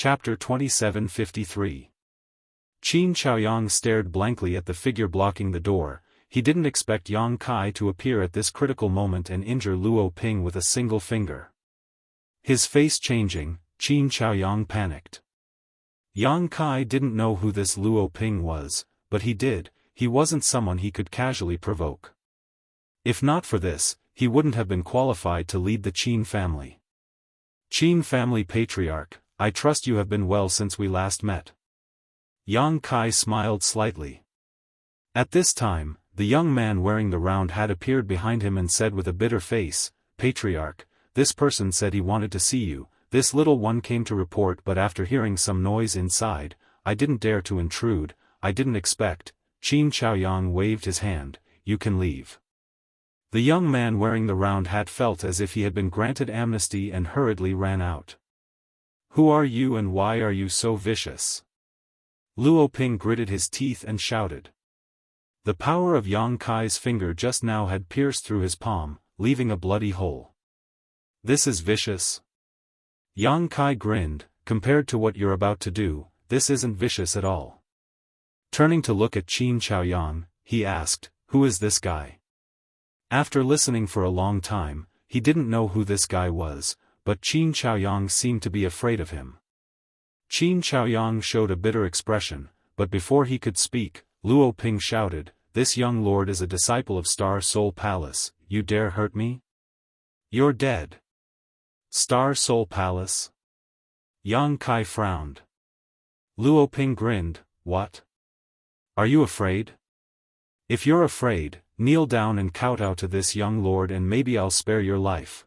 Chapter 2753. Qin Chaoyang stared blankly at the figure blocking the door. He didn't expect Yang Kai to appear at this critical moment and injure Luo Ping with a single finger. His face changing, Qin Chaoyang panicked. Yang Kai didn't know who this Luo Ping was, but he did. He wasn't someone he could casually provoke. If not for this, he wouldn't have been qualified to lead the Qin family. Qin family patriarch, I trust you have been well since we last met. Yang Kai smiled slightly. At this time, the young man wearing the round hat appeared behind him and said with a bitter face, Patriarch, this person said he wanted to see you. This little one came to report, but after hearing some noise inside, I didn't dare to intrude. I didn't expect. Qin Chaoyang waved his hand, you can leave. The young man wearing the round hat felt as if he had been granted amnesty and hurriedly ran out. Who are you and why are you so vicious? Luo Ping gritted his teeth and shouted. The power of Yang Kai's finger just now had pierced through his palm, leaving a bloody hole. This is vicious? Yang Kai grinned, compared to what you're about to do, this isn't vicious at all. Turning to look at Qin Chaoyang, he asked, who is this guy? After listening for a long time, he didn't know who this guy was, but Qin Chaoyang seemed to be afraid of him. Qin Chaoyang showed a bitter expression, but before he could speak, Luo Ping shouted, this young lord is a disciple of Star Soul Palace, you dare hurt me? You're dead. Star Soul Palace? Yang Kai frowned. Luo Ping grinned, what? Are you afraid? If you're afraid, kneel down and kowtow to this young lord and maybe I'll spare your life.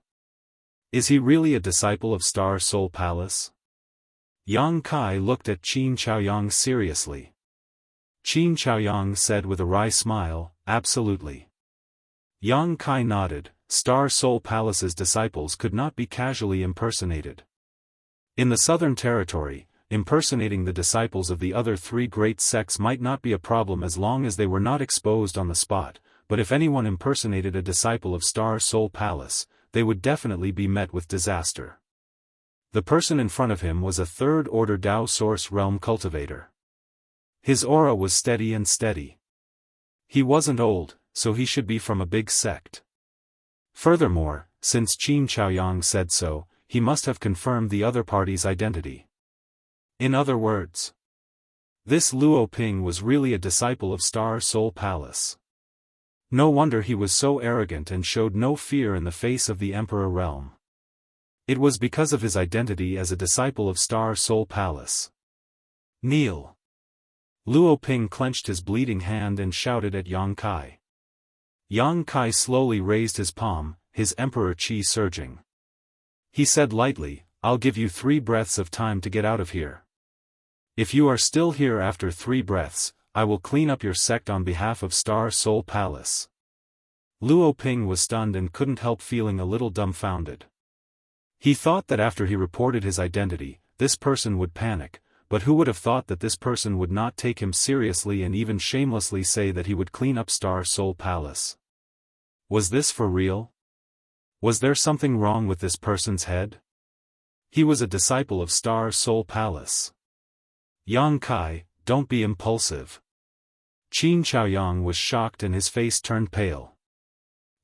Is he really a disciple of Star Soul Palace? Yang Kai looked at Qin Chaoyang seriously. Qin Chaoyang said with a wry smile, absolutely. Yang Kai nodded. Star Soul Palace's disciples could not be casually impersonated. In the Southern Territory, impersonating the disciples of the other three great sects might not be a problem as long as they were not exposed on the spot, but if anyone impersonated a disciple of Star Soul Palace, they would definitely be met with disaster. The person in front of him was a third-order Dao Source Realm cultivator. His aura was steady and steady. He wasn't old, so he should be from a big sect. Furthermore, since Qin Chaoyang said so, he must have confirmed the other party's identity. In other words, this Luo Ping was really a disciple of Star Soul Palace. No wonder he was so arrogant and showed no fear in the face of the Emperor Realm. It was because of his identity as a disciple of Star Soul Palace. Kneel. Luo Ping clenched his bleeding hand and shouted at Yang Kai. Yang Kai slowly raised his palm, his Emperor Qi surging. He said lightly, I'll give you 3 breaths of time to get out of here. If you are still here after 3 breaths, I will clean up your sect on behalf of Star Soul Palace. Luo Ping was stunned and couldn't help feeling a little dumbfounded. He thought that after he reported his identity, this person would panic, but who would have thought that this person would not take him seriously and even shamelessly say that he would clean up Star Soul Palace? Was this for real? Was there something wrong with this person's head? He was a disciple of Star Soul Palace. Yang Kai, don't be impulsive. Qin Chaoyang was shocked and his face turned pale.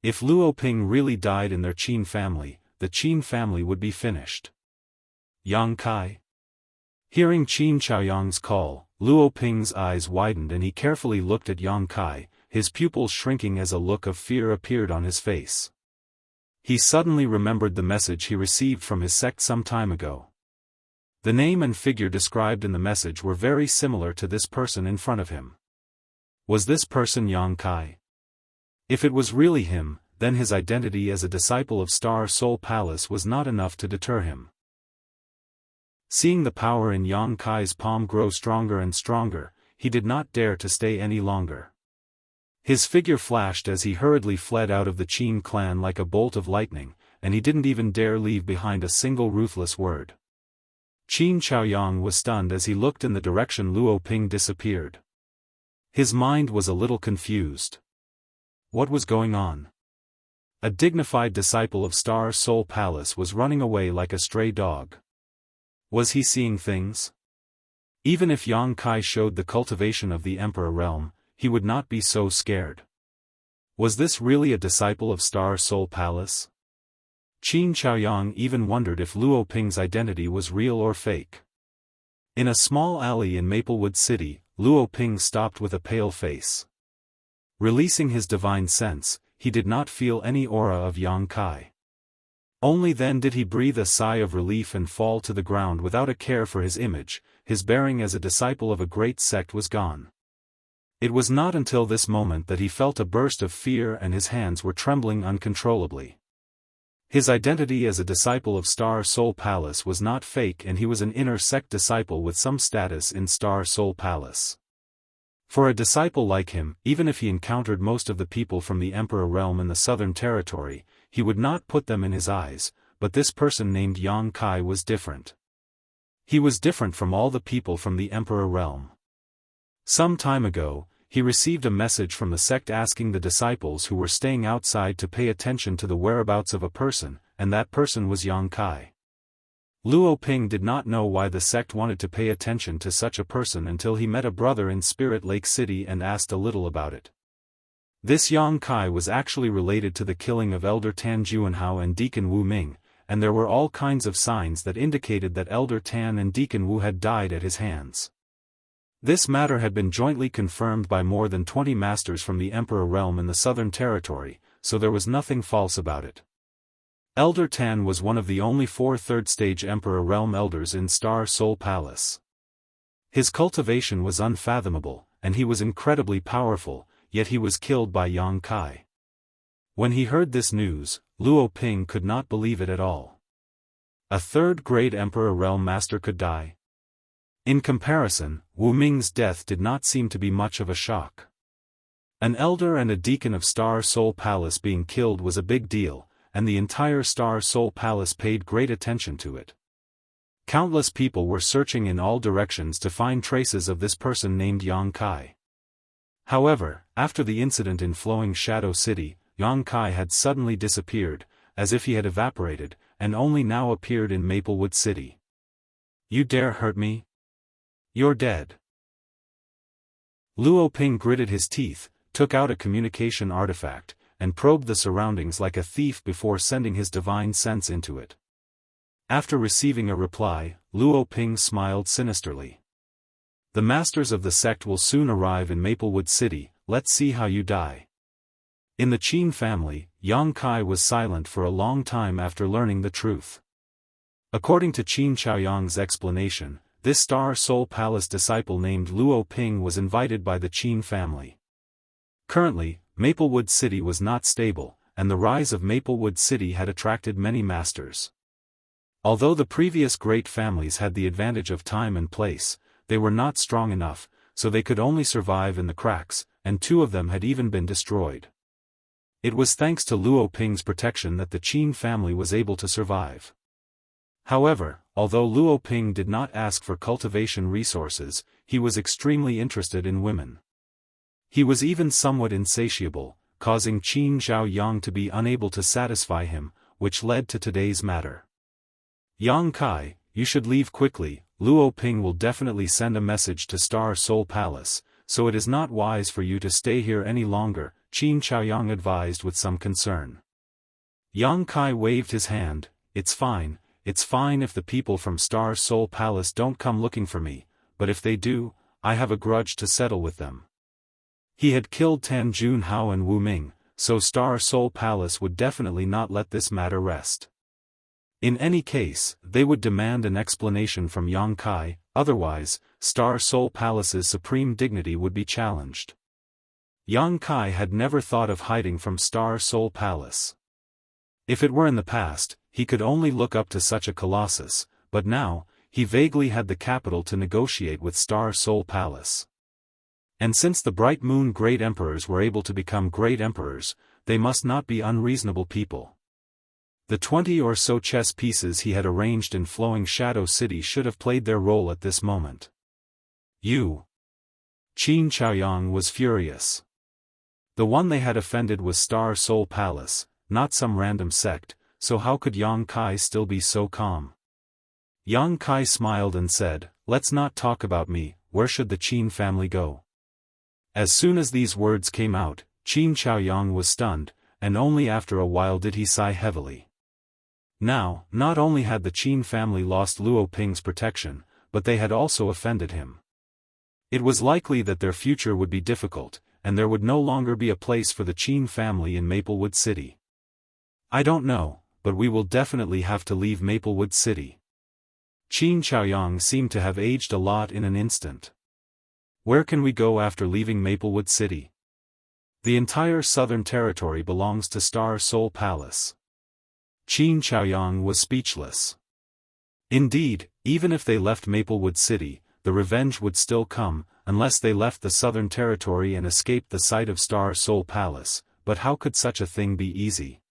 If Luo Ping really died in their Qin family, the Qin family would be finished. Yang Kai? Hearing Qin Chaoyang's call, Luo Ping's eyes widened and he carefully looked at Yang Kai, his pupils shrinking as a look of fear appeared on his face. He suddenly remembered the message he received from his sect some time ago. The name and figure described in the message were very similar to this person in front of him. Was this person Yang Kai? If it was really him, then his identity as a disciple of Star Soul Palace was not enough to deter him. Seeing the power in Yang Kai's palm grow stronger and stronger, he did not dare to stay any longer. His figure flashed as he hurriedly fled out of the Qin clan like a bolt of lightning, and he didn't even dare leave behind a single ruthless word. Qin Chaoyang was stunned as he looked in the direction Luo Ping disappeared. His mind was a little confused. What was going on? A dignified disciple of Star Soul Palace was running away like a stray dog. Was he seeing things? Even if Yang Kai showed the cultivation of the Emperor realm, he would not be so scared. Was this really a disciple of Star Soul Palace? Qin Chaoyang even wondered if Luo Ping's identity was real or fake. In a small alley in Maplewood City, Luo Ping stopped with a pale face. Releasing his divine sense, he did not feel any aura of Yang Kai. Only then did he breathe a sigh of relief and fall to the ground without a care for his image. His bearing as a disciple of a great sect was gone. It was not until this moment that he felt a burst of fear and his hands were trembling uncontrollably. His identity as a disciple of Star Soul Palace was not fake, and he was an inner sect disciple with some status in Star Soul Palace. For a disciple like him, even if he encountered most of the people from the Emperor realm in the Southern Territory, he would not put them in his eyes, but this person named Yang Kai was different. He was different from all the people from the Emperor realm. Some time ago, he received a message from the sect asking the disciples who were staying outside to pay attention to the whereabouts of a person, and that person was Yang Kai. Luo Ping did not know why the sect wanted to pay attention to such a person until he met a brother in Spirit Lake City and asked a little about it. This Yang Kai was actually related to the killing of Elder Tan Juanhao and Deacon Wu Ming, and there were all kinds of signs that indicated that Elder Tan and Deacon Wu had died at his hands. This matter had been jointly confirmed by more than 20 masters from the Emperor realm in the Southern Territory, so there was nothing false about it. Elder Tan was one of the only 4 third-stage Emperor realm elders in Star Soul Palace. His cultivation was unfathomable, and he was incredibly powerful, yet he was killed by Yang Kai. When he heard this news, Luo Ping could not believe it at all. A third-grade Emperor realm master could die? In comparison, Wu Ming's death did not seem to be much of a shock. An elder and a deacon of Star Soul Palace being killed was a big deal, and the entire Star Soul Palace paid great attention to it. Countless people were searching in all directions to find traces of this person named Yang Kai. However, after the incident in Flowing Shadow City, Yang Kai had suddenly disappeared, as if he had evaporated, and only now appeared in Maplewood City. "You dare hurt me? You're dead." Luo Ping gritted his teeth, took out a communication artifact, and probed the surroundings like a thief before sending his divine sense into it. After receiving a reply, Luo Ping smiled sinisterly. "The masters of the sect will soon arrive in Maplewood City, let's see how you die." In the Qin family, Yang Kai was silent for a long time after learning the truth. According to Qin Chaoyang's explanation, this Star Soul Palace disciple named Luo Ping was invited by the Qin family. Currently, Maplewood City was not stable, and the rise of Maplewood City had attracted many masters. Although the previous great families had the advantage of time and place, they were not strong enough, so they could only survive in the cracks, and 2 of them had even been destroyed. It was thanks to Luo Ping's protection that the Qin family was able to survive. However, although Luo Ping did not ask for cultivation resources, he was extremely interested in women. He was even somewhat insatiable, causing Qin Zhaoyang to be unable to satisfy him, which led to today's matter. "Yang Kai, you should leave quickly. Luo Ping will definitely send a message to Star Soul Palace, so it is not wise for you to stay here any longer," Qin Chaoyang advised with some concern. Yang Kai waved his hand. It's fine if the people from Star Soul Palace don't come looking for me, but if they do, I have a grudge to settle with them." He had killed Tan Juanhao and Wu Ming, so Star Soul Palace would definitely not let this matter rest. In any case, they would demand an explanation from Yang Kai, otherwise, Star Soul Palace's supreme dignity would be challenged. Yang Kai had never thought of hiding from Star Soul Palace. If it were in the past, he could only look up to such a colossus, but now, he vaguely had the capital to negotiate with Star Soul Palace. And since the Bright Moon Great Emperors were able to become Great Emperors, they must not be unreasonable people. The 20 or so chess pieces he had arranged in Flowing Shadow City should have played their role at this moment. "You!" Qin Chaoyang was furious. The one they had offended was Star Soul Palace, not some random sect, so how could Yang Kai still be so calm? Yang Kai smiled and said, "Let's not talk about me, where should the Qin family go?" As soon as these words came out, Qin Chaoyang was stunned, and only after a while did he sigh heavily. Now, not only had the Qin family lost Luo Ping's protection, but they had also offended him. It was likely that their future would be difficult, and there would no longer be a place for the Qin family in Maplewood City. "I don't know, but we will definitely have to leave Maplewood City." Qin Chaoyang seemed to have aged a lot in an instant. "Where can we go after leaving Maplewood City? The entire Southern Territory belongs to Star Soul Palace." Qin Chaoyang was speechless. Indeed, even if they left Maplewood City, the revenge would still come, unless they left the Southern Territory and escaped the sight of Star Soul Palace, but how could such a thing be easy?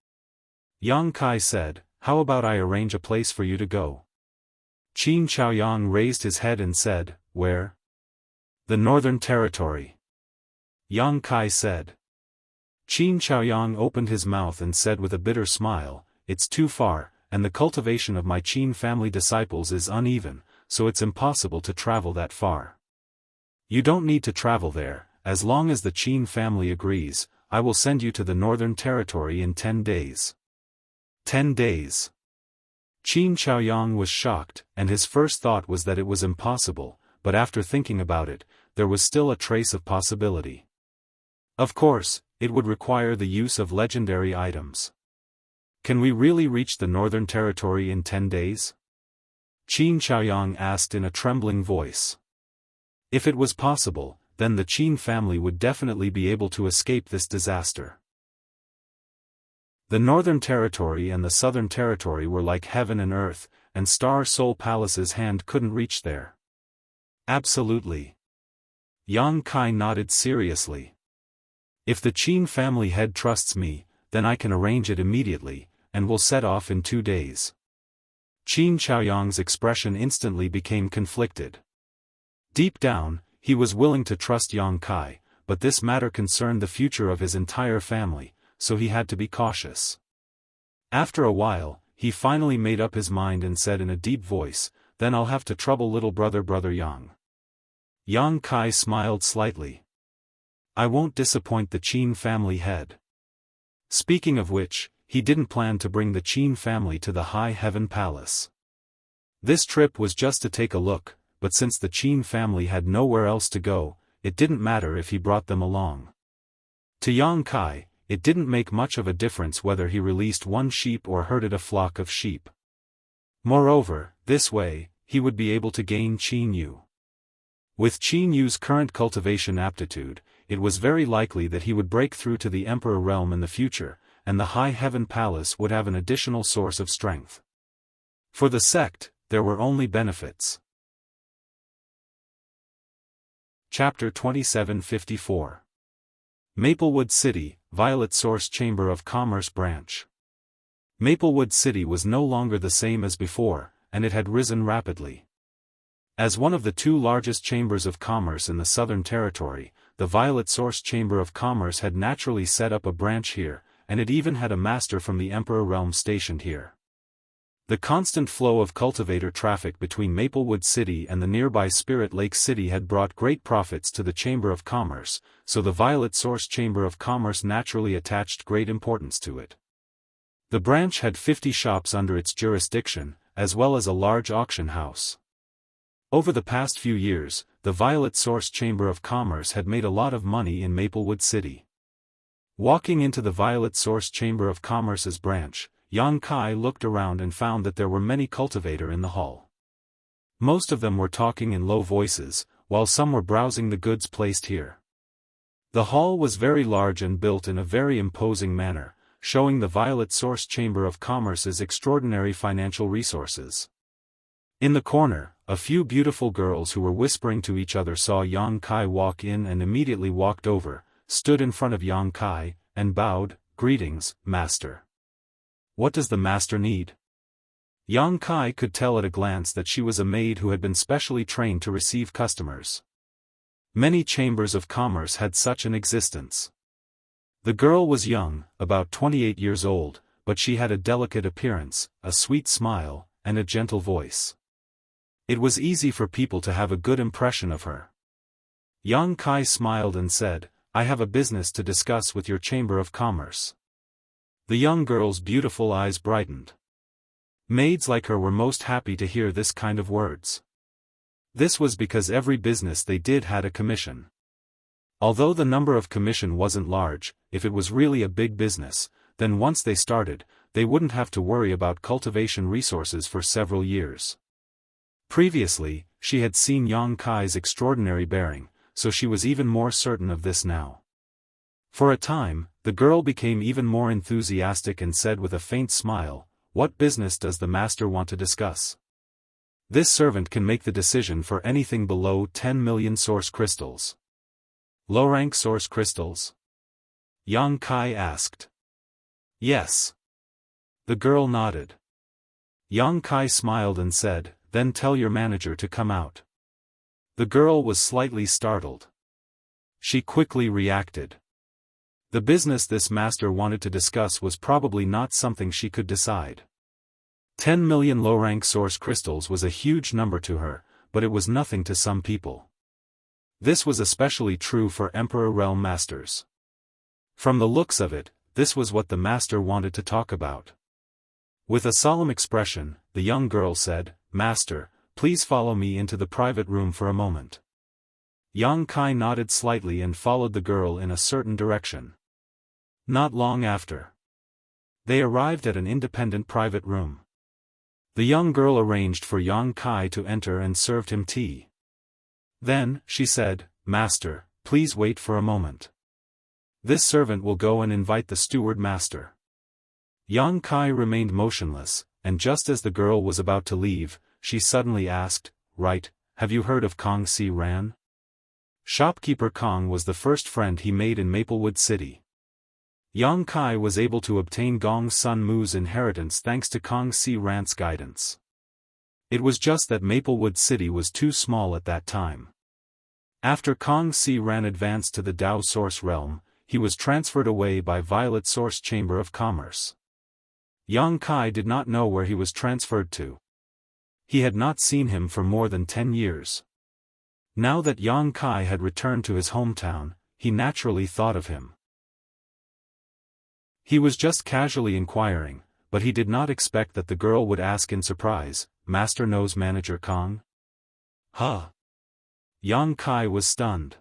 Yang Kai said, "How about I arrange a place for you to go?" Qin Chaoyang raised his head and said, "Where?" "The Northern Territory." Yang Kai said. Qin Chaoyang opened his mouth and said with a bitter smile, "It's too far, and the cultivation of my Qin family disciples is uneven, so it's impossible to travel that far." "You don't need to travel there, as long as the Qin family agrees, I will send you to the Northern Territory in 10 days. 10 days. Qin Chaoyang was shocked, and his first thought was that it was impossible, but after thinking about it, there was still a trace of possibility. Of course, it would require the use of legendary items. "Can we really reach the Northern Territory in 10 days? Qin Chaoyang asked in a trembling voice. If it was possible, then the Qin family would definitely be able to escape this disaster. The Northern Territory and the Southern Territory were like heaven and earth, and Star Soul Palace's hand couldn't reach there. Absolutely. Yang Kai nodded seriously. If the Qin family head trusts me, then I can arrange it immediately, and will set off in 2 days. Qin Chaoyang's expression instantly became conflicted. Deep down, he was willing to trust Yang Kai, but this matter concerned the future of his entire family, so he had to be cautious. After a while, he finally made up his mind and said in a deep voice, "Then I'll have to trouble little brother Yang." Yang Kai smiled slightly. "I won't disappoint the Qin family head." Speaking of which, he didn't plan to bring the Qin family to the High Heaven Palace. This trip was just to take a look, but since the Qin family had nowhere else to go, it didn't matter if he brought them along. To Yang Kai, it didn't make much of a difference whether he released one sheep or herded a flock of sheep. Moreover, this way, he would be able to gain Qin Yu. With Qin Yu's current cultivation aptitude, it was very likely that he would break through to the Emperor realm in the future, and the High Heaven Palace would have an additional source of strength. For the sect, there were only benefits. Chapter 2754. Maplewood City, Violet Source Chamber of Commerce Branch. Maplewood City was no longer the same as before, and it had risen rapidly. As one of the 2 largest chambers of commerce in the Southern Territory, the Violet Source Chamber of Commerce had naturally set up a branch here, and it even had a master from the Emperor realm stationed here. The constant flow of cultivator traffic between Maplewood City and the nearby Spirit Lake City had brought great profits to the Chamber of Commerce, so the Violet Source Chamber of Commerce naturally attached great importance to it. The branch had 50 shops under its jurisdiction, as well as a large auction house. Over the past few years, the Violet Source Chamber of Commerce had made a lot of money in Maplewood City. Walking into the Violet Source Chamber of Commerce's branch, Yang Kai looked around and found that there were many cultivators in the hall. Most of them were talking in low voices, while some were browsing the goods placed here. The hall was very large and built in a very imposing manner, showing the Violet Source Chamber of Commerce's extraordinary financial resources. In the corner, a few beautiful girls who were whispering to each other saw Yang Kai walk in and immediately walked over, stood in front of Yang Kai, and bowed, "Greetings, Master. What does the Master need?" Yang Kai could tell at a glance that she was a maid who had been specially trained to receive customers. Many chambers of commerce had such an existence. The girl was young, about 28 years old, but she had a delicate appearance, a sweet smile, and a gentle voice. It was easy for people to have a good impression of her. Yang Kai smiled and said, I have a business to discuss with your Chamber of Commerce. The young girl's beautiful eyes brightened. Maids like her were most happy to hear this kind of words. This was because every business they did had a commission. Although the number of commission wasn't large, if it was really a big business, then once they started, they wouldn't have to worry about cultivation resources for several years. Previously, she had seen Yang Kai's extraordinary bearing, so she was even more certain of this now. For a time, the girl became even more enthusiastic and said with a faint smile, What business does the master want to discuss? This servant can make the decision for anything below 10 million source crystals. Low-rank source crystals? Yang Kai asked. Yes. The girl nodded. Yang Kai smiled and said, Then tell your manager to come out. The girl was slightly startled. She quickly reacted. The business this master wanted to discuss was probably not something she could decide. 10 million low-rank source crystals was a huge number to her, but it was nothing to some people. This was especially true for Emperor Realm Masters. From the looks of it, this was what the master wanted to talk about. With a solemn expression, the young girl said, Master, please follow me into the private room for a moment. Yang Kai nodded slightly and followed the girl in a certain direction. Not long after, they arrived at an independent private room. The young girl arranged for Yang Kai to enter and served him tea. Then, she said, Master, please wait for a moment. This servant will go and invite the steward master. Yang Kai remained motionless, and just as the girl was about to leave, she suddenly asked, Right, have you heard of Kong Si Ran? Shopkeeper Kong was the first friend he made in Maplewood City. Yang Kai was able to obtain Gong Sun Mu's inheritance thanks to Kong Si Ran's guidance. It was just that Maplewood City was too small at that time. After Kong Si Ran advanced to the Dao Source realm, he was transferred away by Violet Source Chamber of Commerce. Yang Kai did not know where he was transferred to. He had not seen him for more than 10 years. Now that Yang Kai had returned to his hometown, he naturally thought of him. He was just casually inquiring, but he did not expect that the girl would ask in surprise, Master knows Manager Kong? Huh? Yang Kai was stunned.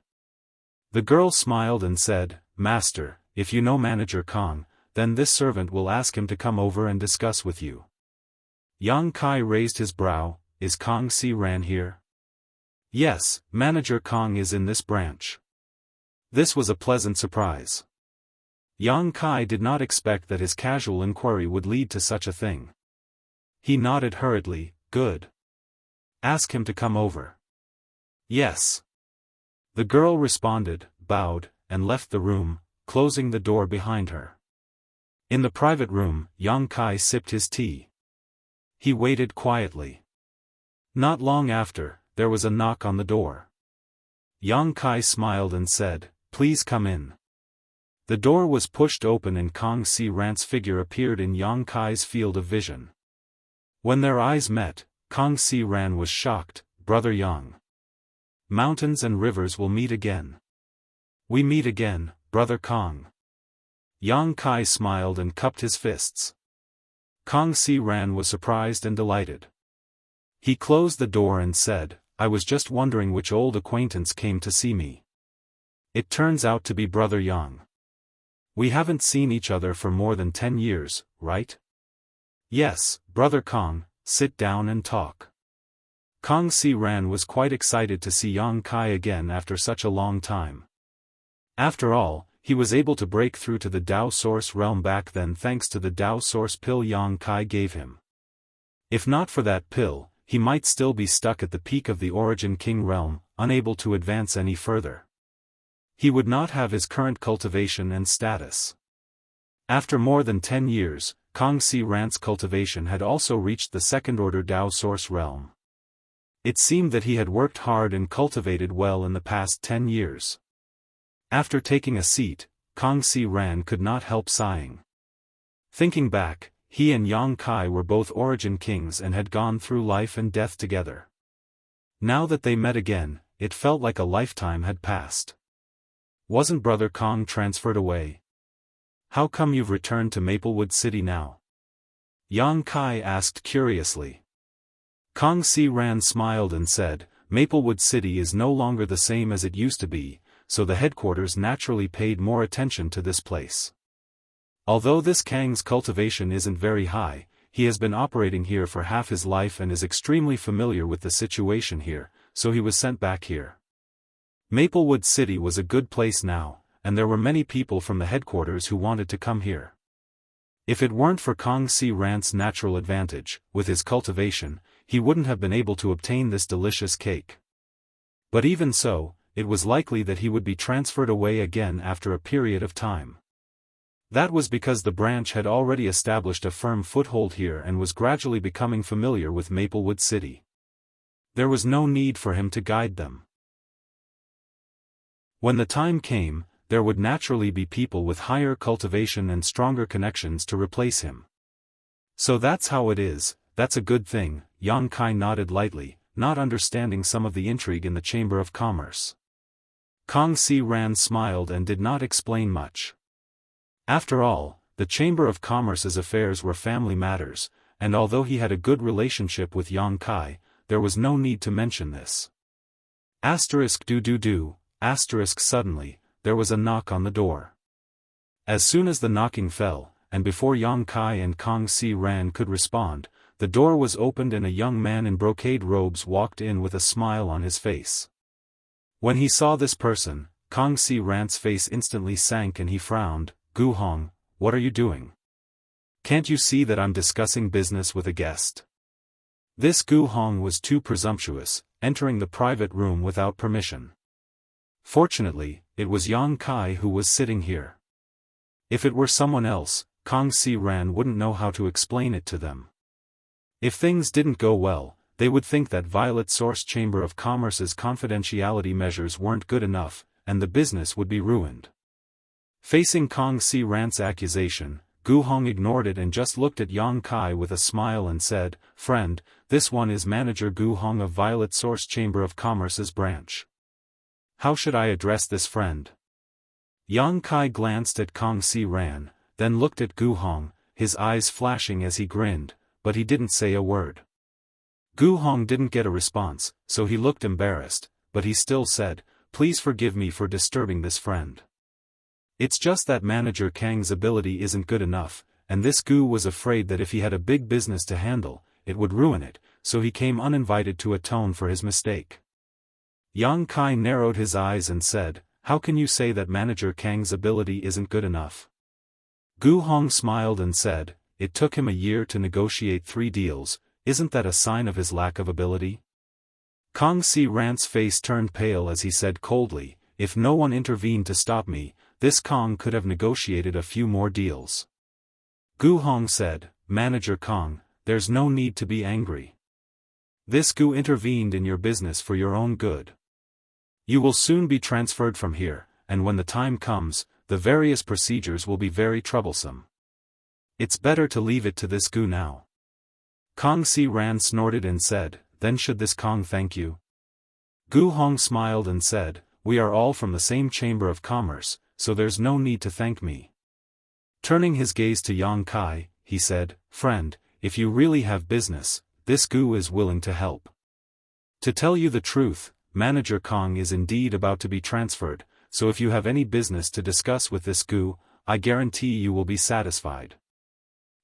The girl smiled and said, Master, if you know Manager Kong, then this servant will ask him to come over and discuss with you. Yang Kai raised his brow, Is Kong Si Ran here? Yes, Manager Kong is in this branch. This was a pleasant surprise. Yang Kai did not expect that his casual inquiry would lead to such a thing. He nodded hurriedly, Good. Ask him to come over. Yes. The girl responded, bowed, and left the room, closing the door behind her. In the private room, Yang Kai sipped his tea. He waited quietly. Not long after, there was a knock on the door. Yang Kai smiled and said, Please come in. The door was pushed open and Kong Si Ran's figure appeared in Yang Kai's field of vision. When their eyes met, Kong Si Ran was shocked, Brother Yang. Mountains and rivers will meet again. We meet again, Brother Kong. Yang Kai smiled and cupped his fists. Kong Si Ran was surprised and delighted. He closed the door and said, I was just wondering which old acquaintance came to see me. It turns out to be Brother Yang. We haven't seen each other for more than 10 years, right? Yes, Brother Kong, sit down and talk. Kong Si Ran was quite excited to see Yang Kai again after such a long time. After all, he was able to break through to the Dao Source realm back then thanks to the Dao Source pill Yang Kai gave him. If not for that pill, he might still be stuck at the peak of the Origin King realm, unable to advance any further. He would not have his current cultivation and status. After more than 10 years, Kong Si Ran's cultivation had also reached the second-order Dao Source realm. It seemed that he had worked hard and cultivated well in the past 10 years. After taking a seat, Kong Si Ran could not help sighing. Thinking back, he and Yang Kai were both Origin Kings and had gone through life and death together. Now that they met again, it felt like a lifetime had passed. Wasn't Brother Kong transferred away? How come you've returned to Maplewood City now? Yang Kai asked curiously. Kong Si Ran smiled and said, Maplewood City is no longer the same as it used to be, so the headquarters naturally paid more attention to this place. Although this Kang's cultivation isn't very high, he has been operating here for half his life and is extremely familiar with the situation here, so he was sent back here. Maplewood City was a good place now, and there were many people from the headquarters who wanted to come here. If it weren't for Kong Si Ran's natural advantage, with his cultivation, he wouldn't have been able to obtain this delicious cake. But even so, it was likely that he would be transferred away again after a period of time. That was because the branch had already established a firm foothold here and was gradually becoming familiar with Maplewood City. There was no need for him to guide them. When the time came, there would naturally be people with higher cultivation and stronger connections to replace him. So that's how it is. That's a good thing, Yang Kai nodded lightly, not understanding some of the intrigue in the Chamber of Commerce. Kong Si Ran smiled and did not explain much. After all, the Chamber of Commerce's affairs were family matters, and although he had a good relationship with Yang Kai, there was no need to mention this. Suddenly, there was a knock on the door. As soon as the knocking fell, and before Yang Kai and Kong Si Ran could respond, the door was opened and a young man in brocade robes walked in with a smile on his face. When he saw this person, Kong Si Ran's face instantly sank and he frowned. Gu Hong, what are you doing? Can't you see that I'm discussing business with a guest? This Gu Hong was too presumptuous, entering the private room without permission. Fortunately, it was Yang Kai who was sitting here. If it were someone else, Kong Si Ran wouldn't know how to explain it to them. If things didn't go well, they would think that Violet Source Chamber of Commerce's confidentiality measures weren't good enough, and the business would be ruined. Facing Kong Si Ran's accusation, Gu Hong ignored it and just looked at Yang Kai with a smile and said, Friend, this one is Manager Gu Hong of Violet Source Chamber of Commerce's branch. How should I address this friend? Yang Kai glanced at Kong Si Ran, then looked at Gu Hong, his eyes flashing as he grinned, but he didn't say a word. Gu Hong didn't get a response, so he looked embarrassed, but he still said, Please forgive me for disturbing this friend. It's just that Manager Kang's ability isn't good enough, and this Gu was afraid that if he had a big business to handle, it would ruin it, so he came uninvited to atone for his mistake. Yang Kai narrowed his eyes and said, How can you say that Manager Kang's ability isn't good enough? Gu Hong smiled and said, It took him a year to negotiate 3 deals, isn't that a sign of his lack of ability? Kong Si Ran's face turned pale as he said coldly, If no one intervened to stop me, this Kong could have negotiated a few more deals. Gu Hong said, Manager Kong, there's no need to be angry. This Gu intervened in your business for your own good. You will soon be transferred from here, and when the time comes, the various procedures will be very troublesome. It's better to leave it to this Gu now. Kong Si Ran snorted and said, Then should this Kong thank you? Gu Hong smiled and said, We are all from the same Chamber of Commerce, so there's no need to thank me. Turning his gaze to Yang Kai, he said, Friend, if you really have business, this Gu is willing to help. To tell you the truth, Manager Kong is indeed about to be transferred, so if you have any business to discuss with this Gu, I guarantee you will be satisfied.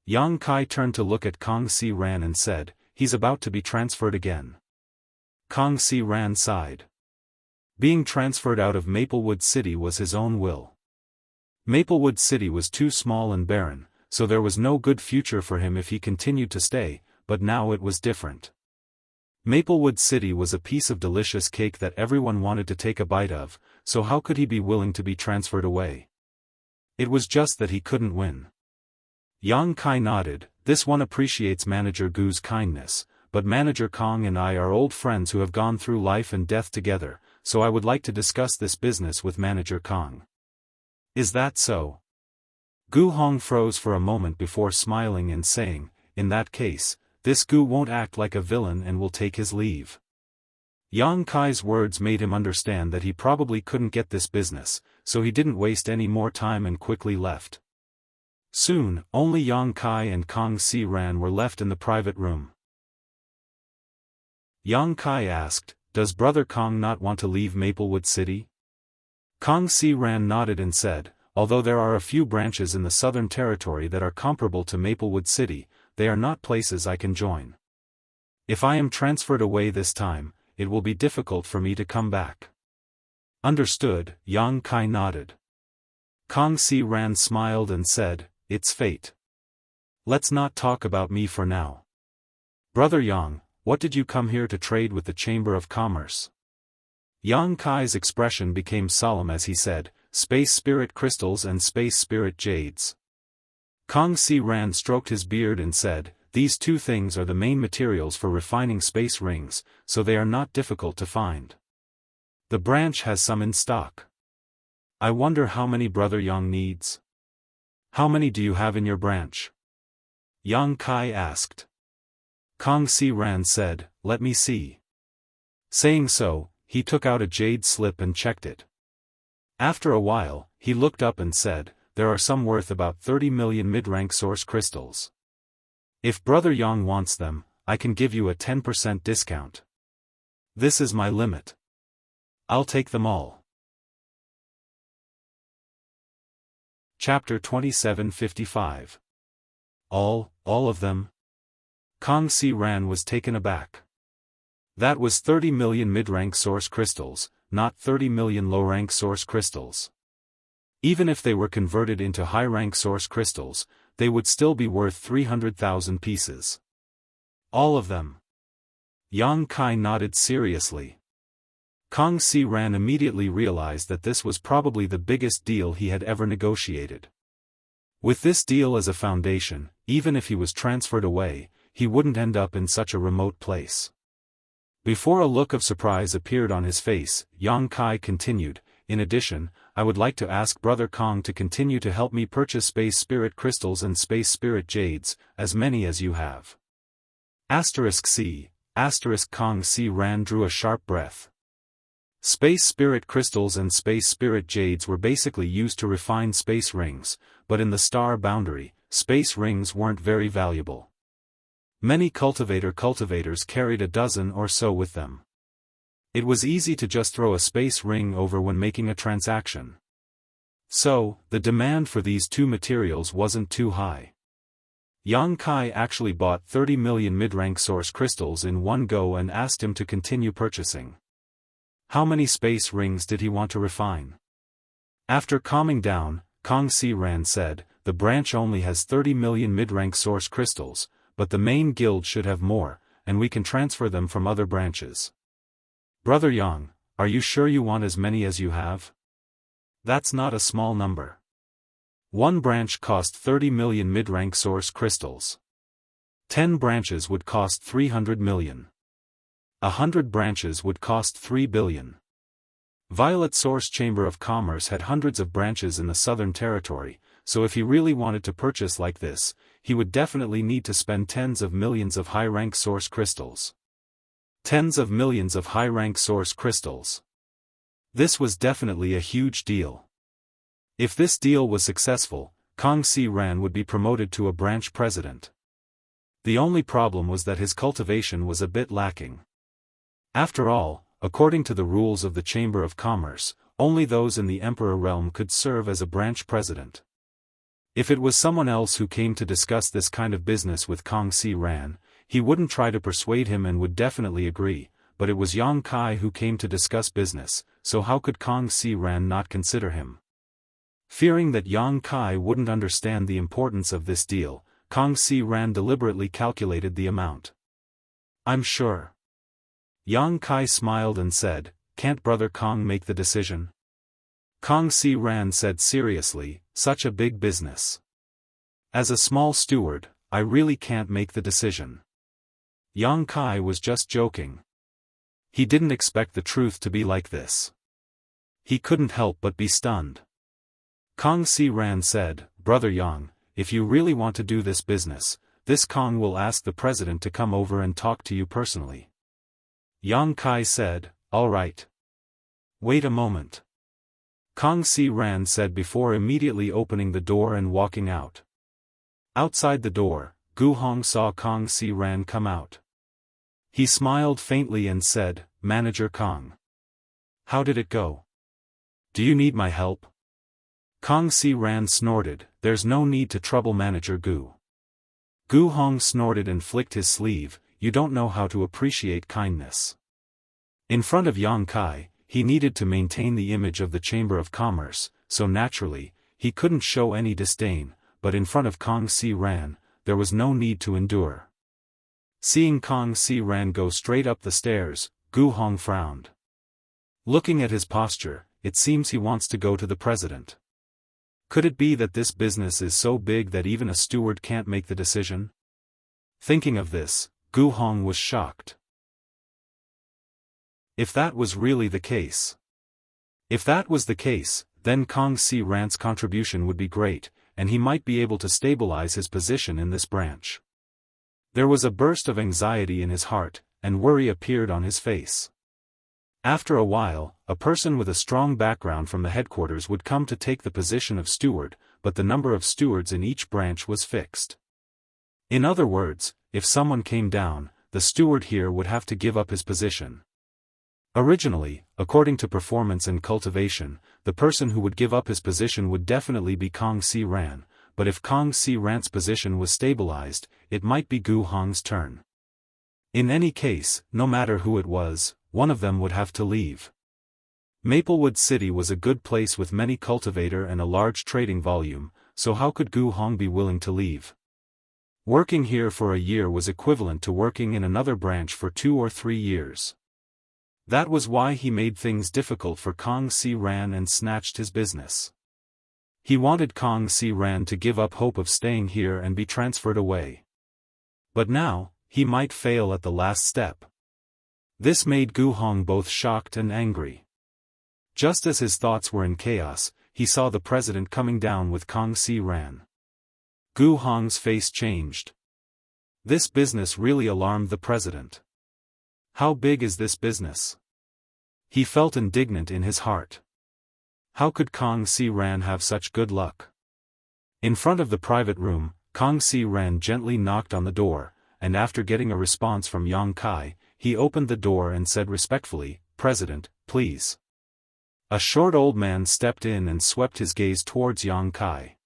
Yang Kai turned to look at Kong Si Ran and said, He's about to be transferred again. Kong Si Ran sighed. Being transferred out of Maplewood City was his own will. Maplewood City was too small and barren, so there was no good future for him if he continued to stay, but now it was different. Maplewood City was a piece of delicious cake that everyone wanted to take a bite of, so how could he be willing to be transferred away? It was just that he couldn't win. Yang Kai nodded, This one appreciates Manager Gu's kindness, but Manager Kong and I are old friends who have gone through life and death together, so I would like to discuss this business with Manager Kong. Is that so? Gu Hong froze for a moment before smiling and saying, In that case, this Gu won't act like a villain and will take his leave. Yang Kai's words made him understand that he probably couldn't get this business, so he didn't waste any more time and quickly left. Soon, only Yang Kai and Kang Si Ran were left in the private room. Yang Kai asked, "Does Brother Kang not want to leave Maplewood City?" Kang Si Ran nodded and said, "Although there are a few branches in the Southern Territory that are comparable to Maplewood City, they are not places I can join. If I am transferred away this time, it will be difficult for me to come back." "Understood," Yang Kai nodded. Kang Si Ran smiled and said, "It's fate. Let's not talk about me for now. Brother Yang, what did you come here to trade with the Chamber of Commerce?" Yang Kai's expression became solemn as he said, "Space Spirit Crystals and Space Spirit Jades." Kang Si Ran stroked his beard and said, "These two things are the main materials for refining space rings, so they are not difficult to find. The branch has some in stock. I wonder how many Brother Yang needs. How many do you have in your branch?" Yang Kai asked. Kang Si Ran said, "Let me see." Saying so, he took out a jade slip and checked it. After a while, he looked up and said, "There are some worth about 30 million mid-rank source crystals. If Brother Yang wants them, I can give you a 10% discount. This is my limit. I'll take them all." Chapter 2755. All of them? Kang Si Ran was taken aback. That was 30 million mid-rank source crystals, not 30 million low-rank source crystals. Even if they were converted into high-rank source crystals, they would still be worth 300,000 pieces. All of them? Yang Kai nodded seriously. Kang Si Ran immediately realized that this was probably the biggest deal he had ever negotiated. With this deal as a foundation, even if he was transferred away, he wouldn't end up in such a remote place. Before a look of surprise appeared on his face, Yang Kai continued, "In addition, I would like to ask Brother Kang to continue to help me purchase Space Spirit Crystals and Space Spirit Jades, as many as you have." *C*. Kang Si Ran drew a sharp breath. Space Spirit Crystals and Space Spirit Jades were basically used to refine space rings, but in the star boundary, space rings weren't very valuable. Many cultivators carried a dozen or so with them. It was easy to just throw a space ring over when making a transaction. So, the demand for these two materials wasn't too high. Yang Kai actually bought 30 million mid-rank source crystals in one go and asked him to continue purchasing. How many space rings did he want to refine? After calming down, Kang Si Ran said, "The branch only has 30 million mid-rank source crystals, but the main guild should have more, and we can transfer them from other branches. Brother Yang, are you sure you want as many as you have? That's not a small number. One branch cost 30 million mid-rank source crystals. 10 branches would cost 300 million. 100 branches would cost 3 billion. Violet Source Chamber of Commerce had hundreds of branches in the Southern Territory, so if he really wanted to purchase like this, he would definitely need to spend tens of millions of high-rank source crystals. Tens of millions of high-rank source crystals. This was definitely a huge deal. If this deal was successful, Kang Si Ran would be promoted to a branch president. The only problem was that his cultivation was a bit lacking. After all, according to the rules of the Chamber of Commerce, only those in the Emperor realm could serve as a branch president. If it was someone else who came to discuss this kind of business with Kang Si Ran, he wouldn't try to persuade him and would definitely agree, but it was Yang Kai who came to discuss business, so how could Kang Si Ran not consider him? Fearing that Yang Kai wouldn't understand the importance of this deal, Kang Si Ran deliberately calculated the amount. "I'm sure." Yang Kai smiled and said, "Can't Brother Kang make the decision?" Kang Si Ran said seriously, "Such a big business. As a small steward, I really can't make the decision." Yang Kai was just joking. He didn't expect the truth to be like this. He couldn't help but be stunned. Kang Si Ran said, "Brother Yang, if you really want to do this business, this Kang will ask the president to come over and talk to you personally." Yang Kai said, "All right. Wait a moment." Kang Si Ran said before immediately opening the door and walking out. Outside the door, Gu Hong saw Kang Si Ran come out. He smiled faintly and said, "Manager Kang. How did it go? Do you need my help?" Kang Si Ran snorted, "There's no need to trouble Manager Gu." Gu Hong snorted and flicked his sleeve, "You don't know how to appreciate kindness." In front of Yang Kai, he needed to maintain the image of the Chamber of Commerce, so naturally, he couldn't show any disdain, but in front of Kang Si Ran, there was no need to endure. Seeing Kang Si Ran go straight up the stairs, Gu Hong frowned. Looking at his posture, it seems he wants to go to the president. Could it be that this business is so big that even a steward can't make the decision? Thinking of this, Gu Hong was shocked. If that was really the case. If that was the case, then Kang Si Ran's contribution would be great, and he might be able to stabilize his position in this branch. There was a burst of anxiety in his heart, and worry appeared on his face. After a while, a person with a strong background from the headquarters would come to take the position of steward, but the number of stewards in each branch was fixed. In other words, if someone came down, the steward here would have to give up his position. Originally, according to performance and cultivation, the person who would give up his position would definitely be Kang Si Ran, but if Kang Si Ran's position was stabilized, it might be Gu Hong's turn. In any case, no matter who it was, one of them would have to leave. Maplewood City was a good place with many cultivator and a large trading volume, so how could Gu Hong be willing to leave? Working here for a year was equivalent to working in another branch for 2 or 3 years. That was why he made things difficult for Kang Si Ran and snatched his business. He wanted Kang Si Ran to give up hope of staying here and be transferred away. But now, he might fail at the last step. This made Gu Hong both shocked and angry. Just as his thoughts were in chaos, he saw the president coming down with Kang Si Ran. Gu Hong's face changed. This business really alarmed the president. How big is this business? He felt indignant in his heart. How could Kang Si Ran have such good luck? In front of the private room, Kang Si Ran gently knocked on the door, and after getting a response from Yang Kai, he opened the door and said respectfully, "President, please." A short old man stepped in and swept his gaze towards Yang Kai.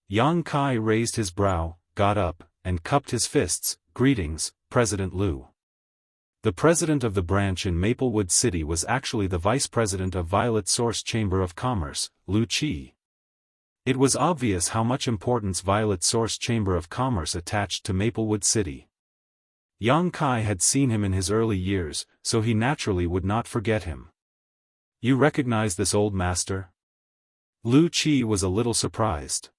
Yang Kai raised his brow, got up, and cupped his fists. "Greetings, President Liu." The president of the branch in Maplewood City was actually the vice president of Violet Source Chamber of Commerce, Liu Qi. It was obvious how much importance Violet Source Chamber of Commerce attached to Maplewood City. Yang Kai had seen him in his early years, so he naturally would not forget him. "You recognize this old master?" Liu Qi was a little surprised.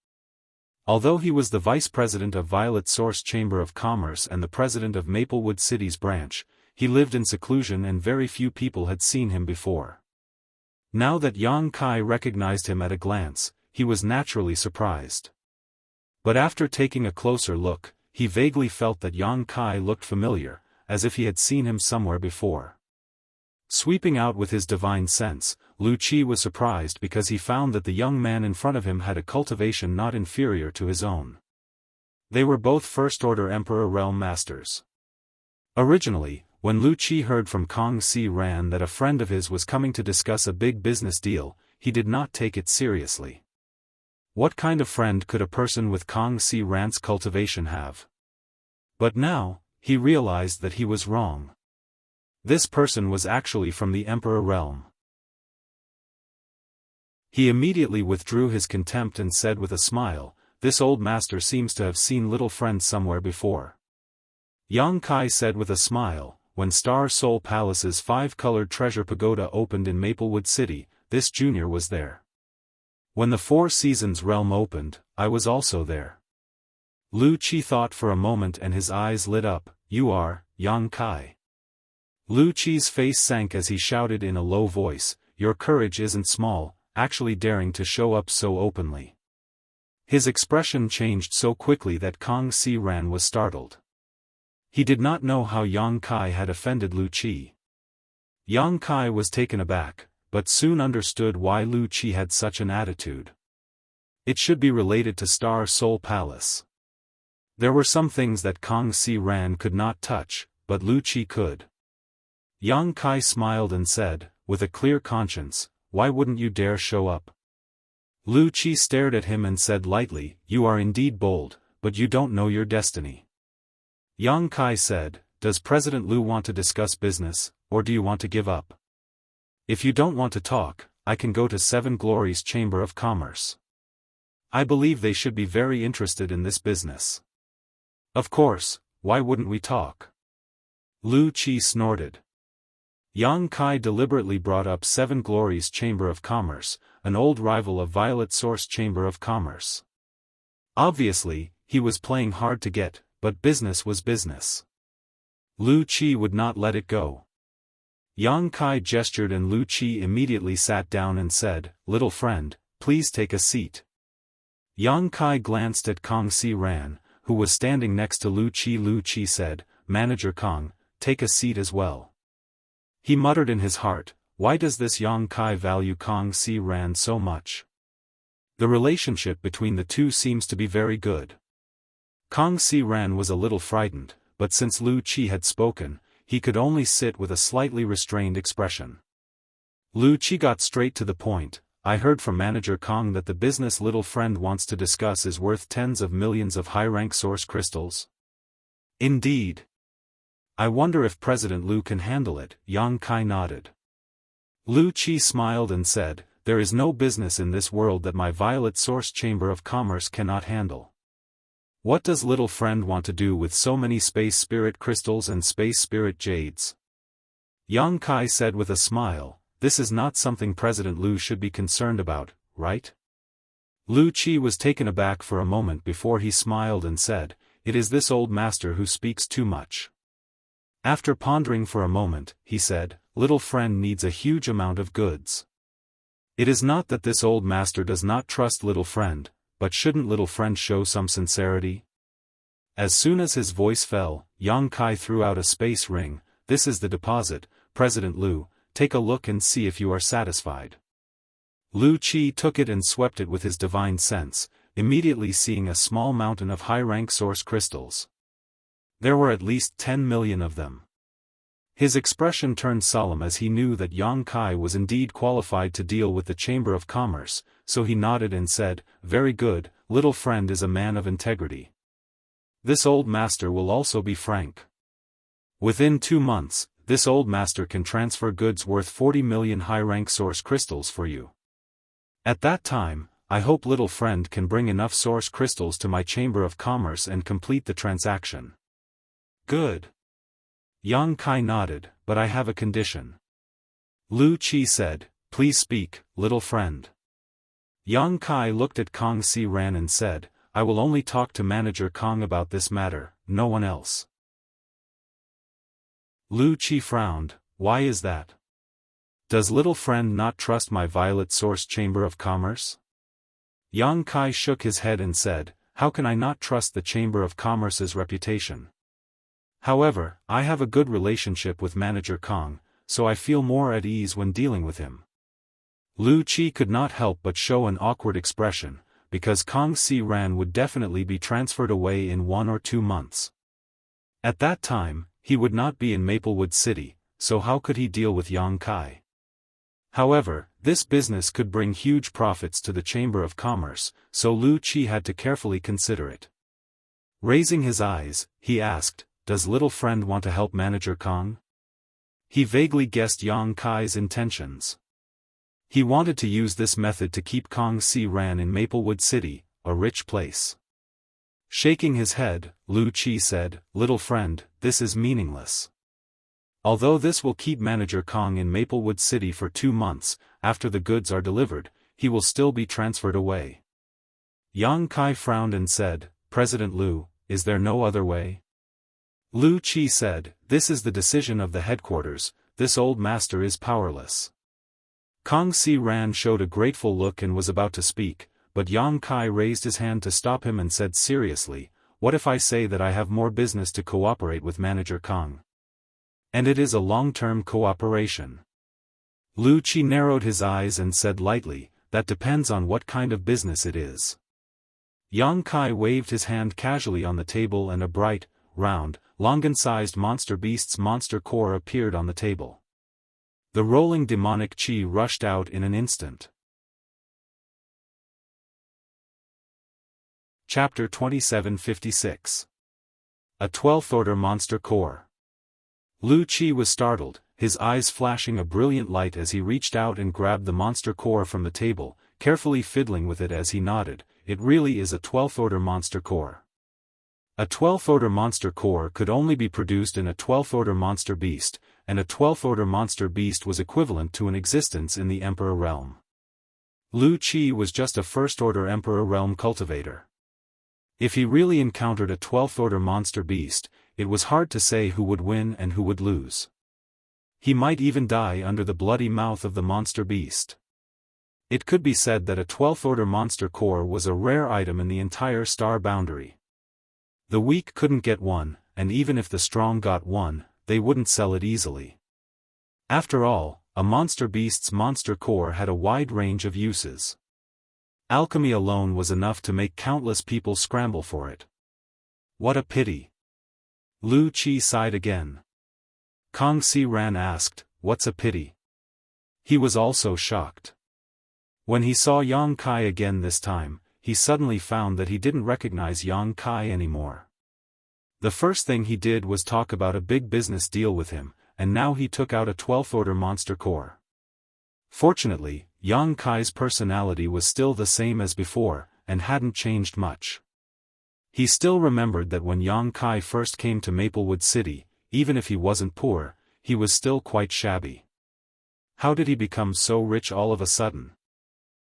Although he was the vice president of Violet Source Chamber of Commerce and the president of Maplewood City's branch, he lived in seclusion and very few people had seen him before. Now that Yang Kai recognized him at a glance, he was naturally surprised. But after taking a closer look, he vaguely felt that Yang Kai looked familiar, as if he had seen him somewhere before. Sweeping out with his divine sense, Liu Qi was surprised because he found that the young man in front of him had a cultivation not inferior to his own. They were both first-order Emperor Realm Masters. Originally, when Liu Qi heard from Kang Si Ran that a friend of his was coming to discuss a big business deal, he did not take it seriously. What kind of friend could a person with Kang Si Ran's cultivation have? But now, he realized that he was wrong. This person was actually from the Emperor realm. He immediately withdrew his contempt and said with a smile, "This old master seems to have seen little friend somewhere before." Yang Kai said with a smile, "When Star Soul Palace's 5-colored treasure pagoda opened in Maplewood City, this junior was there. When the 4 Seasons realm opened, I was also there." Liu Qi thought for a moment and his eyes lit up. "You are, Yang Kai." Liu Qi's face sank as he shouted in a low voice, "Your courage isn't small, actually daring to show up so openly." His expression changed so quickly that Kang Si Ran was startled. He did not know how Yang Kai had offended Liu Qi. Yang Kai was taken aback, but soon understood why Lu Qi had such an attitude. It should be related to Star Soul Palace. There were some things that Kang Si Ran could not touch, but Lu Qi could. Yang Kai smiled and said, with a clear conscience, "Why wouldn't you dare show up?" Lu Qi stared at him and said lightly, "You are indeed bold, but you don't know your destiny." Yang Kai said, "Does President Lu want to discuss business, or do you want to give up? If you don't want to talk, I can go to Seven Glories Chamber of Commerce. I believe they should be very interested in this business." "Of course, why wouldn't we talk?" Lu Qi snorted. Yang Kai deliberately brought up Seven Glories Chamber of Commerce, an old rival of Violet Source Chamber of Commerce. Obviously, he was playing hard to get, but business was business. Lu Qi would not let it go. Yang Kai gestured and Lu Qi immediately sat down and said, "Little friend, please take a seat." Yang Kai glanced at Kang Si Ran, who was standing next to Lu Qi. Lu Qi said, "Manager Kang, take a seat as well." He muttered in his heart, why does this Yang Kai value Kang Si Ran so much? The relationship between the two seems to be very good. Kang Si Ran was a little frightened, but since Lu Qi had spoken, he could only sit with a slightly restrained expression. Lu Qi got straight to the point. "I heard from Manager Kang that the business little friend wants to discuss is worth tens of millions of high-rank source crystals." "Indeed. I wonder if President Lu can handle it." Yang Kai nodded. Lu Qi smiled and said, "There is no business in this world that my Violet Source Chamber of Commerce cannot handle. What does little friend want to do with so many space spirit crystals and space spirit jades?" Yang Kai said with a smile, "This is not something President Lu should be concerned about, right?" Lu Qi was taken aback for a moment before he smiled and said, "It is this old master who speaks too much." After pondering for a moment, he said, "Little friend needs a huge amount of goods. It is not that this old master does not trust little friend, but shouldn't little friend show some sincerity?" As soon as his voice fell, Yang Kai threw out a space ring. "This is the deposit, President Lu. Take a look and see if you are satisfied." Lu Qi took it and swept it with his divine sense, immediately seeing a small mountain of high-rank source crystals. There were at least 10 million of them. His expression turned solemn as he knew that Yang Kai was indeed qualified to deal with the Chamber of Commerce, so he nodded and said, "Very good, little friend is a man of integrity. This old master will also be frank. Within 2 months, this old master can transfer goods worth 40 million high-rank source crystals for you. At that time, I hope little friend can bring enough source crystals to my Chamber of Commerce and complete the transaction." "Good." Yang Kai nodded, "But I have a condition." Lu Qi said, "Please speak, little friend." Yang Kai looked at Kang Si Ran and said, "I will only talk to Manager Kang about this matter, no one else." Lu Qi frowned, "Why is that? Does little friend not trust my Violet Source Chamber of Commerce?" Yang Kai shook his head and said, "How can I not trust the Chamber of Commerce's reputation? However, I have a good relationship with Manager Kang, so I feel more at ease when dealing with him." Lu Qi could not help but show an awkward expression, because Kang Si Ran would definitely be transferred away in 1 or 2 months. At that time, he would not be in Maplewood City, so how could he deal with Yang Kai? However, this business could bring huge profits to the Chamber of Commerce, so Lu Qi had to carefully consider it. Raising his eyes, he asked, "Does little friend want to help Manager Kang?" He vaguely guessed Yang Kai's intentions. He wanted to use this method to keep Kang Si Ran in Maplewood City, a rich place. Shaking his head, Lu Qi said, "Little friend, this is meaningless. Although this will keep Manager Kang in Maplewood City for 2 months, after the goods are delivered, he will still be transferred away." Yang Kai frowned and said, "President Lu, is there no other way?" Lu Qi said, "This is the decision of the headquarters, this old master is powerless." Kang Si Ran showed a grateful look and was about to speak, but Yang Kai raised his hand to stop him and said seriously, "What if I say that I have more business to cooperate with Manager Kang?" And it is a long-term cooperation. Lu Qi narrowed his eyes and said lightly, that depends on what kind of business it is. Yang Kai waved his hand casually on the table and a bright, round, Longan-sized monster beast's monster core appeared on the table. The rolling demonic qi rushed out in an instant. Chapter 2756. A 12th Order Monster Core. Lu Qi was startled, his eyes flashing a brilliant light as he reached out and grabbed the monster core from the table, carefully fiddling with it as he nodded. It really is a 12th Order Monster Core. A 12th Order Monster Core could only be produced in a 12th Order Monster Beast, and a 12th Order Monster Beast was equivalent to an existence in the Emperor Realm. Lu Qi was just a First Order Emperor Realm cultivator. If he really encountered a 12th Order Monster Beast, it was hard to say who would win and who would lose. He might even die under the bloody mouth of the Monster Beast. It could be said that a 12th Order Monster Core was a rare item in the entire star boundary. The weak couldn't get one, and even if the strong got one, they wouldn't sell it easily. After all, a monster beast's monster core had a wide range of uses. Alchemy alone was enough to make countless people scramble for it. What a pity. Lu Qi sighed again. Kong Si Ran asked, "What's a pity?" He was also shocked. When he saw Yang Kai again this time, he suddenly found that he didn't recognize Yang Kai anymore. The first thing he did was talk about a big business deal with him, and now he took out a 12th Order Monster Core. Fortunately, Yang Kai's personality was still the same as before, and hadn't changed much. He still remembered that when Yang Kai first came to Maplewood City, even if he wasn't poor, he was still quite shabby. How did he become so rich all of a sudden?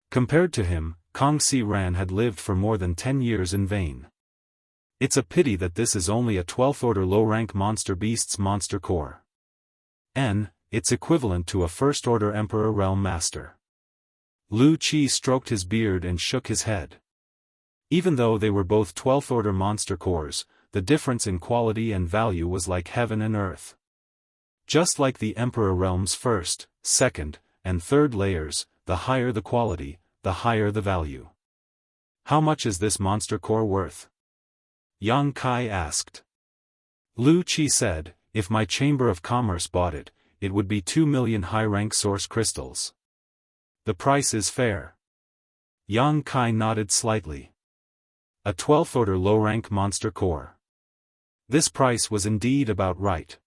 Compared to him, Kong Si Ran had lived for more than 10 years in vain. It's a pity that this is only a 12th Order low-rank monster beast's monster core. It's equivalent to a First Order Emperor Realm Master. Lu Qi stroked his beard and shook his head. Even though they were both 12th Order monster cores, the difference in quality and value was like heaven and earth. Just like the Emperor Realm's first, second, and third layers, the higher the quality, the higher the value. How much is this monster core worth? Yang Kai asked. Lu Qi said, if my Chamber of Commerce bought it, it would be 2 million high-rank source crystals. The price is fair. Yang Kai nodded slightly. A 12th Order low-rank monster core. This price was indeed about right.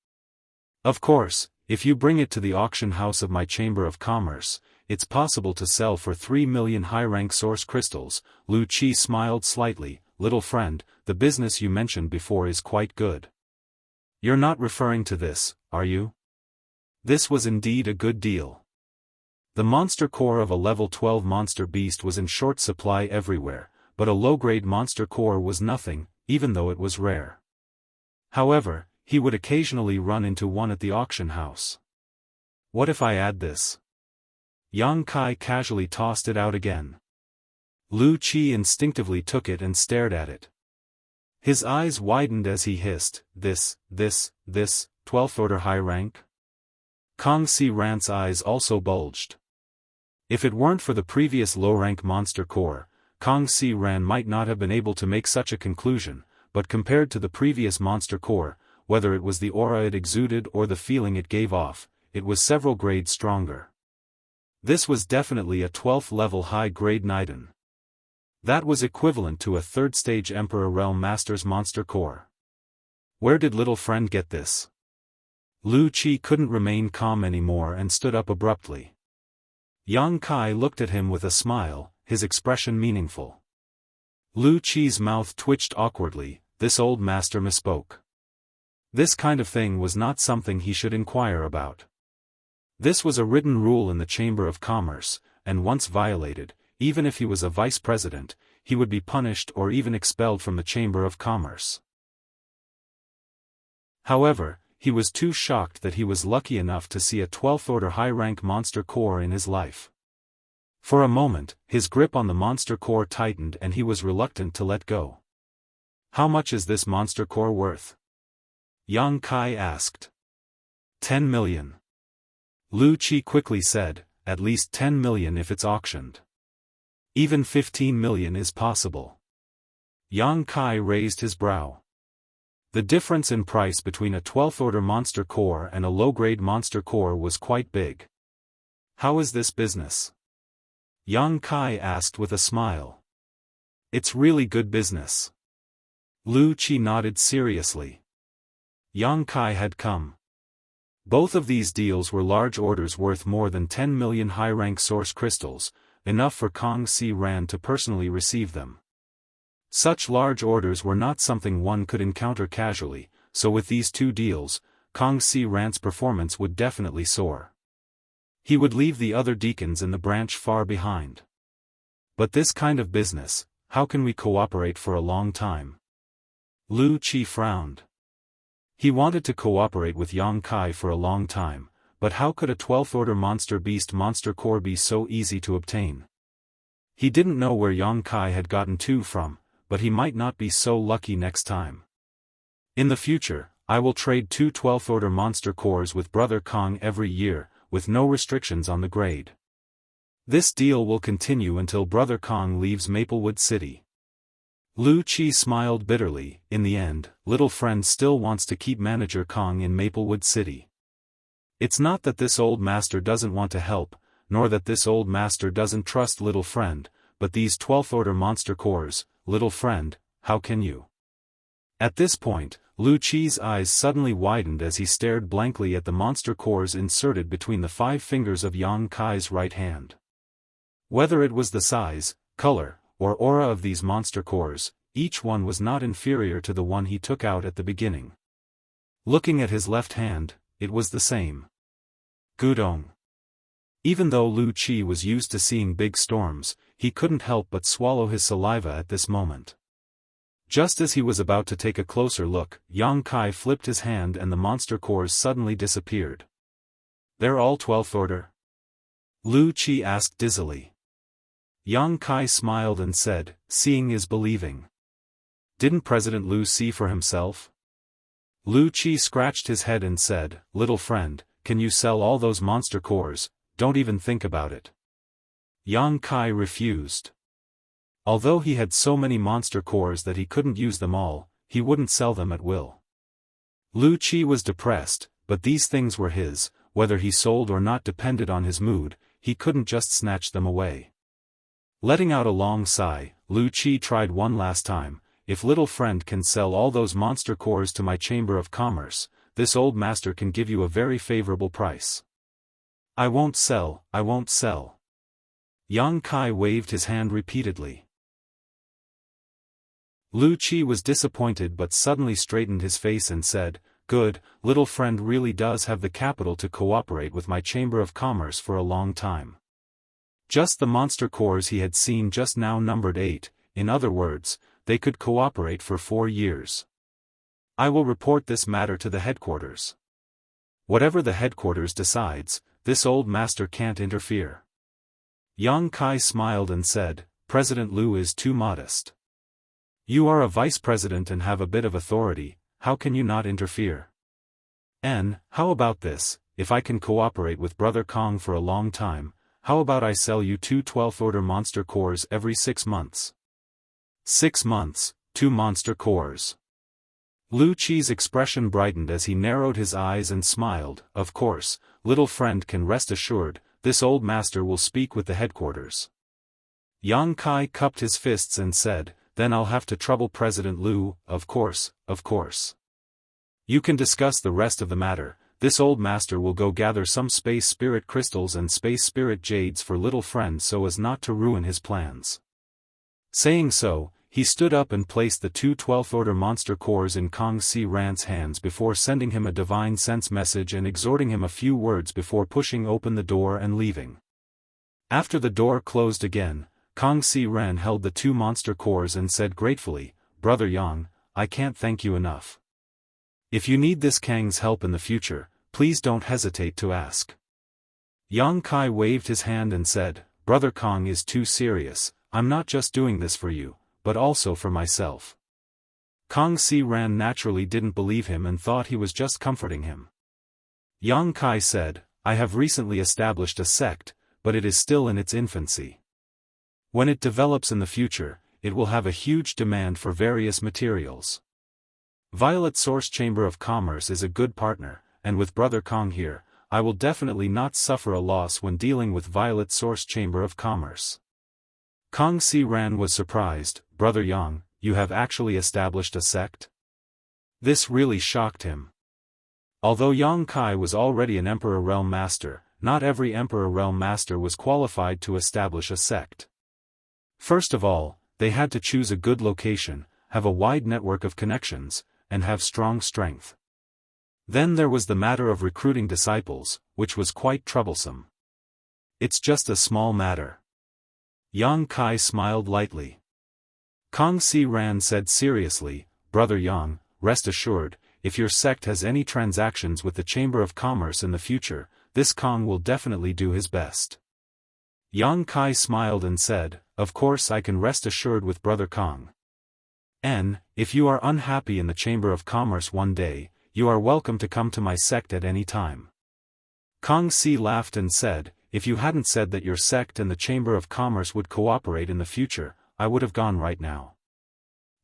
Of course, if you bring it to the auction house of my Chamber of Commerce, it's possible to sell for 3 million high-rank source crystals. Lu Qi smiled slightly. Little friend, the business you mentioned before is quite good. You're not referring to this, are you? This was indeed a good deal. The monster core of a level 12 monster beast was in short supply everywhere, but a low-grade monster core was nothing, even though it was rare. However, he would occasionally run into one at the auction house. What if I add this? Yang Kai casually tossed it out again. Lu Qi instinctively took it and stared at it. His eyes widened as he hissed, this, 12th Order high rank? Kong Si Ran's eyes also bulged. If it weren't for the previous low-rank monster core, Kong Si Ran might not have been able to make such a conclusion, but compared to the previous monster core, whether it was the aura it exuded or the feeling it gave off, it was several grades stronger. This was definitely a 12th level high-grade Niden. That was equivalent to a 3rd stage Emperor Realm Master's monster core. Where did little friend get this? Lu Qi couldn't remain calm anymore and stood up abruptly. Yang Kai looked at him with a smile, his expression meaningful. Lu Qi's mouth twitched awkwardly. This old master misspoke. This kind of thing was not something he should inquire about. This was a written rule in the Chamber of Commerce, and once violated, even if he was a vice president, he would be punished or even expelled from the Chamber of Commerce. However, he was too shocked that he was lucky enough to see a 12th Order high-rank monster core in his life. For a moment, his grip on the monster core tightened and he was reluctant to let go. How much is this monster core worth? Yang Kai asked. 10 million. Lu Qi quickly said, at least 10 million if it's auctioned. Even 15 million is possible. Yang Kai raised his brow. The difference in price between a 12th order monster core and a low-grade monster core was quite big. How is this business? Yang Kai asked with a smile. It's really good business. Lu Qi nodded seriously. Yang Kai had come. Both of these deals were large orders worth more than 10 million high-rank source crystals, enough for Kong Si Ran to personally receive them. Such large orders were not something one could encounter casually, so with these two deals, Kong Si Ran's performance would definitely soar. He would leave the other deacons in the branch far behind. But this kind of business, how can we cooperate for a long time? Lu Qi frowned. He wanted to cooperate with Yang Kai for a long time, but how could a 12th order monster beast monster core be so easy to obtain? He didn't know where Yang Kai had gotten two from, but he might not be so lucky next time. In the future, I will trade two 12th order monster cores with Brother Kong every year, with no restrictions on the grade. This deal will continue until Brother Kong leaves Maplewood City. Lu Qi smiled bitterly. In the end, little friend still wants to keep Manager Kong in Maplewood City. It's not that this old master doesn't want to help, nor that this old master doesn't trust little friend, but these 12th order monster cores, little friend, how can you? At this point, Lu Qi's eyes suddenly widened as he stared blankly at the monster cores inserted between the 5 fingers of Yang Kai's right hand. Whether it was the size, color, or aura of these monster cores, each one was not inferior to the one he took out at the beginning. Looking at his left hand, it was the same. Gudong. Even though Lu Qi was used to seeing big storms, he couldn't help but swallow his saliva at this moment. Just as he was about to take a closer look, Yang Kai flipped his hand and the monster cores suddenly disappeared. They're all 12th order? Lu Qi asked dizzily. Yang Kai smiled and said, seeing is believing. Didn't President Lu see for himself? Lu Qi scratched his head and said, little friend, can you sell all those monster cores? Don't even think about it. Yang Kai refused. Although he had so many monster cores that he couldn't use them all, he wouldn't sell them at will. Lu Qi was depressed, but these things were his, whether he sold or not depended on his mood, he couldn't just snatch them away. Letting out a long sigh, Lu Qi tried one last time. If little friend can sell all those monster cores to my Chamber of Commerce, this old master can give you a very favorable price. I won't sell, I won't sell. Yang Kai waved his hand repeatedly. Lu Qi was disappointed but suddenly straightened his face and said, good, little friend really does have the capital to cooperate with my Chamber of Commerce for a long time. Just the monster cores he had seen just now numbered 8, in other words, they could cooperate for 4 years. I will report this matter to the headquarters. Whatever the headquarters decides, this old master can't interfere. Yang Kai smiled and said, President Lu is too modest. You are a vice president and have a bit of authority, how can you not interfere? And, how about this, if I can cooperate with Brother Kong for a long time, how about I sell you 2 12th order monster cores every 6 months? 6 months, 2 monster cores. Lu Qi's expression brightened as he narrowed his eyes and smiled. Of course, little friend can rest assured, this old master will speak with the headquarters. Yang Kai cupped his fists and said, then I'll have to trouble President Lu, of course, of course. You can discuss the rest of the matter. This old master will go gather some space spirit crystals and space spirit jades for little friend so as not to ruin his plans. Saying so, he stood up and placed the 2 12th order monster cores in Kong Si Ran's hands before sending him a divine sense message and exhorting him a few words before pushing open the door and leaving. After the door closed again, Kong Si Ran held the 2 monster cores and said gratefully, Brother Yang, I can't thank you enough. If you need this Kang's help in the future, please don't hesitate to ask. Yang Kai waved his hand and said, Brother Kong is too serious, I'm not just doing this for you, but also for myself. Kong Si Ran naturally didn't believe him and thought he was just comforting him. Yang Kai said, I have recently established a sect, but it is still in its infancy. When it develops in the future, it will have a huge demand for various materials. Violet Source Chamber of Commerce is a good partner, and with Brother Kong here, I will definitely not suffer a loss when dealing with Violet Source Chamber of Commerce. Kong Si Ran was surprised. Brother Yang, you have actually established a sect? This really shocked him. Although Yang Kai was already an Emperor Realm Master, not every Emperor Realm Master was qualified to establish a sect. First of all, they had to choose a good location, have a wide network of connections, and have strong strength. Then there was the matter of recruiting disciples, which was quite troublesome. It's just a small matter. Yang Kai smiled lightly. Kong Si Ran said seriously, Brother Yang, rest assured, if your sect has any transactions with the Chamber of Commerce in the future, this Kong will definitely do his best. Yang Kai smiled and said, of course I can rest assured with Brother Kong. If you are unhappy in the Chamber of Commerce one day, you are welcome to come to my sect at any time. Kong Si laughed and said, if you hadn't said that your sect and the Chamber of Commerce would cooperate in the future, I would have gone right now.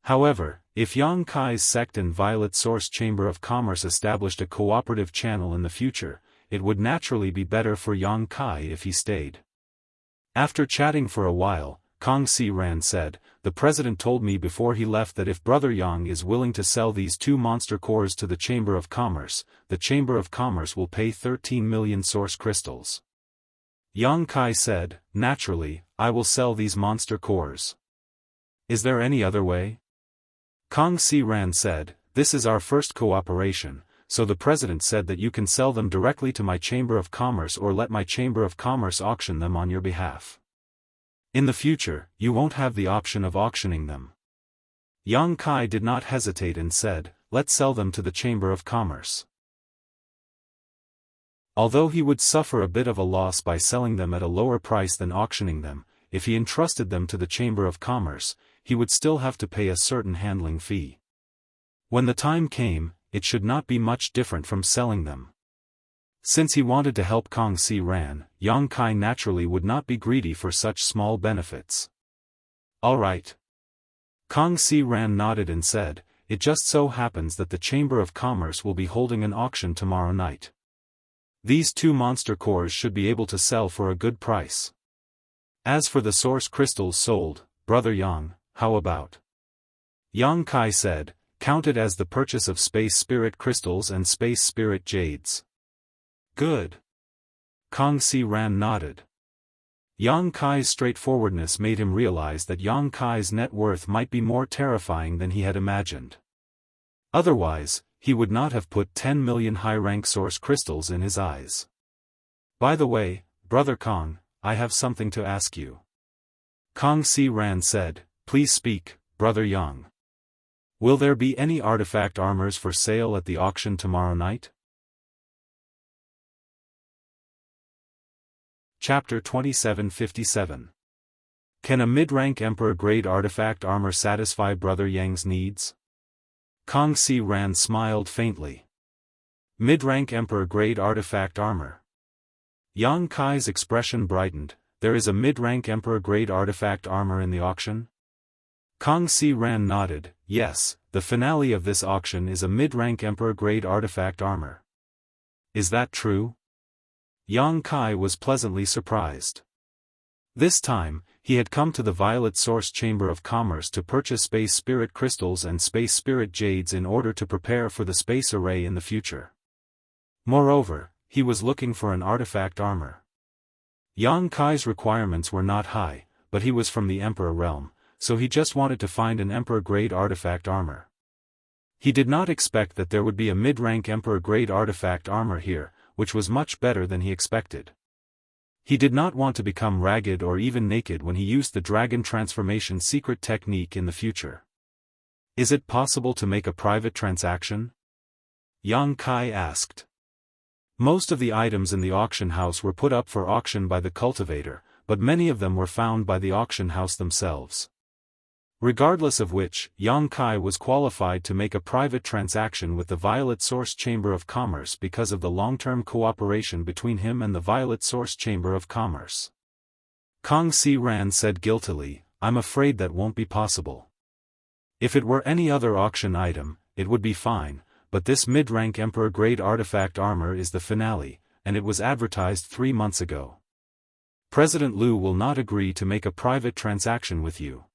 However, if Yang Kai's sect and Violet Source Chamber of Commerce established a cooperative channel in the future, it would naturally be better for Yang Kai if he stayed. After chatting for a while, Kong Si Ran said, the president told me before he left that if Brother Yang is willing to sell these 2 monster cores to the Chamber of Commerce, the Chamber of Commerce will pay 13 million source crystals. Yang Kai said, naturally, I will sell these monster cores. Is there any other way? Kong Si Ran said, this is our first cooperation, so the president said that you can sell them directly to my Chamber of Commerce or let my Chamber of Commerce auction them on your behalf. In the future, you won't have the option of auctioning them. Yang Kai did not hesitate and said, let's sell them to the Chamber of Commerce. Although he would suffer a bit of a loss by selling them at a lower price than auctioning them, if he entrusted them to the Chamber of Commerce, he would still have to pay a certain handling fee. When the time came, it should not be much different from selling them. Since he wanted to help Kong Si Ran, Yang Kai naturally would not be greedy for such small benefits. All right. Kong Si Ran nodded and said, it just so happens that the Chamber of Commerce will be holding an auction tomorrow night. These 2 monster cores should be able to sell for a good price. As for the source crystals sold, Brother Yang, how about? Yang Kai said, count it as the purchase of Space Spirit crystals and Space Spirit jades. Good. Kong Si Ran nodded. Yang Kai's straightforwardness made him realize that Yang Kai's net worth might be more terrifying than he had imagined. Otherwise, he would not have put 10 million high-rank source crystals in his eyes. By the way, Brother Kong, I have something to ask you. Kong Si Ran said, please speak, Brother Yang. Will there be any artifact armors for sale at the auction tomorrow night? Chapter 2757. Can a mid-rank Emperor-grade artifact armor satisfy Brother Yang's needs? Kong Si Ran smiled faintly. Mid-rank Emperor-grade artifact armor. Yang Kai's expression brightened. There is a mid-rank Emperor-grade artifact armor in the auction? Kong Si Ran nodded, yes, the finale of this auction is a mid-rank Emperor-grade artifact armor. Is that true? Yang Kai was pleasantly surprised. This time, he had come to the Violet Source Chamber of Commerce to purchase Space Spirit crystals and Space Spirit jades in order to prepare for the space array in the future. Moreover, he was looking for an artifact armor. Yang Kai's requirements were not high, but he was from the Emperor realm, so he just wanted to find an Emperor-grade artifact armor. He did not expect that there would be a mid-rank Emperor-grade artifact armor here, which was much better than he expected. He did not want to become ragged or even naked when he used the dragon transformation secret technique in the future. Is it possible to make a private transaction? Yang Kai asked. Most of the items in the auction house were put up for auction by the cultivator, but many of them were found by the auction house themselves. Regardless of which, Yang Kai was qualified to make a private transaction with the Violet Source Chamber of Commerce because of the long-term cooperation between him and the Violet Source Chamber of Commerce. Kong Si Ran said guiltily, "I'm afraid that won't be possible. If it were any other auction item, it would be fine, but this mid-rank Emperor-grade artifact armor is the finale, and it was advertised 3 months ago. President Liu will not agree to make a private transaction with you."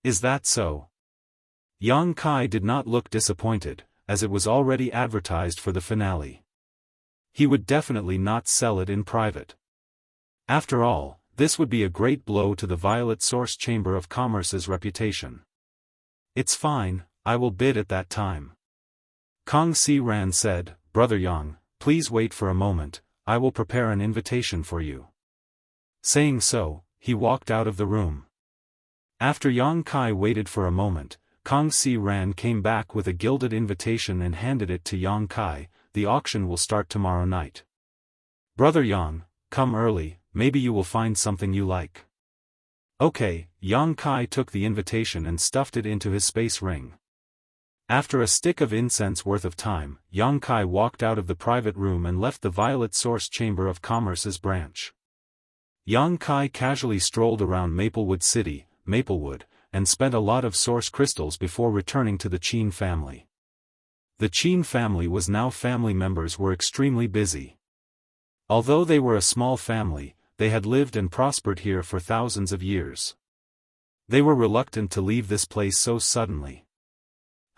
"Is that so?" Yang Kai did not look disappointed, as it was already advertised for the finale. He would definitely not sell it in private. After all, this would be a great blow to the Violet Source Chamber of Commerce's reputation. "It's fine, I will bid at that time." Kong Si Ran said, "Brother Yang, please wait for a moment, I will prepare an invitation for you." Saying so, he walked out of the room. After Yang Kai waited for a moment, Kong Si Ran came back with a gilded invitation and handed it to Yang Kai. "The auction will start tomorrow night. Brother Yang, come early, maybe you will find something you like." "Okay." Yang Kai took the invitation and stuffed it into his space ring. After a stick of incense worth of time, Yang Kai walked out of the private room and left the Violet Source Chamber of Commerce's branch. Yang Kai casually strolled around Maplewood City, Maplewood, and spent a lot of source crystals before returning to the Qin family. The Qin family was now family members were extremely busy. Although they were a small family, they had lived and prospered here for thousands of years. They were reluctant to leave this place so suddenly.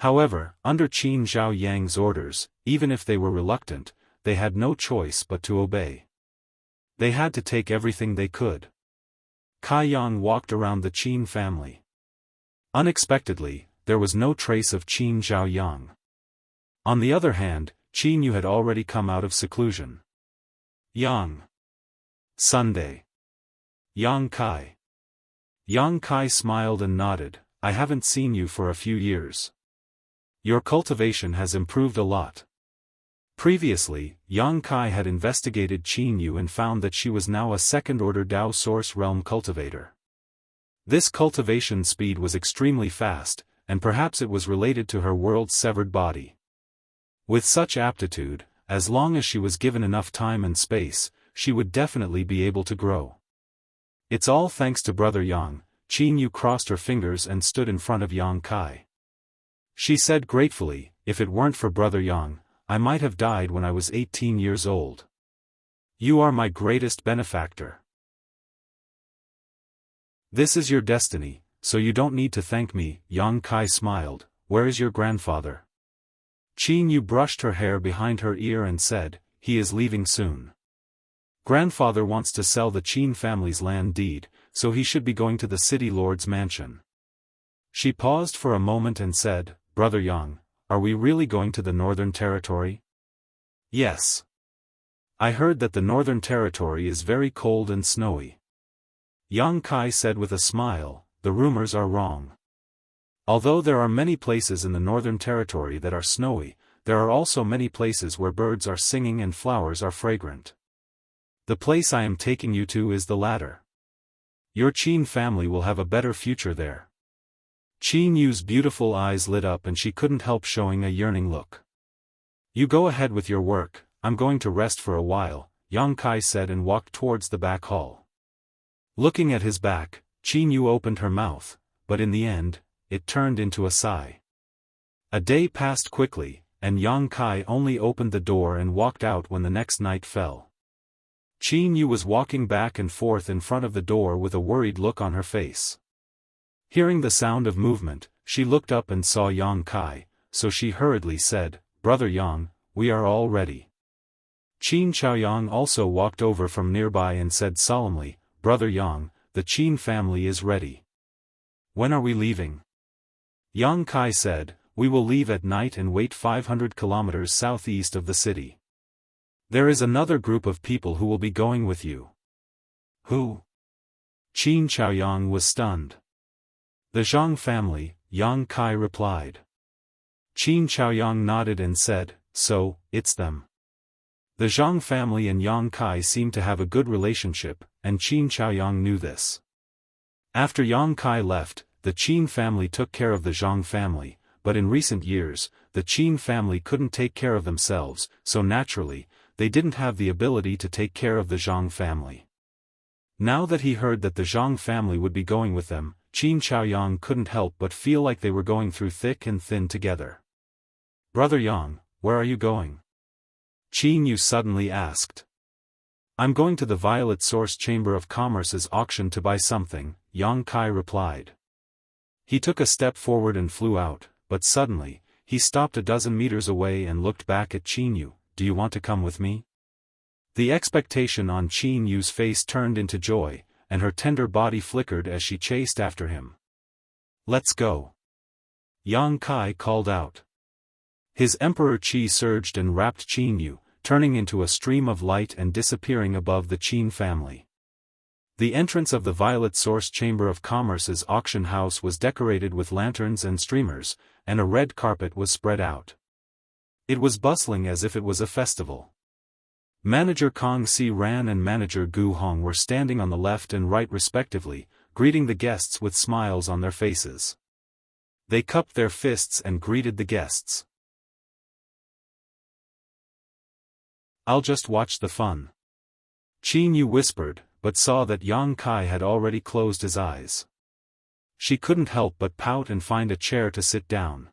However, under Qin Zhao Yang's orders, even if they were reluctant, they had no choice but to obey. They had to take everything they could. Kai Yang walked around the Qin family. Unexpectedly, there was no trace of Qin Zhao Yang. On the other hand, Qin Yu had already come out of seclusion. Yang. Sunday. Yang Kai. Yang Kai smiled and nodded, "I haven't seen you for a few years. Your cultivation has improved a lot." Previously, Yang Kai had investigated Qin Yu and found that she was now a second-order Dao Source Realm cultivator. This cultivation speed was extremely fast, and perhaps it was related to her world's severed body. With such aptitude, as long as she was given enough time and space, she would definitely be able to grow. "It's all thanks to Brother Yang." Qin Yu crossed her fingers and stood in front of Yang Kai. She said gratefully, "If it weren't for Brother Yang, I might have died when I was 18 years old. You are my greatest benefactor. This is your destiny, so you don't need to thank me." Yang Kai smiled, "Where is your grandfather?" Qin Yu brushed her hair behind her ear and said, "He is leaving soon. Grandfather wants to sell the Qin family's land deed, so he should be going to the city lord's mansion." She paused for a moment and said, "Brother Yang, are we really going to the Northern Territory?" "Yes. I heard that the Northern Territory is very cold and snowy." Yang Kai said with a smile, "The rumors are wrong. Although there are many places in the Northern Territory that are snowy, there are also many places where birds are singing and flowers are fragrant. The place I am taking you to is the latter. Your Qin family will have a better future there." Qin Yu's beautiful eyes lit up and she couldn't help showing a yearning look. "You go ahead with your work, I'm going to rest for a while," Yang Kai said and walked towards the back hall. Looking at his back, Qin Yu opened her mouth, but in the end, it turned into a sigh. A day passed quickly, and Yang Kai only opened the door and walked out when the next night fell. Qin Yu was walking back and forth in front of the door with a worried look on her face. Hearing the sound of movement, she looked up and saw Yang Kai, so she hurriedly said, "Brother Yang, we are all ready." Qin Chaoyang also walked over from nearby and said solemnly, "Brother Yang, the Qin family is ready. When are we leaving?" Yang Kai said, "We will leave at night and wait 500 kilometers southeast of the city. There is another group of people who will be going with you." "Who?" Qin Chaoyang was stunned. "The Zhang family," Yang Kai replied. Qin Chaoyang nodded and said, "So, it's them." The Zhang family and Yang Kai seemed to have a good relationship, and Qin Chaoyang knew this. After Yang Kai left, the Qin family took care of the Zhang family, but in recent years, the Qin family couldn't take care of themselves, so naturally, they didn't have the ability to take care of the Zhang family. Now that he heard that the Zhang family would be going with them, Qin Chaoyang couldn't help but feel like they were going through thick and thin together. "Brother Yang, where are you going?" Qin Yu suddenly asked. "I'm going to the Violet Source Chamber of Commerce's auction to buy something," Yang Kai replied. He took a step forward and flew out, but suddenly, he stopped a dozen meters away and looked back at Qin Yu. "Do you want to come with me?" The expectation on Qin Yu's face turned into joy, and her tender body flickered as she chased after him. "Let's go!" Yang Kai called out. His emperor Qi surged and wrapped Qin Yu, turning into a stream of light and disappearing above the Qin family. The entrance of the Violet Source Chamber of Commerce's auction house was decorated with lanterns and streamers, and a red carpet was spread out. It was bustling as if it was a festival. Manager Kong Si Ran and Manager Gu Hong were standing on the left and right respectively, greeting the guests with smiles on their faces. They cupped their fists and greeted the guests. "I'll just watch the fun," Qin Yu whispered, but saw that Yang Kai had already closed his eyes. She couldn't help but pout and find a chair to sit down.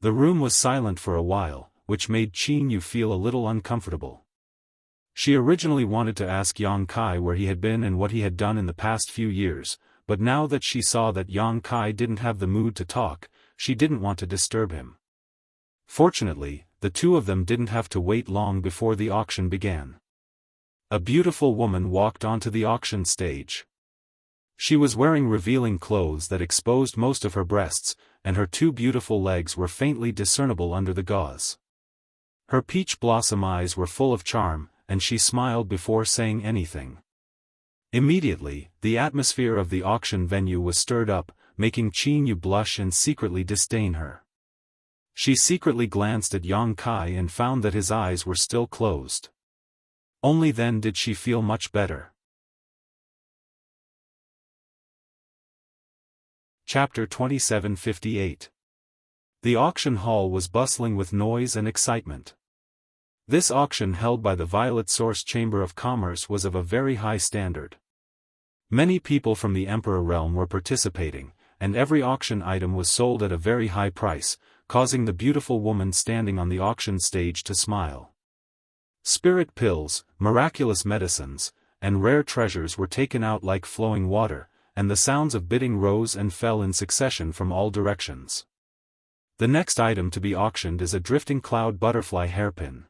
The room was silent for a while, which made Qin Yu feel a little uncomfortable. She originally wanted to ask Yang Kai where he had been and what he had done in the past few years, but now that she saw that Yang Kai didn't have the mood to talk, she didn't want to disturb him. Fortunately, the two of them didn't have to wait long before the auction began. A beautiful woman walked onto the auction stage. She was wearing revealing clothes that exposed most of her breasts, and her two beautiful legs were faintly discernible under the gauze. Her peach blossom eyes were full of charm, and she smiled before saying anything. Immediately, the atmosphere of the auction venue was stirred up, making Qin Yu blush and secretly disdain her. She secretly glanced at Yang Kai and found that his eyes were still closed. Only then did she feel much better. Chapter 2758. The auction hall was bustling with noise and excitement. This auction held by the Violet Source Chamber of Commerce was of a very high standard. Many people from the Emperor realm were participating, and every auction item was sold at a very high price, causing the beautiful woman standing on the auction stage to smile. Spirit pills, miraculous medicines, and rare treasures were taken out like flowing water, and the sounds of bidding rose and fell in succession from all directions. The next item to be auctioned is a drifting cloud butterfly hairpin.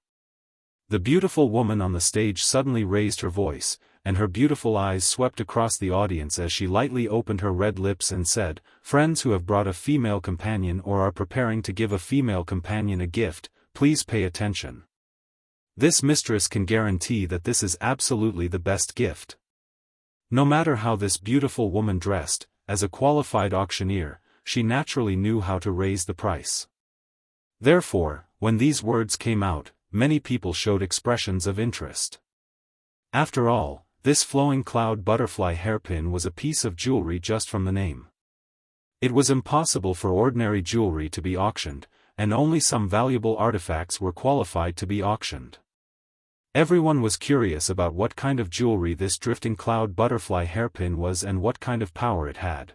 The beautiful woman on the stage suddenly raised her voice, and her beautiful eyes swept across the audience as she lightly opened her red lips and said, "Friends who have brought a female companion or are preparing to give a female companion a gift, please pay attention. This mistress can guarantee that this is absolutely the best gift." No matter how this beautiful woman dressed, as a qualified auctioneer, she naturally knew how to raise the price. Therefore, when these words came out, many people showed expressions of interest. After all, this flowing cloud butterfly hairpin was a piece of jewelry just from the name. It was impossible for ordinary jewelry to be auctioned, and only some valuable artifacts were qualified to be auctioned. Everyone was curious about what kind of jewelry this drifting cloud butterfly hairpin was and what kind of power it had.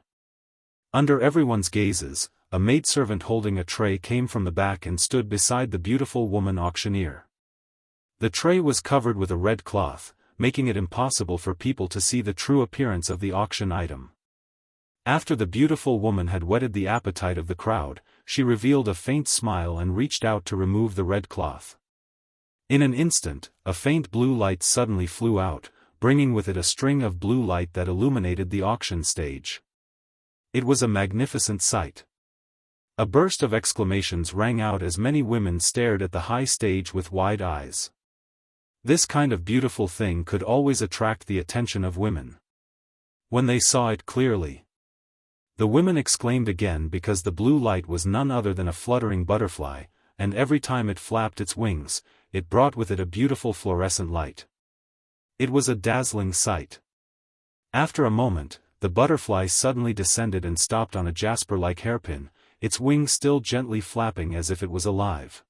Under everyone's gazes, a maidservant holding a tray came from the back and stood beside the beautiful woman auctioneer. The tray was covered with a red cloth, making it impossible for people to see the true appearance of the auction item. After the beautiful woman had whetted the appetite of the crowd, she revealed a faint smile and reached out to remove the red cloth. In an instant, a faint blue light suddenly flew out, bringing with it a string of blue light that illuminated the auction stage. It was a magnificent sight. A burst of exclamations rang out as many women stared at the high stage with wide eyes. This kind of beautiful thing could always attract the attention of women. When they saw it clearly, the women exclaimed again because the blue light was none other than a fluttering butterfly, and every time it flapped its wings, it brought with it a beautiful fluorescent light. It was a dazzling sight. After a moment, the butterfly suddenly descended and stopped on a jasper-like hairpin, its wings still gently flapping as if it was alive.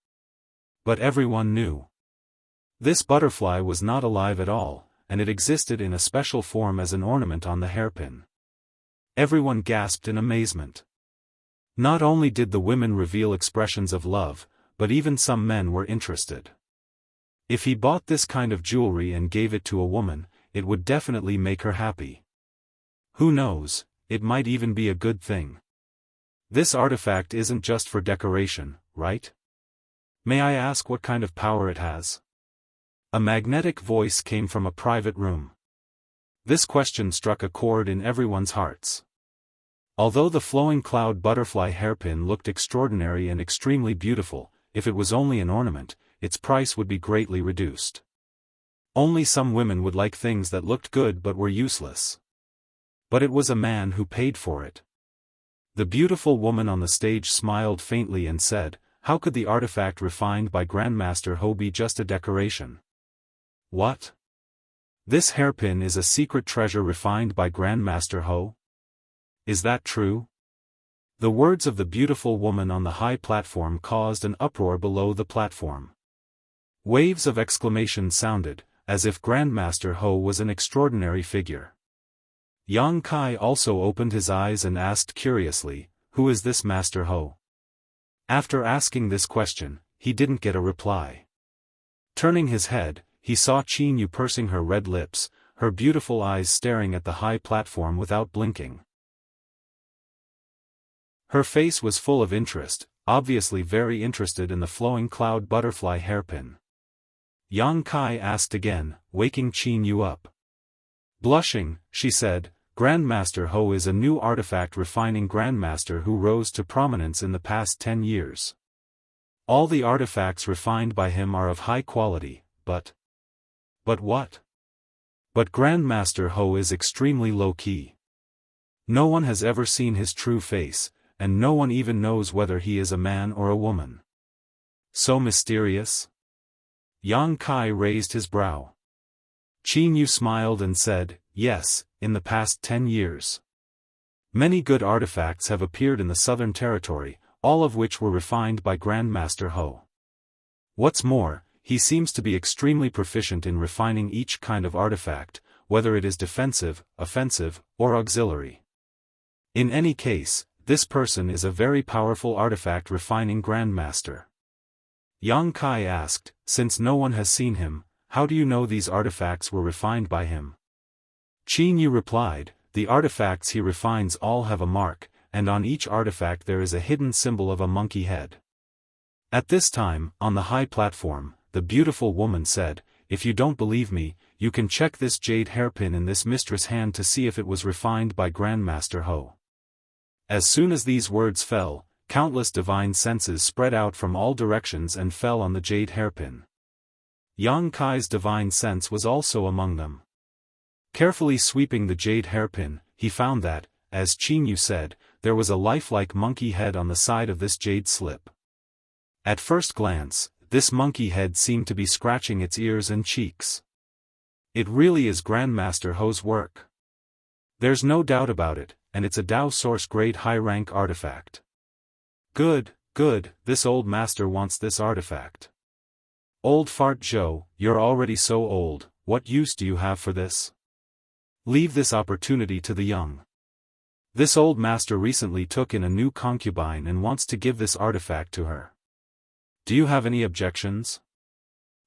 But everyone knew. This butterfly was not alive at all, and it existed in a special form as an ornament on the hairpin. Everyone gasped in amazement. Not only did the women reveal expressions of love, but even some men were interested. If he bought this kind of jewelry and gave it to a woman, it would definitely make her happy. Who knows, it might even be a good thing. This artifact isn't just for decoration, right? May I ask what kind of power it has? A magnetic voice came from a private room. This question struck a chord in everyone's hearts. Although the flowing cloud butterfly hairpin looked extraordinary and extremely beautiful, if it was only an ornament, its price would be greatly reduced. Only some women would like things that looked good but were useless. But it was a man who paid for it. The beautiful woman on the stage smiled faintly and said, "How could the artifact refined by Grandmaster Ho be just a decoration?" What? This hairpin is a secret treasure refined by Grandmaster Ho? Is that true? The words of the beautiful woman on the high platform caused an uproar below the platform. Waves of exclamation sounded, as if Grandmaster Ho was an extraordinary figure. Yang Kai also opened his eyes and asked curiously, "Who is this Master Ho?" After asking this question, he didn't get a reply. Turning his head, he saw Jianghu pursing her red lips, her beautiful eyes staring at the high platform without blinking. Her face was full of interest, obviously very interested in the flowing cloud butterfly hairpin. Yang Kai asked again, waking Jianghu up. Blushing, she said, "Grandmaster Ho is a new artifact refining grandmaster who rose to prominence in the past 10 years. All the artifacts refined by him are of high quality, but what? But Grandmaster Ho is extremely low-key. No one has ever seen his true face, and no one even knows whether he is a man or a woman. So mysterious?" Yang Kai raised his brow. Jianghu smiled and said, "Yes, in the past 10 years. Many good artifacts have appeared in the Southern Territory, all of which were refined by Grandmaster Ho. What's more, he seems to be extremely proficient in refining each kind of artifact, whether it is defensive, offensive, or auxiliary. In any case, this person is a very powerful artifact refining Grandmaster." Yang Kai asked, "Since no one has seen him, how do you know these artifacts were refined by him?" Jianghu replied, "The artifacts he refines all have a mark, and on each artifact there is a hidden symbol of a monkey head." At this time, on the high platform, the beautiful woman said, "If you don't believe me, you can check this jade hairpin in this mistress' hand to see if it was refined by Grandmaster Ho." As soon as these words fell, countless divine senses spread out from all directions and fell on the jade hairpin. Yang Kai's divine sense was also among them. Carefully sweeping the jade hairpin, he found that, as Jianghu said, there was a lifelike monkey head on the side of this jade slip. At first glance, this monkey head seemed to be scratching its ears and cheeks. It really is Grandmaster Ho's work. There's no doubt about it, and it's a Dao Source grade high-rank artifact. Good, this old master wants this artifact. Old fart Zhou, you're already so old, what use do you have for this? Leave this opportunity to the young. This old master recently took in a new concubine and wants to give this artifact to her. Do you have any objections?"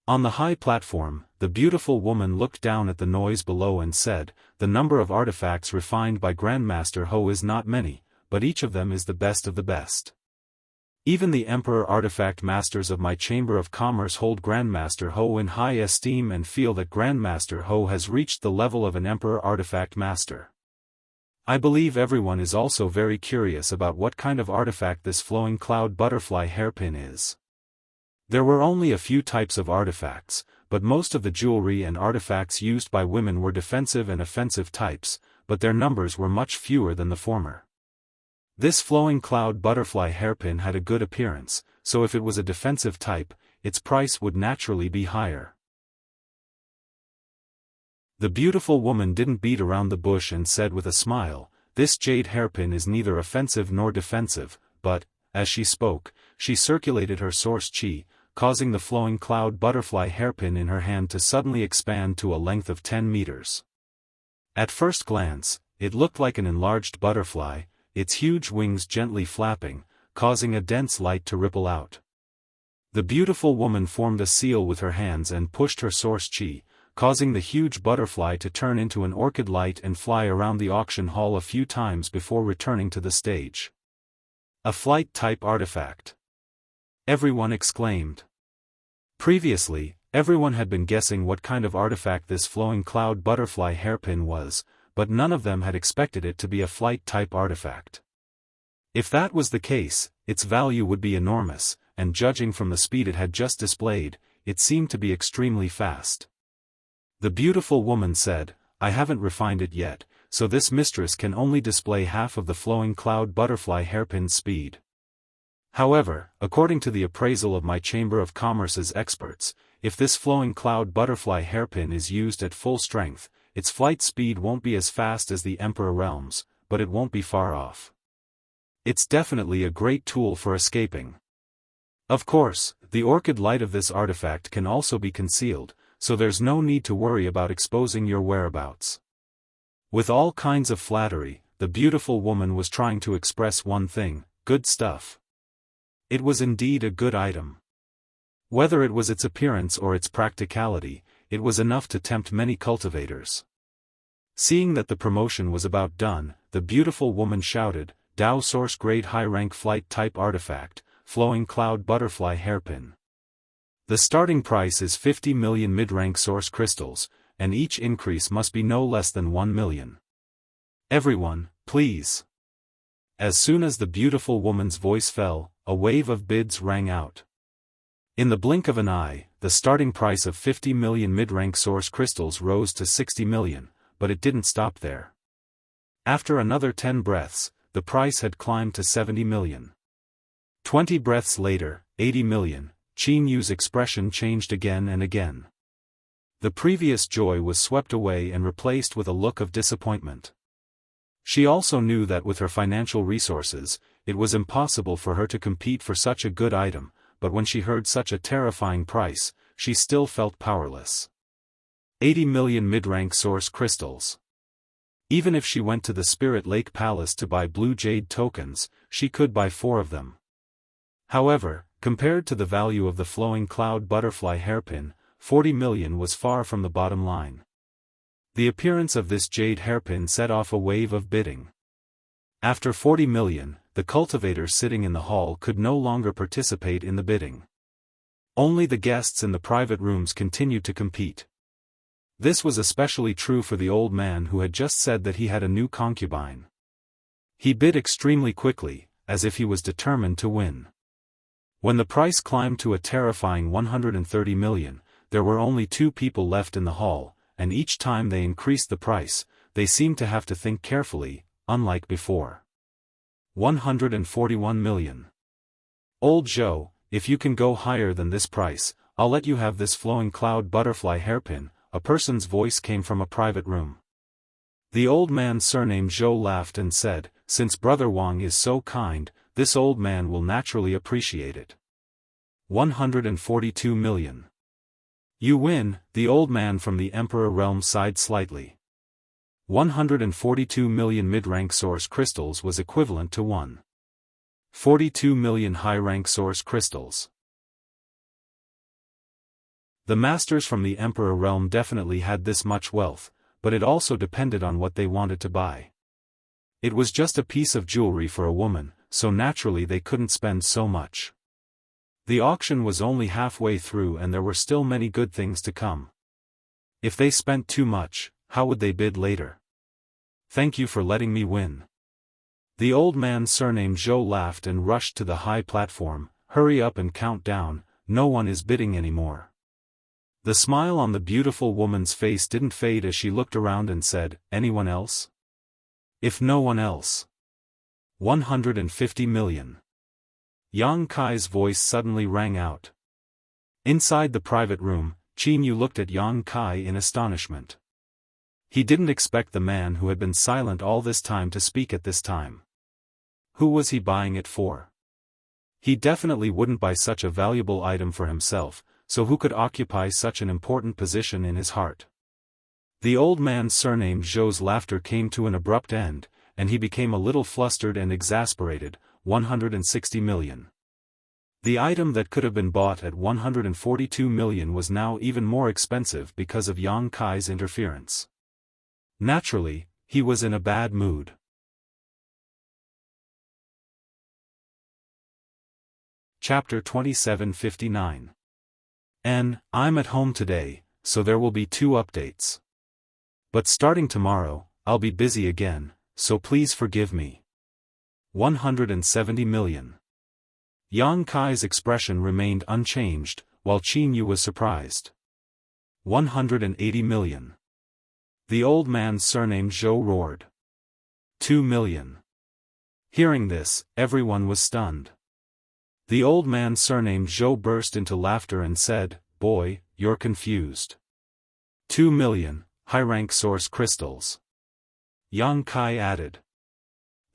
On the high platform, the beautiful woman looked down at the noise below and said, "The number of artifacts refined by Grandmaster Ho is not many, but each of them is the best of the best. Even the Emperor Artifact Masters of my Chamber of Commerce hold Grandmaster Ho in high esteem and feel that Grandmaster Ho has reached the level of an Emperor Artifact Master. I believe everyone is also very curious about what kind of artifact this flowing cloud butterfly hairpin is." There were only a few types of artifacts, but most of the jewelry and artifacts used by women were defensive and offensive types, but their numbers were much fewer than the former. This flowing cloud butterfly hairpin had a good appearance, so if it was a defensive type, its price would naturally be higher. The beautiful woman didn't beat around the bush and said with a smile, "This jade hairpin is neither offensive nor defensive," but, as she spoke, she circulated her source chi, causing the flowing cloud butterfly hairpin in her hand to suddenly expand to a length of 10 meters. At first glance, it looked like an enlarged butterfly, its huge wings gently flapping, causing a dense light to ripple out. The beautiful woman formed a seal with her hands and pushed her source chi, causing the huge butterfly to turn into an orchid light and fly around the auction hall a few times before returning to the stage. A flight-type artifact. Everyone exclaimed. Previously, everyone had been guessing what kind of artifact this flowing cloud butterfly hairpin was, but none of them had expected it to be a flight-type artifact. If that was the case, its value would be enormous, and judging from the speed it had just displayed, it seemed to be extremely fast. The beautiful woman said, "I haven't refined it yet, so this mistress can only display half of the flowing cloud butterfly hairpin's speed. However, according to the appraisal of my Chamber of Commerce's experts, if this flowing cloud butterfly hairpin is used at full strength, its flight speed won't be as fast as the Emperor Realms, but it won't be far off. It's definitely a great tool for escaping. Of course, the orchid light of this artifact can also be concealed, so there's no need to worry about exposing your whereabouts." With all kinds of flattery, the beautiful woman was trying to express one thing: good stuff. It was indeed a good item. Whether it was its appearance or its practicality, it was enough to tempt many cultivators. Seeing that the promotion was about done, the beautiful woman shouted, "Dao Source Grade High Rank Flight Type Artifact, Flowing Cloud Butterfly Hairpin. The starting price is 50 million mid-rank source crystals, and each increase must be no less than 1 million. Everyone, please." As soon as the beautiful woman's voice fell, a wave of bids rang out. In the blink of an eye, the starting price of 50 million mid-rank source crystals rose to 60 million, but it didn't stop there. After another 10 breaths, the price had climbed to 70 million. 20 breaths later, 80 million, Qin Yu's expression changed again and again. The previous joy was swept away and replaced with a look of disappointment. She also knew that with her financial resources, it was impossible for her to compete for such a good item, but when she heard such a terrifying price, she still felt powerless. 80 million mid-rank source crystals. Even if she went to the Spirit Lake Palace to buy blue jade tokens, she could buy 4 of them. However, compared to the value of the flowing cloud butterfly hairpin, 40 million was far from the bottom line. The appearance of this jade hairpin set off a wave of bidding. After 40 million, the cultivators sitting in the hall could no longer participate in the bidding. Only the guests in the private rooms continued to compete. This was especially true for the old man who had just said that he had a new concubine. He bid extremely quickly, as if he was determined to win. When the price climbed to a terrifying 130 million, there were only 2 people left in the hall, and each time they increased the price, they seemed to have to think carefully, unlike before. 141 million. "Old Zhou, if you can go higher than this price, I'll let you have this flowing cloud butterfly hairpin," a person's voice came from a private room. The old man surnamed Zhou laughed and said, "Since Brother Wang is so kind, this old man will naturally appreciate it." 142 million. "You win," the old man from the Emperor Realm sighed slightly. 142 million mid-rank source crystals was equivalent to 1.42 million high-rank source crystals. The masters from the Emperor Realm definitely had this much wealth, but it also depended on what they wanted to buy. It was just a piece of jewelry for a woman, so naturally they couldn't spend so much. The auction was only halfway through and there were still many good things to come. If they spent too much, how would they bid later? "Thank you for letting me win." The old man surnamed Zhou laughed and rushed to the high platform. "Hurry up and count down, no one is bidding anymore." The smile on the beautiful woman's face didn't fade as she looked around and said, "Anyone else?" "If no one else." 150 million. Yang Kai's voice suddenly rang out. Inside the private room, Qin Yu looked at Yang Kai in astonishment. He didn't expect the man who had been silent all this time to speak at this time. Who was he buying it for? He definitely wouldn't buy such a valuable item for himself, so who could occupy such an important position in his heart? The old man surnamed Zhou's laughter came to an abrupt end, and he became a little flustered and exasperated. 160 million. The item that could have been bought at 142 million was now even more expensive because of Yang Kai's interference. Naturally, he was in a bad mood. Chapter 2759. I'm at home today, so there will be 2 updates. But starting tomorrow, I'll be busy again, so please forgive me. 170 million. Yang Kai's expression remained unchanged, while Qin Yu was surprised. 180 million. The old man surnamed Zhou roared. 2 million. Hearing this, everyone was stunned. The old man surnamed Zhou burst into laughter and said, "Boy, you're confused. 2 million, high-rank source crystals." Yang Kai added.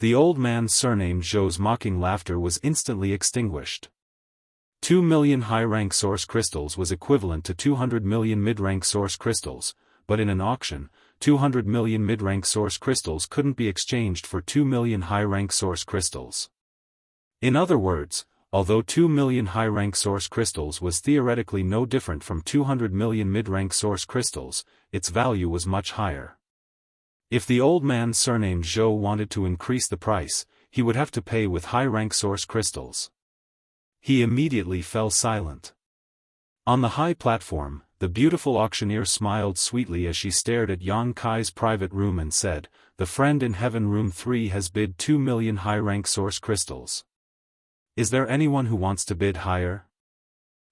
The old man surnamed Zhou's mocking laughter was instantly extinguished. 2 million high-rank source crystals was equivalent to 200 million mid-rank source crystals, but in an auction, 200 million mid-rank source crystals couldn't be exchanged for 2 million high-rank source crystals. In other words, although 2 million high-rank source crystals was theoretically no different from 200 million mid-rank source crystals, its value was much higher. If the old man surnamed Zhou wanted to increase the price, he would have to pay with high-rank source crystals. He immediately fell silent. On the high platform, the beautiful auctioneer smiled sweetly as she stared at Yang Kai's private room and said, "The friend in heaven room 3 has bid 2 million high-rank source crystals. Is there anyone who wants to bid higher?"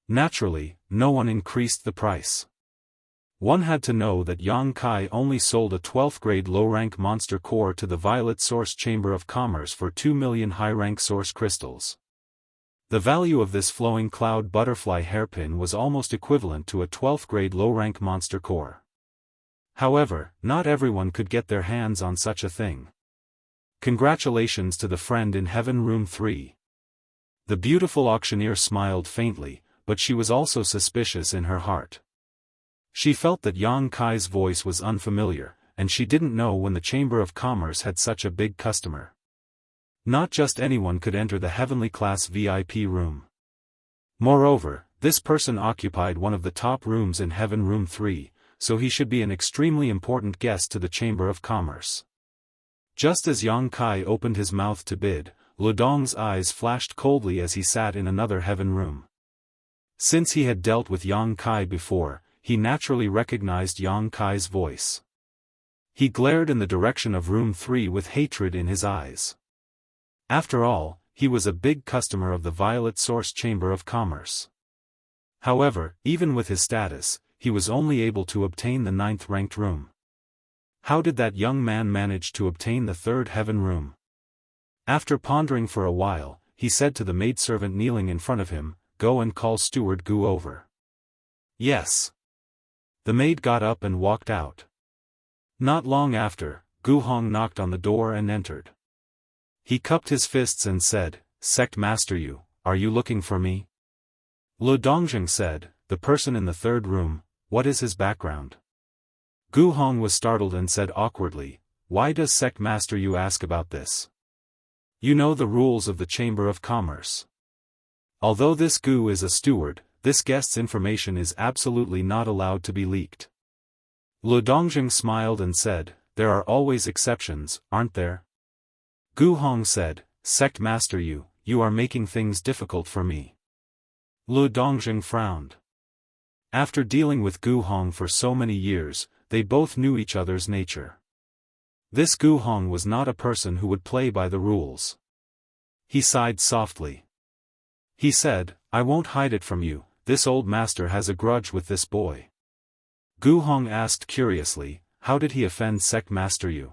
Naturally, no one increased the price. One had to know that Yang Kai only sold a 12th grade low-rank monster core to the Violet Source Chamber of Commerce for 2 million high-rank source crystals. The value of this flowing cloud butterfly hairpin was almost equivalent to a 12th grade low-rank monster core. However, not everyone could get their hands on such a thing. Congratulations to the friend in heaven room 3. The beautiful auctioneer smiled faintly, but she was also suspicious in her heart. She felt that Yang Kai's voice was unfamiliar, and she didn't know when the Chamber of Commerce had such a big customer. Not just anyone could enter the heavenly class VIP room. Moreover, this person occupied one of the top rooms in Heaven Room 3, so he should be an extremely important guest to the Chamber of Commerce. Just as Yang Kai opened his mouth to bid, Ludong's eyes flashed coldly as he sat in another Heaven Room. Since he had dealt with Yang Kai before, he naturally recognized Yang Kai's voice. He glared in the direction of Room 3 with hatred in his eyes. After all, he was a big customer of the Violet Source Chamber of Commerce. However, even with his status, he was only able to obtain the 9th ranked room. How did that young man manage to obtain the 3rd heaven room? After pondering for a while, he said to the maidservant kneeling in front of him, "Go and call Steward Gu over." "Yes." The maid got up and walked out. Not long after, Gu Hong knocked on the door and entered. He cupped his fists and said, "Sect Master Yu, are you looking for me?" Lu Dongjing said, "The person in the 3rd room, what is his background?" Gu Hong was startled and said awkwardly, "Why does Sect Master Yu ask about this? You know the rules of the Chamber of Commerce. Although this Gu is a steward, this guest's information is absolutely not allowed to be leaked." Lu Dongjing smiled and said, "There are always exceptions, aren't there?" Gu Hong said, "Sect Master Yu, you are making things difficult for me." Lu Dongjing frowned. After dealing with Gu Hong for so many years, they both knew each other's nature. This Gu Hong was not a person who would play by the rules. He sighed softly. He said, "I won't hide it from you, this old master has a grudge with this boy." Gu Hong asked curiously, "How did he offend Sect Master Yu?"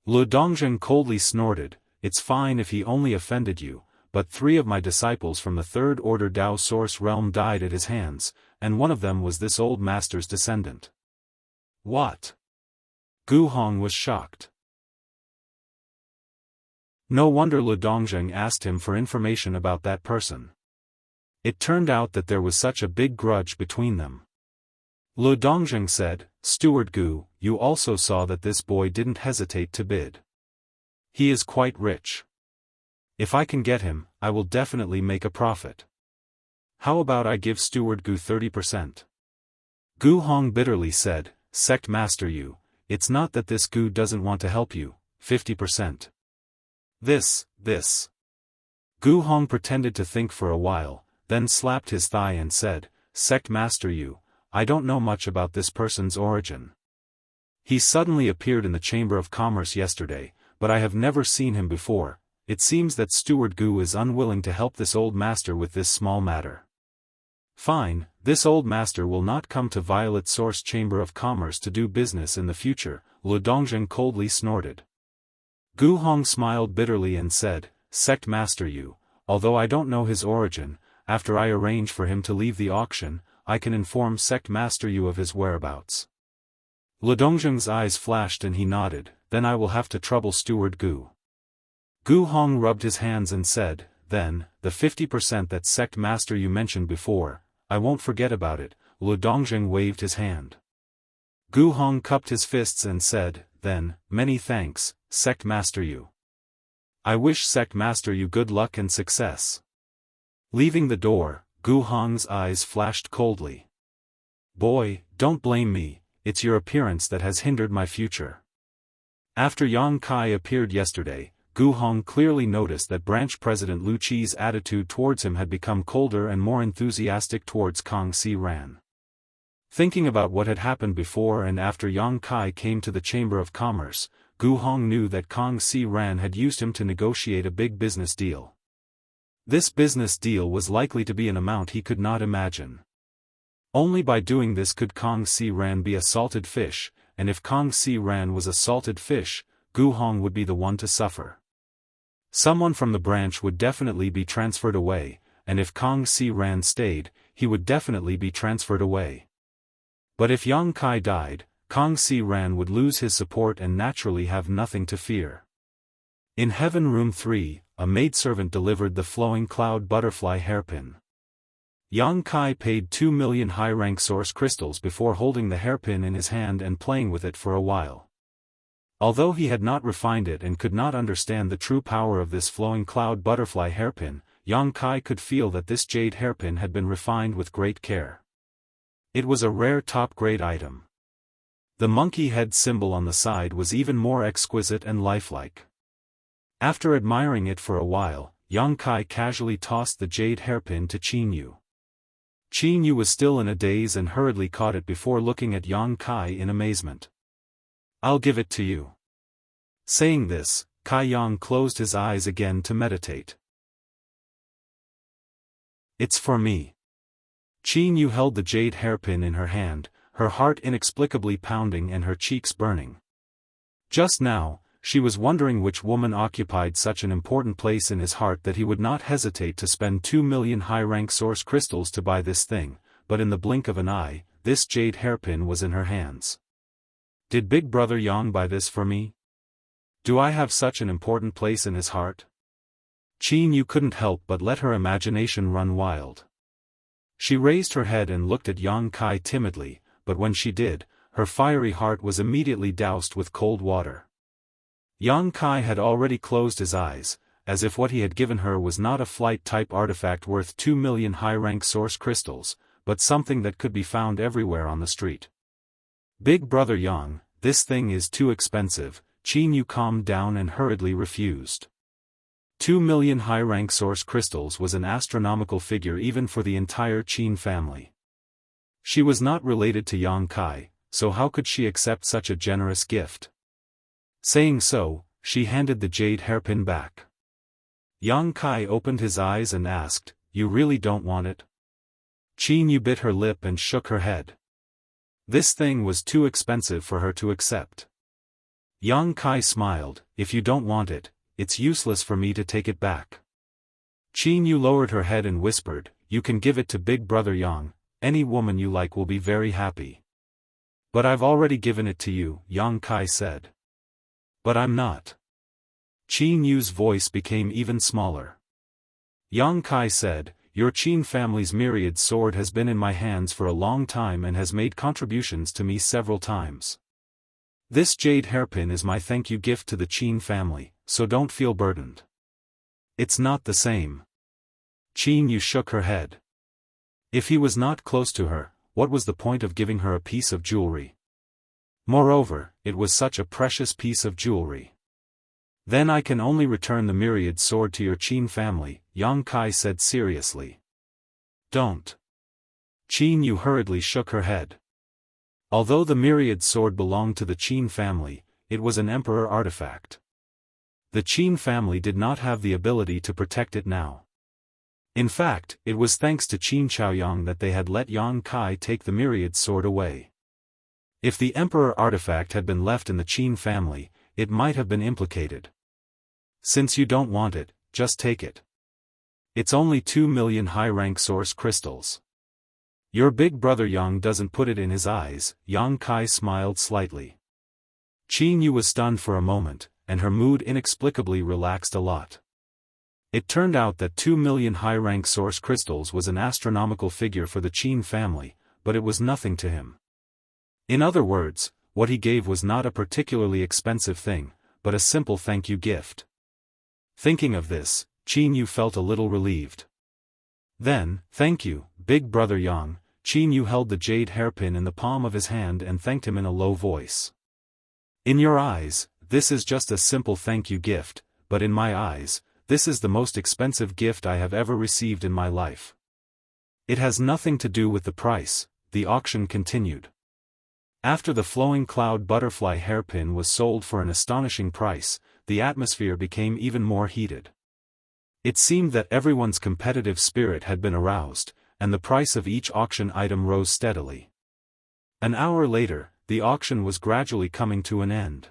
Lu Dongjing coldly snorted, "It's fine if he only offended you, but 3 of my disciples from the 3rd Order Dao Source realm died at his hands, and one of them was this old master's descendant." "What?" Gu Hong was shocked. No wonder Lu Dongjing asked him for information about that person. It turned out that there was such a big grudge between them. Lu Dongjing said, "Steward Gu, you also saw that this boy didn't hesitate to bid. He is quite rich. If I can get him, I will definitely make a profit. How about I give Steward Gu 30%? Gu Hong bitterly said, "Sect Master Yu, it's not that this Gu doesn't want to help you, 50%. This. Gu Hong pretended to think for a while, then slapped his thigh and said, "Sect Master Yu, I don't know much about this person's origin. He suddenly appeared in the Chamber of Commerce yesterday, but I have never seen him before. It seems that Steward Gu is unwilling to help this old master with this small matter." "Fine, this old master will not come to Violet Source Chamber of Commerce to do business in the future," Lu Dongjing coldly snorted. Gu Hong smiled bitterly and said, "Sect Master Yu, although I don't know his origin, after I arrange for him to leave the auction, I can inform Sect Master Yu of his whereabouts." Lu Dongjing's eyes flashed and he nodded, "Then I will have to trouble Steward Gu." Gu Hong rubbed his hands and said, "Then, the 50% that Sect Master Yu mentioned before, I won't forget about it." Lu Dongjing waved his hand. Gu Hong cupped his fists and said, "Then, many thanks, Sect Master Yu. I wish Sect Master Yu good luck and success." Leaving the door, Gu Hong's eyes flashed coldly. "Boy, don't blame me, it's your appearance that has hindered my future." After Yang Kai appeared yesterday, Gu Hong clearly noticed that Branch President Lu Qi's attitude towards him had become colder and more enthusiastic towards Kong Si Ran. Thinking about what had happened before and after Yang Kai came to the Chamber of Commerce, Gu Hong knew that Kong Si Ran had used him to negotiate a big business deal. This business deal was likely to be an amount he could not imagine. Only by doing this could Kong Si Ran be a salted fish, and if Kong Si Ran was a salted fish, Gu Hong would be the one to suffer. Someone from the branch would definitely be transferred away, and if Kong Si Ran stayed, he would definitely be transferred away. But if Yang Kai died, Kong Si Ran would lose his support and naturally have nothing to fear. In Heaven Room 3, a maidservant delivered the flowing cloud butterfly hairpin. Yang Kai paid 2 million high-rank source crystals before holding the hairpin in his hand and playing with it for a while. Although he had not refined it and could not understand the true power of this flowing cloud butterfly hairpin, Yang Kai could feel that this jade hairpin had been refined with great care. It was a rare top-grade item. The monkey head symbol on the side was even more exquisite and lifelike. After admiring it for a while, Yang Kai casually tossed the jade hairpin to Qin Yu. Qin Yu was still in a daze and hurriedly caught it before looking at Yang Kai in amazement. "I'll give it to you." Saying this, Kai Yang closed his eyes again to meditate. "It's for me." Qin Yu held the jade hairpin in her hand, her heart inexplicably pounding and her cheeks burning. Just now, she was wondering which woman occupied such an important place in his heart that he would not hesitate to spend 2 million high-rank source crystals to buy this thing, but in the blink of an eye, this jade hairpin was in her hands. Did Big Brother Yang buy this for me? Do I have such an important place in his heart? Qin Yu couldn't help but let her imagination run wild. She raised her head and looked at Yang Kai timidly, but when she did, her fiery heart was immediately doused with cold water. Yang Kai had already closed his eyes, as if what he had given her was not a flight-type artifact worth 2 million high-rank source crystals, but something that could be found everywhere on the street. "Big Brother Yang, this thing is too expensive," Qin Yu calmed down and hurriedly refused. 2 million high-rank source crystals was an astronomical figure even for the entire Qin family. She was not related to Yang Kai, so how could she accept such a generous gift? Saying so, she handed the jade hairpin back. Yang Kai opened his eyes and asked, "You really don't want it?" Qin Yu bit her lip and shook her head. This thing was too expensive for her to accept. Yang Kai smiled, "If you don't want it, it's useless for me to take it back." Qin Yu lowered her head and whispered, "You can give it to Big Brother Yang, any woman you like will be very happy." But I've already given it to you, Yang Kai said. But I'm not. Qin Yu's voice became even smaller. Yang Kai said, your Qin family's myriad sword has been in my hands for a long time and has made contributions to me several times. This jade hairpin is my thank you gift to the Qin family, so don't feel burdened. It's not the same. Qin Yu shook her head. If he was not close to her, what was the point of giving her a piece of jewelry? Moreover, it was such a precious piece of jewelry. Then I can only return the myriad sword to your Qin family, Yang Kai said seriously. Don't. Qin Yu hurriedly shook her head. Although the myriad sword belonged to the Qin family, it was an emperor artifact. The Qin family did not have the ability to protect it now. In fact, it was thanks to Qin Chaoyang that they had let Yang Kai take the myriad sword away. If the emperor artifact had been left in the Qin family, it might have been implicated. Since you don't want it, just take it. It's only 2 million high-rank source crystals. Your big brother Yang doesn't put it in his eyes, Yang Kai smiled slightly. Qin Yu was stunned for a moment, and her mood inexplicably relaxed a lot. It turned out that 2 million high-rank source crystals was an astronomical figure for the Qin family, but it was nothing to him. In other words, what he gave was not a particularly expensive thing, but a simple thank you gift. Thinking of this, Qin Yu felt a little relieved. Then, thank you, big brother Yang. Qin Yu held the jade hairpin in the palm of his hand and thanked him in a low voice. In your eyes, this is just a simple thank you gift, but in my eyes, this is the most expensive gift I have ever received in my life. It has nothing to do with the price, the auction continued. After the flowing cloud butterfly hairpin was sold for an astonishing price, the atmosphere became even more heated. It seemed that everyone's competitive spirit had been aroused, and the price of each auction item rose steadily. An hour later, the auction was gradually coming to an end.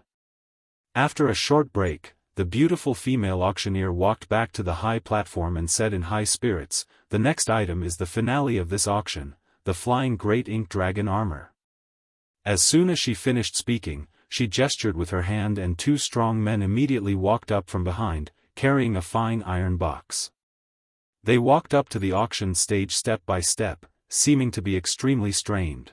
After a short break, the beautiful female auctioneer walked back to the high platform and said in high spirits, the next item is the finale of this auction, the flying great ink dragon armor. As soon as she finished speaking, she gestured with her hand and 2 strong men immediately walked up from behind, carrying a fine iron box. They walked up to the auction stage step by step, seeming to be extremely strained.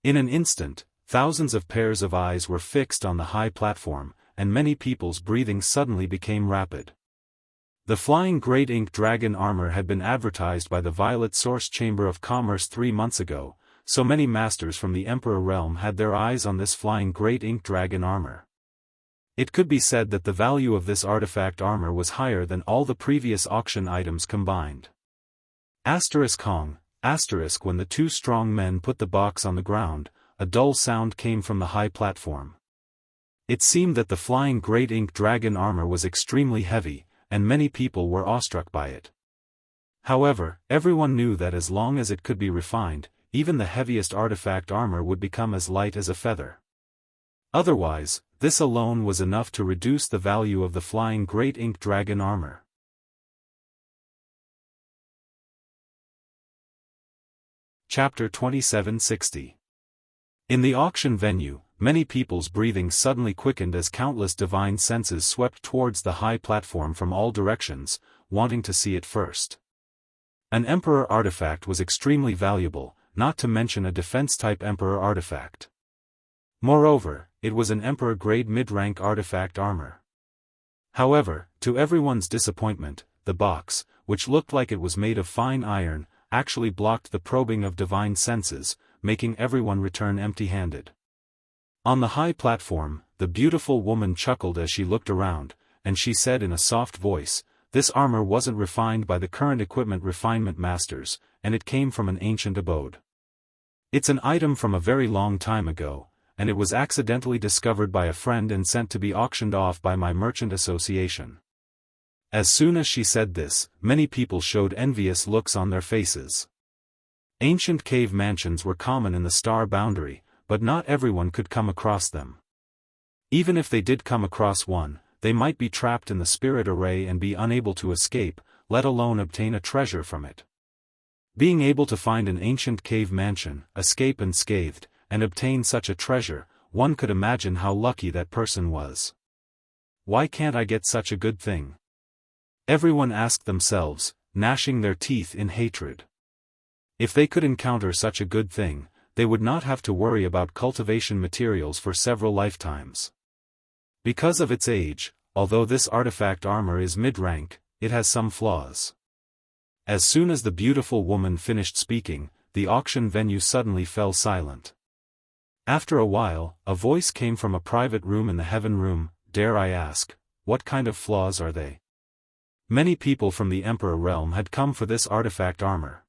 In an instant, thousands of pairs of eyes were fixed on the high platform, and many people's breathing suddenly became rapid. The flying great ink dragon armor had been advertised by the Violet Source Chamber of Commerce 3 months ago, so many masters from the Emperor realm had their eyes on this flying great ink dragon armor. It could be said that the value of this artifact armor was higher than all the previous auction items combined. Hong, when the 2 strong men put the box on the ground, a dull sound came from the high platform. It seemed that the flying great ink dragon armor was extremely heavy, and many people were awestruck by it. However, everyone knew that as long as it could be refined, even the heaviest artifact armor would become as light as a feather. Otherwise, this alone was enough to reduce the value of the flying great ink dragon armor. Chapter 2760. In the auction venue, many people's breathing suddenly quickened as countless divine senses swept towards the high platform from all directions, wanting to see it first. An emperor artifact was extremely valuable, not to mention a defense-type emperor artifact. Moreover, it was an emperor-grade mid-rank artifact armor. However, to everyone's disappointment, the box, which looked like it was made of fine iron, actually blocked the probing of divine senses, making everyone return empty-handed. On the high platform, the beautiful woman chuckled as she looked around, and she said in a soft voice, "This armor wasn't refined by the current equipment refinement masters, and it came from an ancient abode. It's an item from a very long time ago, and it was accidentally discovered by a friend and sent to be auctioned off by my merchant association." As soon as she said this, many people showed envious looks on their faces. Ancient cave mansions were common in the star boundary, but not everyone could come across them. Even if they did come across one, they might be trapped in the spirit array and be unable to escape, let alone obtain a treasure from it. Being able to find an ancient cave mansion, escape unscathed, and obtain such a treasure, one could imagine how lucky that person was. Why can't I get such a good thing? Everyone asked themselves, gnashing their teeth in hatred. If they could encounter such a good thing, they would not have to worry about cultivation materials for several lifetimes. Because of its age, although this artifact armor is mid-rank, it has some flaws. As soon as the beautiful woman finished speaking, the auction venue suddenly fell silent. After a while, a voice came from a private room in the heaven room. Dare I ask, what kind of flaws are they? Many people from the Emperor realm had come for this artifact armor.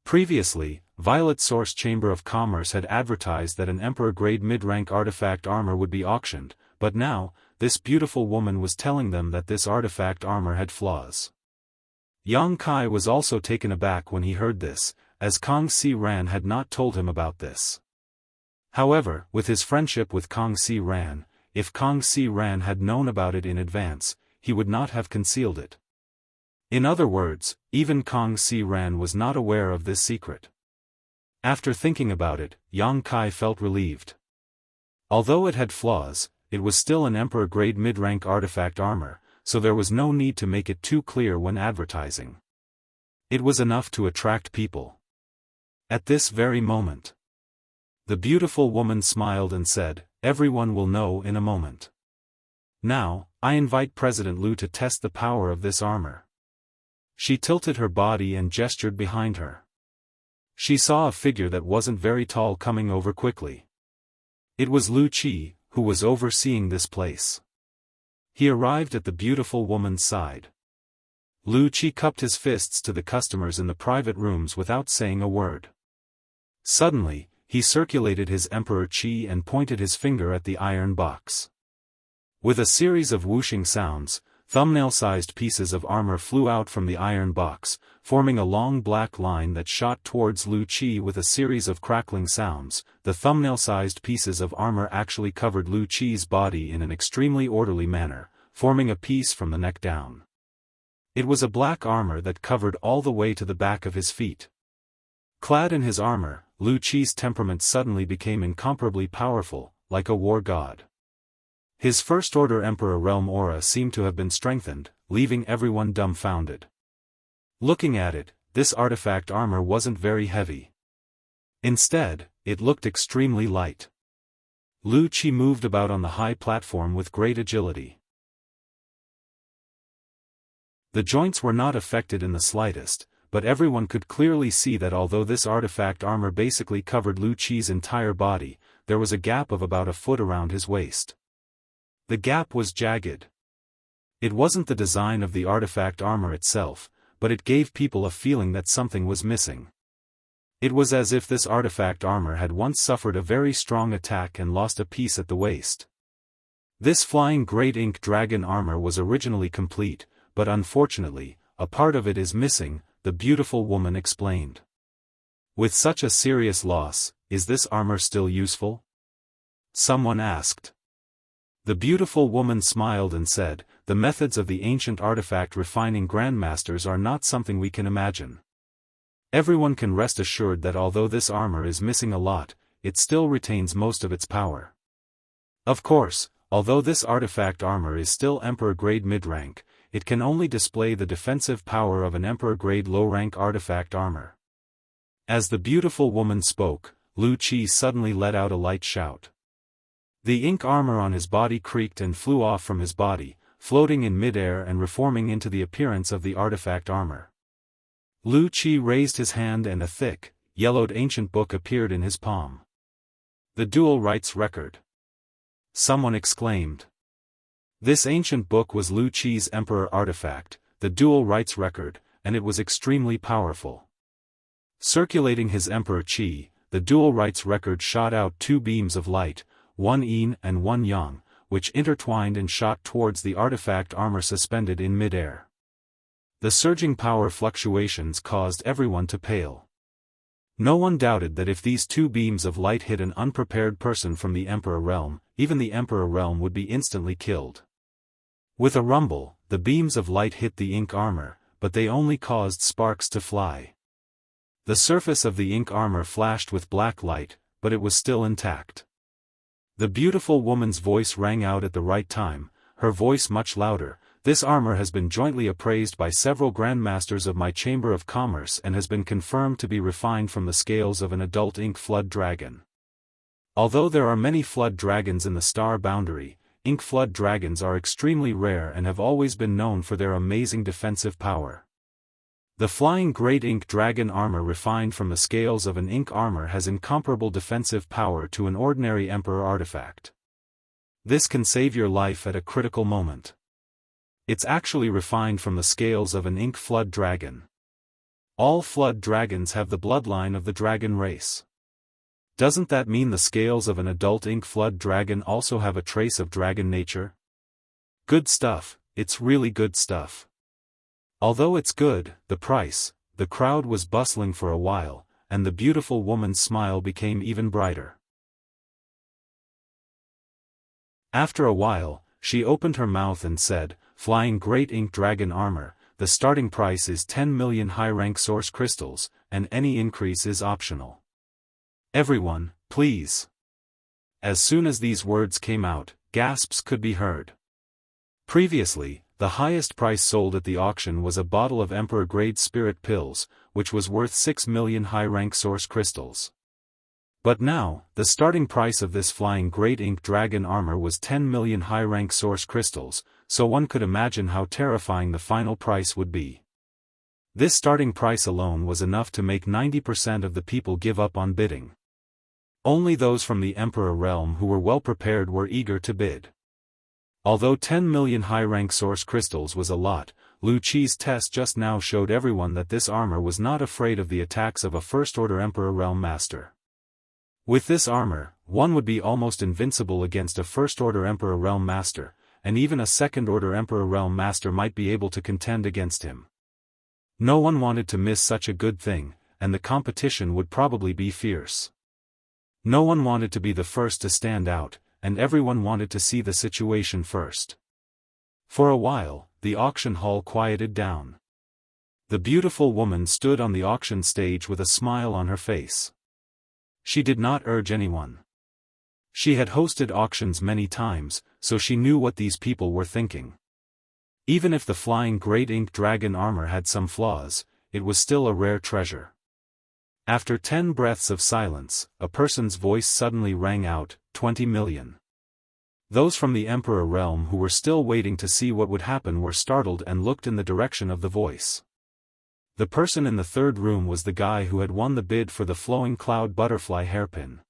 Previously, Violet Source Chamber of Commerce had advertised that an Emperor-grade mid-rank artifact armor would be auctioned, but now, this beautiful woman was telling them that this artifact armor had flaws. Yang Kai was also taken aback when he heard this, as Kong Si Ran had not told him about this. However, with his friendship with Kong Si Ran, if Kong Si Ran had known about it in advance, he would not have concealed it. In other words, even Kong Si Ran was not aware of this secret. After thinking about it, Yang Kai felt relieved. Although it had flaws, it was still an Emperor-grade mid-rank artifact armor, so there was no need to make it too clear when advertising. It was enough to attract people. At this very moment, the beautiful woman smiled and said, "Everyone will know in a moment. Now, I invite President Liu to test the power of this armor." She tilted her body and gestured behind her. She saw a figure that wasn't very tall coming over quickly. It was Lu Qi, who was overseeing this place. He arrived at the beautiful woman's side. Lu Qi cupped his fists to the customers in the private rooms without saying a word. Suddenly, he circulated his Emperor Qi and pointed his finger at the iron box. With a series of whooshing sounds, thumbnail-sized pieces of armor flew out from the iron box, forming a long black line that shot towards Lu Qi with a series of crackling sounds. The thumbnail-sized pieces of armor actually covered Lu Qi's body in an extremely orderly manner, forming a piece from the neck down. It was a black armor that covered all the way to the back of his feet. Clad in his armor, Lu Qi's temperament suddenly became incomparably powerful, like a war god. His first-order Emperor realm aura seemed to have been strengthened, leaving everyone dumbfounded. Looking at it, this artifact armor wasn't very heavy. Instead, it looked extremely light. Lu Qi moved about on the high platform with great agility. The joints were not affected in the slightest, but everyone could clearly see that although this artifact armor basically covered Lu Qi's entire body, there was a gap of about a foot around his waist. The gap was jagged. It wasn't the design of the artifact armor itself, but it gave people a feeling that something was missing. It was as if this artifact armor had once suffered a very strong attack and lost a piece at the waist. This flying great ink dragon armor was originally complete, but unfortunately, a part of it is missing, the beautiful woman explained. With such a serious loss, is this armor still useful? Someone asked. The beautiful woman smiled and said, "The methods of the ancient artifact refining grandmasters are not something we can imagine. Everyone can rest assured that although this armor is missing a lot, it still retains most of its power. Of course, although this artifact armor is still Emperor-grade mid-rank, it can only display the defensive power of an Emperor-grade low-rank artifact armor." As the beautiful woman spoke, Lu Qi suddenly let out a light shout. The ink armor on his body creaked and flew off from his body, floating in mid-air and reforming into the appearance of the artifact armor. Lu Qi raised his hand and a thick, yellowed ancient book appeared in his palm. "The dual rights record!" someone exclaimed. This ancient book was Lu Qi's Emperor artifact, the dual rights record, and it was extremely powerful. Circulating his Emperor Qi, the dual rights record shot out two beams of light, one yin and one yang, which intertwined and shot towards the artifact armor suspended in mid-air. The surging power fluctuations caused everyone to pale. No one doubted that if these two beams of light hit an unprepared person from the Emperor realm, even the Emperor realm would be instantly killed. With a rumble, the beams of light hit the ink armor, but they only caused sparks to fly. The surface of the ink armor flashed with black light, but it was still intact. The beautiful woman's voice rang out at the right time, her voice much louder. This armor has been jointly appraised by several grandmasters of my Chamber of Commerce and has been confirmed to be refined from the scales of an adult ink flood dragon. Although there are many flood dragons in the star boundary, ink flood dragons are extremely rare and have always been known for their amazing defensive power. The flying great ink dragon armor refined from the scales of an ink armor has incomparable defensive power to an ordinary emperor artifact. This can save your life at a critical moment. It's actually refined from the scales of an ink flood dragon. All flood dragons have the bloodline of the dragon race. Doesn't that mean the scales of an adult ink flood dragon also have a trace of dragon nature? Good stuff, it's really good stuff. Although it's good, the price, the crowd was bustling for a while, and the beautiful woman's smile became even brighter. After a while, she opened her mouth and said, "Flying great ink dragon armor, the starting price is 10 million high-rank source crystals, and any increase is optional. Everyone, please." As soon as these words came out, gasps could be heard. Previously, the highest price sold at the auction was a bottle of Emperor-grade spirit pills, which was worth 6 million high-rank source crystals. But now, the starting price of this flying great ink dragon armor was 10 million high-rank source crystals, so one could imagine how terrifying the final price would be. This starting price alone was enough to make 90% of the people give up on bidding. Only those from the Emperor realm who were well prepared were eager to bid. Although 10 million high-rank source crystals was a lot, Lu Qi's test just now showed everyone that this armor was not afraid of the attacks of a First-Order Emperor Realm Master. With this armor, one would be almost invincible against a First-Order Emperor Realm Master, and even a Second-Order Emperor Realm Master might be able to contend against him. No one wanted to miss such a good thing, and the competition would probably be fierce. No one wanted to be the first to stand out, and everyone wanted to see the situation first. For a while, the auction hall quieted down. The beautiful woman stood on the auction stage with a smile on her face. She did not urge anyone. She had hosted auctions many times, so she knew what these people were thinking. Even if the flying great ink dragon armor had some flaws, it was still a rare treasure. After 10 breaths of silence, a person's voice suddenly rang out, 20 million. Those from the Emperor realm who were still waiting to see what would happen were startled and looked in the direction of the voice. The person in the third room was the guy who had won the bid for the flowing cloud butterfly hairpin.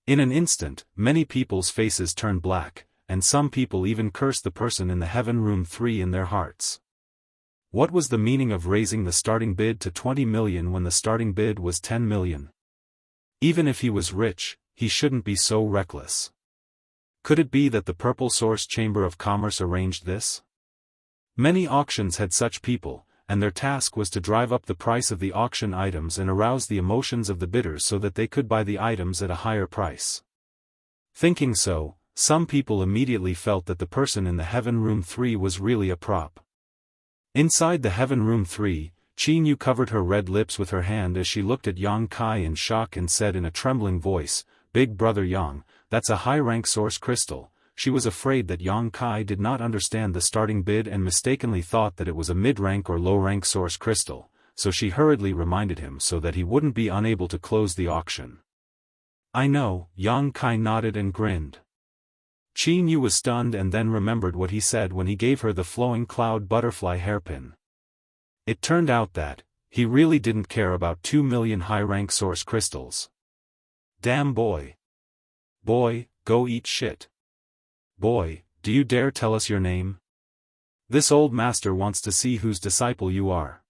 In an instant, many people's faces turned black, and some people even cursed the person in the Heaven Room 3 in their hearts. What was the meaning of raising the starting bid to 20 million when the starting bid was 10 million? Even if he was rich, he shouldn't be so reckless. Could it be that the Purple Source Chamber of Commerce arranged this? Many auctions had such people, and their task was to drive up the price of the auction items and arouse the emotions of the bidders so that they could buy the items at a higher price. Thinking so, some people immediately felt that the person in the Heaven Room 3 was really a prop. Inside the Heaven Room 3, Qin covered her red lips with her hand as she looked at Yang Kai in shock and said in a trembling voice, "Big brother Yang, that's a high-rank source crystal." She was afraid that Yang Kai did not understand the starting bid and mistakenly thought that it was a mid-rank or low-rank source crystal, so she hurriedly reminded him so that he wouldn't be unable to close the auction. "I know," Yang Kai nodded and grinned. Qin was stunned and then remembered what he said when he gave her the flowing cloud butterfly hairpin. It turned out that he really didn't care about 2 million high-rank source crystals. Damn boy. Boy, go eat shit. Boy, do you dare tell us your name? This old master wants to see whose disciple you are.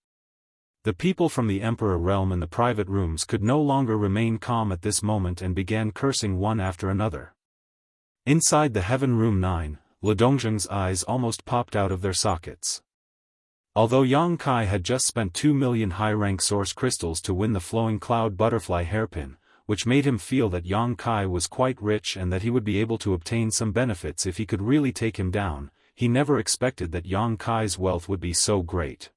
The people from the Emperor realm in the private rooms could no longer remain calm at this moment and began cursing one after another. Inside the Heaven Room 9, Le Dongzheng's eyes almost popped out of their sockets. Although Yang Kai had just spent 2 million high-rank source crystals to win the flowing cloud butterfly hairpin, which made him feel that Yang Kai was quite rich and that he would be able to obtain some benefits if he could really take him down, he never expected that Yang Kai's wealth would be so great.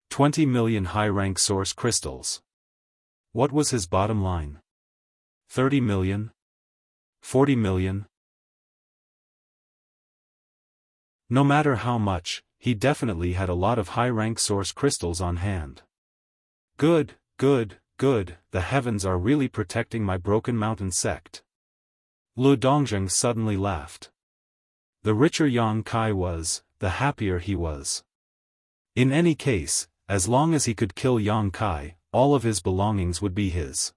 20 million high-rank source crystals. What was his bottom line? 30 million? 40 million? No matter how much, he definitely had a lot of high-rank source crystals on hand. Good, good, good, the heavens are really protecting my Broken Mountain sect. Lu Dongjing suddenly laughed. The richer Yang Kai was, the happier he was. In any case, as long as he could kill Yang Kai, all of his belongings would be his.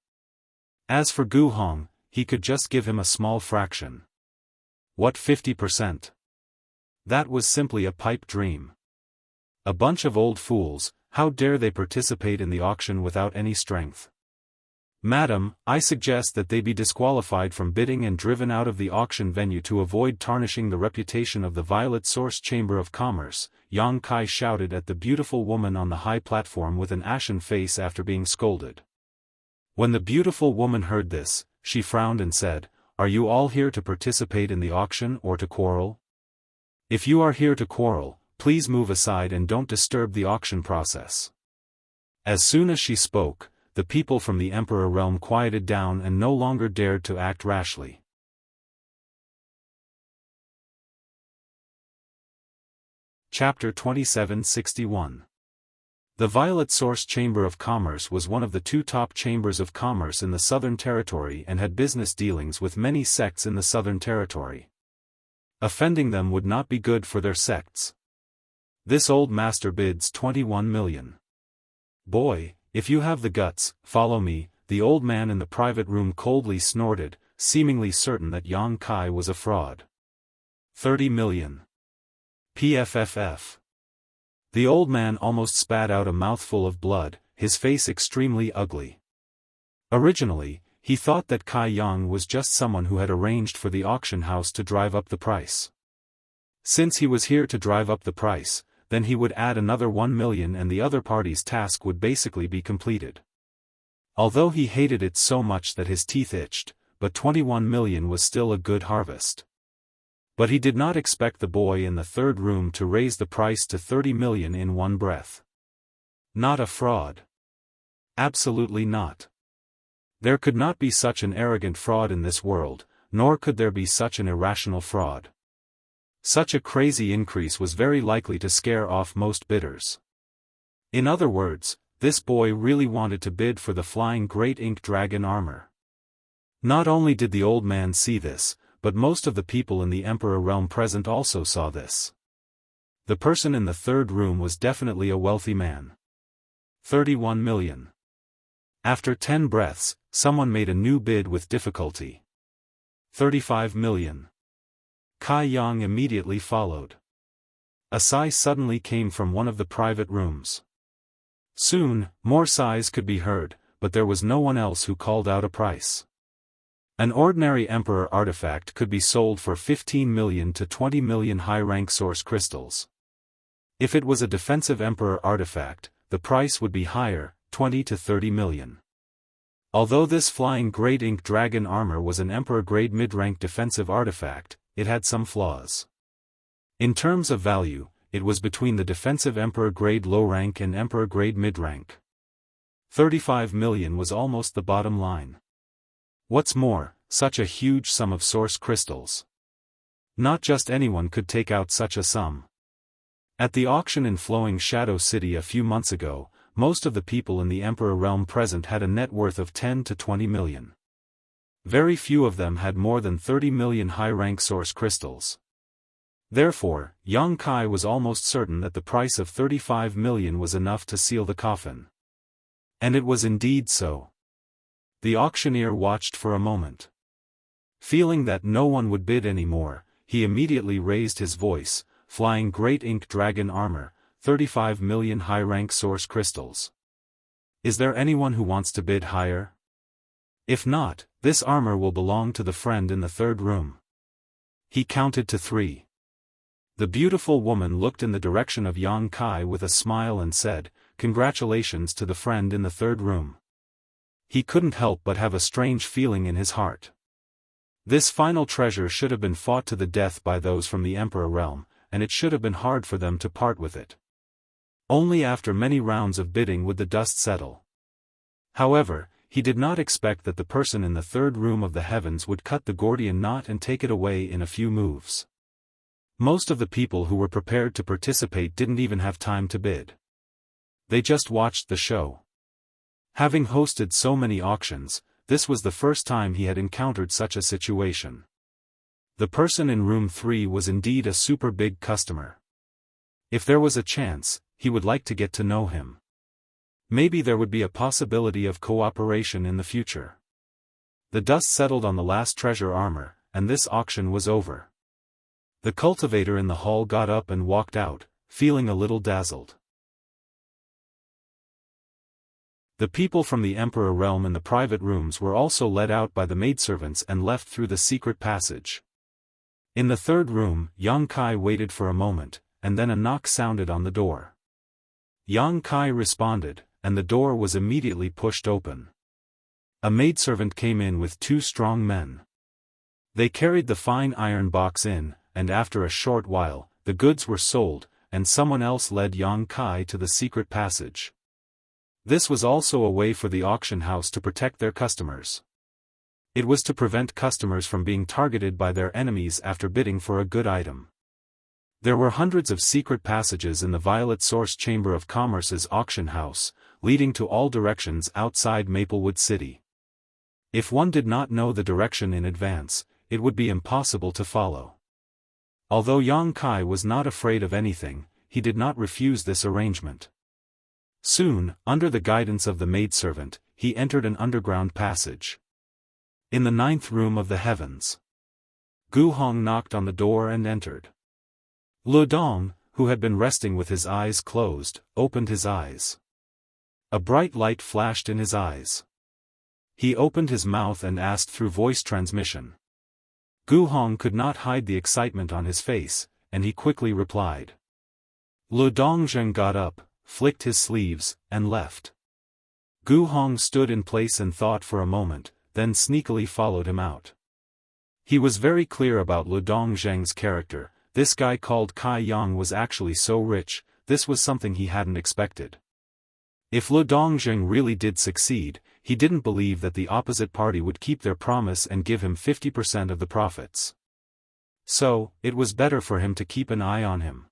As for Gu Hong, he could just give him a small fraction. What, 50%? That was simply a pipe dream. A bunch of old fools, how dare they participate in the auction without any strength? Madam, I suggest that they be disqualified from bidding and driven out of the auction venue to avoid tarnishing the reputation of the Violet Source Chamber of Commerce, Yang Kai shouted at the beautiful woman on the high platform with an ashen face after being scolded. When the beautiful woman heard this, she frowned and said, "Are you all here to participate in the auction or to quarrel? If you are here to quarrel, please move aside and don't disturb the auction process." As soon as she spoke, the people from the Emperor realm quieted down and no longer dared to act rashly. Chapter 2761. The Violet Source Chamber of Commerce was one of the two top chambers of commerce in the Southern Territory and had business dealings with many sects in the Southern Territory. Offending them would not be good for their sects. This old master bids 21 million. Boy, if you have the guts, follow me, the old man in the private room coldly snorted, seemingly certain that Yang Kai was a fraud. 30 million. PFFF. The old man almost spat out a mouthful of blood, his face extremely ugly. Originally, he thought that Kai Yang was just someone who had arranged for the auction house to drive up the price. Since he was here to drive up the price, then he would add another 1 million and the other party's task would basically be completed. Although he hated it so much that his teeth itched, but 21 million was still a good harvest. But he did not expect the boy in the third room to raise the price to 30 million in one breath. Not a fraud. Absolutely not. There could not be such an arrogant fraud in this world, nor could there be such an irrational fraud. Such a crazy increase was very likely to scare off most bidders. In other words, this boy really wanted to bid for the flying great ink dragon armor. Not only did the old man see this, but most of the people in the Emperor realm present also saw this. The person in the third room was definitely a wealthy man. 31 million. After 10 breaths, someone made a new bid with difficulty. 35 million. Kai Yang immediately followed. A sigh suddenly came from one of the private rooms. Soon, more sighs could be heard, but there was no one else who called out a price. An ordinary Emperor artifact could be sold for 15 million to 20 million high-rank source crystals. If it was a defensive Emperor artifact, the price would be higher, 20 to 30 million. Although this flying great ink dragon armor was an Emperor-grade mid-rank defensive artifact, it had some flaws. In terms of value, it was between the defensive Emperor-grade low-rank and Emperor-grade mid-rank. 35 million was almost the bottom line. What's more, such a huge sum of source crystals. Not just anyone could take out such a sum. At the auction in Flowing Shadow City a few months ago, most of the people in the Emperor realm present had a net worth of 10 to 20 million. Very few of them had more than 30 million high-rank source crystals. Therefore, Yang Kai was almost certain that the price of 35 million was enough to seal the coffin. And it was indeed so. The auctioneer watched for a moment. Feeling that no one would bid any more, he immediately raised his voice, "Flying great ink dragon armor, 35 million high-rank source crystals. Is there anyone who wants to bid higher? If not, this armor will belong to the friend in the third room." He counted to 3. The beautiful woman looked in the direction of Yang Kai with a smile and said, "Congratulations to the friend in the third room." He couldn't help but have a strange feeling in his heart. This final treasure should have been fought to the death by those from the Emperor realm, and it should have been hard for them to part with it. Only after many rounds of bidding would the dust settle. However, he did not expect that the person in the third room of the heavens would cut the Gordian knot and take it away in a few moves. Most of the people who were prepared to participate didn't even have time to bid. They just watched the show. Having hosted so many auctions, this was the first time he had encountered such a situation. The person in room 3 was indeed a super big customer. If there was a chance, he would like to get to know him. Maybe there would be a possibility of cooperation in the future. The dust settled on the last treasure armor, and this auction was over. The cultivator in the hall got up and walked out, feeling a little dazzled. The people from the Emperor realm in the private rooms were also led out by the maidservants and left through the secret passage. In the third room, Yang Kai waited for a moment, and then a knock sounded on the door. Yang Kai responded, and the door was immediately pushed open. A maidservant came in with 2 strong men. They carried the fine iron box in, and after a short while, the goods were sold, and someone else led Yang Kai to the secret passage. This was also a way for the auction house to protect their customers. It was to prevent customers from being targeted by their enemies after bidding for a good item. There were hundreds of secret passages in the Violet Source Chamber of Commerce's auction house, leading to all directions outside Maplewood City. If one did not know the direction in advance, it would be impossible to follow. Although Yang Kai was not afraid of anything, he did not refuse this arrangement. Soon, under the guidance of the maidservant, he entered an underground passage. In the 9th room of the heavens, Gu Hong knocked on the door and entered. Lu Dong, who had been resting with his eyes closed, opened his eyes. A bright light flashed in his eyes. He opened his mouth and asked through voice transmission. Gu Hong could not hide the excitement on his face, and he quickly replied. Lu Dongzheng got up, flicked his sleeves, and left. Gu Hong stood in place and thought for a moment, then sneakily followed him out. He was very clear about Lu Dongzheng's character. This guy called Kai Yang was actually so rich, this was something he hadn't expected. If Lu Dongzheng really did succeed, he didn't believe that the opposite party would keep their promise and give him 50% of the profits. So, it was better for him to keep an eye on him.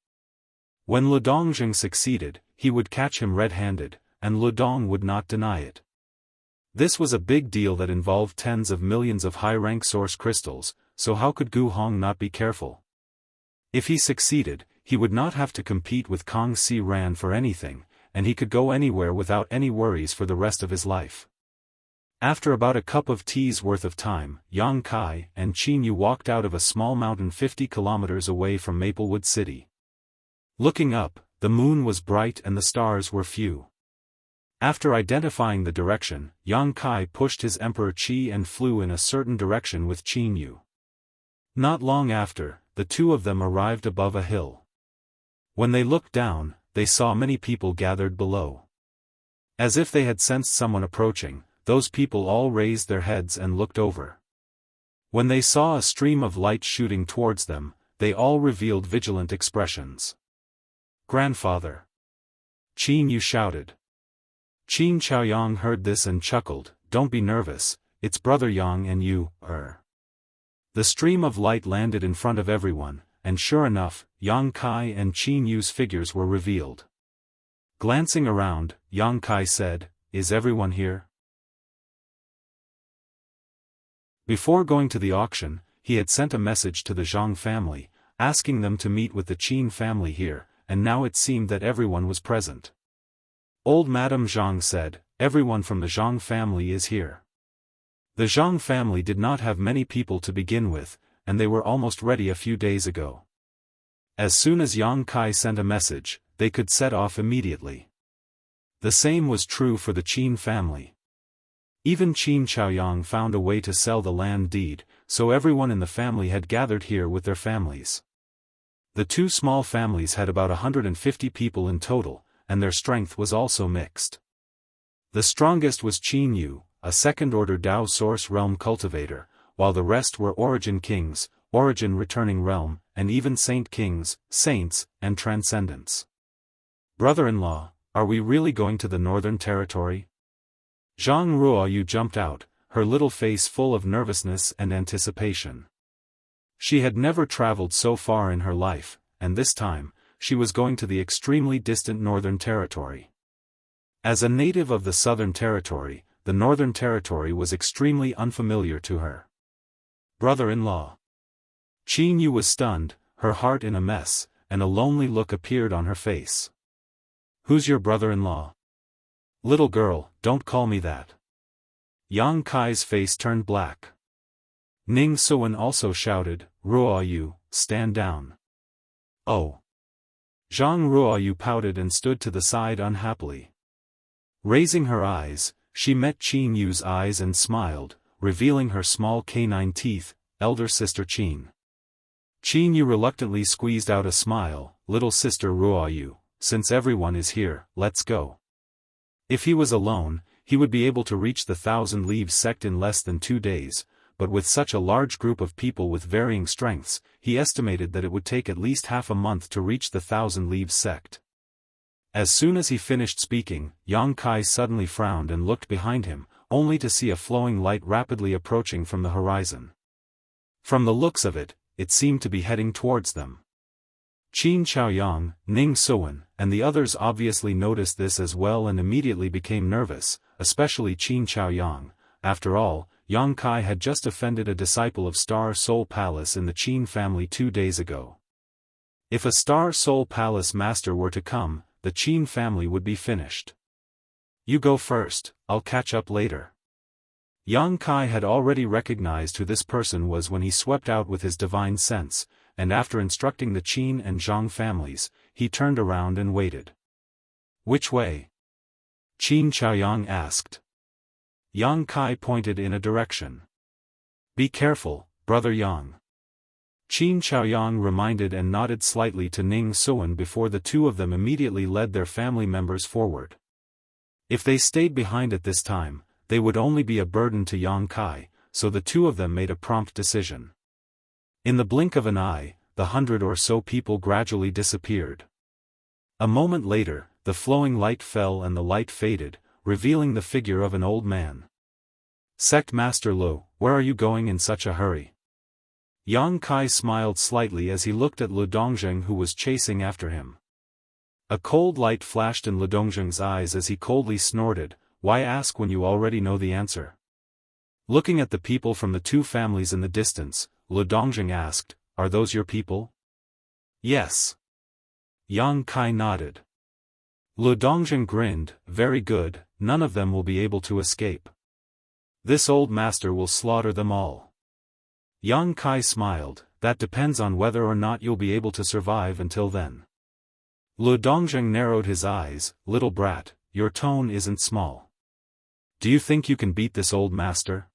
When Lu Dongzheng succeeded, he would catch him red-handed, and Lu Dong would not deny it. This was a big deal that involved tens of millions of high-rank source crystals, so how could Gu Hong not be careful? If he succeeded, he would not have to compete with Kong Si Ran for anything, and he could go anywhere without any worries for the rest of his life. After about a cup of tea's worth of time, Yang Kai and Qin Yu walked out of a small mountain 50 kilometers away from Maplewood City. Looking up, the moon was bright and the stars were few. After identifying the direction, Yang Kai pushed his Emperor Qi and flew in a certain direction with Qin Yu. Not long after, the two of them arrived above a hill. When they looked down, they saw many people gathered below. As if they had sensed someone approaching, those people all raised their heads and looked over. When they saw a stream of light shooting towards them, they all revealed vigilant expressions. "Grandfather!" Qin Yu shouted. Qin Chaoyang heard this and chuckled, "Don't be nervous, it's Brother Yang and you, The stream of light landed in front of everyone, and sure enough, Yang Kai and Qin Yu's figures were revealed. Glancing around, Yang Kai said, "Is everyone here?" Before going to the auction, he had sent a message to the Zhang family, asking them to meet with the Qin family here, and now it seemed that everyone was present. Old Madame Zhang said, "Everyone from the Zhang family is here." The Zhang family did not have many people to begin with, and they were almost ready a few days ago. As soon as Yang Kai sent a message, they could set off immediately. The same was true for the Qin family. Even Qin Chaoyang found a way to sell the land deed, so everyone in the family had gathered here with their families. The two small families had about 150 people in total, and their strength was also mixed. The strongest was Qin Yu, a second-order Dao Source Realm cultivator, while the rest were Origin Kings, Origin Returning Realm, and even Saint Kings, Saints, and Transcendents. "Brother-in-law, are we really going to the Northern Territory?" Zhang Ruoyu jumped out, her little face full of nervousness and anticipation. She had never traveled so far in her life, and this time, she was going to the extremely distant Northern Territory. As a native of the Southern Territory, the Northern Territory was extremely unfamiliar to her. Brother-in-law. Qin Yu was stunned, her heart in a mess, and a lonely look appeared on her face. Who's your brother-in-law? Little girl, don't call me that. Yang Kai's face turned black. Ning Suan also shouted, Ruoyu, stand down. Oh. Zhang Ruoyu pouted and stood to the side unhappily. Raising her eyes, she met Qin Yu's eyes and smiled, revealing her small canine teeth, elder sister Qin. Qin Yu reluctantly squeezed out a smile, little sister Ruoyu, since everyone is here, let's go. If he was alone, he would be able to reach the Thousand Leaves sect in less than 2 days, but with such a large group of people with varying strengths, he estimated that it would take at least half a month to reach the Thousand Leaves sect. As soon as he finished speaking, Yang Kai suddenly frowned and looked behind him, only to see a flowing light rapidly approaching from the horizon. From the looks of it, it seemed to be heading towards them. Qin Chaoyang, Ning Suan, and the others obviously noticed this as well and immediately became nervous, especially Qin Chaoyang. After all, Yang Kai had just offended a disciple of Star Soul Palace in the Qin family 2 days ago. If a Star Soul Palace master were to come, the Qin family would be finished. You go first, I'll catch up later. Yang Kai had already recognized who this person was when he swept out with his divine sense, and after instructing the Qin and Zhang families, he turned around and waited. Which way? Qin Chaoyang asked. Yang Kai pointed in a direction. Be careful, brother Yang. Qin Chaoyang reminded and nodded slightly to Ning Suan before the two of them immediately led their family members forward. If they stayed behind at this time, they would only be a burden to Yang Kai, so the two of them made a prompt decision. In the blink of an eye, the 100 or so people gradually disappeared. A moment later, the flowing light fell and the light faded, revealing the figure of an old man. Sect Master Lu, where are you going in such a hurry? Yang Kai smiled slightly as he looked at Lu Dongjing who was chasing after him. A cold light flashed in Lu Dongjing's eyes as he coldly snorted, why ask when you already know the answer? Looking at the people from the two families in the distance, Lu Dongjing asked, are those your people? Yes. Yang Kai nodded. Lu Dongjing grinned, very good, none of them will be able to escape. This old master will slaughter them all. Yang Kai smiled, that depends on whether or not you'll be able to survive until then. Lu Dongjing narrowed his eyes, little brat, your tone isn't small. Do you think you can beat this old master?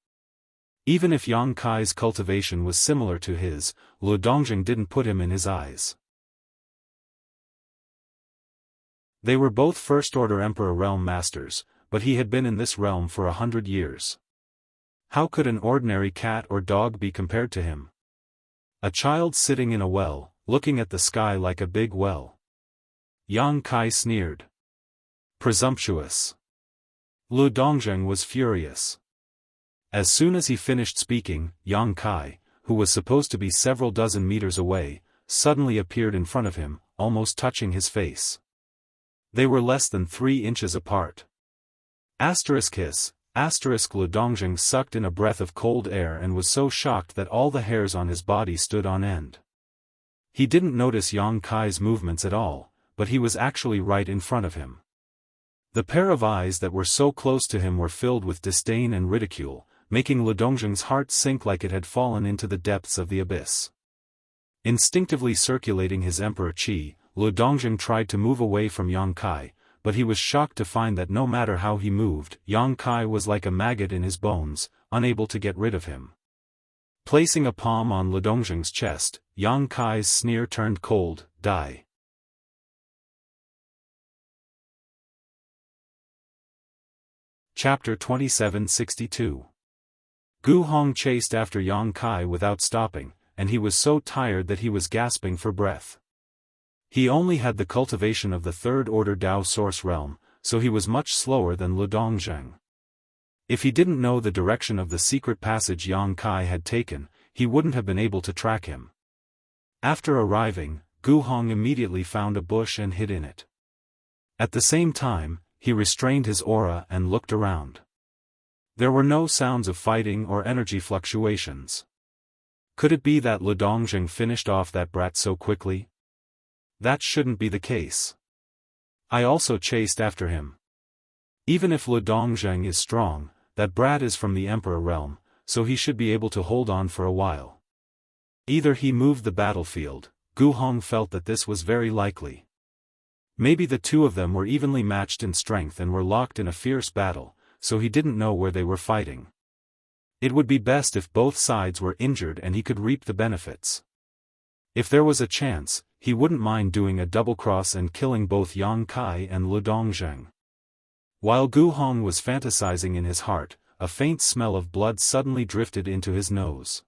Even if Yang Kai's cultivation was similar to his, Lu Dongjing didn't put him in his eyes. They were both First-Order Emperor Realm Masters, but he had been in this realm for 100 years. How could an ordinary cat or dog be compared to him? A child sitting in a well, looking at the sky like a big well. Yang Kai sneered. Presumptuous. Lu Dongjing was furious. As soon as he finished speaking, Yang Kai, who was supposed to be several dozen meters away, suddenly appeared in front of him, almost touching his face. They were less than 3 inches apart. His, Lu Dongjing sucked in a breath of cold air and was so shocked that all the hairs on his body stood on end. He didn't notice Yang Kai's movements at all, but he was actually right in front of him. The pair of eyes that were so close to him were filled with disdain and ridicule, making Lu Dongjing's heart sink like it had fallen into the depths of the abyss. Instinctively circulating his emperor qi, Lu Dongjing tried to move away from Yang Kai, but he was shocked to find that no matter how he moved, Yang Kai was like a maggot in his bones, unable to get rid of him. Placing a palm on Lu Dongjing's chest, Yang Kai's sneer turned cold, die. Chapter 2762. Gu Hong chased after Yang Kai without stopping, and he was so tired that he was gasping for breath. He only had the cultivation of the Third Order Dao Source Realm, so he was much slower than Lu Dongjing. If he didn't know the direction of the secret passage Yang Kai had taken, he wouldn't have been able to track him. After arriving, Gu Hong immediately found a bush and hid in it. At the same time, he restrained his aura and looked around. There were no sounds of fighting or energy fluctuations. Could it be that Lu Dongjing finished off that brat so quickly? That shouldn't be the case. I also chased after him. Even if Lu Dongjing is strong, that brat is from the Emperor realm, so he should be able to hold on for a while. Either he moved the battlefield. Gu Hong felt that this was very likely. Maybe the two of them were evenly matched in strength and were locked in a fierce battle, so he didn't know where they were fighting. It would be best if both sides were injured and he could reap the benefits. If there was a chance, he wouldn't mind doing a double cross and killing both Yang Kai and Lu Dongjing. While Gu Hong was fantasizing in his heart, a faint smell of blood suddenly drifted into his nose.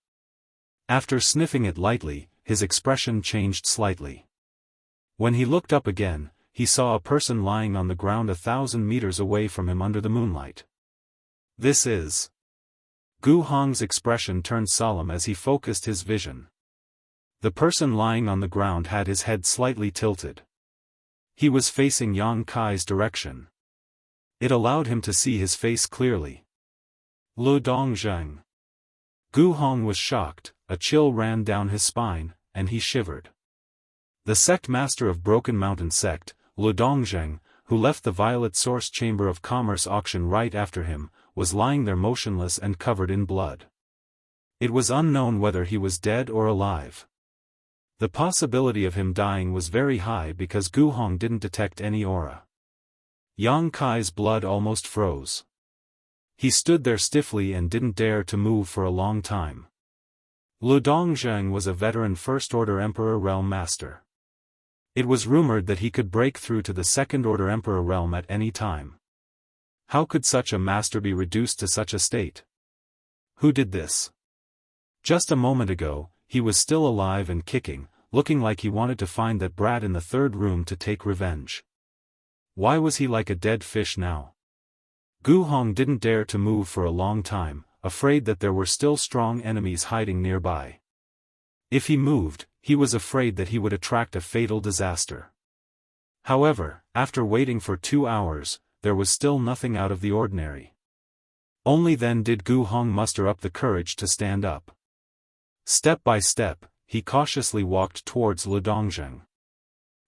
After sniffing it lightly, his expression changed slightly. When he looked up again, he saw a person lying on the ground 1,000 meters away from him under the moonlight. This is... Gu Hong's expression turned solemn as he focused his vision. The person lying on the ground had his head slightly tilted. He was facing Yang Kai's direction. It allowed him to see his face clearly. Lu Dongjing. Gu Hong was shocked, a chill ran down his spine, and he shivered. The sect master of Broken Mountain Sect, Lu Dongjing, who left the Violet Source Chamber of Commerce auction right after him, was lying there motionless and covered in blood. It was unknown whether he was dead or alive. The possibility of him dying was very high because Gu Hong didn't detect any aura. Yang Kai's blood almost froze. He stood there stiffly and didn't dare to move for a long time. Lu Dongjing was a veteran First Order Emperor Realm Master. It was rumored that he could break through to the Second Order Emperor Realm at any time. How could such a master be reduced to such a state? Who did this? Just a moment ago, he was still alive and kicking, looking like he wanted to find that brat in the third room to take revenge. Why was he like a dead fish now? Gu Hong didn't dare to move for a long time, afraid that there were still strong enemies hiding nearby. If he moved, he was afraid that he would attract a fatal disaster. However, after waiting for 2 hours, there was still nothing out of the ordinary. Only then did Gu Hong muster up the courage to stand up. Step by step, he cautiously walked towards Lu Dongjing.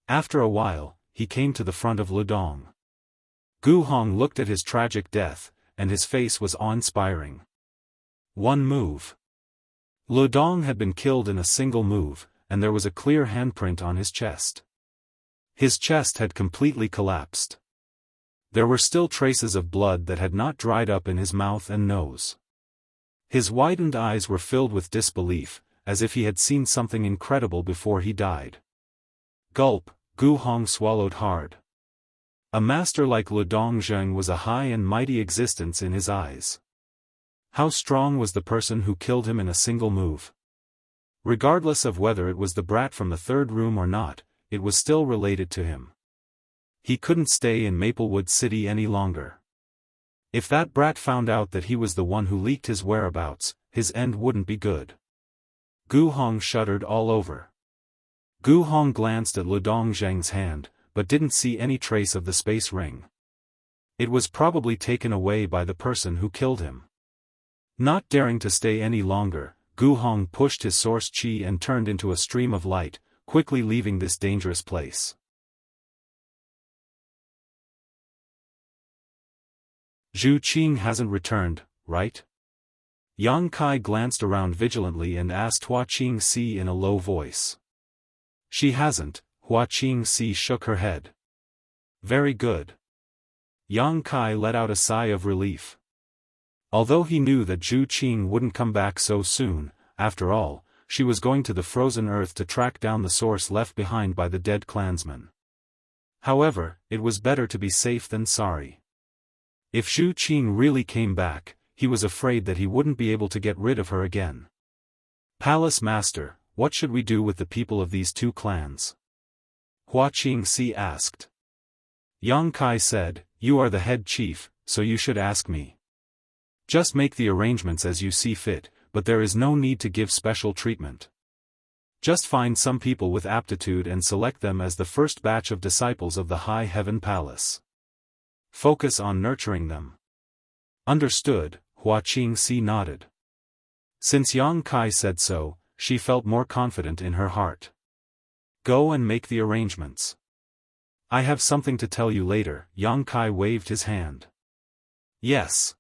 After a while, he came to the front of Lu Dong. Gu Hong looked at his tragic death, and his face was awe-inspiring. One move. Lu Dong had been killed in a single move, and there was a clear handprint on his chest. His chest had completely collapsed. There were still traces of blood that had not dried up in his mouth and nose. His widened eyes were filled with disbelief, as if he had seen something incredible before he died. Gulp, Gu Hong swallowed hard. A master like Lu Dongjing was a high and mighty existence in his eyes. How strong was the person who killed him in a single move? Regardless of whether it was the brat from the third room or not, it was still related to him. He couldn't stay in Maplewood City any longer. If that brat found out that he was the one who leaked his whereabouts, his end wouldn't be good. Gu Hong shuddered all over. Gu Hong glanced at Lu Dongjing's hand, but didn't see any trace of the space ring. It was probably taken away by the person who killed him. Not daring to stay any longer, Gu Hong pushed his source chi and turned into a stream of light, quickly leaving this dangerous place. Zhu Qing hasn't returned, right? Yang Kai glanced around vigilantly and asked Hua Qingxi in a low voice. She hasn't, Hua Qingxi shook her head. Very good. Yang Kai let out a sigh of relief. Although he knew that Zhu Qing wouldn't come back so soon, after all, she was going to the frozen earth to track down the source left behind by the dead clansmen. However, it was better to be safe than sorry. If Zhu Qing really came back, he was afraid that he wouldn't be able to get rid of her again. Palace Master, what should we do with the people of these two clans? Hua Qingxi asked. Yang Kai said, you are the head chief, so you should ask me. Just make the arrangements as you see fit, but there is no need to give special treatment. Just find some people with aptitude and select them as the first batch of disciples of the High Heaven Palace. Focus on nurturing them. Understood, Hua Qingxi nodded. Since Yang Kai said so, she felt more confident in her heart. Go and make the arrangements. I have something to tell you later. Yang Kai waved his hand. Yes.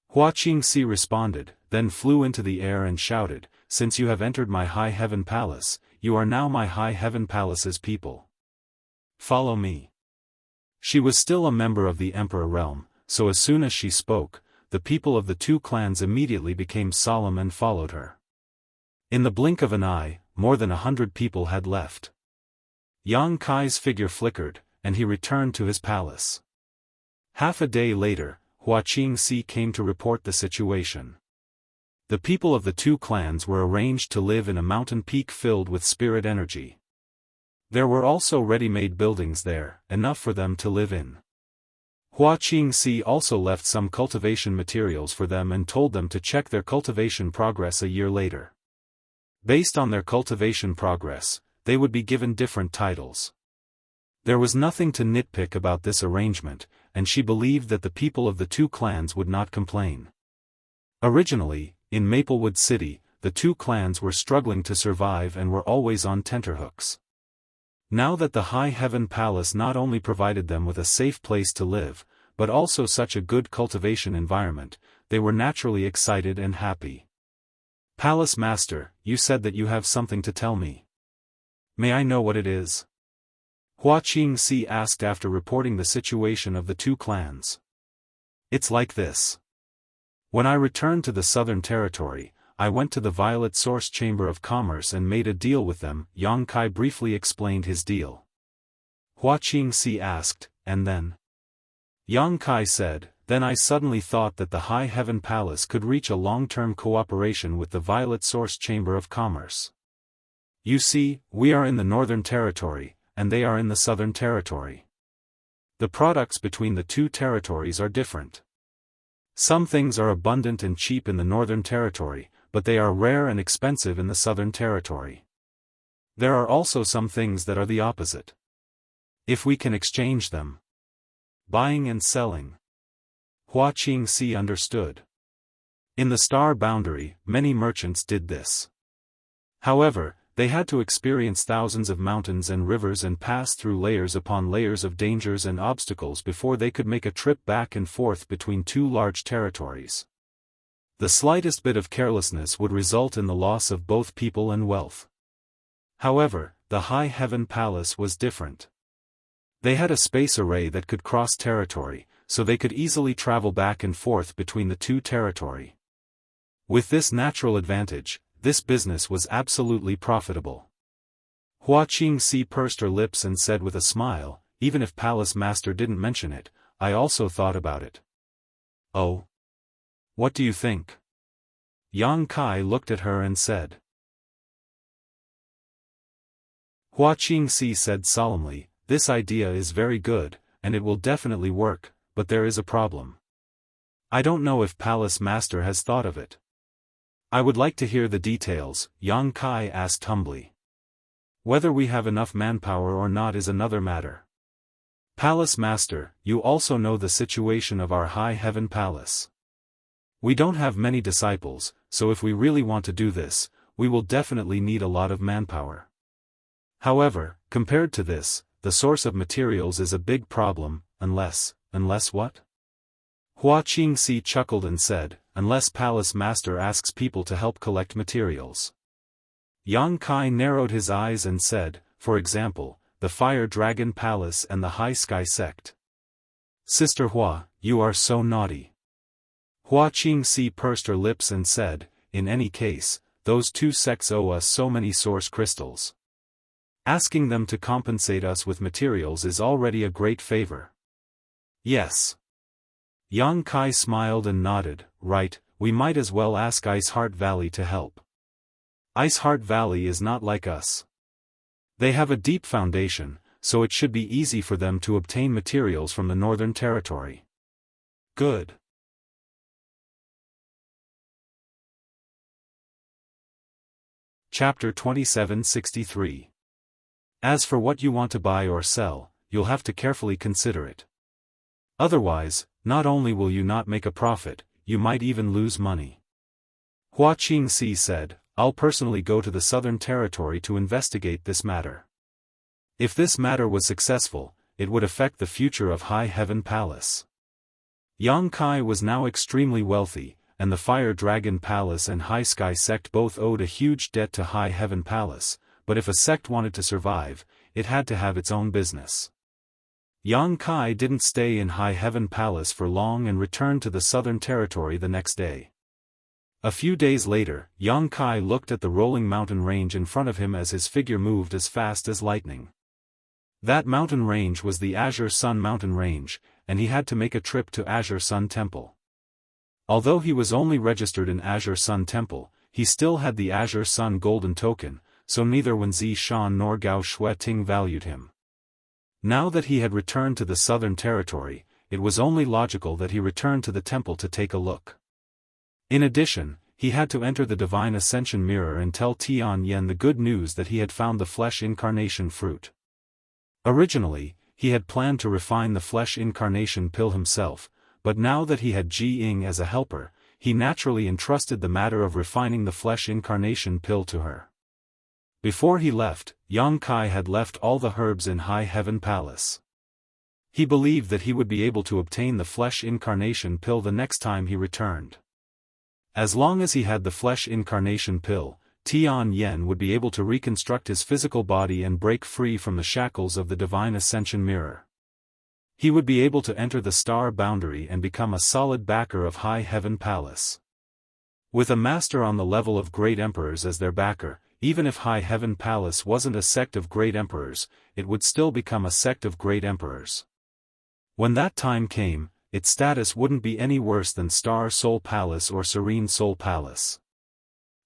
Hua Qingxi responded, then flew into the air and shouted, Since you have entered my High Heaven Palace, you are now my High Heaven Palace's people. Follow me. She was still a member of the Emperor realm, so as soon as she spoke, the people of the two clans immediately became solemn and followed her. In the blink of an eye, more than 100 people had left. Yang Kai's figure flickered, and he returned to his palace. Half a day later, Hua Qingxi came to report the situation. The people of the two clans were arranged to live in a mountain peak filled with spirit energy. There were also ready-made buildings there, enough for them to live in. Hua Qingxi also left some cultivation materials for them and told them to check their cultivation progress a year later. Based on their cultivation progress, they would be given different titles. There was nothing to nitpick about this arrangement, and she believed that the people of the two clans would not complain. Originally, in Maplewood City, the two clans were struggling to survive and were always on tenterhooks. Now that the High Heaven Palace not only provided them with a safe place to live, but also such a good cultivation environment, they were naturally excited and happy. Palace Master, you said that you have something to tell me. May I know what it is? Hua Qingxi asked after reporting the situation of the two clans. It's like this. When I returned to the Southern Territory, I went to the Violet Source Chamber of Commerce and made a deal with them. Yang Kai briefly explained his deal. Hua Qingxi asked, and then? Yang Kai said, then I suddenly thought that the High Heaven Palace could reach a long-term cooperation with the Violet Source Chamber of Commerce. You see, we are in the Northern Territory, and they are in the Southern Territory. The products between the two territories are different. Some things are abundant and cheap in the Northern Territory, but they are rare and expensive in the Southern Territory. There are also some things that are the opposite. If we can exchange them. Buying and selling. Hua Qingxi understood. In the Star Boundary, many merchants did this. However, they had to experience thousands of mountains and rivers and pass through layers upon layers of dangers and obstacles before they could make a trip back and forth between two large territories. The slightest bit of carelessness would result in the loss of both people and wealth. However, the High Heaven Palace was different. They had a space array that could cross territory, so they could easily travel back and forth between the two territory. With this natural advantage, this business was absolutely profitable. Hua Qingxi pursed her lips and said with a smile, even if Palace Master didn't mention it, I also thought about it. Oh? What do you think? Yang Kai looked at her and said. Hua Qingxi said solemnly, this idea is very good, and it will definitely work, but there is a problem. I don't know if Palace Master has thought of it. I would like to hear the details, Yang Kai asked humbly. Whether we have enough manpower or not is another matter. Palace Master, you also know the situation of our High Heaven Palace. We don't have many disciples, so if we really want to do this, we will definitely need a lot of manpower. However, compared to this, the source of materials is a big problem, unless what? Hua Qingxi chuckled and said, unless Palace Master asks people to help collect materials. Yang Kai narrowed his eyes and said, for example, the Fire Dragon Palace and the High Sky Sect. Sister Hua, you are so naughty. Hua Qingxi pursed her lips and said, in any case, those two sects owe us so many source crystals. Asking them to compensate us with materials is already a great favor. Yes. Yang Kai smiled and nodded, right, we might as well ask Ice Heart Valley to help. Ice Heart Valley is not like us. They have a deep foundation, so it should be easy for them to obtain materials from the Northern Territory. Good. Chapter 2763. As for what you want to buy or sell, you'll have to carefully consider it. Otherwise, not only will you not make a profit, you might even lose money. Hua Qingxi said, I'll personally go to the Southern Territory to investigate this matter. If this matter was successful, it would affect the future of High Heaven Palace. Yang Kai was now extremely wealthy, and the Fire Dragon Palace and High Sky Sect both owed a huge debt to High Heaven Palace, but if a sect wanted to survive, it had to have its own business. Yang Kai didn't stay in High Heaven Palace for long and returned to the Southern Territory the next day. A few days later, Yang Kai looked at the rolling mountain range in front of him as his figure moved as fast as lightning. That mountain range was the Azure Sun Mountain Range, and he had to make a trip to Azure Sun Temple. Although he was only registered in Azure Sun Temple, he still had the Azure Sun Golden Token, so neither Wen Zishan nor Gao Shueting valued him. Now that he had returned to the Southern Territory, it was only logical that he returned to the temple to take a look. In addition, he had to enter the Divine Ascension Mirror and tell Tian Yen the good news that he had found the Flesh Incarnation Fruit. Originally, he had planned to refine the Flesh Incarnation Pill himself, but now that he had Ji Ying as a helper, he naturally entrusted the matter of refining the Flesh Incarnation Pill to her. Before he left, Yang Kai had left all the herbs in High Heaven Palace. He believed that he would be able to obtain the Flesh Incarnation Pill the next time he returned. As long as he had the Flesh Incarnation Pill, Tian Yen would be able to reconstruct his physical body and break free from the shackles of the Divine Ascension Mirror. He would be able to enter the star boundary and become a solid backer of High Heaven Palace. With a master on the level of great emperors as their backer, even if High Heaven Palace wasn't a sect of great emperors, it would still become a sect of great emperors. When that time came, its status wouldn't be any worse than Star Soul Palace or Serene Soul Palace.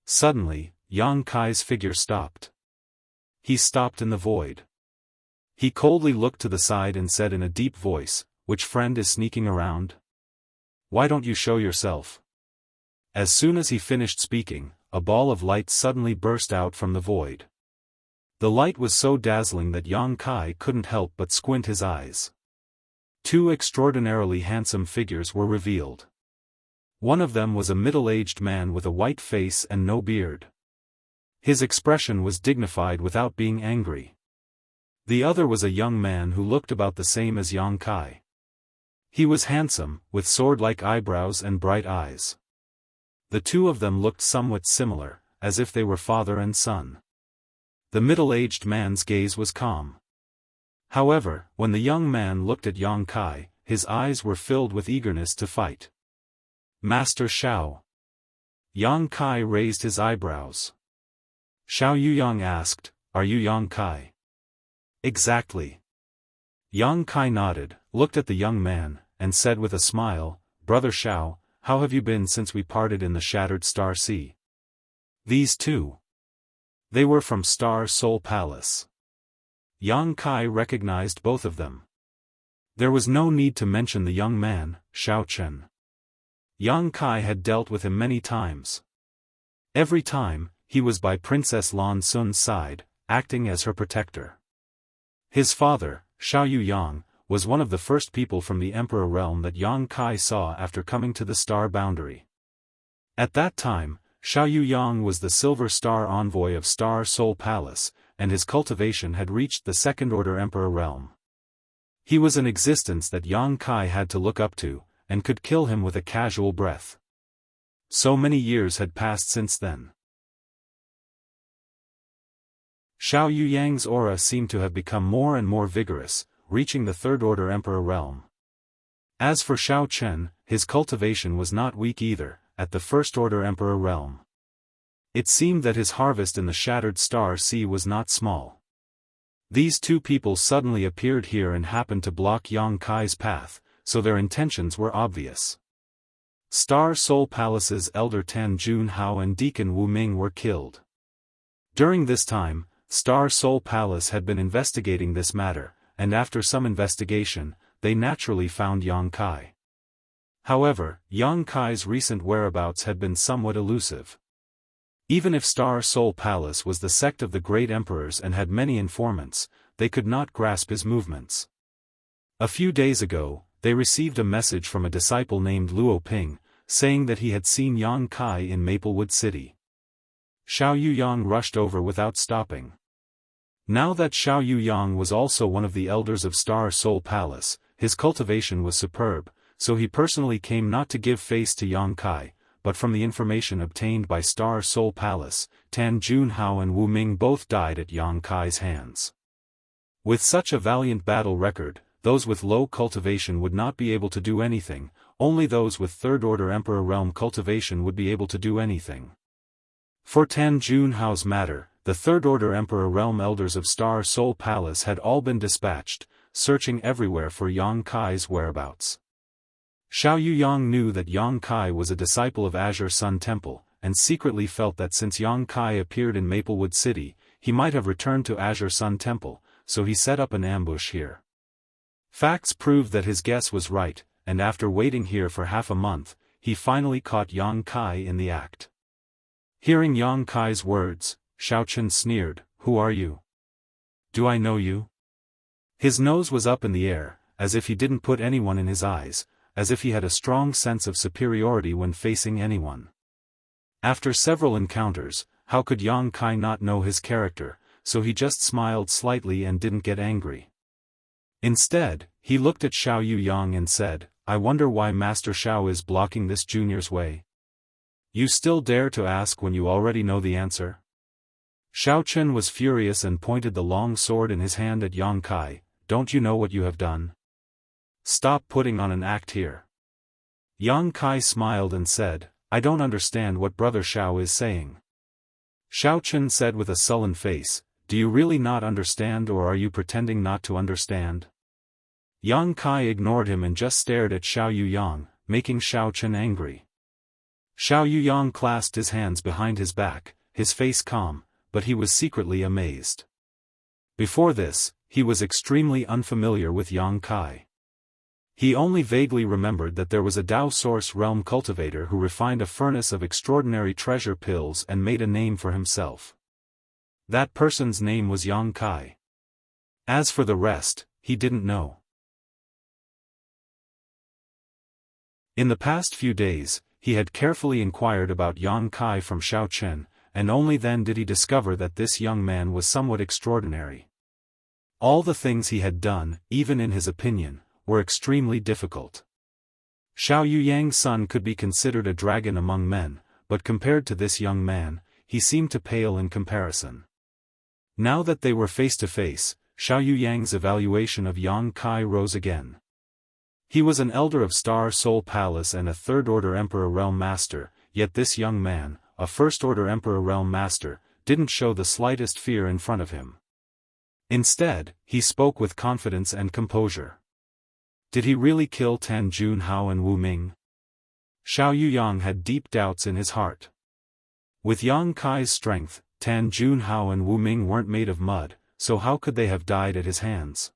Suddenly, Yang Kai's figure stopped. He stopped in the void. He coldly looked to the side and said in a deep voice, "Which friend is sneaking around? Why don't you show yourself?" As soon as he finished speaking, a ball of light suddenly burst out from the void. The light was so dazzling that Yang Kai couldn't help but squint his eyes. Two extraordinarily handsome figures were revealed. One of them was a middle-aged man with a white face and no beard. His expression was dignified without being angry. The other was a young man who looked about the same as Yang Kai. He was handsome, with sword-like eyebrows and bright eyes. The two of them looked somewhat similar, as if they were father and son. The middle-aged man's gaze was calm. However, when the young man looked at Yang Kai, his eyes were filled with eagerness to fight. "Master Xiao." Yang Kai raised his eyebrows. Xiao Yuyang asked, "Are you Yang Kai?" "Exactly." Yang Kai nodded, looked at the young man, and said with a smile, "Brother Xiao, how have you been since we parted in the Shattered Star Sea?" These two. They were from Star Soul Palace. Yang Kai recognized both of them. There was no need to mention the young man, Xiao Chen. Yang Kai had dealt with him many times. Every time, he was by Princess Lan Sun's side, acting as her protector. His father, Xiao Yuyang, was one of the first people from the Emperor realm that Yang Kai saw after coming to the star boundary. At that time, Xiao Yuyang was the Silver Star envoy of Star Soul Palace, and his cultivation had reached the Second-Order Emperor realm. He was an existence that Yang Kai had to look up to, and could kill him with a casual breath. So many years had passed since then. Xiao Yuyang's aura seemed to have become more and more vigorous, reaching the Third-Order Emperor realm. As for Xiao Chen, his cultivation was not weak either, at the First-Order Emperor realm. It seemed that his harvest in the Shattered Star Sea was not small. These two people suddenly appeared here and happened to block Yang Kai's path, so their intentions were obvious. Star Soul Palace's elder Tan Junhao and Deacon Wu Ming were killed. During this time, Star Soul Palace had been investigating this matter, and after some investigation, they naturally found Yang Kai. However, Yang Kai's recent whereabouts had been somewhat elusive. Even if Star Soul Palace was the sect of the great emperors and had many informants, they could not grasp his movements. A few days ago, they received a message from a disciple named Luo Ping, saying that he had seen Yang Kai in Maplewood City. Xiao Yuyang rushed over without stopping. Now that Xiao Yuyang was also one of the elders of Star Soul Palace, his cultivation was superb, so he personally came not to give face to Yang Kai, but from the information obtained by Star Soul Palace, Tan Junhao and Wu Ming both died at Yang Kai's hands. With such a valiant battle record, those with low cultivation would not be able to do anything, only those with third-order Emperor Realm cultivation would be able to do anything. For Tan Junhao's matter, the third-order Emperor Realm elders of Star Soul Palace had all been dispatched, searching everywhere for Yang Kai's whereabouts. Xiao Yuyang knew that Yang Kai was a disciple of Azure Sun Temple, and secretly felt that since Yang Kai appeared in Maplewood City, he might have returned to Azure Sun Temple, so he set up an ambush here. Facts proved that his guess was right, and after waiting here for half a month, he finally caught Yang Kai in the act. Hearing Yang Kai's words, Xiao Chen sneered, "Who are you? Do I know you?" His nose was up in the air, as if he didn't put anyone in his eyes, as if he had a strong sense of superiority when facing anyone. After several encounters, how could Yang Kai not know his character, so he just smiled slightly and didn't get angry. Instead, he looked at Xiao Yuyang and said, "I wonder why Master Xiao is blocking this junior's way. You still dare to ask when you already know the answer?" Xiao Chen was furious and pointed the long sword in his hand at Yang Kai. "Don't you know what you have done? Stop putting on an act here." Yang Kai smiled and said, "I don't understand what Brother Xiao is saying." Xiao Chen said with a sullen face, "Do you really not understand, or are you pretending not to understand?" Yang Kai ignored him and just stared at Xiao Yuyang, making Xiao Chen angry. Xiao Yuyang clasped his hands behind his back, his face calm, but he was secretly amazed. Before this, he was extremely unfamiliar with Yang Kai. He only vaguely remembered that there was a Dao Source Realm cultivator who refined a furnace of extraordinary treasure pills and made a name for himself. That person's name was Yang Kai. As for the rest, he didn't know. In the past few days, he had carefully inquired about Yang Kai from Xiao Chen, and only then did he discover that this young man was somewhat extraordinary. All the things he had done, even in his opinion, were extremely difficult. Xiao Yuyang's son could be considered a dragon among men, but compared to this young man, he seemed to pale in comparison. Now that they were face to face, Xiao Yuyang's evaluation of Yang Kai rose again. He was an elder of Star Soul Palace and a third-order Emperor Realm Master, yet this young man, a first-order Emperor Realm Master, didn't show the slightest fear in front of him. Instead, he spoke with confidence and composure. Did he really kill Tan Junhao and Wu Ming? Xiao Yuyang had deep doubts in his heart. With Yang Kai's strength, Tan Junhao and Wu Ming weren't made of mud, so how could they have died at his hands?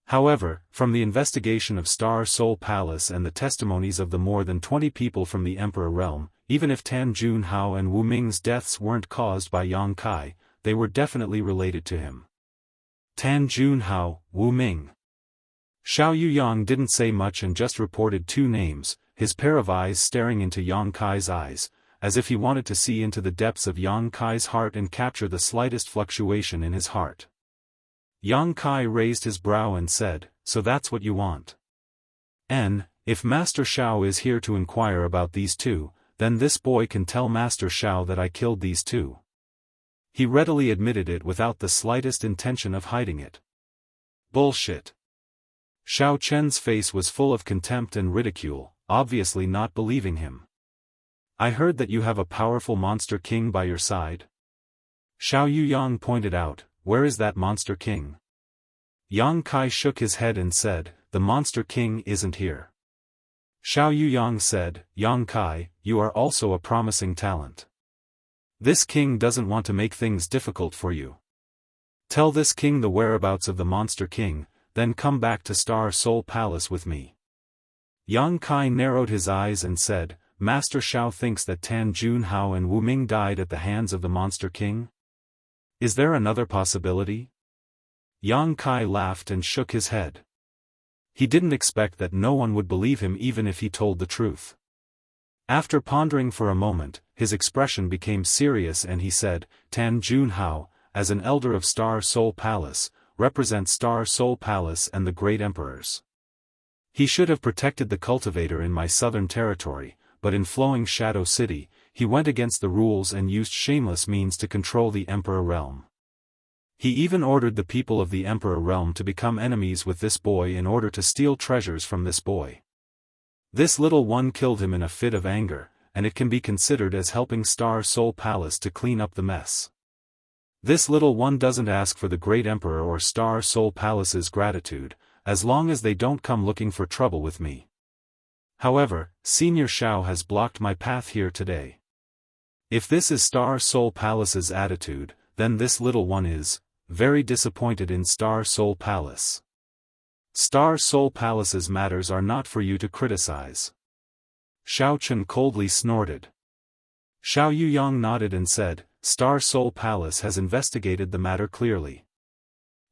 However, from the investigation of Star Soul Palace and the testimonies of the more than 20 people from the Emperor Realm, even if Tan Junhao and Wu Ming's deaths weren't caused by Yang Kai, they were definitely related to him. Tan Junhao, Wu Ming. Xiao Yuyang didn't say much and just reported two names, his pair of eyes staring into Yang Kai's eyes, as if he wanted to see into the depths of Yang Kai's heart and capture the slightest fluctuation in his heart. Yang Kai raised his brow and said, "So that's what you want. If Master Xiao is here to inquire about these two, then this boy can tell Master Xiao that I killed these two." He readily admitted it without the slightest intention of hiding it. Bullshit. Xiao Chen's face was full of contempt and ridicule, obviously not believing him. "I heard that you have a powerful monster king by your side." Xiao Yuyang pointed out, "Where is that monster king?" Yang Kai shook his head and said, "The monster king isn't here." Xiao Yuyang said, "Yang Kai, you are also a promising talent. This king doesn't want to make things difficult for you. Tell this king the whereabouts of the monster king, then come back to Star Soul Palace with me." Yang Kai narrowed his eyes and said, Master Xiao thinks that Tan Junhao and Wu Ming died at the hands of the Monster King? Is there another possibility? Yang Kai laughed and shook his head. He didn't expect that no one would believe him even if he told the truth. After pondering for a moment, his expression became serious and he said, Tan Junhao, as an elder of Star Soul Palace, represents Star Soul Palace and the great emperors. He should have protected the cultivator in my southern territory, but in Flowing Shadow City, he went against the rules and used shameless means to control the Emperor realm. He even ordered the people of the Emperor realm to become enemies with this boy in order to steal treasures from this boy. This little one killed him in a fit of anger, and it can be considered as helping Star Soul Palace to clean up the mess. This little one doesn't ask for the great Emperor or Star Soul Palace's gratitude, as long as they don't come looking for trouble with me. However, Senior Xiao has blocked my path here today. If this is Star Soul Palace's attitude, then this little one is very disappointed in Star Soul Palace. Star Soul Palace's matters are not for you to criticize. Xiao Chen coldly snorted. Xiao Yuyang nodded and said, Star Soul Palace has investigated the matter clearly.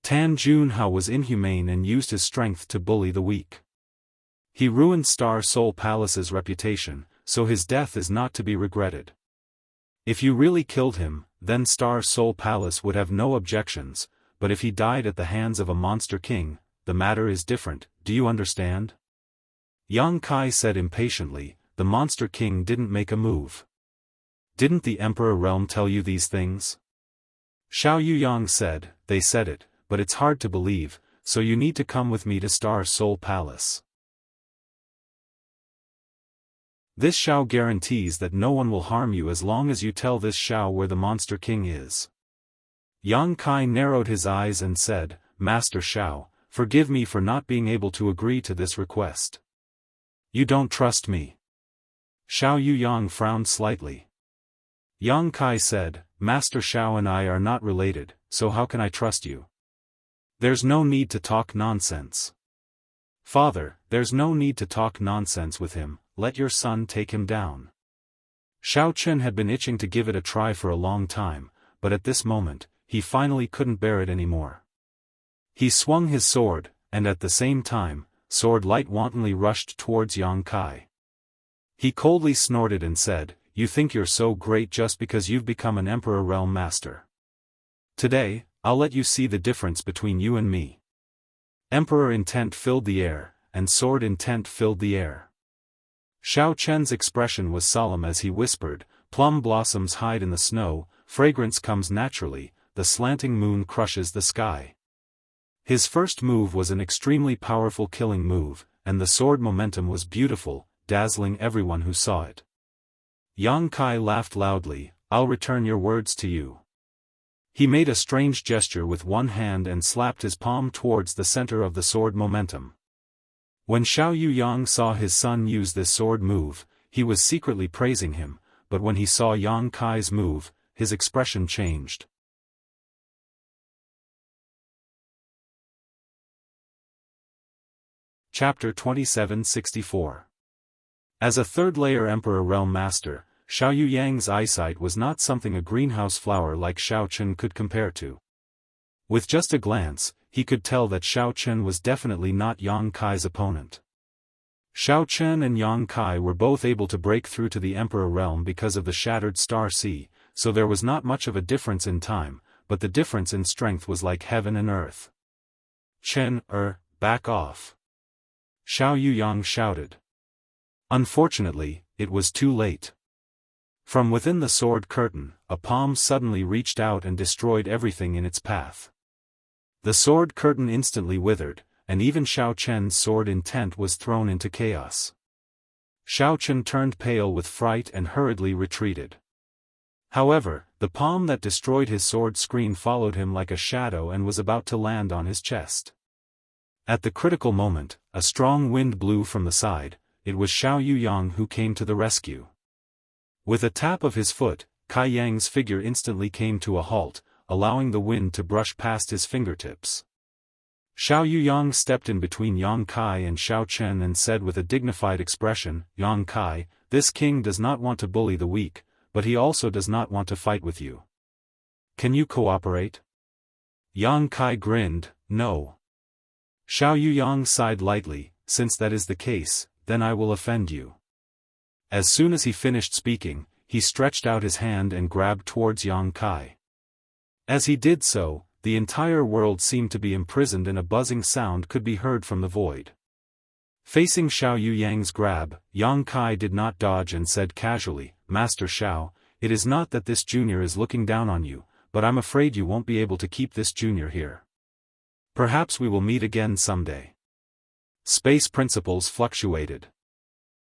Tan Junhao was inhumane and used his strength to bully the weak. He ruined Star Soul Palace's reputation, so his death is not to be regretted. If you really killed him, then Star Soul Palace would have no objections, but if he died at the hands of a Monster King, the matter is different, do you understand? Yang Kai said impatiently, the Monster King didn't make a move. Didn't the Emperor Realm tell you these things? Xiao Yuyang said, they said it, but it's hard to believe, so you need to come with me to Star Soul Palace. This Xiao guarantees that no one will harm you as long as you tell this Xiao where the Monster King is. Yang Kai narrowed his eyes and said, Master Xiao, forgive me for not being able to agree to this request. You don't trust me. Xiao Yuyang frowned slightly. Yang Kai said, Master Xiao and I are not related, so how can I trust you? There's no need to talk nonsense. Father, there's no need to talk nonsense with him, let your son take him down. Xiao Chen had been itching to give it a try for a long time, but at this moment, he finally couldn't bear it anymore. He swung his sword, and at the same time, Sword Light wantonly rushed towards Yang Kai. He coldly snorted and said, You think you're so great just because you've become an Emperor Realm Master. Today, I'll let you see the difference between you and me. Emperor intent filled the air, and sword intent filled the air. Xiao Chen's expression was solemn as he whispered, Plum blossoms hide in the snow, fragrance comes naturally, the slanting moon crushes the sky. His first move was an extremely powerful killing move, and the sword momentum was beautiful, dazzling everyone who saw it. Yang Kai laughed loudly, I'll return your words to you. He made a strange gesture with one hand and slapped his palm towards the center of the sword momentum. When Xiao Yuyang saw his son use this sword move, he was secretly praising him, but when he saw Yang Kai's move, his expression changed. Chapter 2764. As a third-layer Emperor Realm Master, Xiao Yuyang's eyesight was not something a greenhouse flower like Xiao Chen could compare to. With just a glance, he could tell that Xiao Chen was definitely not Yang Kai's opponent. Xiao Chen and Yang Kai were both able to break through to the Emperor Realm because of the Shattered Star Sea, so there was not much of a difference in time, but the difference in strength was like heaven and earth. Chen, back off. Xiao Yuyang shouted. Unfortunately, it was too late. From within the sword curtain, a palm suddenly reached out and destroyed everything in its path. The sword curtain instantly withered, and even Xiao Chen's sword intent was thrown into chaos. Xiao Chen turned pale with fright and hurriedly retreated. However, the palm that destroyed his sword screen followed him like a shadow and was about to land on his chest. At the critical moment, a strong wind blew from the side. It was Xiao Yuyang who came to the rescue. With a tap of his foot, Kai Yang's figure instantly came to a halt, allowing the wind to brush past his fingertips. Xiao Yuyang stepped in between Yang Kai and Xiao Chen and said with a dignified expression, Yang Kai, this king does not want to bully the weak, but he also does not want to fight with you. Can you cooperate? Yang Kai grinned, no. Xiao Yuyang sighed lightly, since that is the case, then I will offend you. As soon as he finished speaking, he stretched out his hand and grabbed towards Yang Kai. As he did so, the entire world seemed to be imprisoned and a buzzing sound could be heard from the void. Facing Xiao Yuyang's grab, Yang Kai did not dodge and said casually, Master Xiao, it is not that this junior is looking down on you, but I'm afraid you won't be able to keep this junior here. Perhaps we will meet again someday. Space principles fluctuated.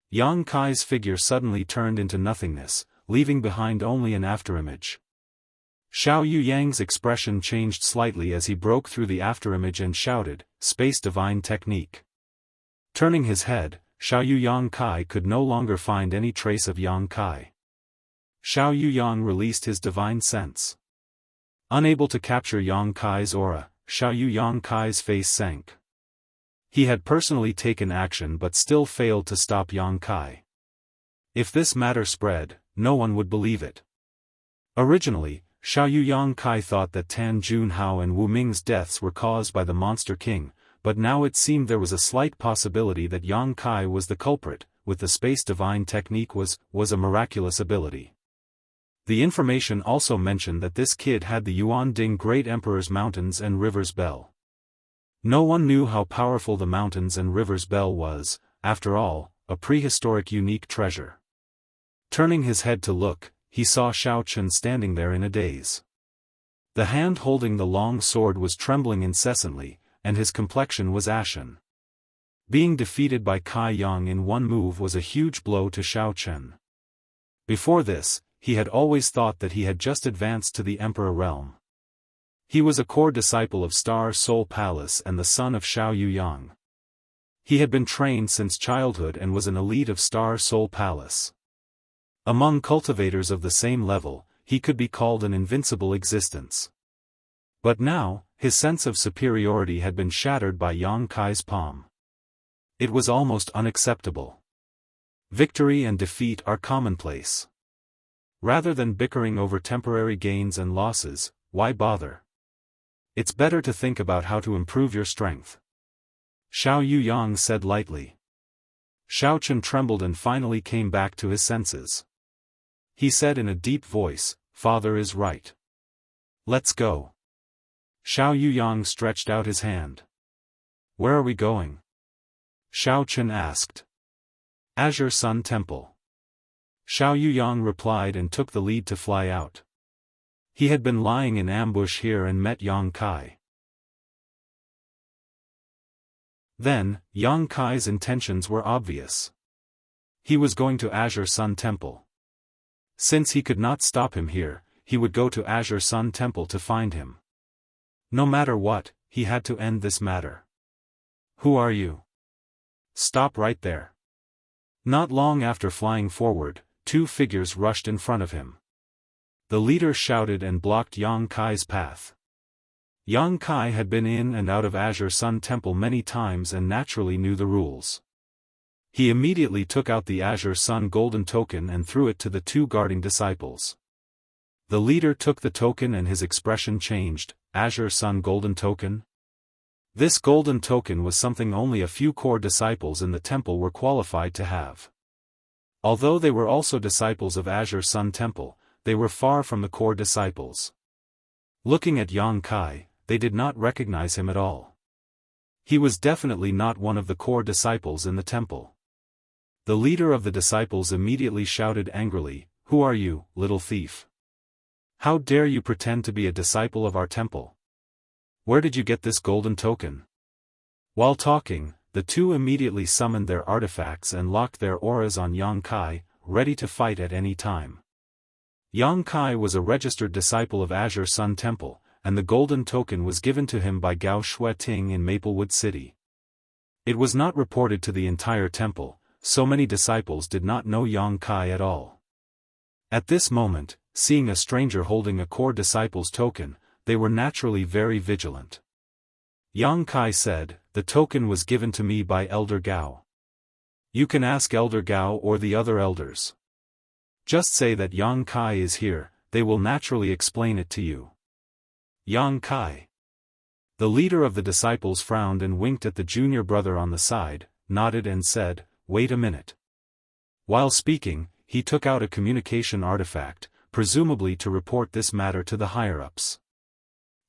Yang Kai's figure suddenly turned into nothingness, leaving behind only an afterimage. Xiao Yuyang's expression changed slightly as he broke through the afterimage and shouted, Space Divine Technique. Turning his head, Xiao Yuyang Kai could no longer find any trace of Yang Kai. Xiao Yuyang released his divine sense. Unable to capture Yang Kai's aura, Xiao Yuyang Kai's face sank. He had personally taken action but still failed to stop Yang Kai. If this matter spread, no one would believe it. Originally, Xiao Yuyang Kai thought that Tan Junhao and Wu Ming's deaths were caused by the Monster King, but now it seemed there was a slight possibility that Yang Kai was the culprit, with the Space Divine Technique was a miraculous ability. The information also mentioned that this kid had the Yuan Ding Great Emperor's Mountains and Rivers Bell. No one knew how powerful the Mountains and Rivers Bell was, after all, a prehistoric unique treasure. Turning his head to look, he saw Xiao Chen standing there in a daze. The hand holding the long sword was trembling incessantly, and his complexion was ashen. Being defeated by Kai Yang in one move was a huge blow to Xiao Chen. Before this, he had always thought that he had just advanced to the Emperor realm. He was a core disciple of Star Soul Palace and the son of Xiao Yuyang. He had been trained since childhood and was an elite of Star Soul Palace. Among cultivators of the same level, he could be called an invincible existence. But now, his sense of superiority had been shattered by Yang Kai's palm. It was almost unacceptable. Victory and defeat are commonplace. Rather than bickering over temporary gains and losses, why bother? It's better to think about how to improve your strength. Xiao Yuyang said lightly. Xiao Chen trembled and finally came back to his senses. He said in a deep voice, Father is right. Let's go. Xiao Yuyang stretched out his hand. Where are we going? Xiao Chen asked. Azure Sun Temple. Xiao Yuyang replied and took the lead to fly out. He had been lying in ambush here and met Yang Kai. Then, Yang Kai's intentions were obvious. He was going to Azure Sun Temple. Since he could not stop him here, he would go to Azure Sun Temple to find him. No matter what, he had to end this matter. Who are you? Stop right there. Not long after flying forward, two figures rushed in front of him. The leader shouted and blocked Yang Kai's path. Yang Kai had been in and out of Azure Sun Temple many times and naturally knew the rules. He immediately took out the Azure Sun Golden Token and threw it to the two guarding disciples. The leader took the token and his expression changed. Azure Sun Golden Token? This golden token was something only a few core disciples in the temple were qualified to have. Although they were also disciples of Azure Sun Temple, they were far from the core disciples. Looking at Yang Kai, they did not recognize him at all. He was definitely not one of the core disciples in the temple. The leader of the disciples immediately shouted angrily, Who are you, little thief? How dare you pretend to be a disciple of our temple? Where did you get this golden token? While talking, the two immediately summoned their artifacts and locked their auras on Yang Kai, ready to fight at any time. Yang Kai was a registered disciple of Azure Sun Temple, and the golden token was given to him by Gao Shueting in Maplewood City. It was not reported to the entire temple, so many disciples did not know Yang Kai at all. At this moment, seeing a stranger holding a core disciple's token, they were naturally very vigilant. Yang Kai said, The token was given to me by Elder Gao. You can ask Elder Gao or the other elders. Just say that Yang Kai is here, they will naturally explain it to you. Yang Kai. The leader of the disciples frowned and winked at the junior brother on the side, nodded and said, "Wait a minute." While speaking, he took out a communication artifact, presumably to report this matter to the higher-ups.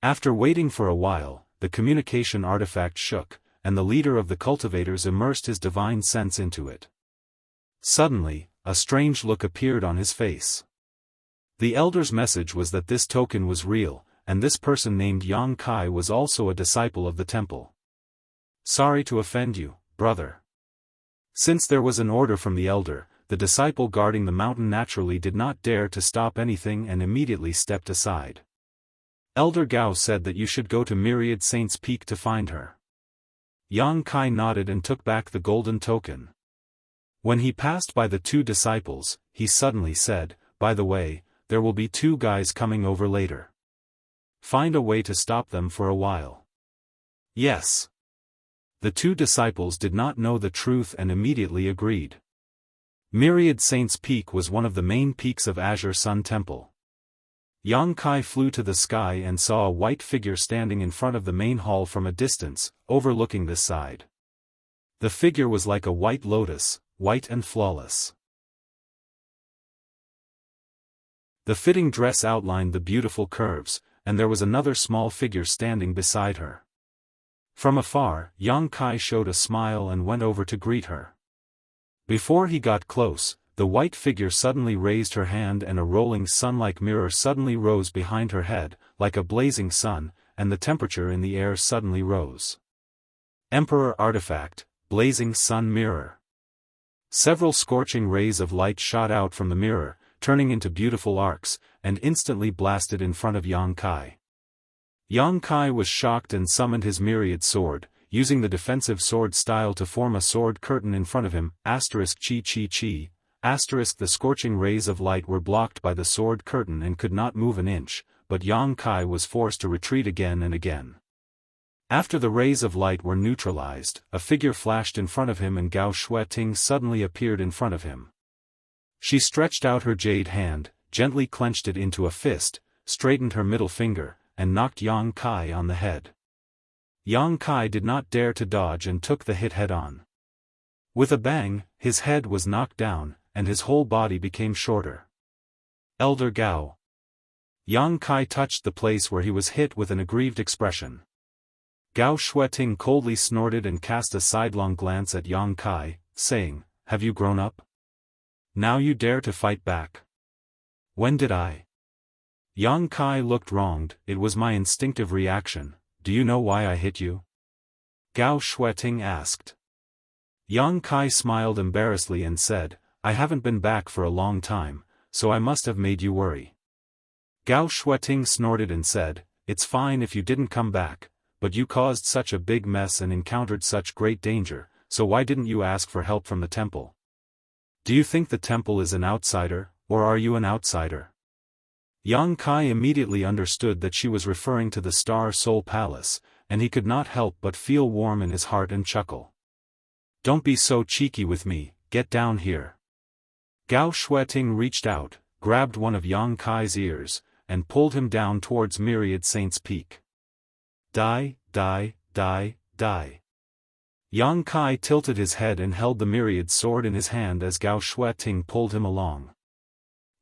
After waiting for a while, the communication artifact shook, and the leader of the cultivators immersed his divine sense into it. Suddenly, a strange look appeared on his face. The elder's message was that this token was real, and this person named Yang Kai was also a disciple of the temple. Sorry to offend you, brother. Since there was an order from the elder, the disciple guarding the mountain naturally did not dare to stop anything and immediately stepped aside. Elder Gao said that you should go to Myriad Saints Peak to find her. Yang Kai nodded and took back the golden token. When he passed by the two disciples, he suddenly said, "By the way, there will be two guys coming over later. Find a way to stop them for a while." Yes. The two disciples did not know the truth and immediately agreed. Myriad Saints Peak was one of the main peaks of Azure Sun Temple. Yang Kai flew to the sky and saw a white figure standing in front of the main hall from a distance, overlooking this side. The figure was like a white lotus, white and flawless. The fitting dress outlined the beautiful curves, and there was another small figure standing beside her. From afar, Yang Kai showed a smile and went over to greet her. Before he got close, the white figure suddenly raised her hand and a rolling sun-like mirror suddenly rose behind her head, like a blazing sun, and the temperature in the air suddenly rose. Emperor Artifact, Blazing Sun Mirror. Several scorching rays of light shot out from the mirror, turning into beautiful arcs, and instantly blasted in front of Yang Kai. Yang Kai was shocked and summoned his myriad sword, using the defensive sword style to form a sword curtain in front of him, *chi chi chi, *. The scorching rays of light were blocked by the sword curtain and could not move an inch, but Yang Kai was forced to retreat again and again. After the rays of light were neutralized, a figure flashed in front of him and Gao Shueting suddenly appeared in front of him. She stretched out her jade hand, gently clenched it into a fist, straightened her middle finger, and knocked Yang Kai on the head. Yang Kai did not dare to dodge and took the hit head-on. With a bang, his head was knocked down, and his whole body became shorter. Elder Gao. Yang Kai touched the place where he was hit with an aggrieved expression. Gao Shueting coldly snorted and cast a sidelong glance at Yang Kai, saying, "Have you grown up? Now you dare to fight back." "When did I?" Yang Kai looked wronged. "It was my instinctive reaction. Do you know why I hit you?" Gao Shueting asked. Yang Kai smiled embarrassedly and said, "I haven't been back for a long time, so I must have made you worry." Gao Shueting snorted and said, "It's fine if you didn't come back, but you caused such a big mess and encountered such great danger, so why didn't you ask for help from the temple? Do you think the temple is an outsider, or are you an outsider?" Yang Kai immediately understood that she was referring to the Star Soul Palace, and he could not help but feel warm in his heart and chuckle. "Don't be so cheeky with me, get down here." Gao Shueting reached out, grabbed one of Yang Kai's ears, and pulled him down towards Myriad Saints Peak. Die, die, die, die. Yang Kai tilted his head and held the myriad sword in his hand as Gao Shueting pulled him along.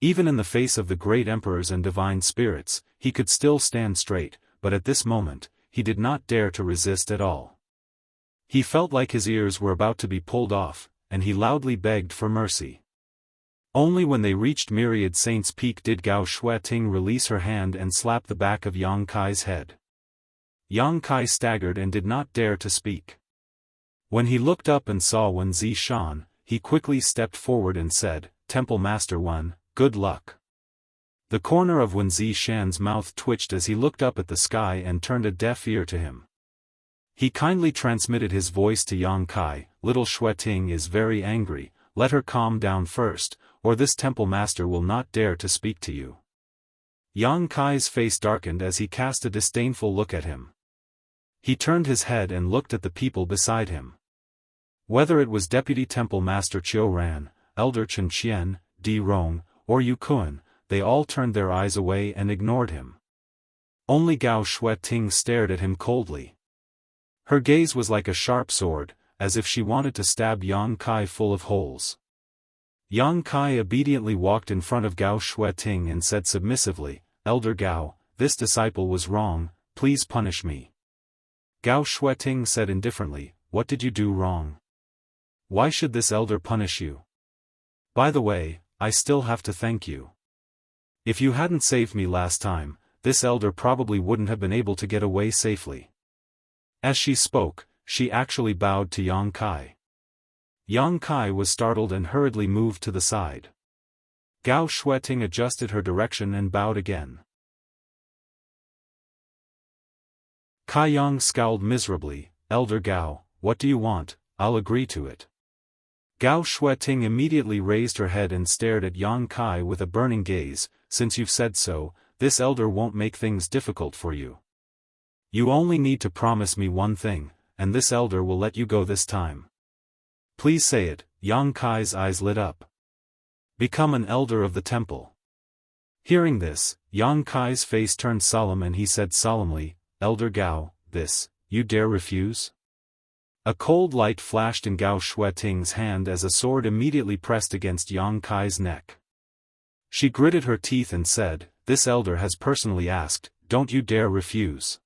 Even in the face of the great emperors and divine spirits, he could still stand straight, but at this moment, he did not dare to resist at all. He felt like his ears were about to be pulled off, and he loudly begged for mercy. Only when they reached Myriad Saints Peak did Gao Shueting release her hand and slap the back of Yang Kai's head. Yang Kai staggered and did not dare to speak. When he looked up and saw Wen Zishan, he quickly stepped forward and said, "Temple Master Wen, good luck." The corner of Wen Zishan's mouth twitched as he looked up at the sky and turned a deaf ear to him. He kindly transmitted his voice to Yang Kai, "Little Shueting is very angry, let her calm down first, or this temple master will not dare to speak to you." Yang Kai's face darkened as he cast a disdainful look at him. He turned his head and looked at the people beside him. Whether it was Deputy Temple Master Qiu Ran, Elder Chen Qian, Di Rong, or Yu Kun, they all turned their eyes away and ignored him. Only Gao Shueting stared at him coldly. Her gaze was like a sharp sword, as if she wanted to stab Yang Kai full of holes. Yang Kai obediently walked in front of Gao Shueting and said submissively, "Elder Gao, this disciple was wrong, please punish me." Gao Shueting said indifferently, "What did you do wrong? Why should this elder punish you? By the way, I still have to thank you. If you hadn't saved me last time, this elder probably wouldn't have been able to get away safely." As she spoke, she actually bowed to Yang Kai. Yang Kai was startled and hurriedly moved to the side. Gao Shueting adjusted her direction and bowed again. Kai Yang scowled miserably, "Elder Gao, what do you want? I'll agree to it." Gao Shueting immediately raised her head and stared at Yang Kai with a burning gaze. "Since you've said so, this elder won't make things difficult for you. You only need to promise me one thing, and this elder will let you go this time." "Please say it." Yang Kai's eyes lit up. "Become an elder of the temple." Hearing this, Yang Kai's face turned solemn and he said solemnly, "Elder Gao, this, you dare refuse?" A cold light flashed in Gao Shueting's hand as a sword immediately pressed against Yang Kai's neck. She gritted her teeth and said, "This elder has personally asked, don't you dare refuse."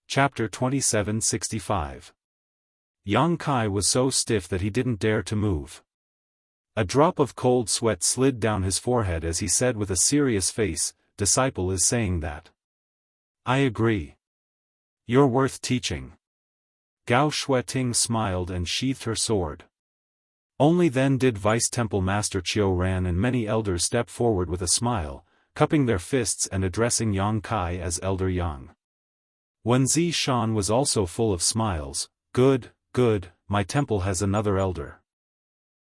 Chapter 2765. Yang Kai was so stiff that he didn't dare to move. A drop of cold sweat slid down his forehead as he said with a serious face, "Disciple is saying that. I agree. You're worth teaching." Gao Shueting smiled and sheathed her sword. Only then did Vice Temple Master Qiu Ran and many elders step forward with a smile, cupping their fists and addressing Yang Kai as Elder Yang. Wenzi Shan was also full of smiles. Good, good, my temple has another elder.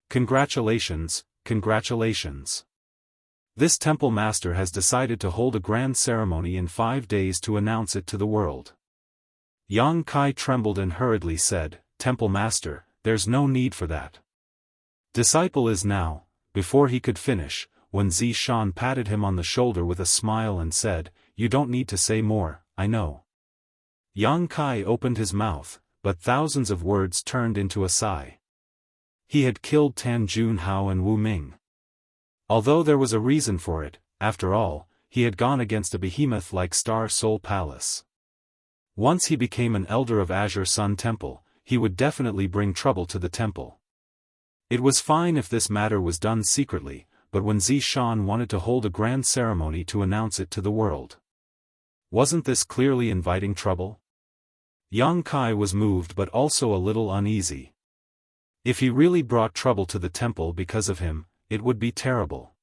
Congratulations, congratulations. This temple master has decided to hold a grand ceremony in 5 days to announce it to the world. Yang Kai trembled and hurriedly said, "Temple master, there's no need for that." "Disciple is now." Before he could finish, Wenzi Shan patted him on the shoulder with a smile and said, "You don't need to say more, I know." Yang Kai opened his mouth, but thousands of words turned into a sigh. He had killed Tan Junhao and Wu Ming. Although there was a reason for it, after all, he had gone against a behemoth like Star Soul Palace. Once he became an elder of Azure Sun Temple, he would definitely bring trouble to the temple. It was fine if this matter was done secretly, but when Zishan wanted to hold a grand ceremony to announce it to the world. Wasn't this clearly inviting trouble? Yang Kai was moved but also a little uneasy. If he really brought trouble to the temple because of him, it would be terrible.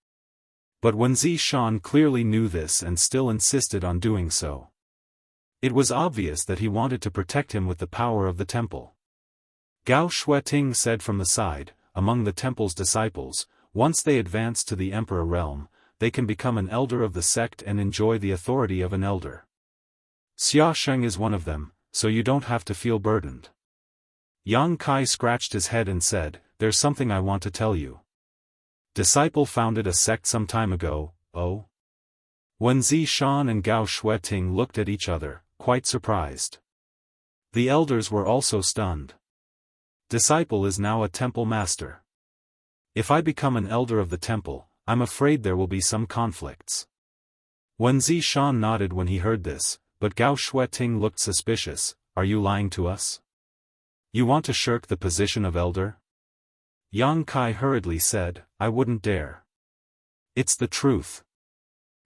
But when Zishan clearly knew this and still insisted on doing so. It was obvious that he wanted to protect him with the power of the temple. Gao Shueting said from the side, "Among the temple's disciples, once they advance to the emperor realm, they can become an elder of the sect and enjoy the authority of an elder. Xia Sheng is one of them, so you don't have to feel burdened." Yang Kai scratched his head and said, "There's something I want to tell you. Disciple founded a sect some time ago." "Oh?" When Zishan and Gao Shueting looked at each other, quite surprised. The elders were also stunned. Disciple is now a temple master. If I become an elder of the temple, I'm afraid there will be some conflicts. When Zishan nodded when he heard this, but Gao Shueting looked suspicious. "Are you lying to us? You want to shirk the position of elder?" Yang Kai hurriedly said, "I wouldn't dare. It's the truth."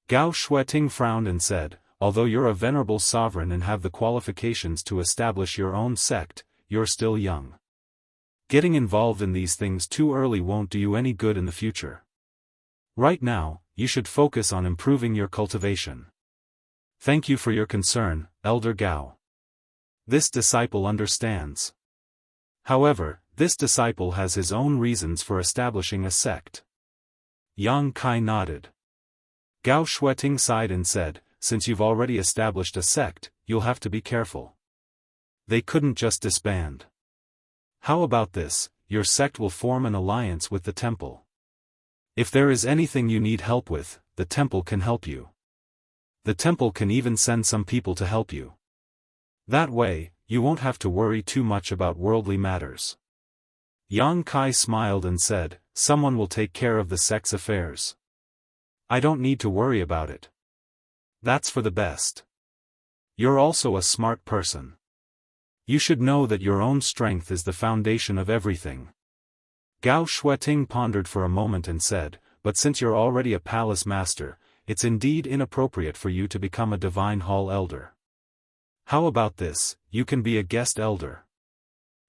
Gao Shueting frowned and said, "Although you're a venerable sovereign and have the qualifications to establish your own sect, you're still young. Getting involved in these things too early won't do you any good in the future. Right now, you should focus on improving your cultivation. Thank you for your concern, Elder Gao. This disciple understands. However, this disciple has his own reasons for establishing a sect." Yang Kai nodded. Gao Shueting sighed and said, since you've already established a sect, you'll have to be careful. They couldn't just disband. How about this, your sect will form an alliance with the temple. If there is anything you need help with, the temple can help you. The temple can even send some people to help you. That way, you won't have to worry too much about worldly matters. Yang Kai smiled and said, someone will take care of the sect's affairs. I don't need to worry about it. That's for the best. You're also a smart person. You should know that your own strength is the foundation of everything. Gao Shueting pondered for a moment and said, but since you're already a palace master, it's indeed inappropriate for you to become a divine hall elder. How about this, you can be a guest elder.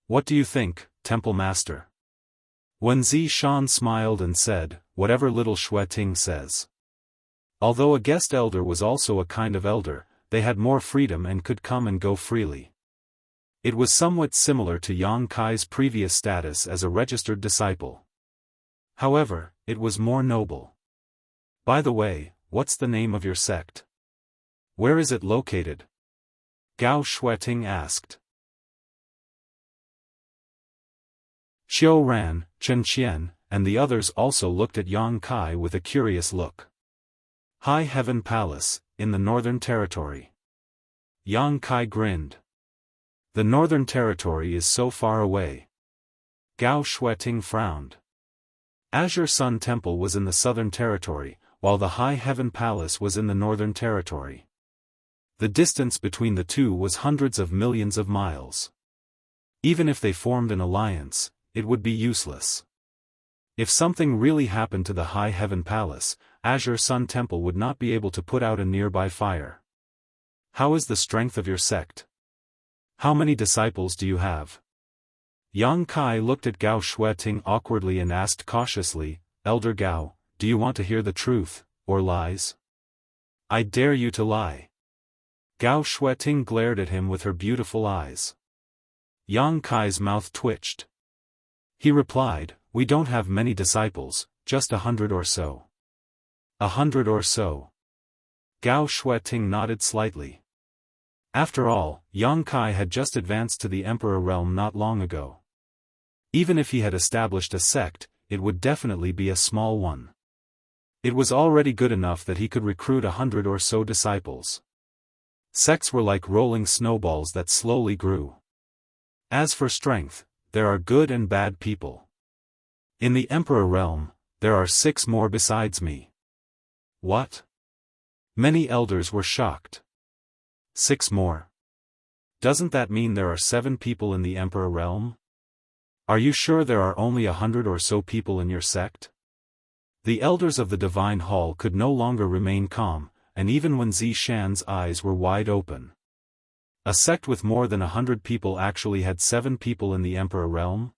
What do you think, temple master? Wen Zishan smiled and said, whatever little Shueting says. Although a guest elder was also a kind of elder, they had more freedom and could come and go freely. It was somewhat similar to Yang Kai's previous status as a registered disciple. However, it was more noble. By the way, what's the name of your sect? Where is it located? Gao Shueting asked. Qiu Ran, Chen Qian, and the others also looked at Yang Kai with a curious look. High Heaven Palace, in the Northern Territory. Yang Kai grinned. The Northern Territory is so far away. Gao Shueting frowned. Azure Sun Temple was in the Southern Territory, while the High Heaven Palace was in the Northern Territory. The distance between the two was hundreds of millions of miles. Even if they formed an alliance, it would be useless. If something really happened to the High Heaven Palace, Azure Sun Temple would not be able to put out a nearby fire. How is the strength of your sect? How many disciples do you have? Yang Kai looked at Gao Shueting awkwardly and asked cautiously, Elder Gao, do you want to hear the truth, or lies? I dare you to lie. Gao Shueting glared at him with her beautiful eyes. Yang Kai's mouth twitched. He replied, we don't have many disciples, just 100 or so. 100 or so. Gao Shueting nodded slightly. After all, Yang Kai had just advanced to the Emperor realm not long ago. Even if he had established a sect, it would definitely be a small one. It was already good enough that he could recruit 100 or so disciples. Sects were like rolling snowballs that slowly grew. As for strength, there are good and bad people. In the Emperor realm, there are 6 more besides me. What? Many elders were shocked. 6 more. Doesn't that mean there are 7 people in the Emperor realm? Are you sure there are only 100 or so people in your sect? The elders of the Divine Hall could no longer remain calm, and even when Zishan's eyes were wide open. A sect with more than 100 people actually had 7 people in the Emperor realm?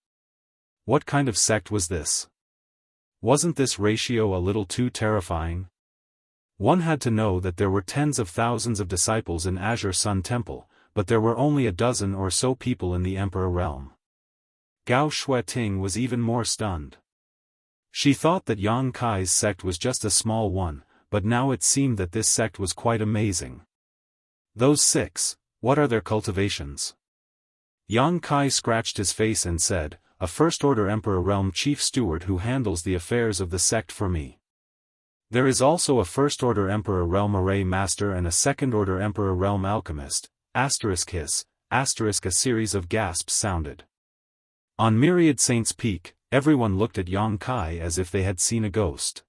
What kind of sect was this? Wasn't this ratio a little too terrifying? One had to know that there were tens of thousands of disciples in Azure Sun Temple, but there were only a dozen or so people in the Emperor realm. Gao Shueting was even more stunned. She thought that Yang Kai's sect was just a small one, but now it seemed that this sect was quite amazing. Those 6, what are their cultivations? Yang Kai scratched his face and said, a First-Order Emperor Realm Chief Steward who handles the affairs of the sect for me. There is also a First-Order Emperor Realm Array Master and a Second-Order Emperor Realm Alchemist, *hiss, *a series of gasps sounded. On Myriad Saints Peak, everyone looked at Yang Kai as if they had seen a ghost.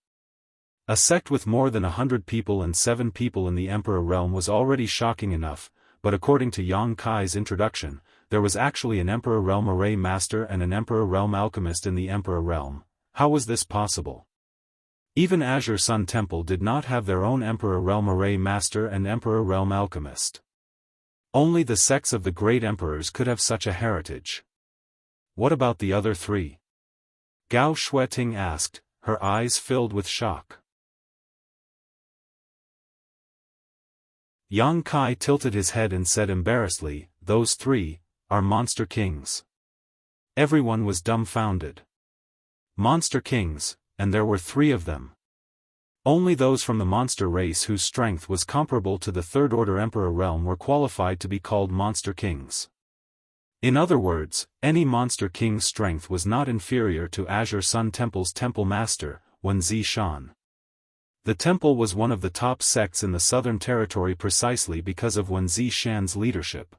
A sect with more than 100 people and 7 people in the Emperor realm was already shocking enough, but according to Yang Kai's introduction, there was actually an Emperor Realm Array Master and an Emperor Realm Alchemist in the Emperor realm. How was this possible? Even Azure Sun Temple did not have their own Emperor Realm Array Master and Emperor Realm Alchemist. Only the sects of the great emperors could have such a heritage. What about the other 3? Gao Shueting asked, her eyes filled with shock. Yang Kai tilted his head and said embarrassedly, those 3 are Monster Kings. Everyone was dumbfounded. Monster Kings, and there were 3 of them. Only those from the monster race whose strength was comparable to the Third Order Emperor realm were qualified to be called monster kings. In other words, any monster king's strength was not inferior to Azure Sun Temple's temple master, Wuxia Xianxia. The temple was one of the top sects in the Southern Territory precisely because of Wuxia Xianxia's leadership.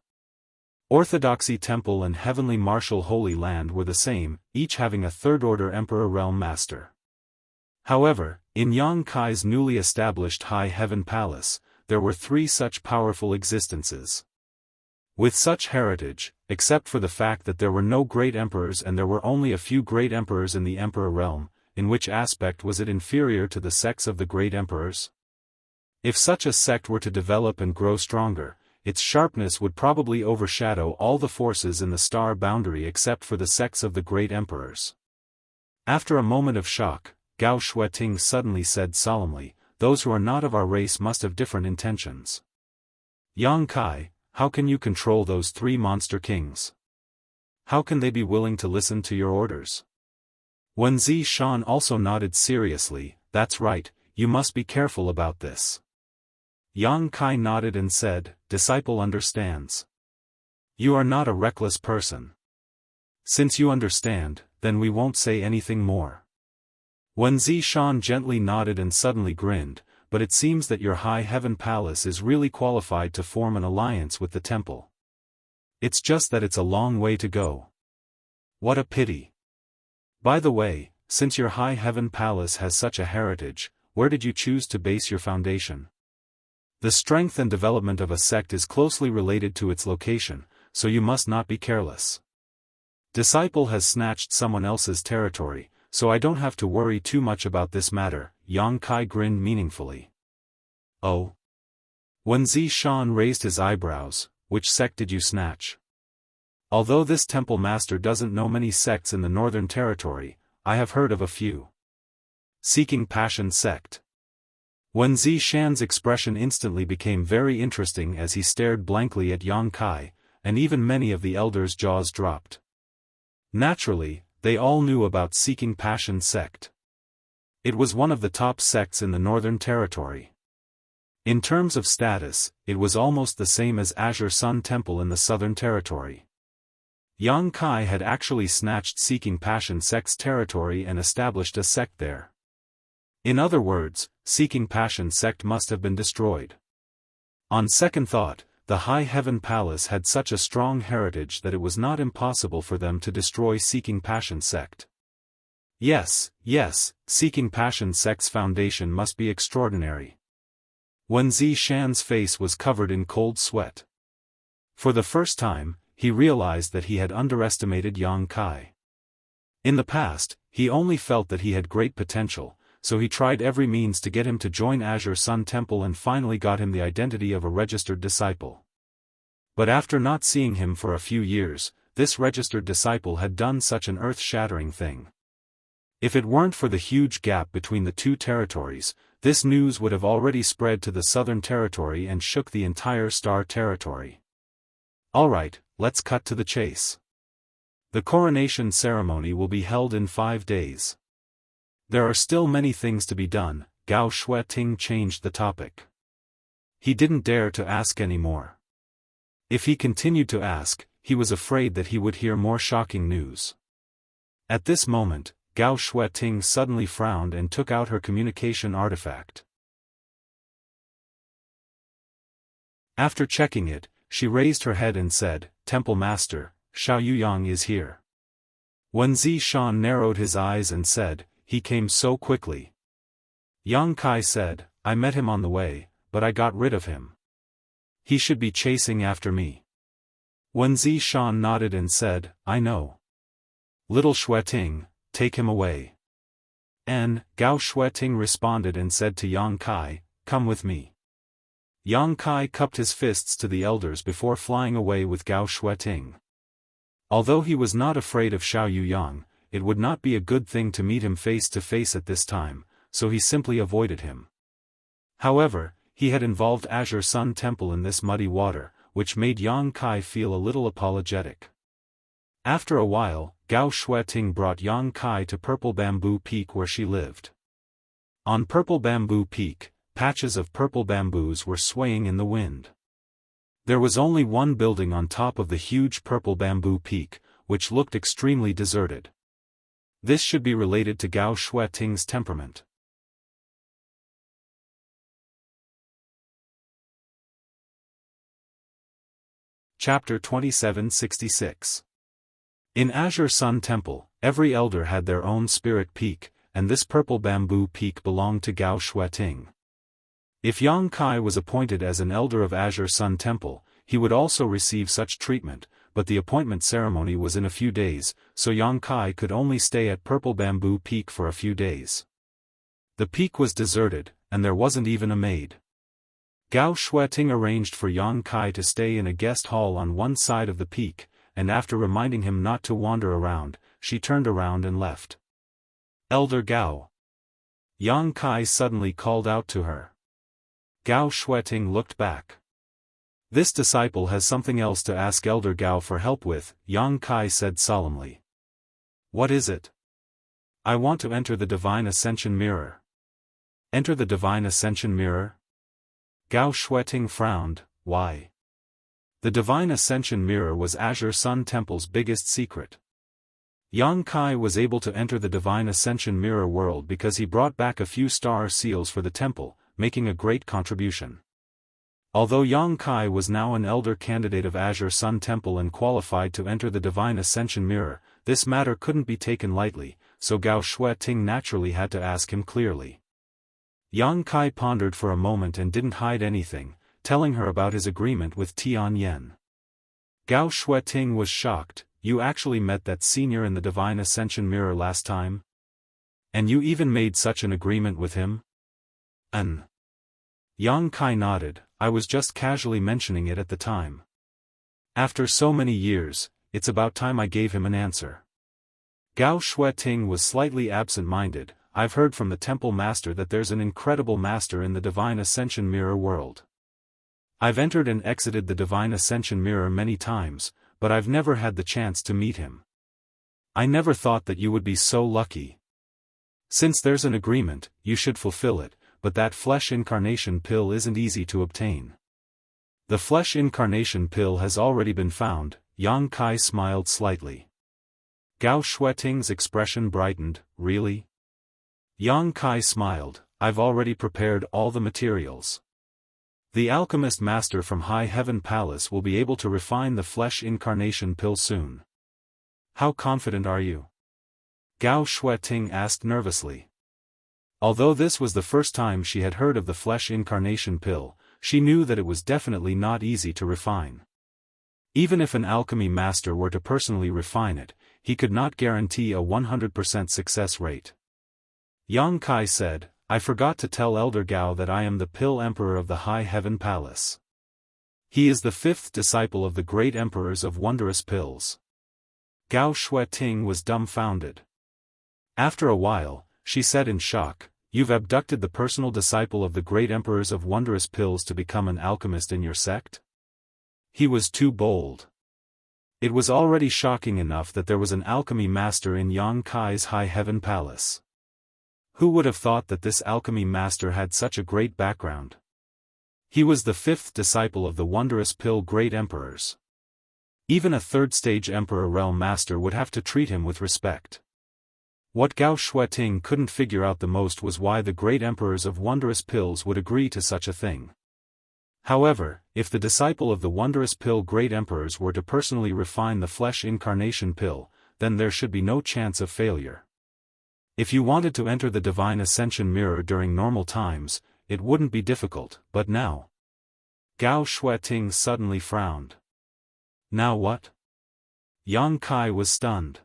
Orthodoxy Temple and Heavenly Martial Holy Land were the same, each having a Third Order Emperor Realm Master. However, in Yang Kai's newly established High Heaven Palace, there were 3 such powerful existences. With such heritage, except for the fact that there were no great emperors and there were only a few great emperors in the Emperor Realm, in which aspect was it inferior to the sects of the great emperors? If such a sect were to develop and grow stronger, its sharpness would probably overshadow all the forces in the star boundary except for the sects of the great emperors. After a moment of shock, Gao Shueting suddenly said solemnly, "Those who are not of our race must have different intentions. Yang Kai, how can you control those 3 monster kings? How can they be willing to listen to your orders?" Wuxia Xianxia also nodded seriously, "That's right, you must be careful about this." Yang Kai nodded and said, "Disciple understands. You are not a reckless person. Since you understand, then we won't say anything more." Wuxia Xianxia gently nodded and suddenly grinned, "But it seems that your High Heaven Palace is really qualified to form an alliance with the temple. It's just that it's a long way to go. What a pity. By the way, since your High Heaven Palace has such a heritage, where did you choose to base your foundation? The strength and development of a sect is closely related to its location, so you must not be careless. Disciple has snatched someone else's territory, so I don't have to worry too much about this matter." Yang Kai grinned meaningfully. "Oh?" Wuxia Xianxia raised his eyebrows, "Which sect did you snatch? Although this temple master doesn't know many sects in the Northern Territory, I have heard of a few. Seeking Passion sect." Wuxia Xianxia's expression instantly became very interesting as he stared blankly at Yang Kai, and even many of the elders' jaws dropped. Naturally, they all knew about Seeking Passion sect. It was one of the top sects in the Northern Territory. In terms of status, it was almost the same as Azure Sun Temple in the Southern Territory. Yang Kai had actually snatched Seeking Passion sect's territory and established a sect there. In other words, Seeking Passion sect must have been destroyed. On second thought, the High Heaven Palace had such a strong heritage that it was not impossible for them to destroy Seeking Passion sect. Yes, Seeking Passion sect's foundation must be extraordinary. Wuxia Xianxia's face was covered in cold sweat. For the first time, he realized that he had underestimated Yang Kai. In the past, he only felt that he had great potential, so he tried every means to get him to join Azure Sun Temple and finally got him the identity of a registered disciple. But after not seeing him for a few years, this registered disciple had done such an earth-shattering thing. If it weren't for the huge gap between the 2 territories, this news would have already spread to the Southern Territory and shook the entire Star Territory. Alright, let's cut to the chase. The coronation ceremony will be held in 5 days. There are still many things to be done. Gao Shueting changed the topic. He didn't dare to ask any more. If he continued to ask, he was afraid that he would hear more shocking news. At this moment, Gao Shueting suddenly frowned and took out her communication artifact. After checking it, she raised her head and said, "Temple Master, Xiao Yuyang is here." Wuxia Xianxia narrowed his eyes and said, "He came so quickly." Yang Kai said, "I met him on the way, but I got rid of him. He should be chasing after me." Wuxia Xianxia nodded and said, "I know. Little Shueting, take him away." Gao Shueting responded and said to Yang Kai, "Come with me." Yang Kai cupped his fists to the elders before flying away with Gao Shueting. Although he was not afraid of Xiao Yuyang, it would not be a good thing to meet him face to face at this time, so he simply avoided him. However, he had involved Azure Sun Temple in this muddy water, which made Yang Kai feel a little apologetic. After a while, Gao Shueting brought Yang Kai to Purple Bamboo Peak where she lived. On Purple Bamboo Peak, patches of purple bamboos were swaying in the wind. There was only one building on top of the huge purple bamboo peak, which looked extremely deserted. This should be related to Gao Shueting's temperament. Chapter 2766. In Azure Sun Temple, every elder had their own spirit peak, and this purple bamboo peak belonged to Gao Shueting. If Yang Kai was appointed as an elder of Azure Sun Temple, he would also receive such treatment, but the appointment ceremony was in a few days, so Yang Kai could only stay at Purple Bamboo Peak for a few days. The peak was deserted, and there wasn't even a maid. Gao Shueting arranged for Yang Kai to stay in a guest hall on one side of the peak, and after reminding him not to wander around, she turned around and left. "Elder Gao." Yang Kai suddenly called out to her. Gao Shueting looked back. "This disciple has something else to ask Elder Gao for help with," Yang Kai said solemnly. "What is it?" "I want to enter the Divine Ascension Mirror." "Enter the Divine Ascension Mirror?" Gao Shueting frowned. "Why?" The Divine Ascension Mirror was Azure Sun Temple's biggest secret. Yang Kai was able to enter the Divine Ascension Mirror world because he brought back a few star seals for the temple, making a great contribution. Although Yang Kai was now an elder candidate of Azure Sun Temple and qualified to enter the Divine Ascension Mirror, this matter couldn't be taken lightly, so Gao Shueting naturally had to ask him clearly. Yang Kai pondered for a moment and didn't hide anything, telling her about his agreement with Tianyan. Gao Shueting was shocked. "You actually met that senior in the Divine Ascension Mirror last time? And you even made such an agreement with him?" Yang Kai nodded. "I was just casually mentioning it at the time. After so many years, it's about time I gave him an answer." Gao Shueting was slightly absent-minded. "I've heard from the temple master that there's an incredible master in the Divine Ascension Mirror world. I've entered and exited the Divine Ascension Mirror many times, but I've never had the chance to meet him. I never thought that you would be so lucky. Since there's an agreement, you should fulfill it, but that flesh incarnation pill isn't easy to obtain." "The flesh incarnation pill has already been found," Yang Kai smiled slightly. Gao Shueting's expression brightened. "Really?" Yang Kai smiled. "I've already prepared all the materials. The alchemist master from High Heaven Palace will be able to refine the flesh incarnation pill soon." "How confident are you?" Gao Shueting asked nervously. Although this was the first time she had heard of the flesh incarnation pill, she knew that it was definitely not easy to refine. Even if an alchemy master were to personally refine it, he could not guarantee a 100% success rate. Yang Kai said, "I forgot to tell Elder Gao that I am the Pill Emperor of the High Heaven Palace. He is the fifth disciple of the great emperors of wondrous pills." Gao Shueting was dumbfounded. After a while, she said in shock, "You've abducted the personal disciple of the great emperors of wondrous pills to become an alchemist in your sect?" He was too bold. It was already shocking enough that there was an alchemy master in Yang Kai's High Heaven Palace. Who would have thought that this alchemy master had such a great background? He was the fifth disciple of the wondrous pill great emperors. Even a third-stage emperor realm master would have to treat him with respect. What Gao Shueting couldn't figure out the most was why the great emperors of wondrous pills would agree to such a thing. However, if the disciple of the wondrous pill great emperors were to personally refine the flesh incarnation pill, then there should be no chance of failure. If you wanted to enter the Divine Ascension Mirror during normal times, it wouldn't be difficult, but now. Gao Shueting suddenly frowned. "Now what?" Yang Kai was stunned.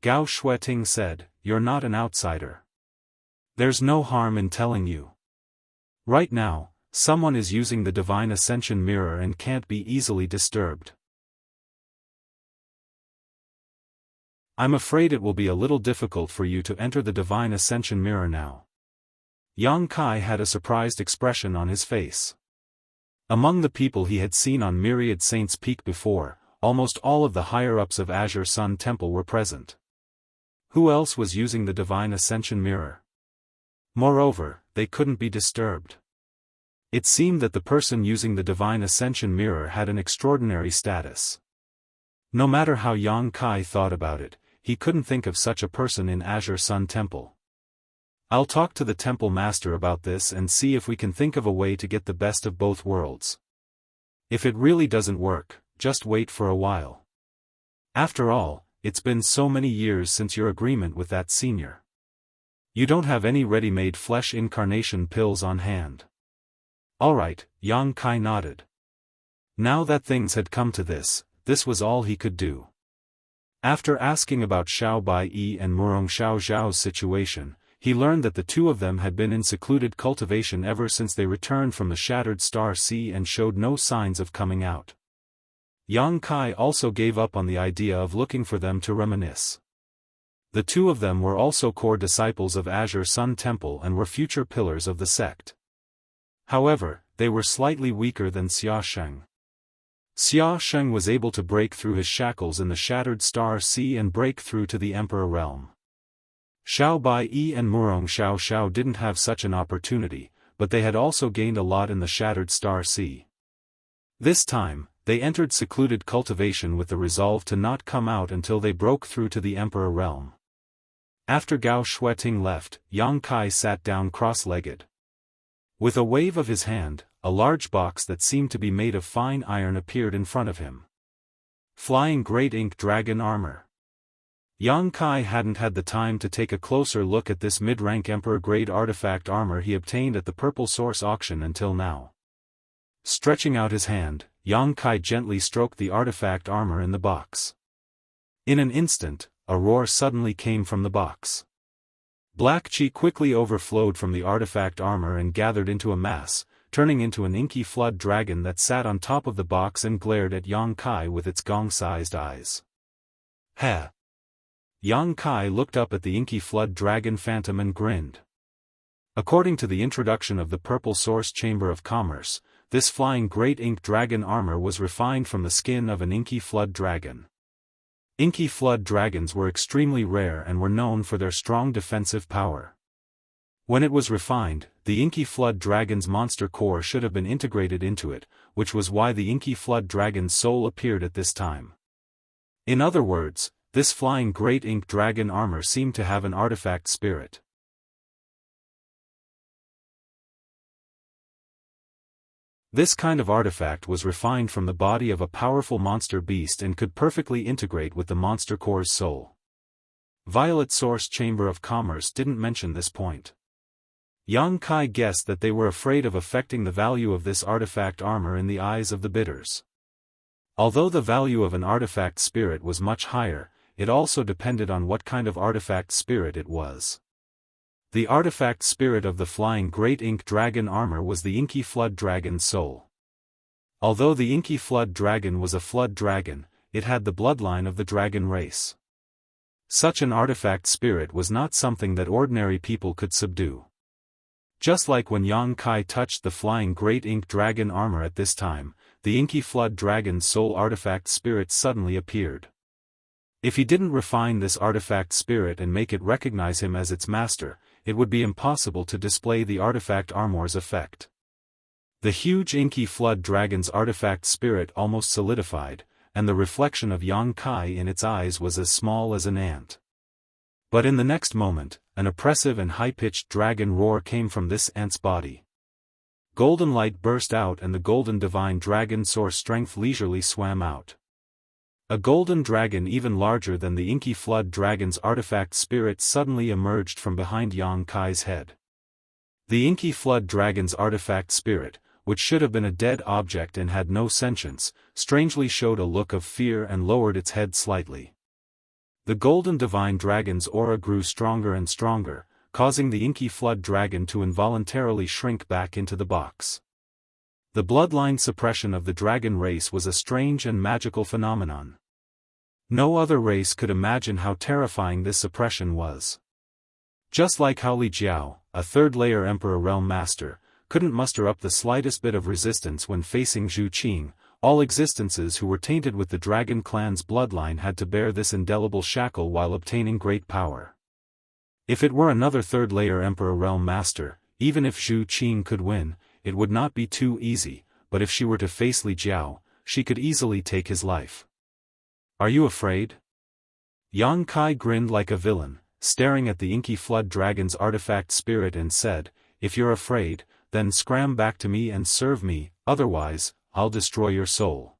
Gao Shueting said, "You're not an outsider. There's no harm in telling you. Right now, someone is using the Divine Ascension Mirror and can't be easily disturbed. I'm afraid it will be a little difficult for you to enter the Divine Ascension Mirror now." Yang Kai had a surprised expression on his face. Among the people he had seen on Myriad Saints Peak before, almost all of the higher-ups of Azure Sun Temple were present. Who else was using the Divine Ascension Mirror? Moreover, they couldn't be disturbed. It seemed that the person using the divine ascension mirror had an extraordinary status. No matter how Yang Kai thought about it, he couldn't think of such a person in Azure Sun Temple. I'll talk to the temple master about this and see if we can think of a way to get the best of both worlds. If it really doesn't work, just wait for a while. After all, it's been so many years since your agreement with that senior. You don't have any ready-made flesh incarnation pills on hand. Alright, Yang Kai nodded. Now that things had come to this was all he could do. After asking about Xiao Bai-yi and Murong Xiao Zhao's situation, he learned that the two of them had been in secluded cultivation ever since they returned from the Shattered Star Sea and showed no signs of coming out. Yang Kai also gave up on the idea of looking for them to reminisce. The two of them were also core disciples of Azure Sun Temple and were future pillars of the sect. However, they were slightly weaker than Xia Sheng. Xia Sheng was able to break through his shackles in the Shattered Star Sea and break through to the Emperor Realm. Xiao Bai-yi and Murong Xiao Xiao didn't have such an opportunity, but they had also gained a lot in the Shattered Star Sea. This time, they entered secluded cultivation with the resolve to not come out until they broke through to the Emperor Realm. After Gao Shueting left, Yang Kai sat down cross-legged. With a wave of his hand, a large box that seemed to be made of fine iron appeared in front of him. Flying Great Ink Dragon Armor. Yang Kai hadn't had the time to take a closer look at this mid-rank Emperor-grade artifact armor he obtained at the Purple Source auction until now. Stretching out his hand, Yang Kai gently stroked the artifact armor in the box. In an instant, a roar suddenly came from the box. Black chi quickly overflowed from the artifact armor and gathered into a mass, turning into an inky flood dragon that sat on top of the box and glared at Yang Kai with its gong-sized eyes. Heh! Yang Kai looked up at the inky flood dragon phantom and grinned. According to the introduction of the Purple Source Chamber of Commerce, this flying Great Ink Dragon armor was refined from the skin of an inky flood dragon. Inky flood dragons were extremely rare and were known for their strong defensive power. When it was refined, the inky flood dragon's monster core should have been integrated into it, which was why the inky flood dragon's soul appeared at this time. In other words, this flying Great Ink Dragon armor seemed to have an artifact spirit. This kind of artifact was refined from the body of a powerful monster beast and could perfectly integrate with the monster core's soul. Violet Source Chamber of Commerce didn't mention this point. Yang Kai guessed that they were afraid of affecting the value of this artifact armor in the eyes of the bidders. Although the value of an artifact spirit was much higher, it also depended on what kind of artifact spirit it was. The artifact spirit of the flying Great Ink Dragon armor was the Inky Flood Dragon's soul. Although the Inky Flood Dragon was a flood dragon, it had the bloodline of the dragon race. Such an artifact spirit was not something that ordinary people could subdue. Just like when Yang Kai touched the flying Great Ink Dragon armor at this time, the Inky Flood Dragon's soul artifact spirit suddenly appeared. If he didn't refine this artifact spirit and make it recognize him as its master, it would be impossible to display the artifact armor's effect. The huge Inky Flood Dragon's artifact spirit almost solidified, and the reflection of Yang Kai in its eyes was as small as an ant. But in the next moment, an oppressive and high-pitched dragon roar came from this ant's body. Golden light burst out and the golden divine dragon source strength leisurely swam out. A golden dragon even larger than the Inky Flood Dragon's artifact spirit suddenly emerged from behind Yang Kai's head. The Inky Flood Dragon's artifact spirit, which should have been a dead object and had no sentience, strangely showed a look of fear and lowered its head slightly. The golden divine dragon's aura grew stronger and stronger, causing the Inky Flood Dragon to involuntarily shrink back into the box. The bloodline suppression of the dragon race was a strange and magical phenomenon. No other race could imagine how terrifying this suppression was. Just like how Li Jiao, a third-layer Emperor Realm Master, couldn't muster up the slightest bit of resistance when facing Zhu Qing, all existences who were tainted with the dragon clan's bloodline had to bear this indelible shackle while obtaining great power. If it were another third-layer Emperor Realm Master, even if Zhu Qing could win, it would not be too easy, but if she were to face Li Jiao, she could easily take his life. Are you afraid? Yang Kai grinned like a villain, staring at the inky flood dragon's artifact spirit and said, "If you're afraid, then scram back to me and serve me, otherwise, I'll destroy your soul."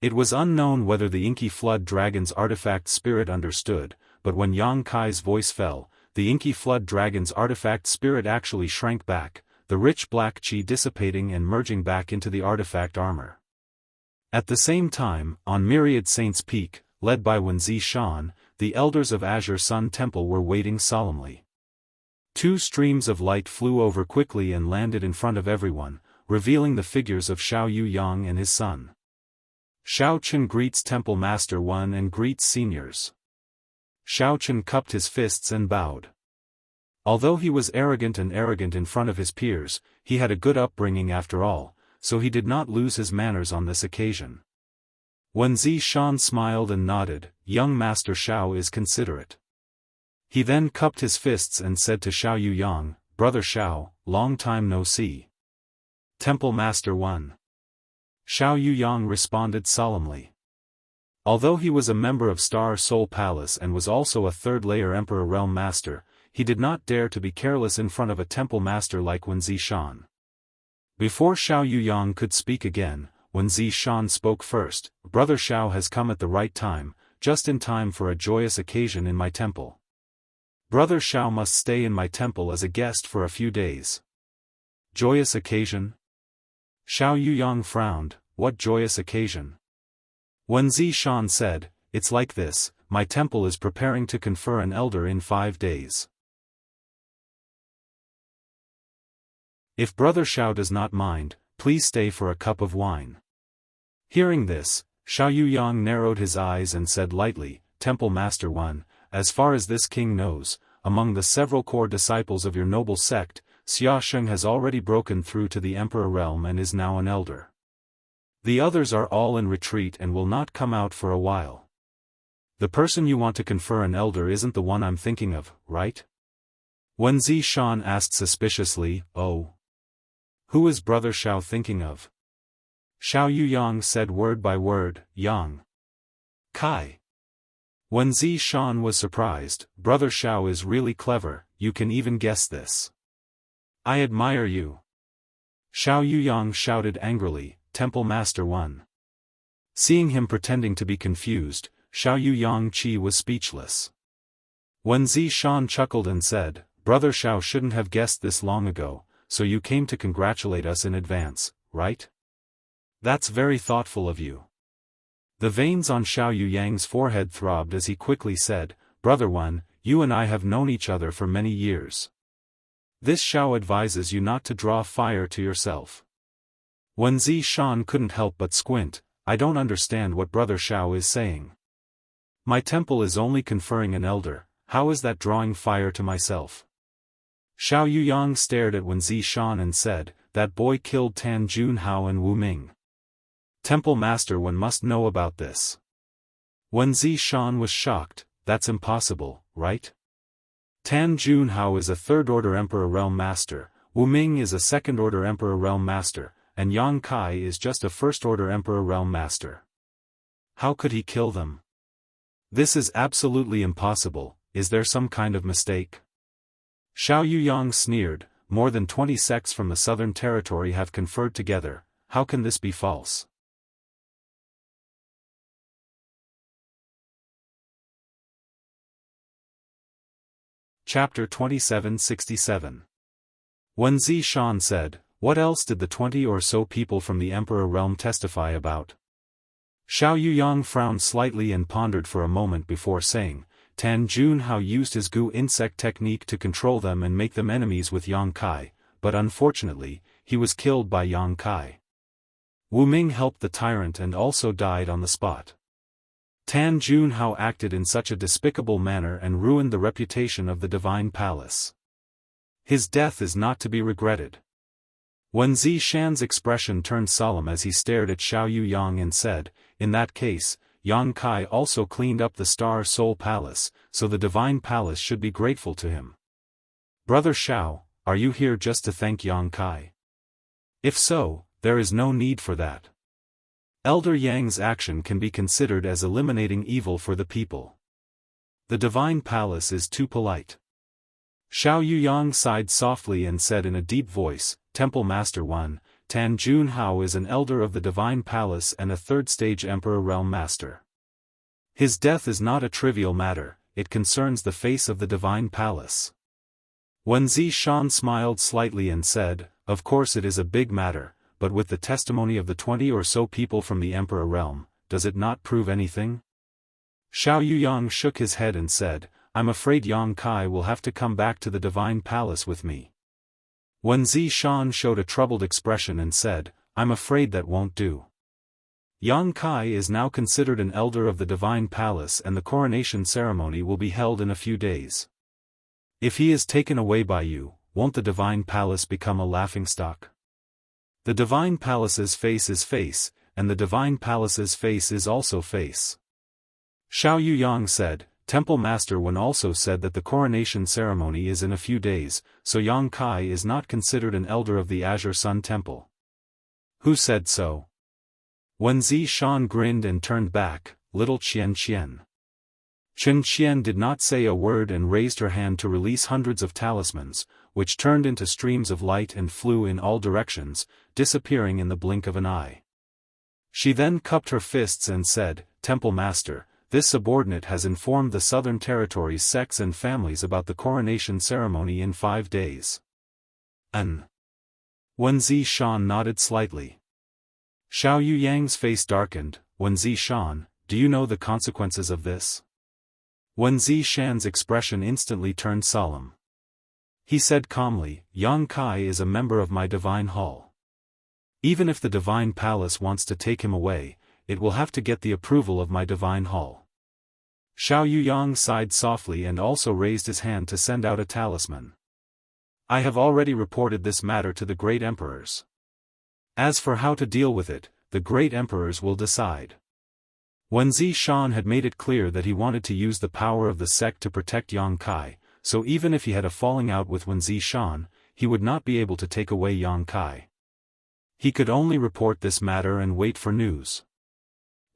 It was unknown whether the inky flood dragon's artifact spirit understood, but when Yang Kai's voice fell, the inky flood dragon's artifact spirit actually shrank back, the rich black qi dissipating and merging back into the artifact armor. At the same time, on Myriad Saints' Peak, led by Wenzi Shan, the elders of Azure Sun Temple were waiting solemnly. Two streams of light flew over quickly and landed in front of everyone, revealing the figures of Xiao Yuyang and his son. Xiao Chen greets Temple Master 1 and greets seniors. Xiao Chen cupped his fists and bowed. Although he was arrogant in front of his peers, he had a good upbringing after all, so he did not lose his manners on this occasion. Wenzi Shan smiled and nodded, "Young Master Xiao is considerate." He then cupped his fists and said to Xiao Yuyang, "Brother Xiao, long time no see." Temple Master 1. Xiao Yuyang responded solemnly. Although he was a member of Star Soul Palace and was also a third-layer Emperor Realm Master, he did not dare to be careless in front of a Temple Master like Wenzi Shan. Before Xiao Yuyang could speak again, Wenzi Shan spoke first. "Brother Xiao has come at the right time, just in time for a joyous occasion in my temple. Brother Xiao must stay in my temple as a guest for a few days." Joyous occasion? Xiao Yuyang frowned. What joyous occasion? Wenzi Shan said, "It's like this, my temple is preparing to confer an elder in 5 days. If Brother Xiao does not mind, please stay for a cup of wine." Hearing this, Xiao Yuyang narrowed his eyes and said lightly, "Temple Master 1, as far as this king knows, among the several core disciples of your noble sect, Xia Sheng has already broken through to the Emperor realm and is now an elder. The others are all in retreat and will not come out for a while. The person you want to confer an elder isn't the one I'm thinking of, right?" Wenzi Shan asked suspiciously, "Oh. Who is Brother Xiao thinking of?" Xiao Yuyang said word by word, "Yang Kai." Wenzi Shan was surprised. "Brother Xiao is really clever, you can even guess this. I admire you." Xiao Yuyang shouted angrily, "Temple Master 1. Seeing him pretending to be confused, Xiao Yuyang Qi was speechless. Wenzi Shan chuckled and said, "Brother Xiao shouldn't have guessed this long ago, so you came to congratulate us in advance, right? That's very thoughtful of you." The veins on Xiao Yuyang's forehead throbbed as he quickly said, "Brother 1, you and I have known each other for many years. This Xiao advises you not to draw fire to yourself." Wenzi Shan couldn't help but squint. "I don't understand what Brother Xiao is saying. My temple is only conferring an elder, how is that drawing fire to myself?" Xiao Yuyang stared at Wenzi Shan and said, "That boy killed Tan Junhao and Wu Ming. Temple Master 1 must know about this." Wenzi Shan was shocked. "That's impossible, right? Tan Junhao is a third-order Emperor Realm Master, Wu Ming is a second-order Emperor Realm Master, and Yang Kai is just a first-order Emperor Realm Master. How could he kill them? This is absolutely impossible. Is there some kind of mistake?" Xiao Yuyang sneered, "More than 20 sects from the Southern Territory have conferred together, how can this be false?" Chapter 2767. Wenzi Shan said, "What else did the 20 or so people from the Emperor realm testify about?" Xiao Yuyang frowned slightly and pondered for a moment before saying, "Tan Junhao used his Gu insect technique to control them and make them enemies with Yang Kai, but unfortunately, he was killed by Yang Kai. Wu Ming helped the tyrant and also died on the spot. Tan Junhao acted in such a despicable manner and ruined the reputation of the Divine Palace. His death is not to be regretted." Wenzi Shan's expression turned solemn as he stared at Xiao Yuyang and said, "In that case, Yang Kai also cleaned up the Star Soul Palace, so the Divine Palace should be grateful to him. Brother Shao, are you here just to thank Yang Kai? If so, there is no need for that. Elder Yang's action can be considered as eliminating evil for the people. The Divine Palace is too polite. Xiao Yuyang sighed softly and said in a deep voice, Temple Master 1, Tan Junhao is an elder of the Divine Palace and a third-stage Emperor Realm Master. His death is not a trivial matter, it concerns the face of the Divine Palace. Wen Zishan smiled slightly and said, of course it is a big matter, but with the testimony of the 20 or so people from the Emperor Realm, does it not prove anything? Xiao Yuyang shook his head and said, I'm afraid Yang Kai will have to come back to the Divine Palace with me. Wen Zishan showed a troubled expression and said, I'm afraid that won't do. Yang Kai is now considered an elder of the Divine Palace and the coronation ceremony will be held in a few days. If he is taken away by you, won't the Divine Palace become a laughingstock? The Divine Palace's face is face, and the Divine Palace's face is also face. Xiao Yuyang said, Temple Master Wen also said that the coronation ceremony is in a few days, so Yang Kai is not considered an elder of the Azure Sun Temple. Who said so? Wen Zishan grinned and turned back, little Qian Qian. Chen Qian did not say a word and raised her hand to release hundreds of talismans, which turned into streams of light and flew in all directions, disappearing in the blink of an eye. She then cupped her fists and said, Temple Master, this subordinate has informed the Southern Territories' sects and families about the coronation ceremony in 5 days. Wen Zishan nodded slightly. Xiao Yuyang's face darkened. Wen Zishan, do you know the consequences of this? Wen Zishan's expression instantly turned solemn. He said calmly, Yang Kai is a member of my Divine Hall. Even if the Divine Palace wants to take him away, it will have to get the approval of my Divine Hall. Xiao Yuyang sighed softly and also raised his hand to send out a talisman. I have already reported this matter to the great emperors. As for how to deal with it, the great emperors will decide. Wen Zishan had made it clear that he wanted to use the power of the sect to protect Yang Kai, so even if he had a falling out with Wen Zishan, he would not be able to take away Yang Kai. He could only report this matter and wait for news.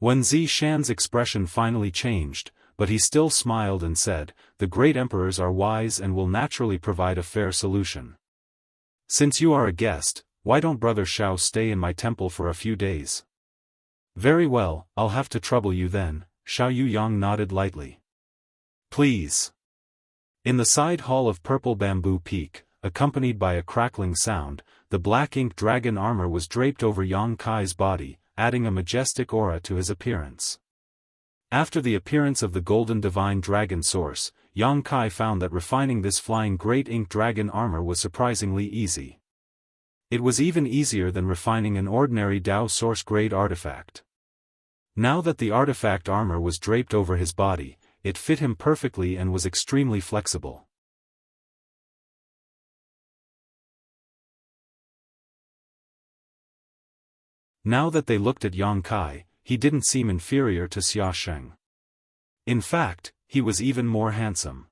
Wen Zishan's expression finally changed, but he still smiled and said, the great emperors are wise and will naturally provide a fair solution. Since you are a guest, why don't Brother Shao stay in my temple for a few days? Very well, I'll have to trouble you then, Xiao Yuyang nodded lightly. Please. In the side hall of Purple Bamboo Peak, accompanied by a crackling sound, the black ink dragon armor was draped over Yang Kai's body, adding a majestic aura to his appearance. After the appearance of the golden divine dragon source, Yang Kai found that refining this flying great ink dragon armor was surprisingly easy. It was even easier than refining an ordinary Dao source grade artifact. Now that the artifact armor was draped over his body, it fit him perfectly and was extremely flexible. Now that they looked at Yang Kai, he didn't seem inferior to Xia Sheng. In fact, he was even more handsome.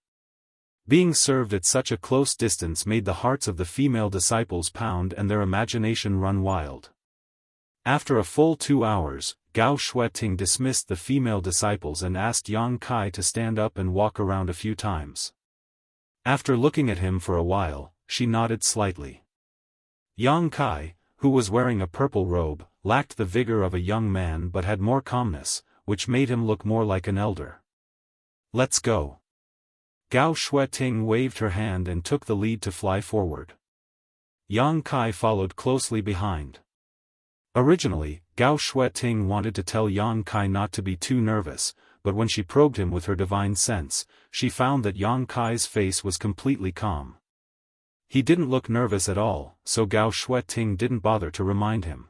Being served at such a close distance made the hearts of the female disciples pound and their imagination run wild. After a full 2 hours, Gao Shueting dismissed the female disciples and asked Yang Kai to stand up and walk around a few times. After looking at him for a while, she nodded slightly. Yang Kai, who was wearing a purple robe, lacked the vigor of a young man but had more calmness, which made him look more like an elder. Let's go. Gao Shueting waved her hand and took the lead to fly forward. Yang Kai followed closely behind. Originally, Gao Shueting wanted to tell Yang Kai not to be too nervous, but when she probed him with her divine sense, she found that Yang Kai's face was completely calm. He didn't look nervous at all, so Gao Shueting didn't bother to remind him.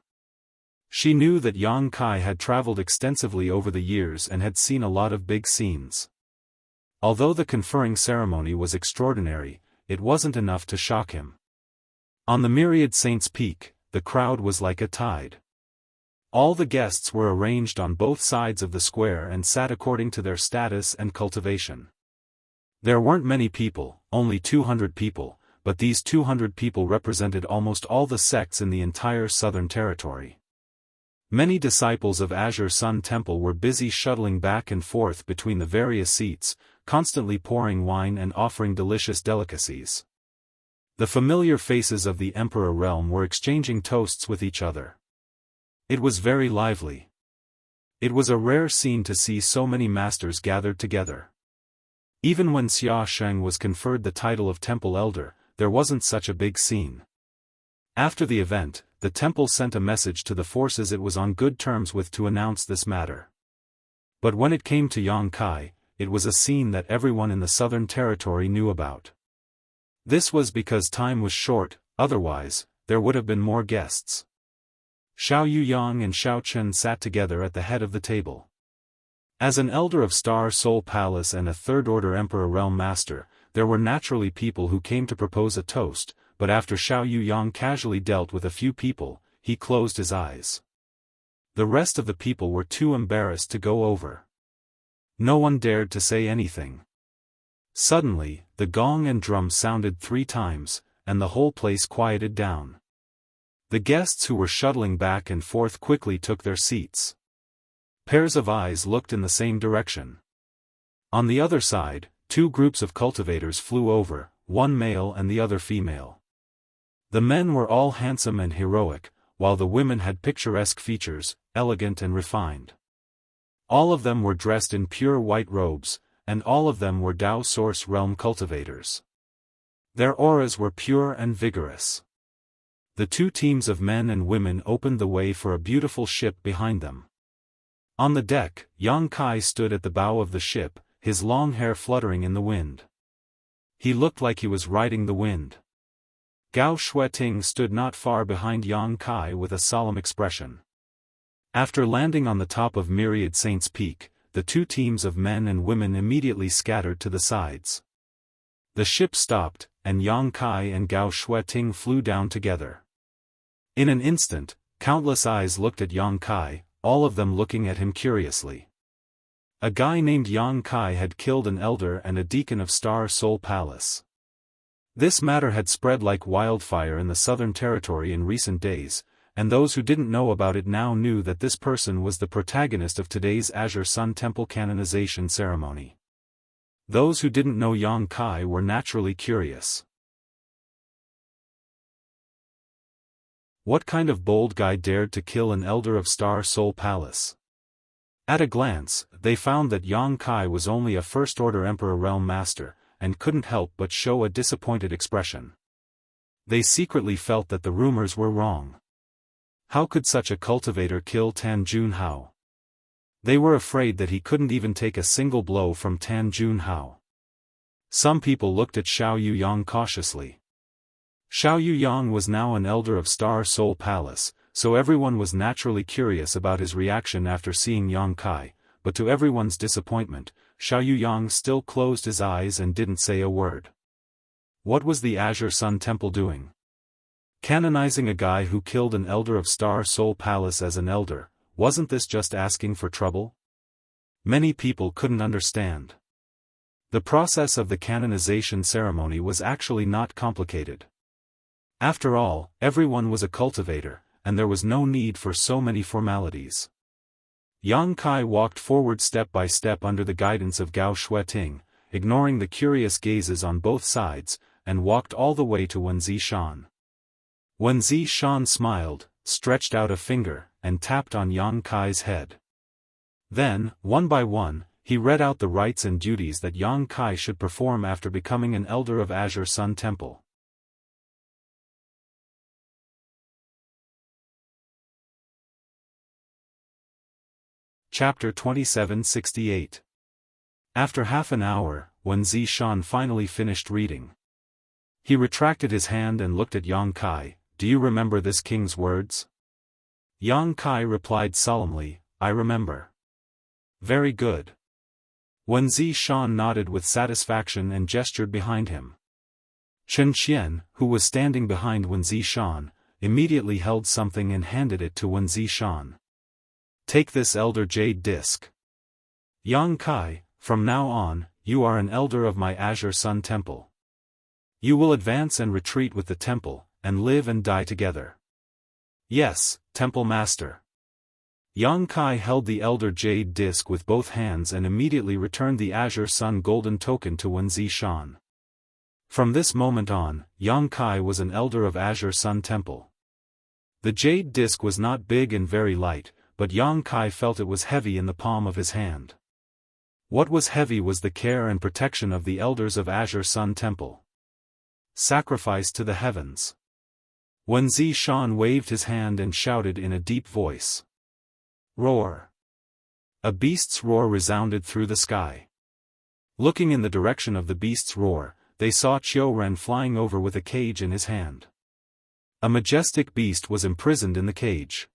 She knew that Yang Kai had traveled extensively over the years and had seen a lot of big scenes. Although the conferring ceremony was extraordinary, it wasn't enough to shock him. On the Myriad Saints' Peak, the crowd was like a tide. All the guests were arranged on both sides of the square and sat according to their status and cultivation. There weren't many people, only 200 people, but these 200 people represented almost all the sects in the entire Southern Territory. Many disciples of Azure Sun Temple were busy shuttling back and forth between the various seats, constantly pouring wine and offering delicious delicacies. The familiar faces of the Emperor realm were exchanging toasts with each other. It was very lively. It was a rare scene to see so many masters gathered together. Even when Xia Sheng was conferred the title of Temple Elder, there wasn't such a big scene. After the event, the temple sent a message to the forces it was on good terms with to announce this matter. But when it came to Yang Kai, it was a scene that everyone in the Southern Territory knew about. This was because time was short, otherwise, there would have been more guests. Xiao Yuyang and Xiao Chen sat together at the head of the table. As an elder of Star Soul Palace and a third-order Emperor Realm Master, there were naturally people who came to propose a toast, but after Xiao Yuyang casually dealt with a few people, he closed his eyes. The rest of the people were too embarrassed to go over. No one dared to say anything. Suddenly, the gong and drum sounded 3 times, and the whole place quieted down. The guests who were shuttling back and forth quickly took their seats. Pairs of eyes looked in the same direction. On the other side, 2 groups of cultivators flew over, one male and the other female. The men were all handsome and heroic, while the women had picturesque features, elegant and refined. All of them were dressed in pure white robes, and all of them were Dao Source Realm cultivators. Their auras were pure and vigorous. The 2 teams of men and women opened the way for a beautiful ship behind them. On the deck, Yang Kai stood at the bow of the ship, his long hair fluttering in the wind. He looked like he was riding the wind. Gao Shueting stood not far behind Yang Kai with a solemn expression. After landing on the top of Myriad Saints Peak, the 2 teams of men and women immediately scattered to the sides. The ship stopped, and Yang Kai and Gao Shueting flew down together. In an instant, countless eyes looked at Yang Kai, all of them looking at him curiously. A guy named Yang Kai had killed an elder and a deacon of Star Soul Palace. This matter had spread like wildfire in the Southern Territory in recent days, and those who didn't know about it now knew that this person was the protagonist of today's Azure Sun Temple canonization ceremony. Those who didn't know Yang Kai were naturally curious. What kind of bold guy dared to kill an elder of Star Soul Palace? At a glance, they found that Yang Kai was only a first-order Emperor Realm Master, and couldn't help but show a disappointed expression. They secretly felt that the rumors were wrong. How could such a cultivator kill Tan Junhao? They were afraid that he couldn't even take a single blow from Tan Junhao. Some people looked at Xiao Yuyang cautiously. Xiao Yuyang was now an elder of Star Soul Palace, so everyone was naturally curious about his reaction after seeing Yang Kai, but to everyone's disappointment, Xiao Yuyang still closed his eyes and didn't say a word. What was the Azure Sun Temple doing? Canonizing a guy who killed an elder of Star Soul Palace as an elder, wasn't this just asking for trouble? Many people couldn't understand. The process of the canonization ceremony was actually not complicated. After all, everyone was a cultivator, and there was no need for so many formalities. Yang Kai walked forward step by step under the guidance of Gao Shueting, ignoring the curious gazes on both sides, and walked all the way to Wen Zishan. Wen Zishan smiled, stretched out a finger, and tapped on Yang Kai's head. Then, one by one, he read out the rites and duties that Yang Kai should perform after becoming an elder of Azure Sun Temple. Chapter 2768. After half an hour, when Zishan finally finished reading, he retracted his hand and looked at Yang Kai. Do you remember this king's words? Yang Kai replied solemnly, I remember. Very good. Wen Zishan nodded with satisfaction and gestured behind him. Chen Qian, who was standing behind Wen Zishan, immediately held something and handed it to Wen Zishan. Take this elder jade disc. Yang Kai, from now on, you are an elder of my Azure Sun Temple. You will advance and retreat with the temple, and live and die together. Yes, Temple Master. Yang Kai held the elder jade disc with both hands and immediately returned the Azure Sun golden token to Wuxia Xianxia. From this moment on, Yang Kai was an elder of Azure Sun Temple. The jade disc was not big and very light, but Yang Kai felt it was heavy in the palm of his hand. What was heavy was the care and protection of the elders of Azure Sun Temple. Sacrifice to the heavens. Wuxia Xianxia waved his hand and shouted in a deep voice. Roar. A beast's roar resounded through the sky. Looking in the direction of the beast's roar, they saw Ren flying over with a cage in his hand. A majestic beast was imprisoned in the cage.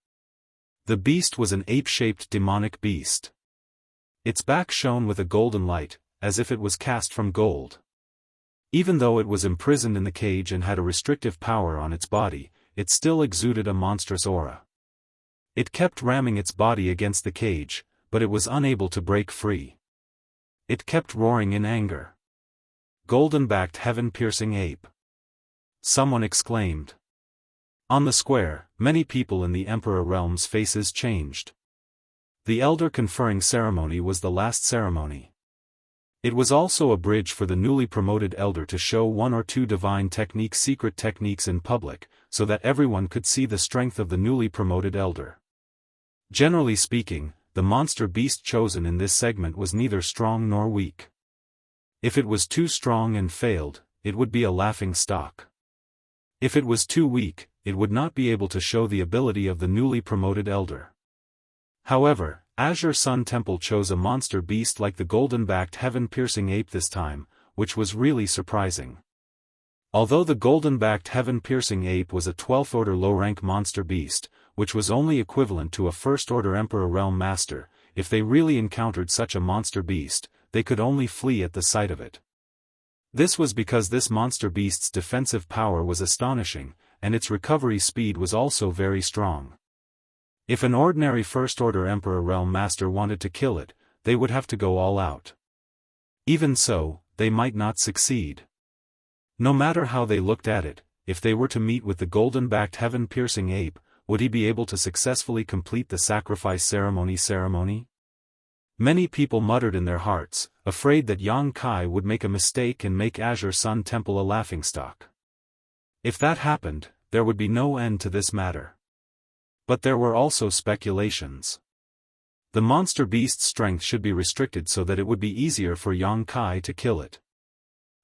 The beast was an ape-shaped demonic beast. Its back shone with a golden light, as if it was cast from gold. Even though it was imprisoned in the cage and had a restrictive power on its body, it still exuded a monstrous aura. It kept ramming its body against the cage, but it was unable to break free. It kept roaring in anger. Golden-backed heaven-piercing ape. Someone exclaimed. On the square, many people in the Emperor realm's faces changed. The elder conferring ceremony was the last ceremony. It was also a bridge for the newly promoted elder to show one or two divine secret techniques in public, so that everyone could see the strength of the newly promoted elder. Generally speaking, the monster beast chosen in this segment was neither strong nor weak. If it was too strong and failed, it would be a laughing stock. If it was too weak, it would not be able to show the ability of the newly promoted elder. However, Azure Sun Temple chose a monster beast like the golden-backed heaven-piercing ape this time, which was really surprising. Although the golden-backed heaven-piercing ape was a 12th order low-rank monster beast, which was only equivalent to a 1st order Emperor Realm Master, if they really encountered such a monster beast, they could only flee at the sight of it. This was because this monster beast's defensive power was astonishing, and its recovery speed was also very strong. If an ordinary 1st order Emperor Realm Master wanted to kill it, they would have to go all out. Even so, they might not succeed. No matter how they looked at it, if they were to meet with the golden-backed heaven-piercing ape, would he be able to successfully complete the sacrifice ceremony? Many people muttered in their hearts, afraid that Yang Kai would make a mistake and make Azure Sun Temple a laughingstock. If that happened, there would be no end to this matter. But there were also speculations. The monster beast's strength should be restricted so that it would be easier for Yang Kai to kill it.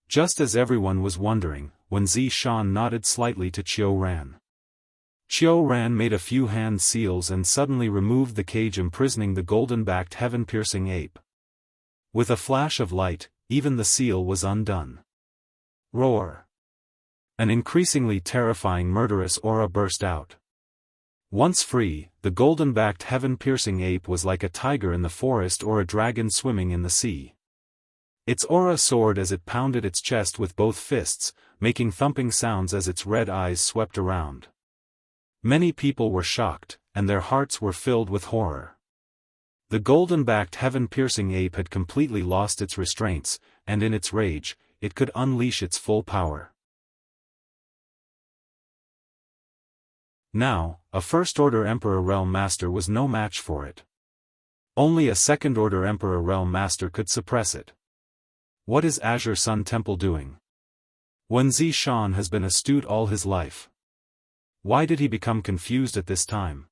Just as everyone was wondering, Wuxia Xianxia nodded slightly to Ren. Ren made a few hand seals and suddenly removed the cage imprisoning the golden-backed heaven-piercing ape. With a flash of light, even the seal was undone. Roar! An increasingly terrifying murderous aura burst out. Once free, the golden-backed heaven-piercing ape was like a tiger in the forest or a dragon swimming in the sea. Its aura soared as it pounded its chest with both fists, making thumping sounds as its red eyes swept around. Many people were shocked, and their hearts were filled with horror. The golden-backed heaven-piercing ape had completely lost its restraints, and in its rage, it could unleash its full power. Now, a 1st order Emperor Realm Master was no match for it. Only a 2nd order Emperor Realm Master could suppress it. What is Azure Sun Temple doing? Wuxia Xianxia has been astute all his life. Why did he become confused at this time?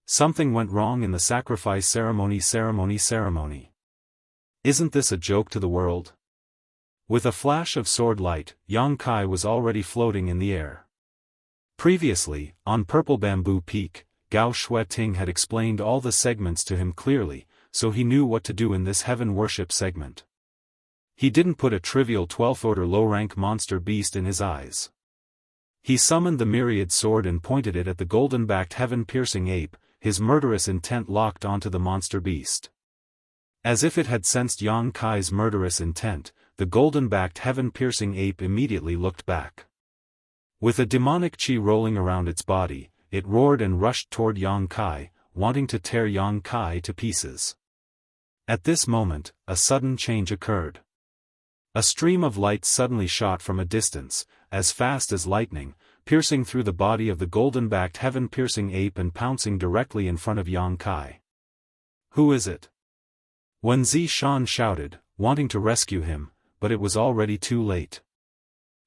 Something went wrong in the sacrifice ceremony. Isn't this a joke to the world? With a flash of sword light, Yang Kai was already floating in the air. Previously, on Purple Bamboo Peak, Gao Shueting had explained all the segments to him clearly, so he knew what to do in this heaven worship segment. He didn't put a trivial 12th order low-rank monster beast in his eyes. He summoned the myriad sword and pointed it at the golden-backed heaven-piercing ape, his murderous intent locked onto the monster beast. As if it had sensed Yang Kai's murderous intent, the golden-backed heaven-piercing ape immediately looked back. With a demonic chi rolling around its body, it roared and rushed toward Yang Kai, wanting to tear Yang Kai to pieces. At this moment, a sudden change occurred. A stream of light suddenly shot from a distance, as fast as lightning, piercing through the body of the golden-backed heaven-piercing ape and pouncing directly in front of Yang Kai. "Who is it?" Wen Zishan shouted, wanting to rescue him, but it was already too late.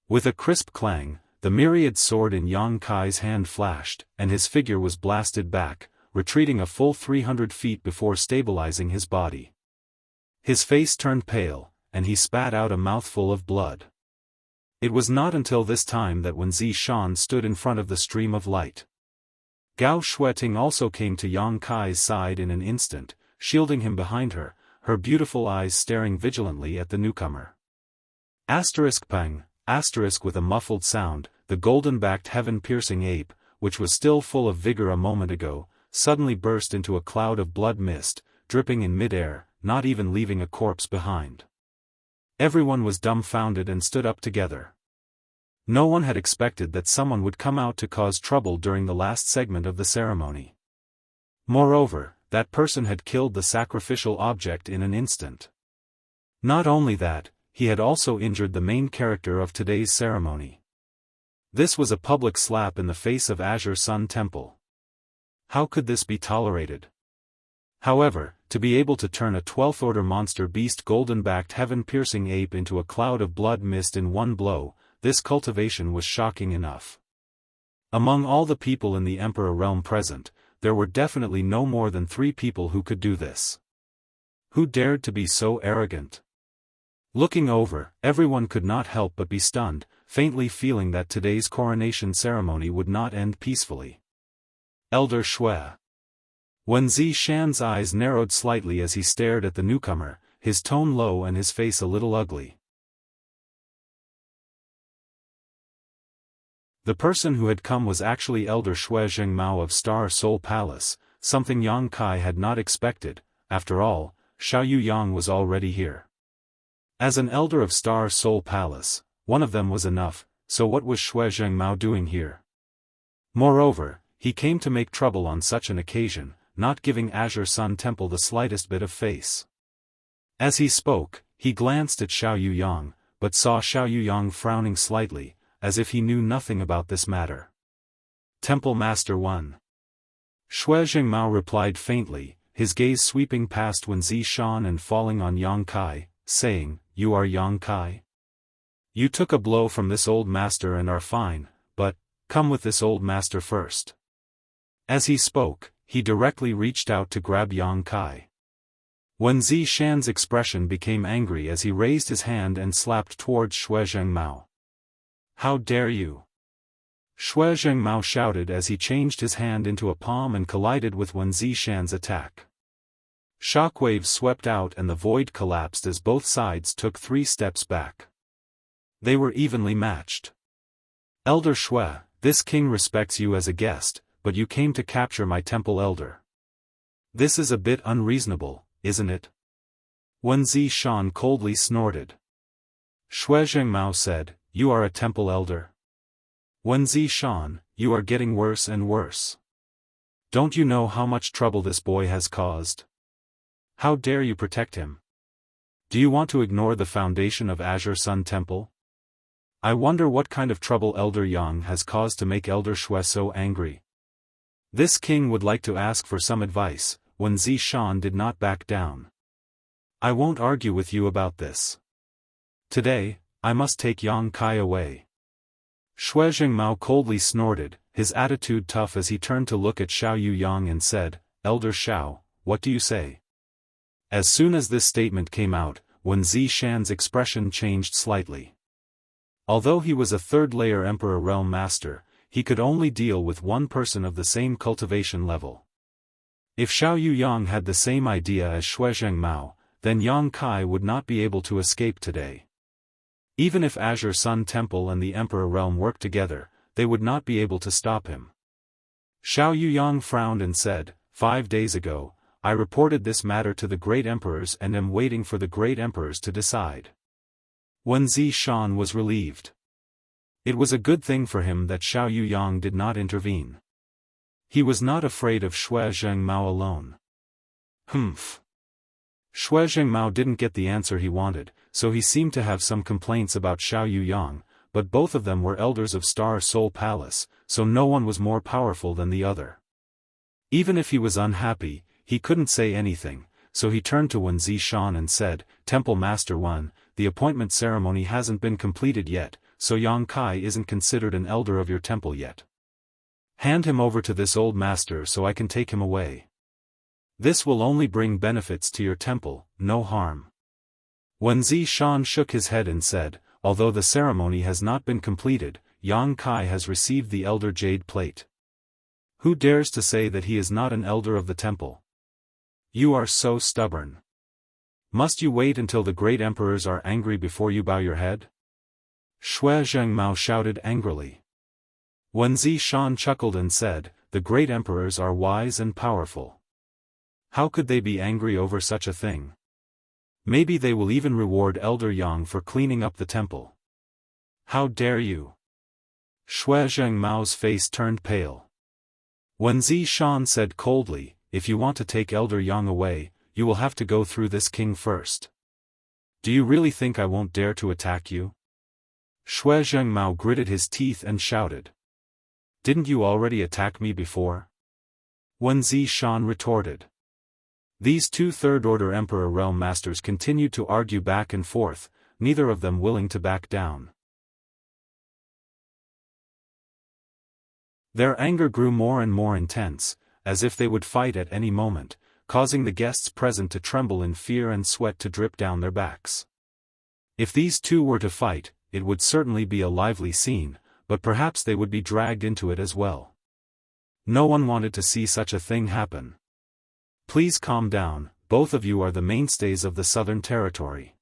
With a crisp clang, the myriad sword in Yang Kai's hand flashed, and his figure was blasted back, retreating a full 300 feet before stabilizing his body. His face turned pale, and he spat out a mouthful of blood. It was not until this time that Wen Zishan stood in front of the stream of light. Gao Shueting also came to Yang Kai's side in an instant, shielding him behind her, her beautiful eyes staring vigilantly at the newcomer. Pang, with a muffled sound, the golden-backed heaven-piercing ape, which was still full of vigor a moment ago, suddenly burst into a cloud of blood mist, dripping in mid-air, not even leaving a corpse behind. Everyone was dumbfounded and stood up together. No one had expected that someone would come out to cause trouble during the last segment of the ceremony. Moreover, that person had killed the sacrificial object in an instant. Not only that, he had also injured the main character of today's ceremony. This was a public slap in the face of Azure Sun Temple. How could this be tolerated? However, to be able to turn a 12th order monster beast golden-backed heaven-piercing ape into a cloud of blood mist in one blow, this cultivation was shocking enough. Among all the people in the Emperor realm present, there were definitely no more than 3 people who could do this. Who dared to be so arrogant? Looking over, everyone could not help but be stunned, faintly feeling that today's coronation ceremony would not end peacefully. Elder Shui. Wen Zishan's eyes narrowed slightly as he stared at the newcomer, his tone low and his face a little ugly. The person who had come was actually Elder Shui Zhengmao of Star Soul Palace, something Yang Kai had not expected. After all, Xiaoyu Yang was already here. As an elder of Star Soul Palace, one of them was enough, so what was Shui Zhengmao doing here? Moreover, he came to make trouble on such an occasion, not giving Azure Sun Temple the slightest bit of face. As he spoke, he glanced at Xiaoyu Yang, but saw Xiaoyu Yang frowning slightly, as if he knew nothing about this matter. Temple Master 1. Shui Zhengmao replied faintly, his gaze sweeping past Wen Zishan and falling on Yang Kai, saying, "You are Yang Kai? You took a blow from this old master and are fine, but, come with this old master first." As he spoke, he directly reached out to grab Yang Kai. Wen Zishan's expression became angry as he raised his hand and slapped towards Shui Zhengmao. "How dare you!" Shui Zhengmao shouted as he changed his hand into a palm and collided with Wen Zishan's attack. Shockwaves swept out and the void collapsed as both sides took 3 steps back. They were evenly matched. "Elder Shui, this king respects you as a guest, but you came to capture my temple elder. This is a bit unreasonable, isn't it?" Wen Zishan coldly snorted. Shui Zhengmao said, "You are a temple elder? Wen Zishan, you are getting worse and worse. Don't you know how much trouble this boy has caused? How dare you protect him? Do you want to ignore the foundation of Azure Sun Temple? I wonder what kind of trouble Elder Yang has caused to make Elder Shui so angry. This king would like to ask for some advice." Wen Zishan did not back down. "I won't argue with you about this. Today, I must take Yang Kai away." Shui Zhengmao coldly snorted, his attitude tough as he turned to look at Xiaoyu Yang and said, "Elder Xiao, what do you say?" As soon as this statement came out, Wen Zishan's expression changed slightly. Although he was a 3rd-layer Emperor Realm Master, he could only deal with one person of the same cultivation level. If Xiaoyu Yang had the same idea as Shui Zhengmao, then Yang Kai would not be able to escape today. Even if Azure Sun Temple and the Emperor Realm worked together, they would not be able to stop him. Xiaoyu Yang frowned and said, 5 days ago, I reported this matter to the Great Emperors and am waiting for the Great Emperors to decide." Wen Zishan was relieved. It was a good thing for him that Xiaoyu Yang did not intervene. He was not afraid of Shui Zhengmao alone. Humph. Shui Zhengmao didn't get the answer he wanted, so he seemed to have some complaints about Xiao Yuyang, but both of them were elders of Star Soul Palace, so no one was more powerful than the other. Even if he was unhappy, he couldn't say anything, so he turned to Wen Zishan and said, Temple Master Wen, the appointment ceremony hasn't been completed yet, so Yang Kai isn't considered an elder of your temple yet. Hand him over to this old master so I can take him away. This will only bring benefits to your temple, no harm. Wen Zishan shook his head and said, although the ceremony has not been completed, Yang Kai has received the elder jade plate. Who dares to say that he is not an elder of the temple? You are so stubborn. Must you wait until the great emperors are angry before you bow your head? Shui Zhengmao shouted angrily. Wen Zishan chuckled and said, the great emperors are wise and powerful. How could they be angry over such a thing? Maybe they will even reward Elder Yang for cleaning up the temple. How dare you? Shui Zhengmao's face turned pale. Wen Zishan said coldly, if you want to take Elder Yang away, you will have to go through this king first. Do you really think I won't dare to attack you? Shui Zhengmao gritted his teeth and shouted. Didn't you already attack me before? Wen Zishan retorted. These two third-order Emperor Realm Masters continued to argue back and forth, neither of them willing to back down. Their anger grew more and more intense, as if they would fight at any moment, causing the guests present to tremble in fear and sweat to drip down their backs. If these two were to fight, it would certainly be a lively scene, but perhaps they would be dragged into it as well. No one wanted to see such a thing happen. Please calm down, both of you are the mainstays of the Southern Territory.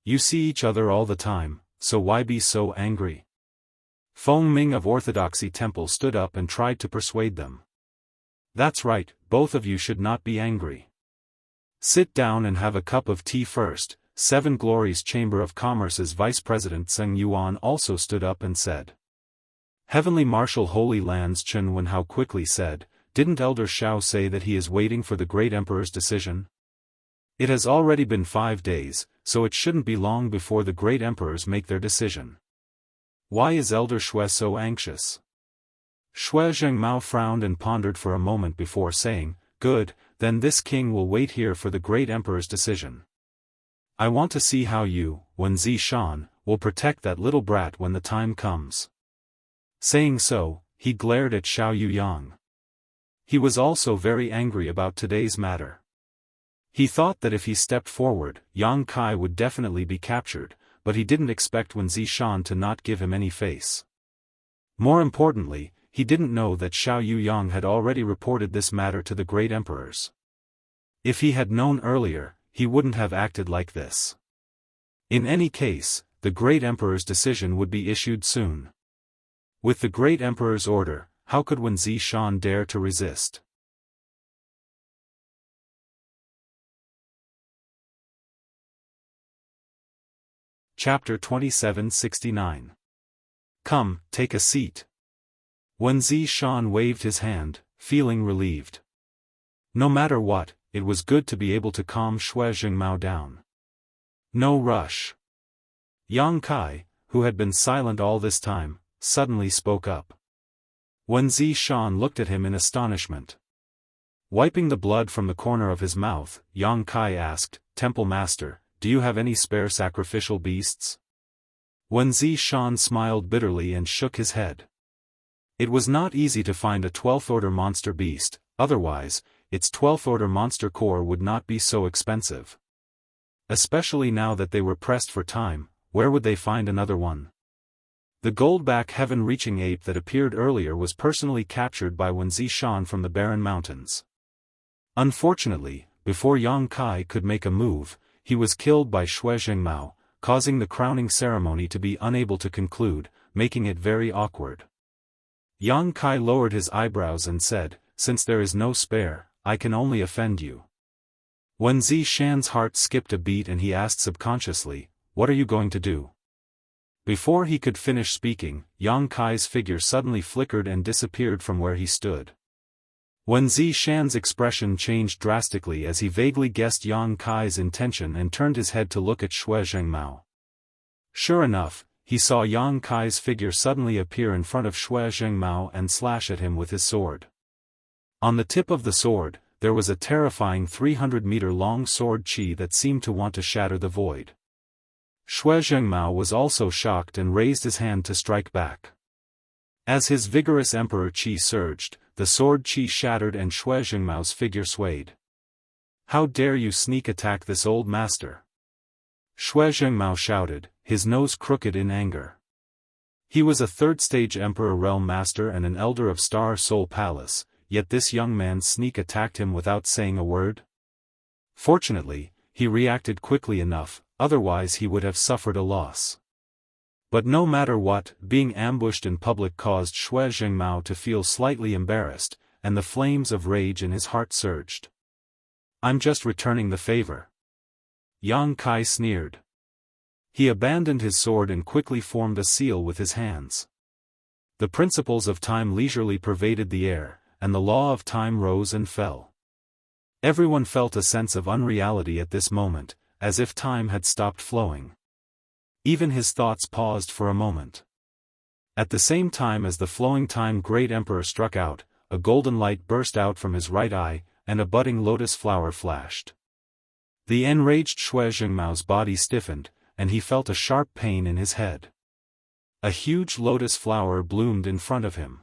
You see each other all the time, so why be so angry? Feng Ming of Orthodoxy Temple stood up and tried to persuade them. That's right, both of you should not be angry. Sit down and have a cup of tea first. Seven Glories Chamber of Commerce's Vice President Zheng Yuan also stood up and said. Heavenly Marshal Holy Lands Chen Wenhao quickly said, didn't Elder Xiao say that he is waiting for the Great Emperor's decision? It has already been 5 days, so it shouldn't be long before the Great Emperors make their decision. Why is Elder Shui so anxious? Shui Zhengmao frowned and pondered for a moment before saying, good, then this king will wait here for the Great Emperor's decision. I want to see how you, Wen Zishan, will protect that little brat when the time comes. Saying so, he glared at Xiao Yuyang. He was also very angry about today's matter. He thought that if he stepped forward, Yang Kai would definitely be captured, but he didn't expect Wen Zishan to not give him any face. More importantly, he didn't know that Xiao Yuyang had already reported this matter to the great emperors. If he had known earlier, he wouldn't have acted like this. In any case, the great emperor's decision would be issued soon. With the great emperor's order, how could Wen Zishan dare to resist? Chapter 2769. Come, take a seat. Wen Zishan waved his hand, feeling relieved. No matter what, it was good to be able to calm Shui Zhengmao down. No rush. Yang Kai, who had been silent all this time, suddenly spoke up. Wen Zishan looked at him in astonishment. Wiping the blood from the corner of his mouth, Yang Kai asked, Temple Master, do you have any spare sacrificial beasts? Wen Zishan smiled bitterly and shook his head. It was not easy to find a 12th order monster beast, otherwise, its 12th order monster core would not be so expensive. Especially now that they were pressed for time, where would they find another one? The goldback heaven-reaching ape that appeared earlier was personally captured by Wen Zishan from the Barren Mountains. Unfortunately, before Yang Kai could make a move, he was killed by Shui Zhengmao, causing the crowning ceremony to be unable to conclude, making it very awkward. Yang Kai lowered his eyebrows and said, since there is no spare, I can only offend you. Wen Zishan's heart skipped a beat and he asked subconsciously, what are you going to do? Before he could finish speaking, Yang Kai's figure suddenly flickered and disappeared from where he stood. Wen Zishan's expression changed drastically as he vaguely guessed Yang Kai's intention and turned his head to look at Shui Zhengmao. Sure enough, he saw Yang Kai's figure suddenly appear in front of Shui Zhengmao and slash at him with his sword. On the tip of the sword, there was a terrifying 300-meter-long sword qi that seemed to want to shatter the void. Shui Zhengmao was also shocked and raised his hand to strike back. As his vigorous emperor qi surged, the sword qi shattered and Shui Zhengmao's figure swayed. "How dare you sneak attack this old master?" Shui Zhengmao shouted, his nose crooked in anger. He was a third-stage Emperor Realm Master and an Elder of Star Soul Palace, yet this young man sneak attacked him without saying a word? Fortunately, he reacted quickly enough, otherwise he would have suffered a loss. But no matter what, being ambushed in public caused Shui Zhengmao to feel slightly embarrassed, and the flames of rage in his heart surged. "I'm just returning the favor." Yang Kai sneered. He abandoned his sword and quickly formed a seal with his hands. The principles of time leisurely pervaded the air, and the law of time rose and fell. Everyone felt a sense of unreality at this moment, as if time had stopped flowing. Even his thoughts paused for a moment. At the same time as the flowing time great emperor struck out, a golden light burst out from his right eye, and a budding lotus flower flashed. The enraged Shui Zhengmao's body stiffened, and he felt a sharp pain in his head. A huge lotus flower bloomed in front of him.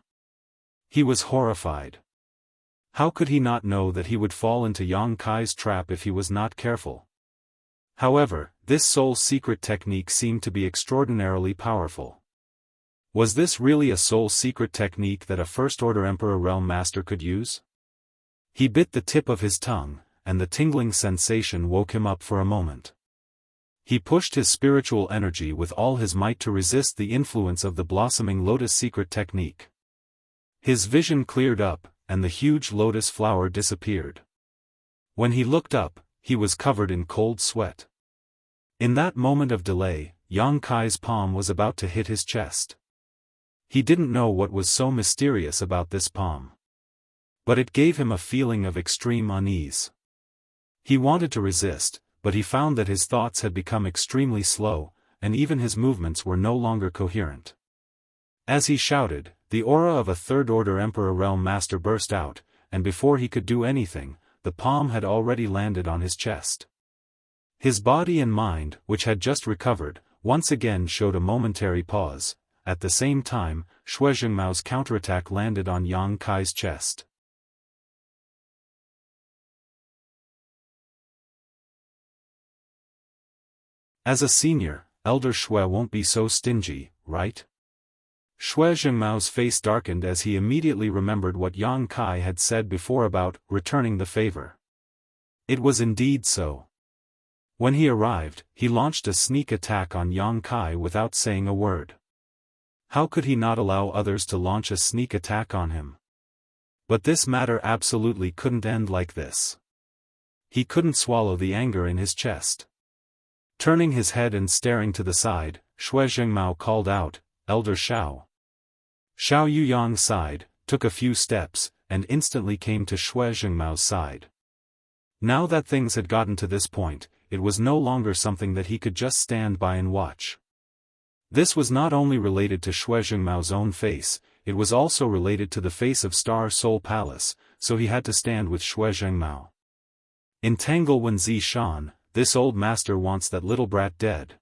He was horrified. How could he not know that he would fall into Yang Kai's trap if he was not careful? However, this soul secret technique seemed to be extraordinarily powerful. Was this really a soul secret technique that a First-Order Emperor Realm Master could use? He bit the tip of his tongue, and the tingling sensation woke him up for a moment. He pushed his spiritual energy with all his might to resist the influence of the blossoming lotus secret technique. His vision cleared up, and the huge lotus flower disappeared. When he looked up, he was covered in cold sweat. In that moment of delay, Yang Kai's palm was about to hit his chest. He didn't know what was so mysterious about this palm. But it gave him a feeling of extreme unease. He wanted to resist, but he found that his thoughts had become extremely slow, and even his movements were no longer coherent. As he shouted, the aura of a Third-Order Emperor Realm Master burst out, and before he could do anything, the palm had already landed on his chest. His body and mind, which had just recovered, once again showed a momentary pause. At the same time, Shui Zhengmao's counterattack landed on Yang Kai's chest. As a senior, Elder Shui won't be so stingy, right? Shui Zhengmao's face darkened as he immediately remembered what Yang Kai had said before about returning the favor. It was indeed so. When he arrived, he launched a sneak attack on Yang Kai without saying a word. How could he not allow others to launch a sneak attack on him? But this matter absolutely couldn't end like this. He couldn't swallow the anger in his chest. Turning his head and staring to the side, Shui Zhengmao called out, "Elder Shao." Xiao Yuyang sighed, took a few steps, and instantly came to Shui Zhengmao's side. Now that things had gotten to this point, it was no longer something that he could just stand by and watch. This was not only related to Shui Zhengmao's own face, it was also related to the face of Star Soul Palace, so he had to stand with Shui Zhengmao. Entangle Wen Zishan, this old master wants that little brat dead.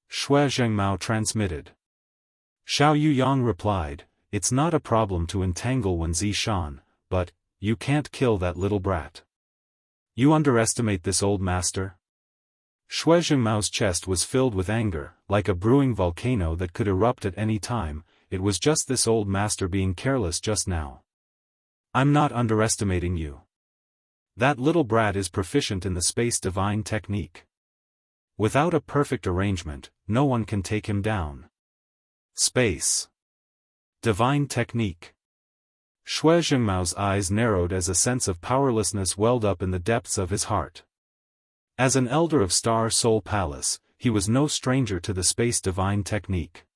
Shui Zhengmao transmitted. Xiao Yuyang replied, "It's not a problem to entangle Wen Zishan, but, you can't kill that little brat. You underestimate this old master?" Shui Zhengmao's chest was filled with anger, like a brewing volcano that could erupt at any time. It was just this old master being careless just now. "I'm not underestimating you. That little brat is proficient in the space divine technique. Without a perfect arrangement, no one can take him down. Space divine technique." Shui Zhengmao's eyes narrowed as a sense of powerlessness welled up in the depths of his heart. As an elder of Star Soul Palace, he was no stranger to the space divine technique.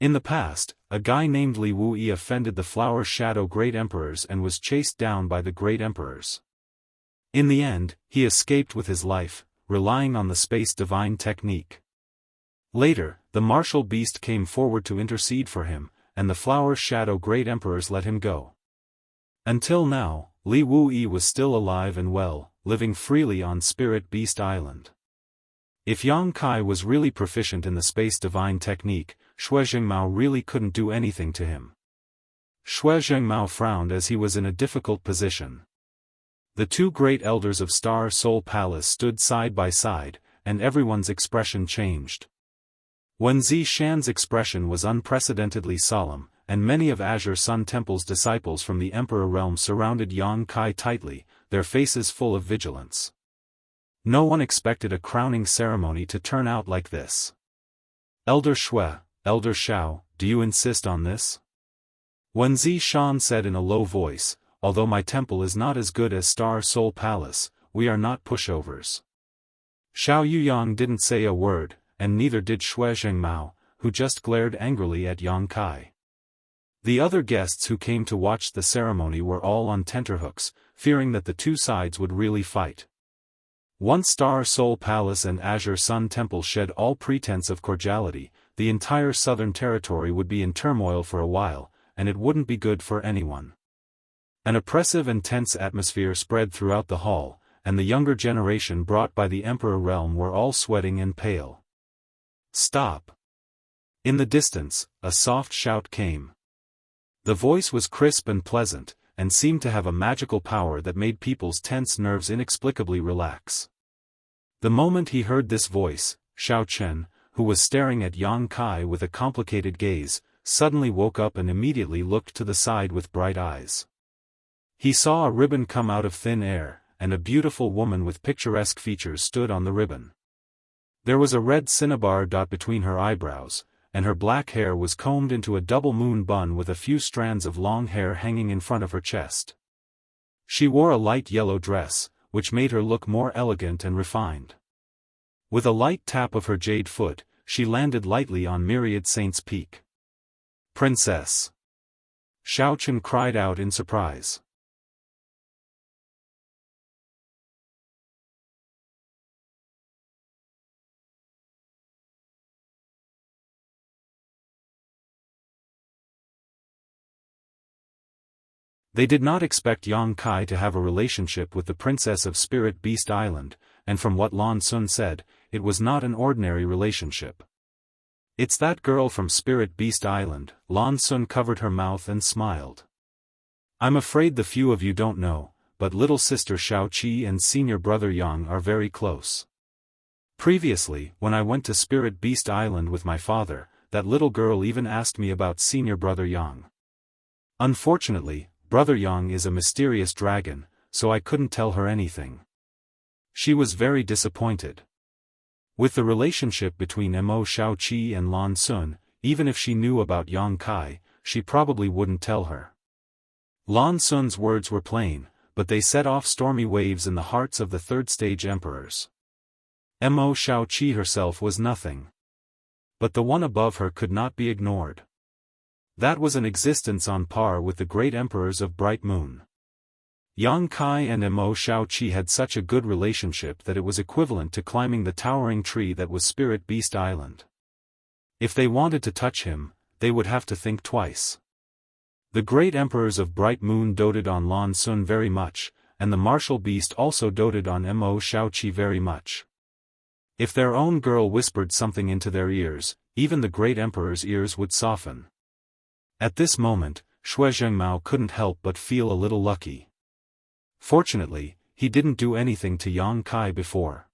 In the past, a guy named Li Wuyi offended the Flower Shadow Great Emperors and was chased down by the Great Emperors. In the end, he escaped with his life, relying on the Space Divine technique. Later, the martial beast came forward to intercede for him, and the Flower Shadow Great Emperors let him go. Until now, Li Wuyi was still alive and well, living freely on Spirit Beast Island. If Yang Kai was really proficient in the Space Divine technique, Shui Zhengmao really couldn't do anything to him. Shui Zhengmao frowned as he was in a difficult position. The two great elders of Star Soul Palace stood side by side, and everyone's expression changed. Wen Zishan's expression was unprecedentedly solemn, and many of Azure Sun Temple's disciples from the Emperor realm surrounded Yang Kai tightly, their faces full of vigilance. No one expected a crowning ceremony to turn out like this. Elder Shui, Elder Shao, do you insist on this? Wen Zishan said in a low voice, although my temple is not as good as Star Soul Palace, we are not pushovers. Xiao Yuyang didn't say a word, and neither did Shui Zhengmao, who just glared angrily at Yang Kai. The other guests who came to watch the ceremony were all on tenterhooks, fearing that the two sides would really fight. Once Star Soul Palace and Azure Sun Temple shed all pretense of cordiality, the entire Southern Territory would be in turmoil for a while, and it wouldn't be good for anyone. An oppressive and tense atmosphere spread throughout the hall, and the younger generation brought by the Emperor realm were all sweating and pale. Stop! In the distance, a soft shout came. The voice was crisp and pleasant, and seemed to have a magical power that made people's tense nerves inexplicably relax. The moment he heard this voice, Xiao Chen, who was staring at Yang Kai with a complicated gaze, suddenly woke up and immediately looked to the side with bright eyes. He saw a ribbon come out of thin air, and a beautiful woman with picturesque features stood on the ribbon. There was a red cinnabar dot between her eyebrows, and her black hair was combed into a double moon bun with a few strands of long hair hanging in front of her chest. She wore a light yellow dress, which made her look more elegant and refined. With a light tap of her jade foot, she landed lightly on Myriad Saint's Peak. Princess! Xiao Chen cried out in surprise. They did not expect Yang Kai to have a relationship with the princess of Spirit Beast Island, and from what Lan Sun said, it was not an ordinary relationship. It's that girl from Spirit Beast Island. Lan Sun covered her mouth and smiled. I'm afraid the few of you don't know, but little sister Shao Qi and senior brother Yang are very close. Previously, when I went to Spirit Beast Island with my father, that little girl even asked me about senior brother Yang. Unfortunately, Brother Yang is a mysterious dragon, so I couldn't tell her anything. She was very disappointed. With the relationship between Mo Shaoqi and Lan Sun, even if she knew about Yang Kai, she probably wouldn't tell her. Lan Sun's words were plain, but they set off stormy waves in the hearts of the third-stage emperors. Mo Shaoqi herself was nothing. But the one above her could not be ignored. That was an existence on par with the great emperors of Bright Moon. Yang Kai and Mo Shaoqi had such a good relationship that it was equivalent to climbing the towering tree that was Spirit Beast Island. If they wanted to touch him, they would have to think twice. The great emperors of Bright Moon doted on Lan Sun very much, and the martial beast also doted on Mo Shaoqi very much. If their own girl whispered something into their ears, even the great emperor's ears would soften. At this moment, Shui Zhengmao couldn't help but feel a little lucky. Fortunately, he didn't do anything to Yang Kai before.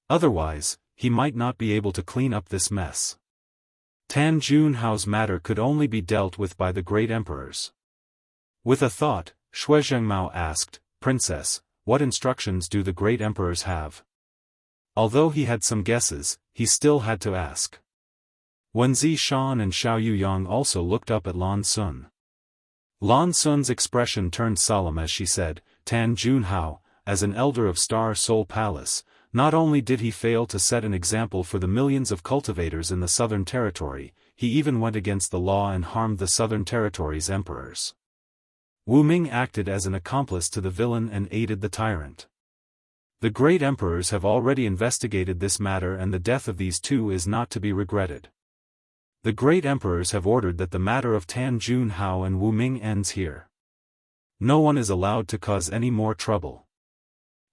Otherwise, he might not be able to clean up this mess. Tan Junhao's matter could only be dealt with by the great emperors. With a thought, Shui Zhengmao asked, Princess, what instructions do the great emperors have? Although he had some guesses, he still had to ask. Wen Zishan and Xiao Yuyang also looked up at Lan Sun. Lan Sun's expression turned solemn as she said, Tan Junhao, as an elder of Star Soul Palace, not only did he fail to set an example for the millions of cultivators in the Southern Territory, he even went against the law and harmed the Southern Territories' emperors. Wu Ming acted as an accomplice to the villain and aided the tyrant. The great emperors have already investigated this matter, and the death of these two is not to be regretted. The great emperors have ordered that the matter of Tan Junhao and Wu Ming ends here. No one is allowed to cause any more trouble.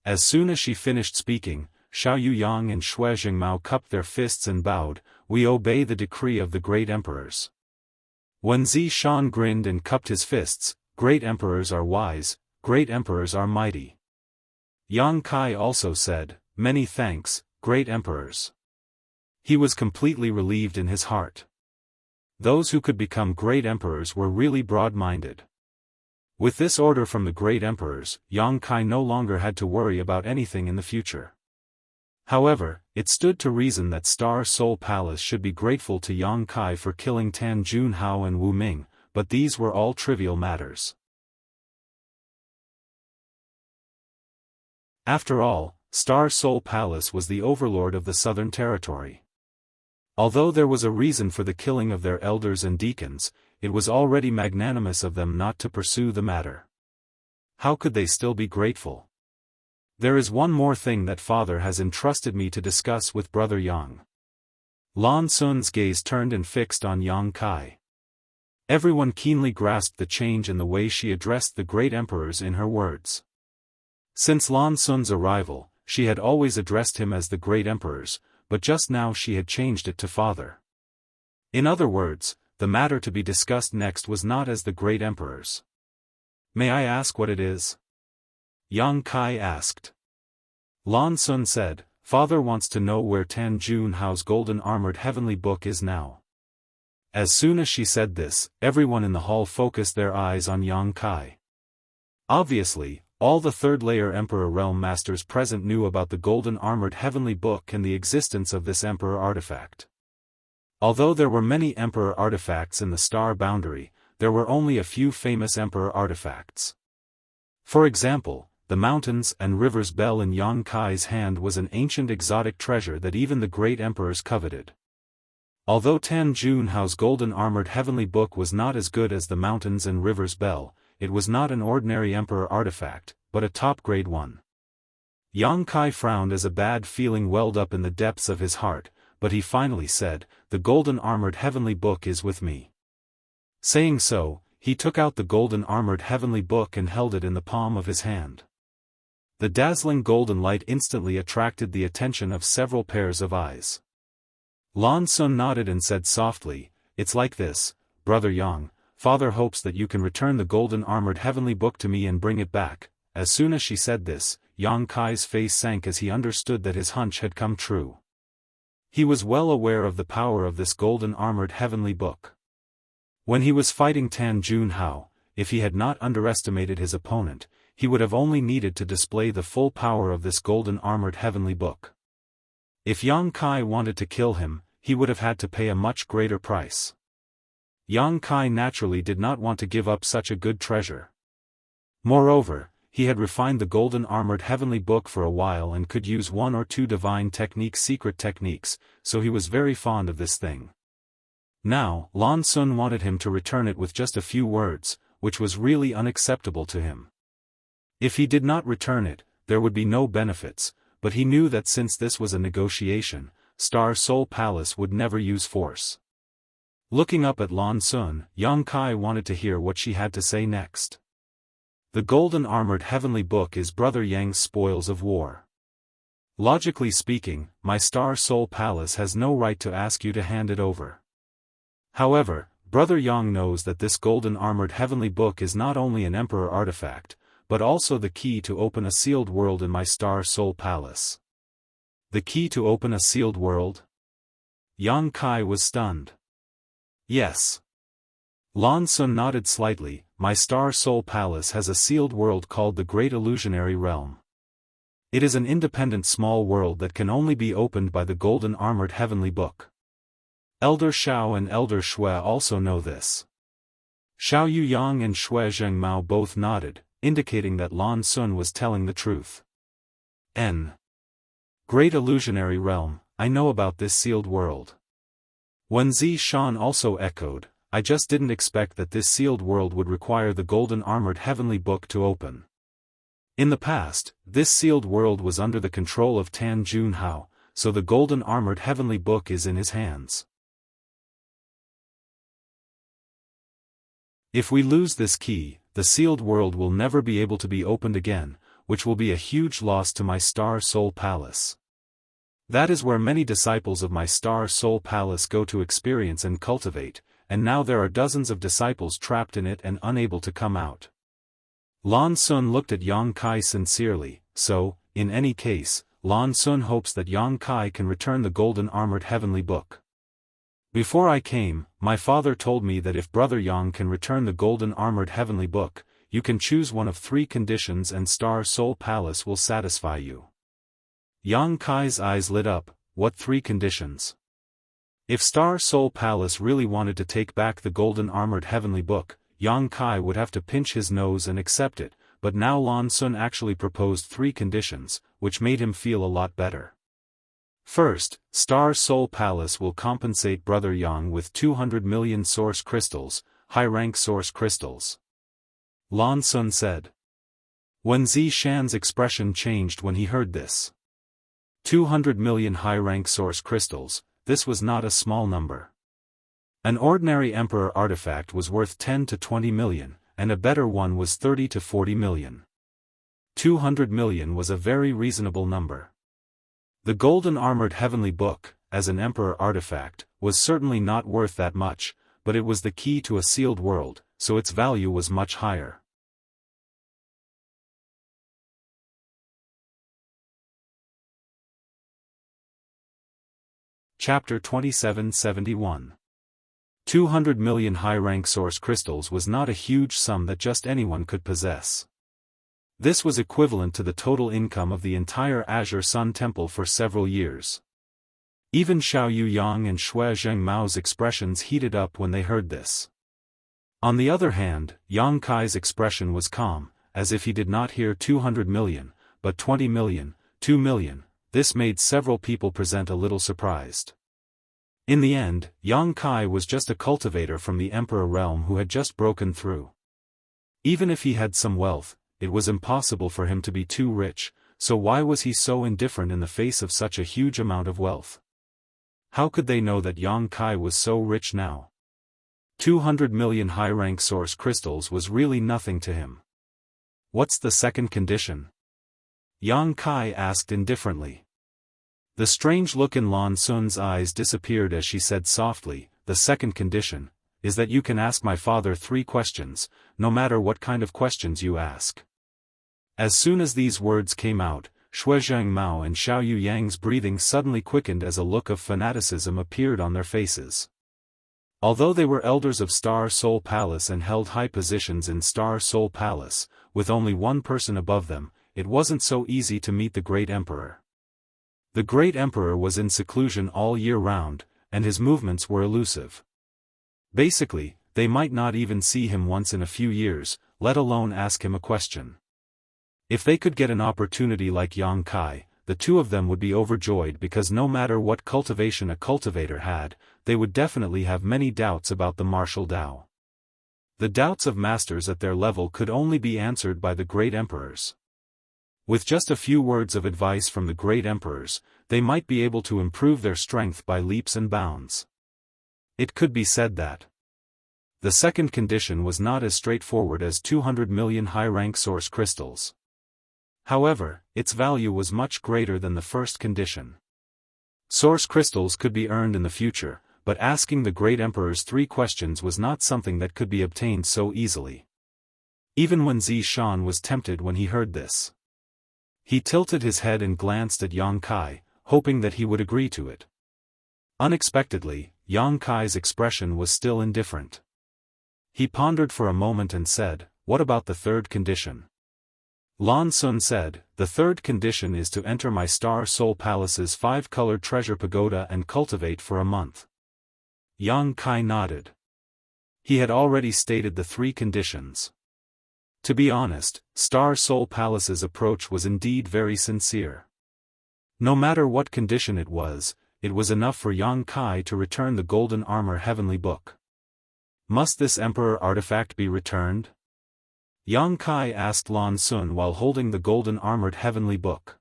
As soon as she finished speaking, Xiao Yuyang and Xue Jingmao cupped their fists and bowed, "We obey the decree of the great emperors." Wen Zishan grinned and cupped his fists, "Great emperors are wise, great emperors are mighty." Yang Kai also said, "Many thanks, great emperors." He was completely relieved in his heart. Those who could become great emperors were really broad-minded. With this order from the great emperors, Yang Kai no longer had to worry about anything in the future. However, it stood to reason that Star Soul Palace should be grateful to Yang Kai for killing Tan Junhao and Wu Ming, but these were all trivial matters. After all, Star Soul Palace was the overlord of the Southern Territory. Although there was a reason for the killing of their elders and deacons, it was already magnanimous of them not to pursue the matter. How could they still be grateful? There is one more thing that father has entrusted me to discuss with brother Yang. Lan Sun's gaze turned and fixed on Yang Kai. Everyone keenly grasped the change in the way she addressed the great emperors in her words. Since Lan Sun's arrival, she had always addressed him as the great emperors, but just now she had changed it to father. In other words, the matter to be discussed next was not as the great emperors. "May I ask what it is?" Yang Kai asked. Lan Sun said, "Father wants to know where Tan Junhao's golden armored heavenly book is now." As soon as she said this, everyone in the hall focused their eyes on Yang Kai. Obviously, all the third-layer Emperor Realm Masters present knew about the golden armored heavenly book and the existence of this Emperor artifact. Although there were many Emperor artifacts in the star boundary, there were only a few famous Emperor artifacts. For example, the mountains and rivers bell in Yang Kai's hand was an ancient exotic treasure that even the great emperors coveted. Although Tan Junhao's golden armored heavenly book was not as good as the mountains and rivers bell, it was not an ordinary Emperor artifact, but a top-grade one. Yang Kai frowned as a bad feeling welled up in the depths of his heart, but he finally said, "The golden armored heavenly book is with me." Saying so, he took out the golden armored heavenly book and held it in the palm of his hand. The dazzling golden light instantly attracted the attention of several pairs of eyes. Lan Sun nodded and said softly, "It's like this, brother Yang. Father hopes that you can return the golden armored heavenly book to me and bring it back." As soon as she said this, Yang Kai's face sank as he understood that his hunch had come true. He was well aware of the power of this golden armored heavenly book. When he was fighting Tan Junhao, if he had not underestimated his opponent, he would have only needed to display the full power of this golden armored heavenly book. If Yang Kai wanted to kill him, he would have had to pay a much greater price. Yang Kai naturally did not want to give up such a good treasure. Moreover, he had refined the golden armored heavenly book for a while and could use one or two divine secret techniques, so he was very fond of this thing. Now, Lan Sun wanted him to return it with just a few words, which was really unacceptable to him. If he did not return it, there would be no benefits, but he knew that since this was a negotiation, Star Soul Palace would never use force. Looking up at Lan Sun, Yang Kai wanted to hear what she had to say next. "The golden armored heavenly book is Brother Yang's spoils of war. Logically speaking, my Star Soul Palace has no right to ask you to hand it over. However, Brother Yang knows that this golden armored heavenly book is not only an Emperor artifact, but also the key to open a sealed world in my Star Soul Palace." The key to open a sealed world? Yang Kai was stunned. Yes. Lan Sun nodded slightly. "My Star Soul Palace has a sealed world called the Great Illusionary Realm. It is an independent small world that can only be opened by the golden armored heavenly book. Elder Xiao and Elder Xue also know this." Xiao Yuyang and Xue Zhengmao both nodded, indicating that Lan Sun was telling the truth. Great Illusionary Realm, I know about this sealed world. Wen Zishan also echoed, I just didn't expect that this sealed world would require the golden armored heavenly book to open. In the past, this sealed world was under the control of Tan Junhao, so the golden armored heavenly book is in his hands. If we lose this key, the sealed world will never be able to be opened again, which will be a huge loss to my Star Soul Palace. That is where many disciples of my Star Soul Palace go to experience and cultivate, and now there are dozens of disciples trapped in it and unable to come out. Lan Sun looked at Yang Kai sincerely, so, in any case, Lan Sun hopes that Yang Kai can return the golden armored heavenly book. Before I came, my father told me that if Brother Yang can return the golden armored heavenly book, you can choose one of 3 conditions and Star Soul Palace will satisfy you. Yang Kai's eyes lit up. What 3 conditions? If Star Soul Palace really wanted to take back the golden armored heavenly book, Yang Kai would have to pinch his nose and accept it, but now Lan Sun actually proposed 3 conditions, which made him feel a lot better. First, Star Soul Palace will compensate Brother Yang with 200 million source crystals, high-rank source crystals. Lan Sun said. Wen Zishan's expression changed when he heard this. 200 million high-rank source crystals, this was not a small number. An ordinary Emperor artifact was worth 10 to 20 million, and a better one was 30 to 40 million. 200 million was a very reasonable number. The golden armored heavenly book, as an Emperor artifact, was certainly not worth that much, but it was the key to a sealed world, so its value was much higher. Chapter 2771. 200 million high-rank source crystals was not a huge sum that just anyone could possess. This was equivalent to the total income of the entire Azure Sun Temple for several years. Even Xiao Yuyang and Shui Zhengmao's expressions heated up when they heard this. On the other hand, Yang Kai's expression was calm, as if he did not hear 200 million, but 20 million, 2 million. This made several people present a little surprised. In the end, Yang Kai was just a cultivator from the Emperor realm who had just broken through. Even if he had some wealth, it was impossible for him to be too rich, so why was he so indifferent in the face of such a huge amount of wealth? How could they know that Yang Kai was so rich now? 200 million high-rank source crystals was really nothing to him. What's the second condition? Yang Kai asked indifferently. The strange look in Lan Sun's eyes disappeared as she said softly, the second condition is that you can ask my father 3 questions, no matter what kind of questions you ask. As soon as these words came out, Shui Zhengmao and Xiao Yuyang's breathing suddenly quickened as a look of fanaticism appeared on their faces. Although they were elders of Star Soul Palace and held high positions in Star Soul Palace, with only one person above them, it wasn't so easy to meet the Great Emperor. The Great Emperor was in seclusion all year round, and his movements were elusive. Basically, they might not even see him once in a few years, let alone ask him a question. If they could get an opportunity like Yang Kai, the 2 of them would be overjoyed because no matter what cultivation a cultivator had, they would definitely have many doubts about the martial Dao. The doubts of masters at their level could only be answered by the great emperors. With just a few words of advice from the great emperors, they might be able to improve their strength by leaps and bounds. It could be said that the second condition was not as straightforward as 200 million high-rank source crystals. However, its value was much greater than the first condition. Source crystals could be earned in the future, but asking the great emperors 3 questions was not something that could be obtained so easily. Even Wen Zishan was tempted when he heard this. He tilted his head and glanced at Yang Kai, hoping that he would agree to it. Unexpectedly, Yang Kai's expression was still indifferent. He pondered for a moment and said, "What about the third condition?" Lan Sun said, "The third condition is to enter my Star Soul Palace's 5-colored treasure pagoda and cultivate for a month." Yang Kai nodded. He had already stated the 3 conditions. To be honest, Star Soul Palace's approach was indeed very sincere. No matter what condition it was, it was enough for Yang Kai to return the golden armor heavenly book. Must this emperor artifact be returned? Yang Kai asked Lan Sun while holding the golden armored heavenly book.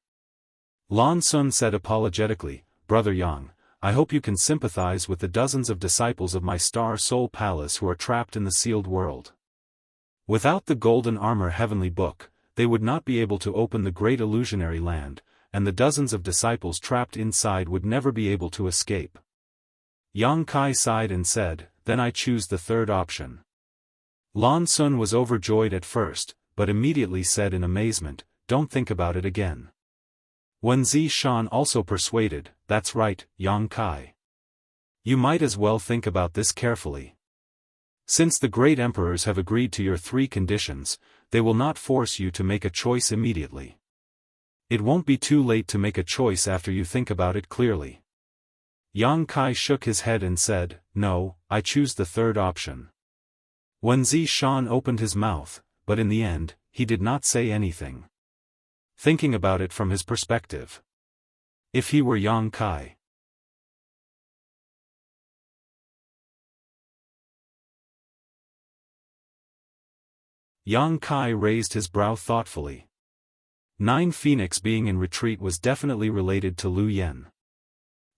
Lan Sun said apologetically, Brother Yang, I hope you can sympathize with the dozens of disciples of my Star Soul Palace who are trapped in the sealed world. Without the golden armor heavenly book, they would not be able to open the great illusionary land, and the dozens of disciples trapped inside would never be able to escape. Yang Kai sighed and said, Then I choose the third option. Lan Sun was overjoyed at first, but immediately said in amazement, Don't think about it again. Wen Zishan also persuaded, That's right, Yang Kai. You might as well think about this carefully. Since the great emperors have agreed to your 3 conditions, they will not force you to make a choice immediately. It won't be too late to make a choice after you think about it clearly. Yang Kai shook his head and said, No, I choose the third option. Wen Zishan opened his mouth, but in the end, he did not say anything. Thinking about it from his perspective. If he were Yang Kai. Yang Kai raised his brow thoughtfully. 9 Phoenix being in retreat was definitely related to Lu Yen.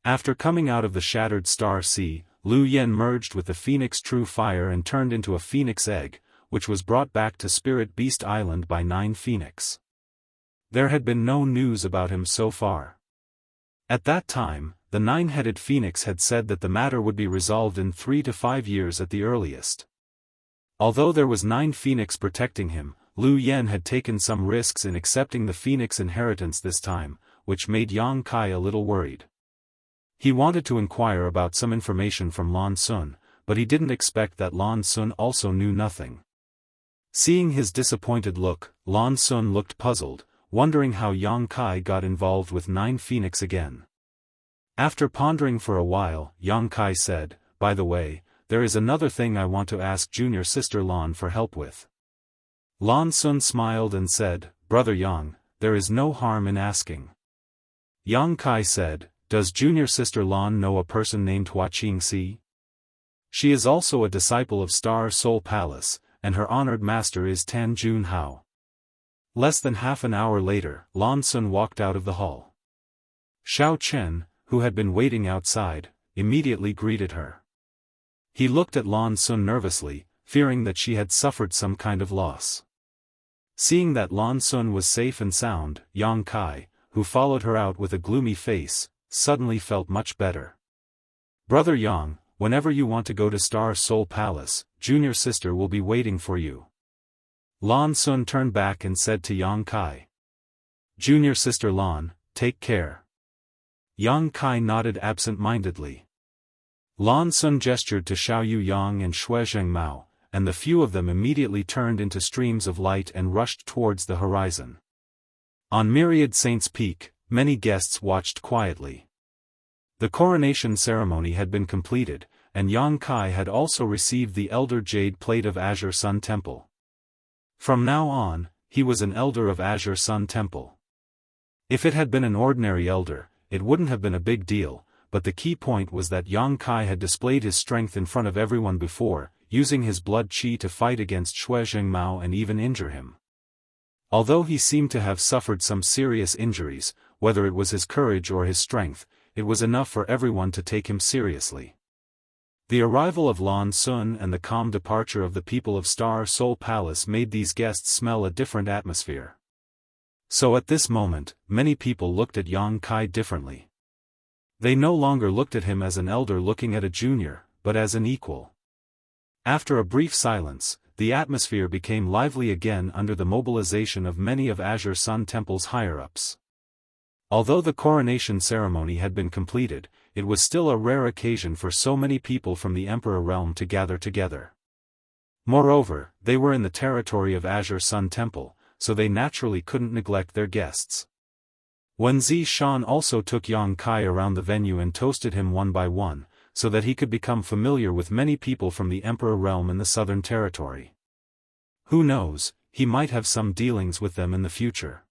After coming out of the shattered star sea, Lu Yen merged with the Phoenix True Fire and turned into a Phoenix egg, which was brought back to Spirit Beast Island by 9 Phoenix. There had been no news about him so far. At that time, the 9-headed Phoenix had said that the matter would be resolved in 3 to 5 years at the earliest. Although there was 9 Phoenix protecting him, Lu Yen had taken some risks in accepting the Phoenix inheritance this time, which made Yang Kai a little worried. He wanted to inquire about some information from Lan Sun, but he didn't expect that Lan Sun also knew nothing. Seeing his disappointed look, Lan Sun looked puzzled, wondering how Yang Kai got involved with 9 Phoenix again. After pondering for a while, Yang Kai said, By the way, there is another thing I want to ask junior sister Lan for help with. Lan Sun smiled and said, Brother Yang, there is no harm in asking. Yang Kai said, Does junior sister Lan know a person named Hua Qingxi? She is also a disciple of Star Soul Palace, and her honored master is Tan Jun Hao. Less than half an hour later, Lan Sun walked out of the hall. Xiao Chen, who had been waiting outside, immediately greeted her. He looked at Lan Sun nervously, fearing that she had suffered some kind of loss. Seeing that Lan Sun was safe and sound, Yang Kai, who followed her out with a gloomy face, suddenly felt much better. Brother Yang, whenever you want to go to Star Soul Palace, junior sister will be waiting for you. Lan Sun turned back and said to Yang Kai. Junior sister Lan, take care. Yang Kai nodded absent-mindedly. Lan Sun gestured to Xiao Yu Yang and Shuezheng Mao, and the few of them immediately turned into streams of light and rushed towards the horizon. On Myriad Saints' Peak, many guests watched quietly. The coronation ceremony had been completed, and Yang Kai had also received the Elder Jade Plate of Azure Sun Temple. From now on, he was an Elder of Azure Sun Temple. If it had been an ordinary Elder, it wouldn't have been a big deal, but the key point was that Yang Kai had displayed his strength in front of everyone before, using his blood qi to fight against Shuezheng Mao and even injure him. Although he seemed to have suffered some serious injuries, whether it was his courage or his strength, it was enough for everyone to take him seriously. The arrival of Lan Sun and the calm departure of the people of Star Soul Palace made these guests smell a different atmosphere. So at this moment, many people looked at Yang Kai differently. They no longer looked at him as an elder looking at a junior, but as an equal. After a brief silence, the atmosphere became lively again under the mobilization of many of Azure Sun Temple's higher-ups. Although the coronation ceremony had been completed, it was still a rare occasion for so many people from the Emperor realm to gather together. Moreover, they were in the territory of Azure Sun Temple, so they naturally couldn't neglect their guests. Wen Zishan also took Yang Kai around the venue and toasted him one by one, so that he could become familiar with many people from the Emperor realm in the Southern Territory. Who knows, he might have some dealings with them in the future.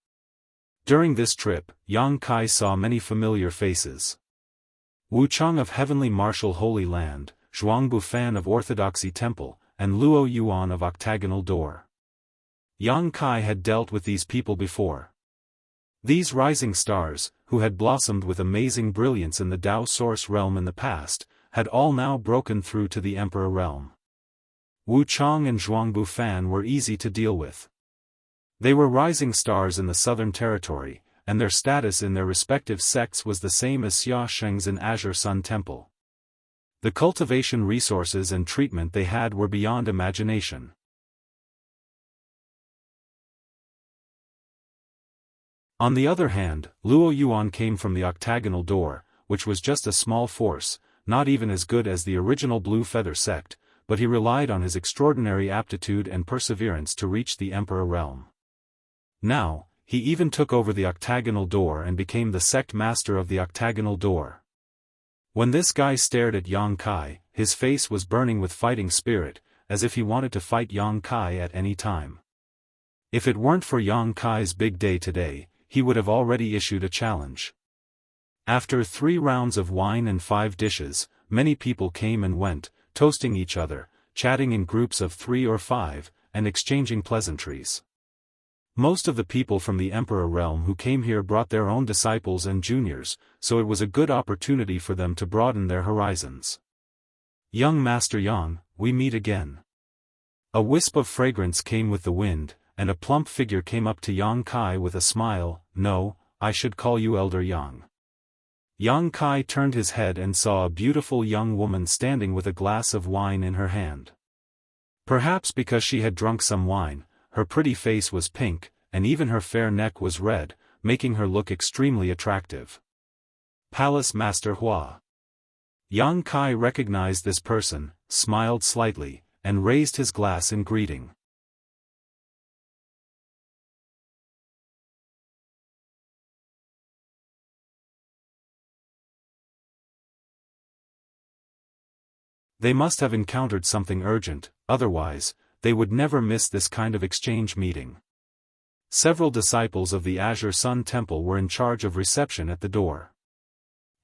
During this trip, Yang Kai saw many familiar faces. Wuchang of Heavenly Martial Holy Land, Zhuangbu Fan of Orthodoxy Temple, and Luo Yuan of Octagonal Door. Yang Kai had dealt with these people before. These rising stars, who had blossomed with amazing brilliance in the Dao Source realm in the past, had all now broken through to the Emperor realm. Wuchang and Zhuangbu Fan were easy to deal with. They were rising stars in the Southern Territory, and their status in their respective sects was the same as Xia Sheng's in Azure Sun Temple. The cultivation resources and treatment they had were beyond imagination. On the other hand, Luo Yuan came from the Octagonal Door, which was just a small force, not even as good as the original Blue Feather sect, but he relied on his extraordinary aptitude and perseverance to reach the Emperor realm. Now, he even took over the Octagonal Door and became the sect master of the Octagonal Door. When this guy stared at Yang Kai, his face was burning with fighting spirit, as if he wanted to fight Yang Kai at any time. If it weren't for Yang Kai's big day today, he would have already issued a challenge. After 3 rounds of wine and 5 dishes, many people came and went, toasting each other, chatting in groups of 3 or 5, and exchanging pleasantries. Most of the people from the Emperor realm who came here brought their own disciples and juniors, so it was a good opportunity for them to broaden their horizons. Young Master Yang, we meet again. A wisp of fragrance came with the wind, and a plump figure came up to Yang Kai with a smile. No, I should call you Elder Yang. Yang Kai turned his head and saw a beautiful young woman standing with a glass of wine in her hand. Perhaps because she had drunk some wine, her pretty face was pink, and even her fair neck was red, making her look extremely attractive. Palace Master Hua. Yang Kai recognized this person, smiled slightly, and raised his glass in greeting. They must have encountered something urgent, otherwise, they would never miss this kind of exchange meeting. Several disciples of the Azure Sun Temple were in charge of reception at the door.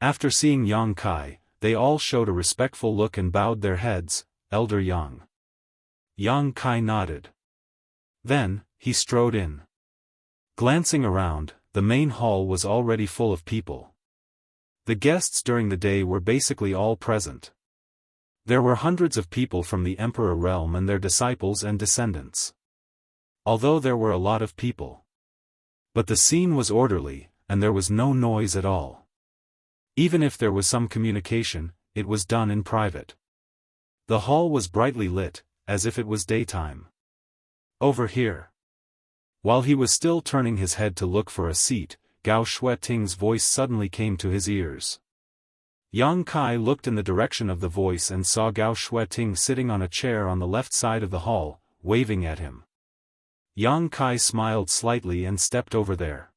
After seeing Yang Kai, they all showed a respectful look and bowed their heads. Elder Yang. Yang Kai nodded. Then, he strode in. Glancing around, the main hall was already full of people. The guests during the day were basically all present. There were hundreds of people from the Emperor realm and their disciples and descendants. Although there were a lot of people. But the scene was orderly, and there was no noise at all. Even if there was some communication, it was done in private. The hall was brightly lit, as if it was daytime. Over here. While he was still turning his head to look for a seat, Gao Shueting's voice suddenly came to his ears. Yang Kai looked in the direction of the voice and saw Gao Shueting sitting on a chair on the left side of the hall, waving at him. Yang Kai smiled slightly and stepped over there.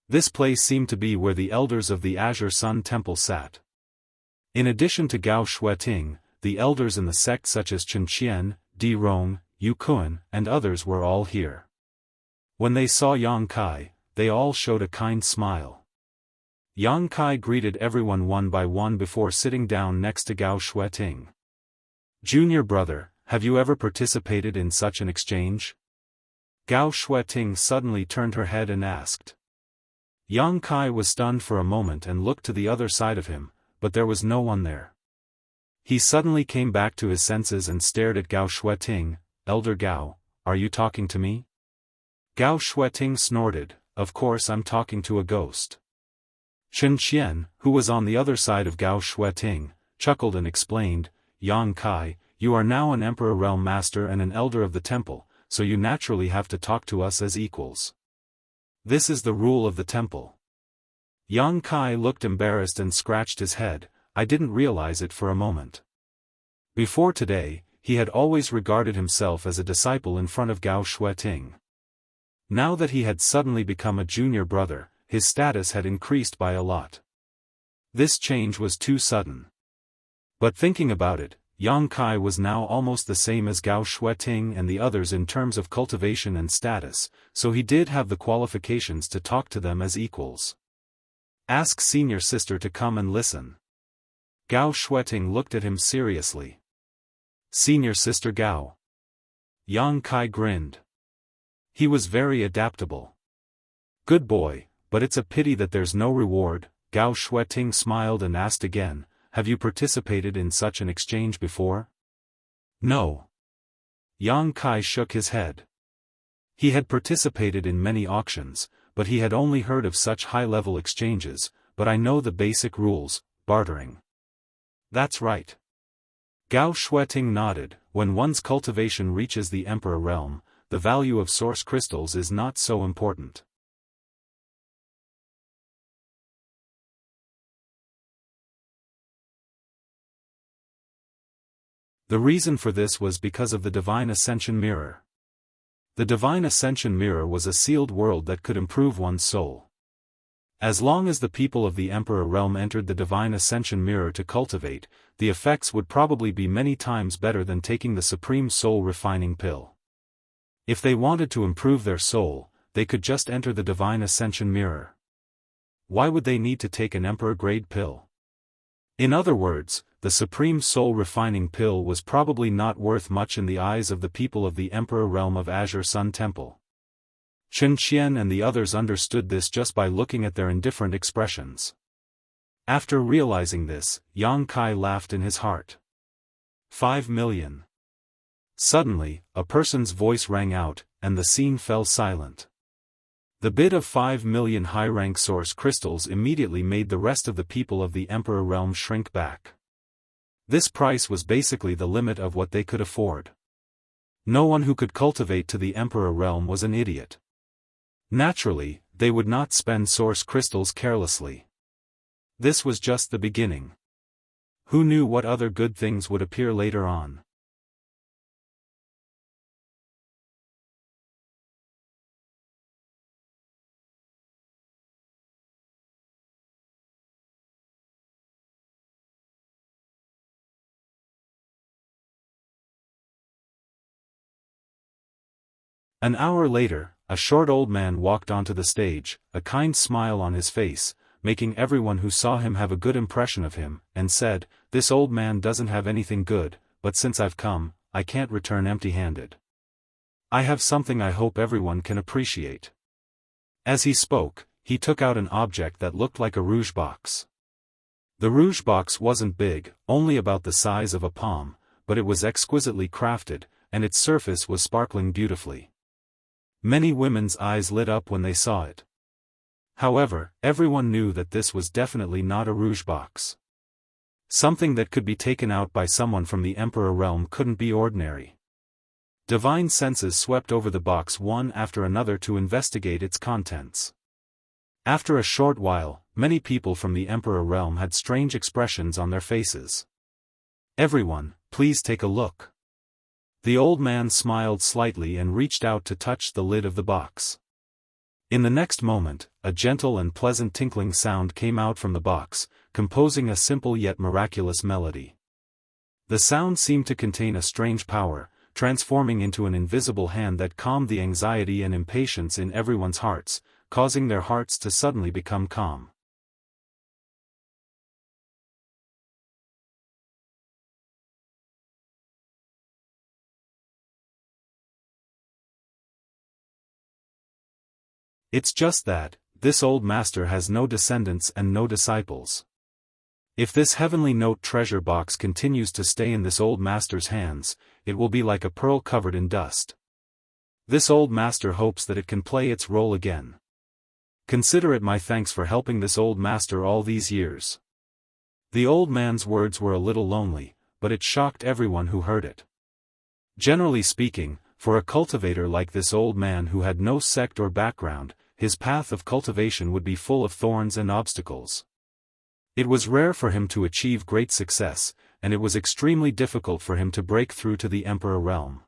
This place seemed to be where the elders of the Azure Sun Temple sat. In addition to Gao Shueting, the elders in the sect such as Chen Qian, Di Rong, Yu Kun, and others were all here. When they saw Yang Kai, they all showed a kind smile. Yang Kai greeted everyone one by one before sitting down next to Gao Shueting. Junior brother, have you ever participated in such an exchange? Gao Shueting suddenly turned her head and asked. Yang Kai was stunned for a moment and looked to the other side of him, but there was no one there. He suddenly came back to his senses and stared at Gao Shueting. Elder Gao, are you talking to me? Gao Shueting snorted. Of course I'm talking to a ghost. Chen Qian, who was on the other side of Gao Shueting, chuckled and explained, Yang Kai, you are now an Emperor Realm Master and an Elder of the Temple, so you naturally have to talk to us as equals. This is the rule of the temple. Yang Kai looked embarrassed and scratched his head. I didn't realize it for a moment. Before today, he had always regarded himself as a disciple in front of Gao Shueting. Now that he had suddenly become a junior brother, his status had increased by a lot. This change was too sudden. But thinking about it, Yang Kai was now almost the same as Gao Shueting and the others in terms of cultivation and status, so he did have the qualifications to talk to them as equals. Ask senior sister to come and listen. Gao Shueting looked at him seriously. Senior Sister Gao. Yang Kai grinned. He was very adaptable. Good boy, but it's a pity that there's no reward. Gao Shueting smiled and asked again, have you participated in such an exchange before? No. Yang Kai shook his head. He had participated in many auctions, but he had only heard of such high-level exchanges, but I know the basic rules, bartering. That's right. Gao Shueting nodded. When one's cultivation reaches the Emperor realm, the value of source crystals is not so important. The reason for this was because of the Divine Ascension Mirror. The Divine Ascension Mirror was a sealed world that could improve one's soul. As long as the people of the Emperor realm entered the Divine Ascension Mirror to cultivate, the effects would probably be many times better than taking the Supreme Soul Refining Pill. If they wanted to improve their soul, they could just enter the Divine Ascension Mirror. Why would they need to take an Emperor-grade pill? In other words, the Supreme Soul Refining Pill was probably not worth much in the eyes of the people of the Emperor realm of Azure Sun Temple. Chen Qian and the others understood this just by looking at their indifferent expressions. After realizing this, Yang Kai laughed in his heart. 5 million. Suddenly, a person's voice rang out, and the scene fell silent. The bid of 5 million high-rank source crystals immediately made the rest of the people of the Emperor realm shrink back. This price was basically the limit of what they could afford. No one who could cultivate to the Emperor realm was an idiot. Naturally, they would not spend source crystals carelessly. This was just the beginning. Who knew what other good things would appear later on? An hour later, a short old man walked onto the stage, a kind smile on his face, making everyone who saw him have a good impression of him, and said, "This old man doesn't have anything good, but since I've come, I can't return empty-handed. I have something I hope everyone can appreciate." As he spoke, he took out an object that looked like a rouge box. The rouge box wasn't big, only about the size of a palm, but it was exquisitely crafted, and its surface was sparkling beautifully. Many women's eyes lit up when they saw it. However, everyone knew that this was definitely not a rouge box. Something that could be taken out by someone from the Emperor realm couldn't be ordinary. Divine senses swept over the box one after another to investigate its contents. After a short while, many people from the Emperor realm had strange expressions on their faces. "Everyone, please take a look." The old man smiled slightly and reached out to touch the lid of the box. In the next moment, a gentle and pleasant tinkling sound came out from the box, composing a simple yet miraculous melody. The sound seemed to contain a strange power, transforming into an invisible hand that calmed the anxiety and impatience in everyone's hearts, causing their hearts to suddenly become calm. It's just that, this old master has no descendants and no disciples. If this heavenly note treasure box continues to stay in this old master's hands, it will be like a pearl covered in dust. This old master hopes that it can play its role again. Consider it my thanks for helping this old master all these years. The old man's words were a little lonely, but it shocked everyone who heard it. Generally speaking, for a cultivator like this old man who had no sect or background, his path of cultivation would be full of thorns and obstacles. It was rare for him to achieve great success, and it was extremely difficult for him to break through to the Emperor realm.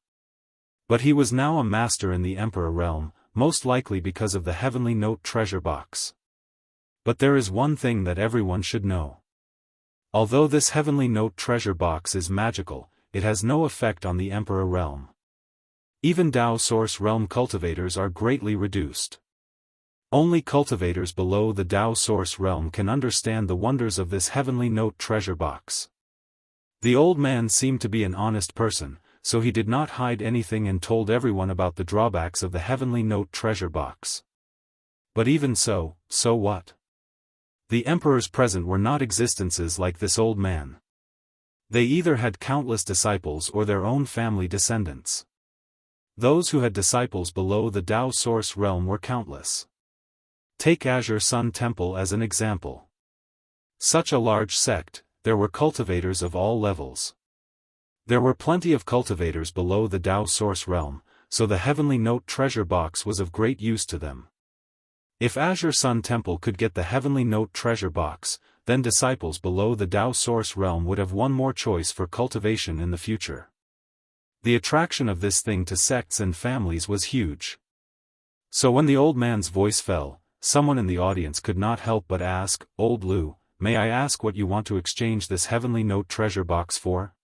But he was now a master in the Emperor realm, most likely because of the heavenly note treasure box. But there is one thing that everyone should know. Although this heavenly note treasure box is magical, it has no effect on the Emperor realm. Even Dao Source realm cultivators are greatly reduced. Only cultivators below the Dao source realm can understand the wonders of this heavenly note treasure box. The old man seemed to be an honest person, so he did not hide anything and told everyone about the drawbacks of the heavenly note treasure box. But even so, so what? The emperors present were not existences like this old man. They either had countless disciples or their own family descendants. Those who had disciples below the Dao source realm were countless. Take Azure Sun Temple as an example. Such a large sect, there were cultivators of all levels. There were plenty of cultivators below the Dao source realm, so the heavenly note treasure box was of great use to them. If Azure Sun Temple could get the heavenly note treasure box, then disciples below the Dao source realm would have one more choice for cultivation in the future. The attraction of this thing to sects and families was huge. So when the old man's voice fell, someone in the audience could not help but ask, "Old Lu, may I ask what you want to exchange this heavenly note treasure box for?"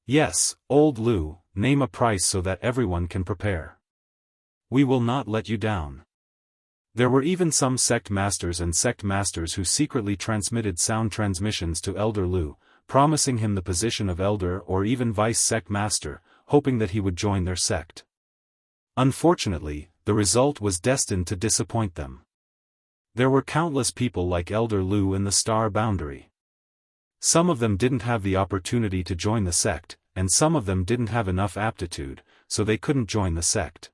"Yes, Old Lu, name a price so that everyone can prepare. We will not let you down." There were even some sect masters who secretly transmitted sound transmissions to Elder Lu, promising him the position of elder or even vice sect master, hoping that he would join their sect. Unfortunately, the result was destined to disappoint them. There were countless people like Elder Lu in the star boundary. Some of them didn't have the opportunity to join the sect, and some of them didn't have enough aptitude, so they couldn't join the sect.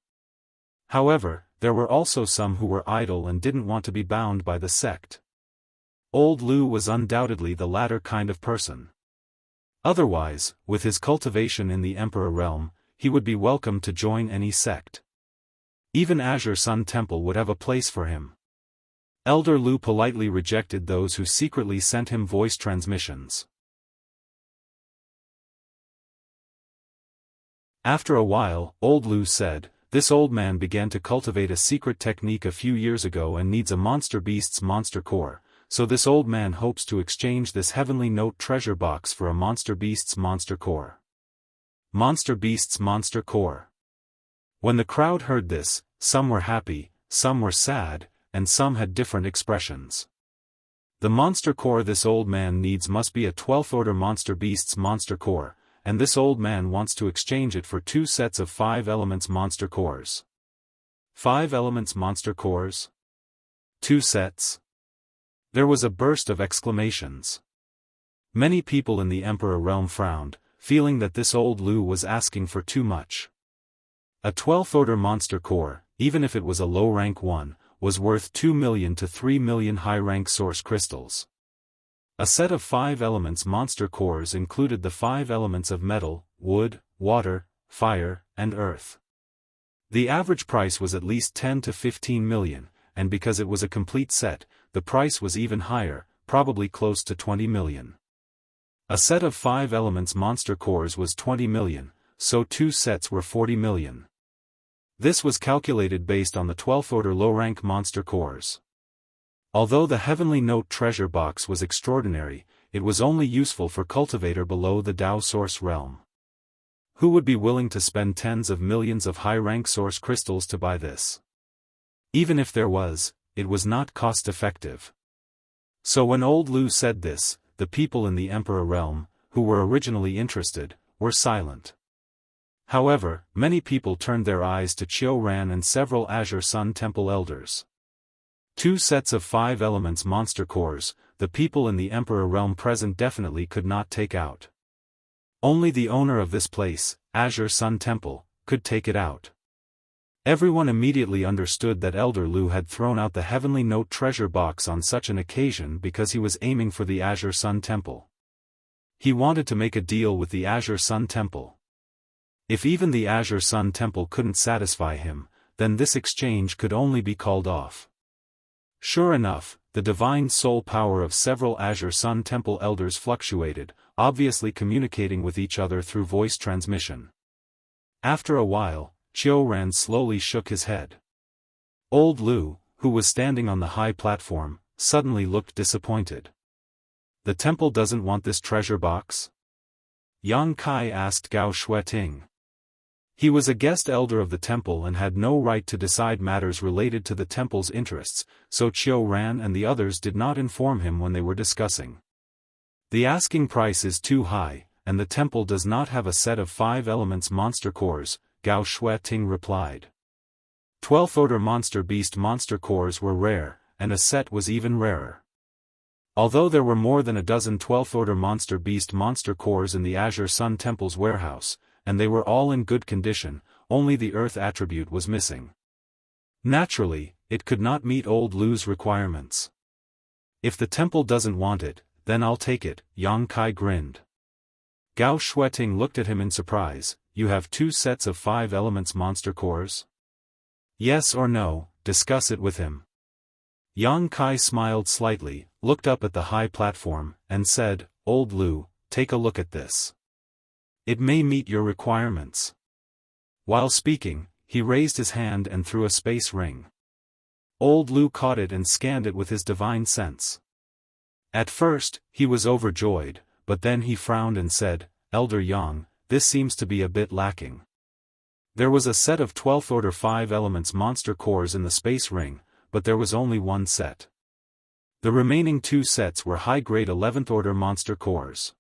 However, there were also some who were idle and didn't want to be bound by the sect. Old Lu was undoubtedly the latter kind of person. Otherwise, with his cultivation in the Emperor realm, he would be welcome to join any sect. Even Azure Sun Temple would have a place for him. Elder Lu politely rejected those who secretly sent him voice transmissions. After a while, Old Lu said, "This old man began to cultivate a secret technique a few years ago and needs a monster beast's monster core, so this old man hopes to exchange this heavenly note treasure box for a monster beast's monster core." Monster beast's monster core. When the crowd heard this, some were happy, some were sad, and some had different expressions. The monster core this old man needs must be a 12th order monster beast's monster core, and this old man wants to exchange it for 2 sets of 5 elements monster cores. 5 elements monster cores? 2 sets? There was a burst of exclamations. Many people in the Emperor realm frowned, feeling that this old Lu was asking for too much. A 12th order monster core, even if it was a low-rank one, was worth 2 million to 3 million high-rank source crystals. A set of 5 elements monster cores included the 5 elements of metal, wood, water, fire, and earth. The average price was at least 10 to 15 million, and because it was a complete set, the price was even higher, probably close to 20 million. A set of 5 elements monster cores was 20 million, so 2 sets were 40 million. This was calculated based on the 12th order low-rank monster cores. Although the heavenly note treasure box was extraordinary, it was only useful for cultivator below the Dao source realm. Who would be willing to spend tens of millions of high-rank source crystals to buy this? Even if there was, it was not cost-effective. So when Old Lu said this, the people in the Emperor realm, who were originally interested, were silent. However, many people turned their eyes to Qiu Ran and several Azure Sun Temple elders. 2 sets of 5 elements monster cores, the people in the Emperor realm present definitely could not take out. Only the owner of this place, Azure Sun Temple, could take it out. Everyone immediately understood that Elder Lu had thrown out the heavenly note treasure box on such an occasion because he was aiming for the Azure Sun Temple. He wanted to make a deal with the Azure Sun Temple. If even the Azure Sun Temple couldn't satisfy him, then this exchange could only be called off. Sure enough, the divine soul power of several Azure Sun Temple elders fluctuated, obviously communicating with each other through voice transmission. After a while, Qiu Ran slowly shook his head. Old Lu, who was standing on the high platform, suddenly looked disappointed. The temple doesn't want this treasure box? Yang Kai asked Gao Shueting. He was a guest elder of the temple and had no right to decide matters related to the temple's interests, so Qiu Ran and the others did not inform him when they were discussing. The asking price is too high, and the temple does not have a set of 5 elements monster cores, Gao Shueting replied. 12th order monster beast monster cores were rare, and a set was even rarer. Although there were more than a dozen 12th order monster beast monster cores in the Azure Sun Temple's warehouse, and they were all in good condition, only the earth attribute was missing. Naturally, it could not meet Old Lu's requirements. If the temple doesn't want it, then I'll take it, Yang Kai grinned. Gao Shueting looked at him in surprise. You have 2 sets of 5 elements monster cores? Yes or no, discuss it with him. Yang Kai smiled slightly, looked up at the high platform, and said, Old Lu, take a look at this. It may meet your requirements. While speaking, he raised his hand and threw a space ring. Old Lu caught it and scanned it with his divine sense. At first, he was overjoyed, but then he frowned and said, Elder Yang, this seems to be a bit lacking. There was a set of 12th order 5 elements monster cores in the space ring, but there was only 1 set. The remaining 2 sets were high-grade 11th order monster cores.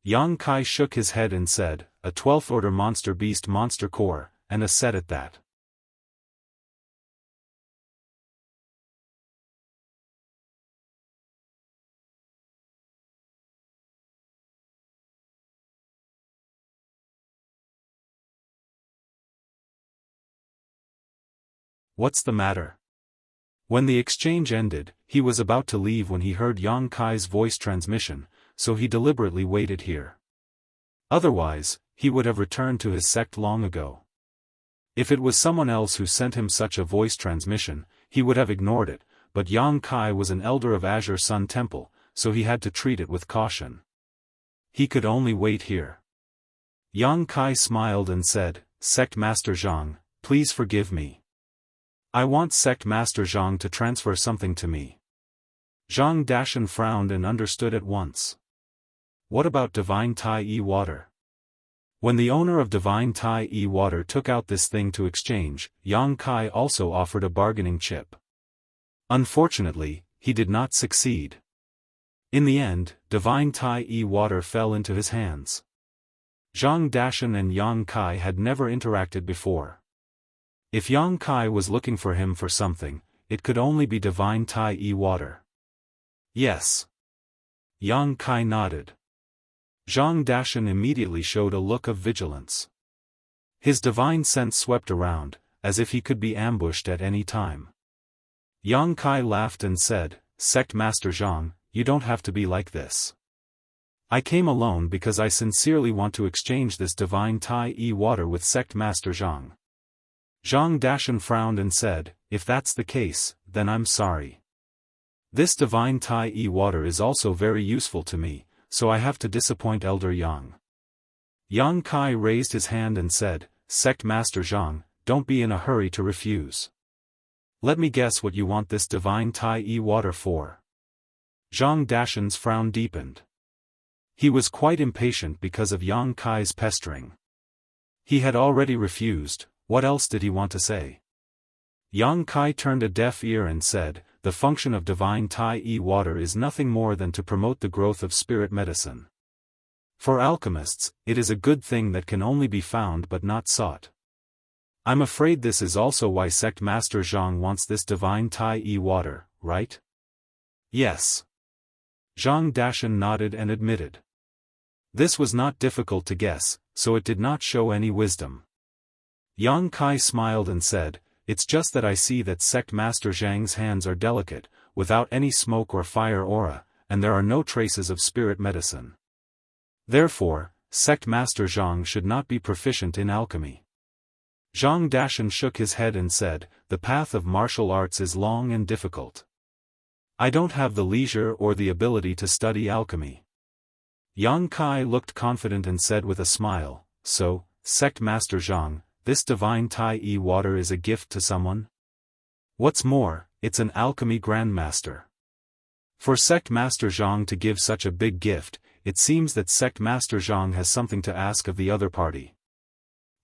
Yang Kai shook his head and said, a 12th order monster beast monster core, and a set at that. What's the matter? When the exchange ended, he was about to leave when he heard Yang Kai's voice transmission, so he deliberately waited here. Otherwise, he would have returned to his sect long ago. If it was someone else who sent him such a voice transmission, he would have ignored it, but Yang Kai was an elder of Azure Sun Temple, so he had to treat it with caution. He could only wait here. Yang Kai smiled and said, Sect Master Zhang, please forgive me. I want Sect Master Zhang to transfer something to me. Zhang Dashan frowned and understood at once. What about Divine Tai E water? When the owner of Divine Tai E water took out this thing to exchange, Yang Kai also offered a bargaining chip. Unfortunately, he did not succeed. In the end, Divine Tai E water fell into his hands. Zhang Dashan and Yang Kai had never interacted before. If Yang Kai was looking for him for something, it could only be Divine Tai E water. Yes. Yang Kai nodded. Zhang Dashan immediately showed a look of vigilance. His divine sense swept around, as if he could be ambushed at any time. Yang Kai laughed and said, Sect Master Zhang, you don't have to be like this. I came alone because I sincerely want to exchange this Divine Tai E water with Sect Master Zhang. Zhang Dashan frowned and said, if that's the case, then I'm sorry. This Divine Tai E water is also very useful to me, so I have to disappoint Elder Yang. Yang Kai raised his hand and said, Sect Master Zhang, don't be in a hurry to refuse. Let me guess what you want this Divine Tai E water for. Zhang Dashan's frown deepened. He was quite impatient because of Yang Kai's pestering. He had already refused, what else did he want to say? Yang Kai turned a deaf ear and said, the function of Divine Tai E water is nothing more than to promote the growth of spirit medicine. For alchemists, it is a good thing that can only be found but not sought. I'm afraid this is also why Sect Master Zhang wants this Divine Tai E water, right? Yes. Zhang Dashan nodded and admitted. This was not difficult to guess, so it did not show any wisdom. Yang Kai smiled and said, it's just that I see that Sect Master Zhang's hands are delicate, without any smoke or fire aura, and there are no traces of spirit medicine. Therefore, Sect Master Zhang should not be proficient in alchemy. Zhang Dashan shook his head and said, the path of martial arts is long and difficult. I don't have the leisure or the ability to study alchemy. Yang Kai looked confident and said with a smile, so, Sect Master Zhang, this Divine Tai E water is a gift to someone? What's more, it's an alchemy grandmaster. For Sect Master Zhang to give such a big gift, it seems that Sect Master Zhang has something to ask of the other party.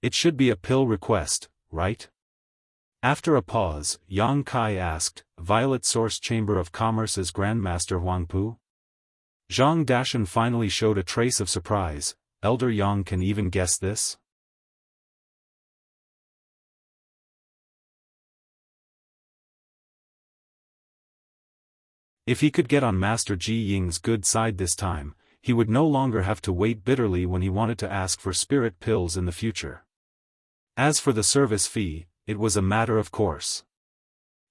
It should be a pill request, right? After a pause, Yang Kai asked, Violet Source Chamber of Commerce's Grandmaster Huangpu? Zhang Dashan finally showed a trace of surprise. Elder Yang can even guess this? If he could get on Master Ji Ying's good side this time, he would no longer have to wait bitterly when he wanted to ask for spirit pills in the future. As for the service fee, it was a matter of course.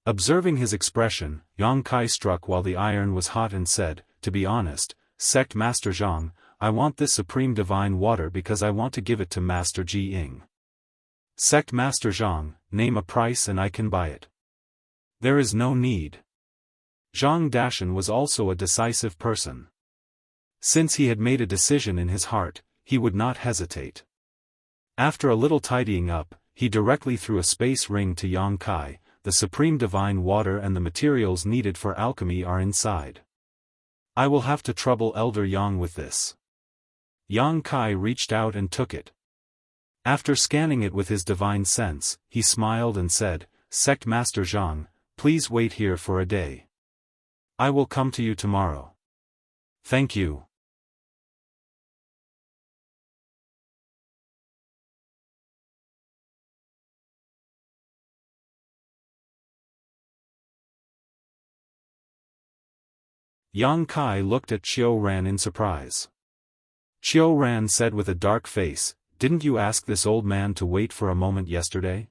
Observing his expression, Yang Kai struck while the iron was hot and said, to be honest, Sect Master Zhang, I want this supreme divine water because I want to give it to Master Ji Ying. Sect Master Zhang, name a price and I can buy it. There is no need. Zhang Dashan was also a decisive person. Since he had made a decision in his heart, he would not hesitate. After a little tidying up, he directly threw a space ring to Yang Kai. The supreme divine water and the materials needed for alchemy are inside. I will have to trouble Elder Yang with this. Yang Kai reached out and took it. After scanning it with his divine sense, he smiled and said, Sect Master Zhang, please wait here for a day. I will come to you tomorrow. Thank you. Yang Kai looked at Qiu Ran in surprise. Qiu Ran said with a dark face, Didn't you ask this old man to wait for a moment yesterday?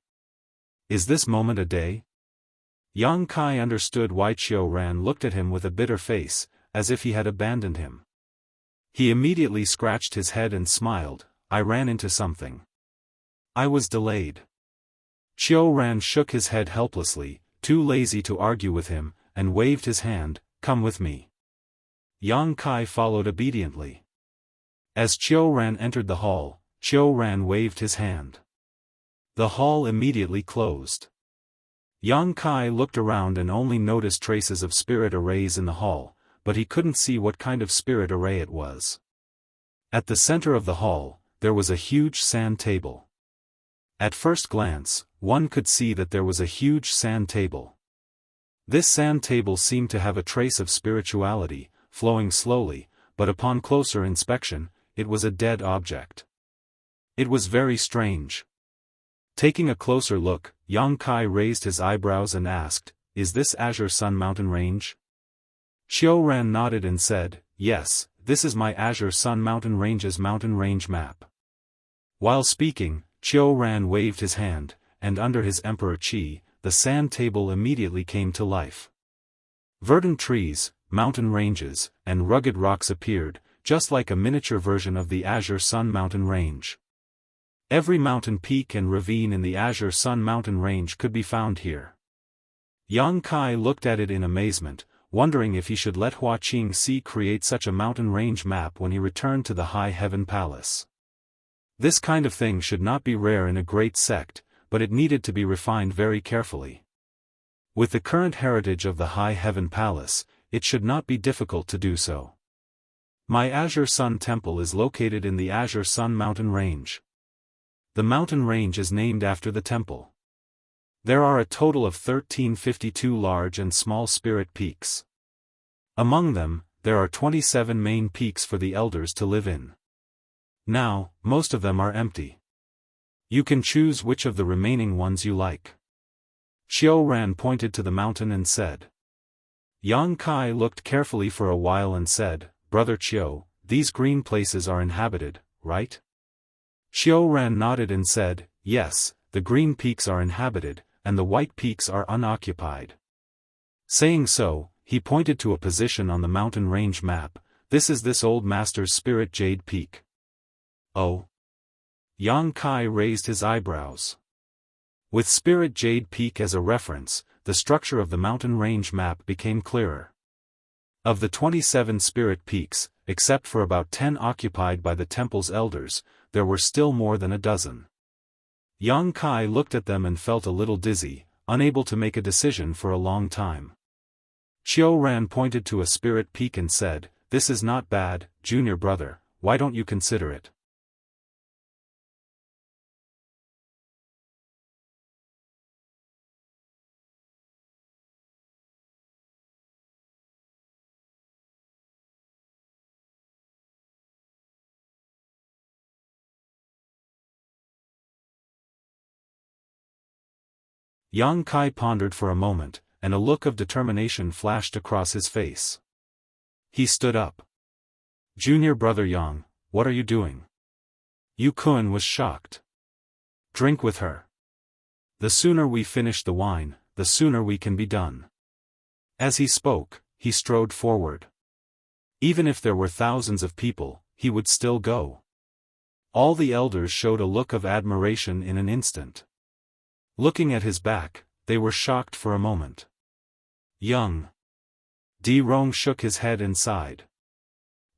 Is this moment a day? Yang Kai understood why Qiu Ran looked at him with a bitter face, as if he had abandoned him. He immediately scratched his head and smiled, I ran into something. I was delayed. Qiu Ran shook his head helplessly, too lazy to argue with him, and waved his hand, Come with me. Yang Kai followed obediently. As Qiu Ran entered the hall, Qiu Ran waved his hand. The hall immediately closed. Yang Kai looked around and only noticed traces of spirit arrays in the hall, but he couldn't see what kind of spirit array it was. At the center of the hall, there was a huge sand table. At first glance, one could see that there was a huge sand table. This sand table seemed to have a trace of spirituality, flowing slowly, but upon closer inspection, it was a dead object. It was very strange. Taking a closer look, Yang Kai raised his eyebrows and asked, Is this Azure Sun Mountain Range? Qiu Ran nodded and said, Yes, this is my Azure Sun Mountain Range's mountain range map. While speaking, Qiu Ran waved his hand, and under his Emperor Qi, the sand table immediately came to life. Verdant trees, mountain ranges, and rugged rocks appeared, just like a miniature version of the Azure Sun Mountain Range. Every mountain peak and ravine in the Azure Sun Mountain Range could be found here. Yang Kai looked at it in amazement, wondering if he should let Hua Qingxi create such a mountain range map when he returned to the High Heaven Palace. This kind of thing should not be rare in a great sect, but it needed to be refined very carefully. With the current heritage of the High Heaven Palace, it should not be difficult to do so. My Azure Sun Temple is located in the Azure Sun Mountain Range. The mountain range is named after the temple. There are a total of 1352 large and small spirit peaks. Among them, there are 27 main peaks for the elders to live in. Now, most of them are empty. You can choose which of the remaining ones you like. Qiu Ran pointed to the mountain and said. Yang Kai looked carefully for a while and said, Brother Qiu, these green places are inhabited, right? Qiu Ran nodded and said, Yes, the green peaks are inhabited, and the white peaks are unoccupied. Saying so, he pointed to a position on the mountain range map. This is this old master's Spirit Jade Peak. Oh. Yang Kai raised his eyebrows. With Spirit Jade Peak as a reference, the structure of the mountain range map became clearer. Of the 27 spirit peaks, except for about 10 occupied by the temple's elders, there were still more than a dozen. Yang Kai looked at them and felt a little dizzy, unable to make a decision for a long time. Qiu Ran pointed to a spirit peak and said, This is not bad, junior brother, why don't you consider it? Yang Kai pondered for a moment, and a look of determination flashed across his face. He stood up. Junior brother Yang, what are you doing? Yu Kun was shocked. Drink with her. The sooner we finish the wine, the sooner we can be done. As he spoke, he strode forward. Even if there were thousands of people, he would still go. All the elders showed a look of admiration in an instant. Looking at his back, they were shocked for a moment. Young. Di Rong shook his head and sighed.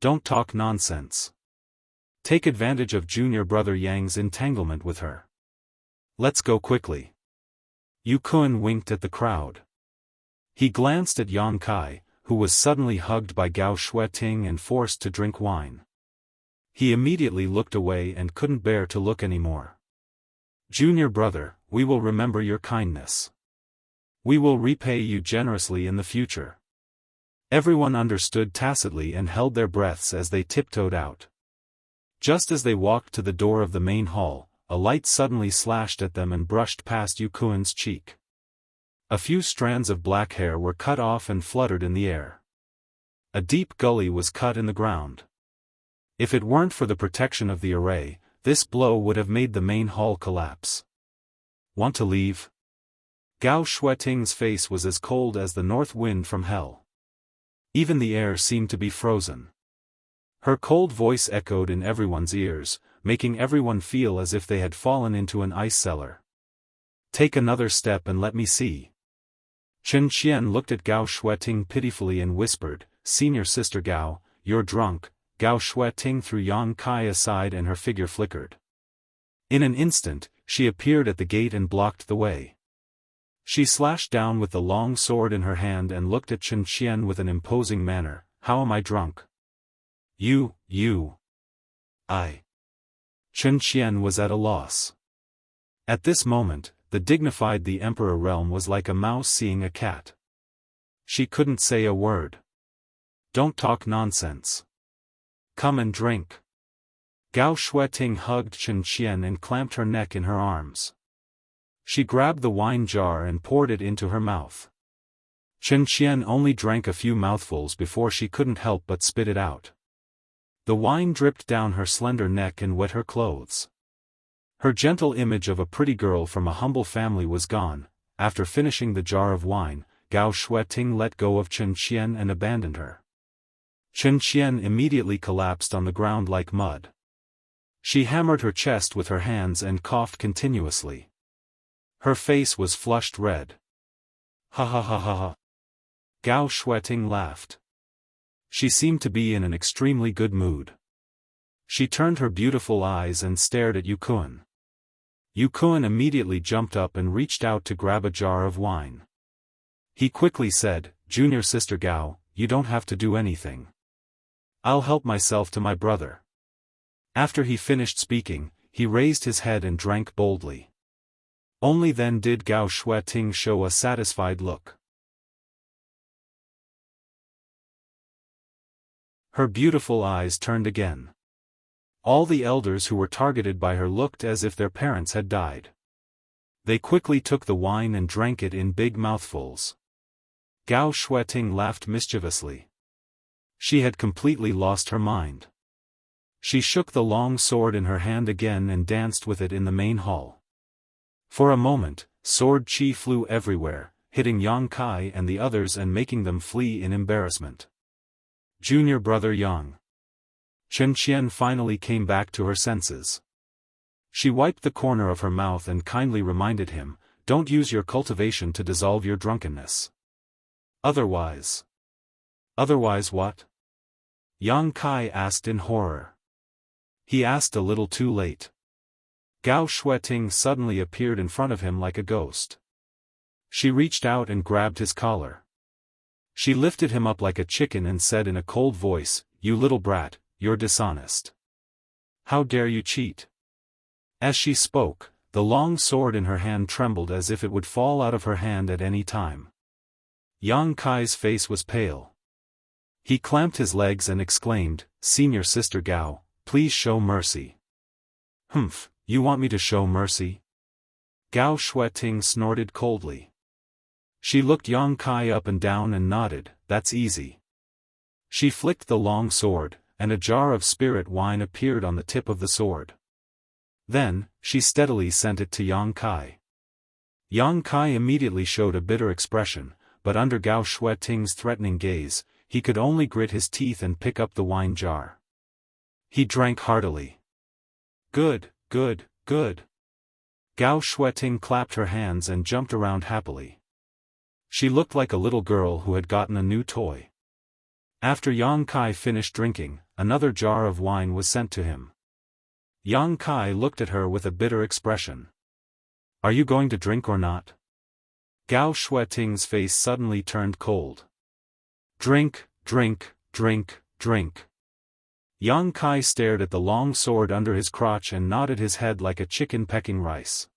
Don't talk nonsense. Take advantage of junior brother Yang's entanglement with her. Let's go quickly. Yu Kun winked at the crowd. He glanced at Yang Kai, who was suddenly hugged by Gao Shueting and forced to drink wine. He immediately looked away and couldn't bear to look anymore. Junior brother, we will remember your kindness. We will repay you generously in the future. Everyone understood tacitly and held their breaths as they tiptoed out. Just as they walked to the door of the main hall, a light suddenly slashed at them and brushed past Yu Kun's cheek. A few strands of black hair were cut off and fluttered in the air. A deep gully was cut in the ground. If it weren't for the protection of the array, this blow would have made the main hall collapse. Want to leave? Gao Shueting's face was as cold as the north wind from hell. Even the air seemed to be frozen. Her cold voice echoed in everyone's ears, making everyone feel as if they had fallen into an ice cellar. Take another step and let me see. Chen Qian looked at Gao Shueting pitifully and whispered, Senior Sister Gao, you're drunk. Gao Shueting threw Yang Kai aside and her figure flickered. In an instant, she appeared at the gate and blocked the way. She slashed down with the long sword in her hand and looked at Chen Qian with an imposing manner. How am I drunk? I. Chen Qian was at a loss. At this moment, the emperor realm was like a mouse seeing a cat. She couldn't say a word. Don't talk nonsense. Come and drink. Gao Shueting hugged Chen Qian and clamped her neck in her arms. She grabbed the wine jar and poured it into her mouth. Chen Qian only drank a few mouthfuls before she couldn't help but spit it out. The wine dripped down her slender neck and wet her clothes. Her gentle image of a pretty girl from a humble family was gone. After finishing the jar of wine, Gao Shueting let go of Chen Qian and abandoned her. Chen Qian immediately collapsed on the ground like mud. She hammered her chest with her hands and coughed continuously. Her face was flushed red. Ha ha ha ha ha. Gao Shueting laughed. She seemed to be in an extremely good mood. She turned her beautiful eyes and stared at Yu Kun. Yu Kun immediately jumped up and reached out to grab a jar of wine. He quickly said, Junior Sister Gao, you don't have to do anything. I'll help myself to my brother. After he finished speaking, he raised his head and drank boldly. Only then did Gao Shueting show a satisfied look. Her beautiful eyes turned again. All the elders who were targeted by her looked as if their parents had died. They quickly took the wine and drank it in big mouthfuls. Gao Shueting laughed mischievously. She had completely lost her mind. She shook the long sword in her hand again and danced with it in the main hall. For a moment, sword chi flew everywhere, hitting Yang Kai and the others and making them flee in embarrassment. Junior brother Yang. Chen Qian finally came back to her senses. She wiped the corner of her mouth and kindly reminded him, don't use your cultivation to dissolve your drunkenness. Otherwise. Otherwise what? Yang Kai asked in horror. He asked a little too late. Gao Shueting suddenly appeared in front of him like a ghost. She reached out and grabbed his collar. She lifted him up like a chicken and said in a cold voice, you little brat, you're dishonest. How dare you cheat? As she spoke, the long sword in her hand trembled as if it would fall out of her hand at any time. Yang Kai's face was pale. He clamped his legs and exclaimed, Senior Sister Gao, please show mercy. Humph, you want me to show mercy? Gao Shueting snorted coldly. She looked Yang Kai up and down and nodded, that's easy. She flicked the long sword, and a jar of spirit wine appeared on the tip of the sword. Then, she steadily sent it to Yang Kai. Yang Kai immediately showed a bitter expression, but under Gao Shueting's threatening gaze, he could only grit his teeth and pick up the wine jar. He drank heartily. Good, good, good. Gao Shueting clapped her hands and jumped around happily. She looked like a little girl who had gotten a new toy. After Yang Kai finished drinking, another jar of wine was sent to him. Yang Kai looked at her with a bitter expression. Are you going to drink or not? Gao Shueting's face suddenly turned cold. Drink, drink, drink, drink. Yang Kai stared at the long sword under his crotch and nodded his head like a chicken pecking rice.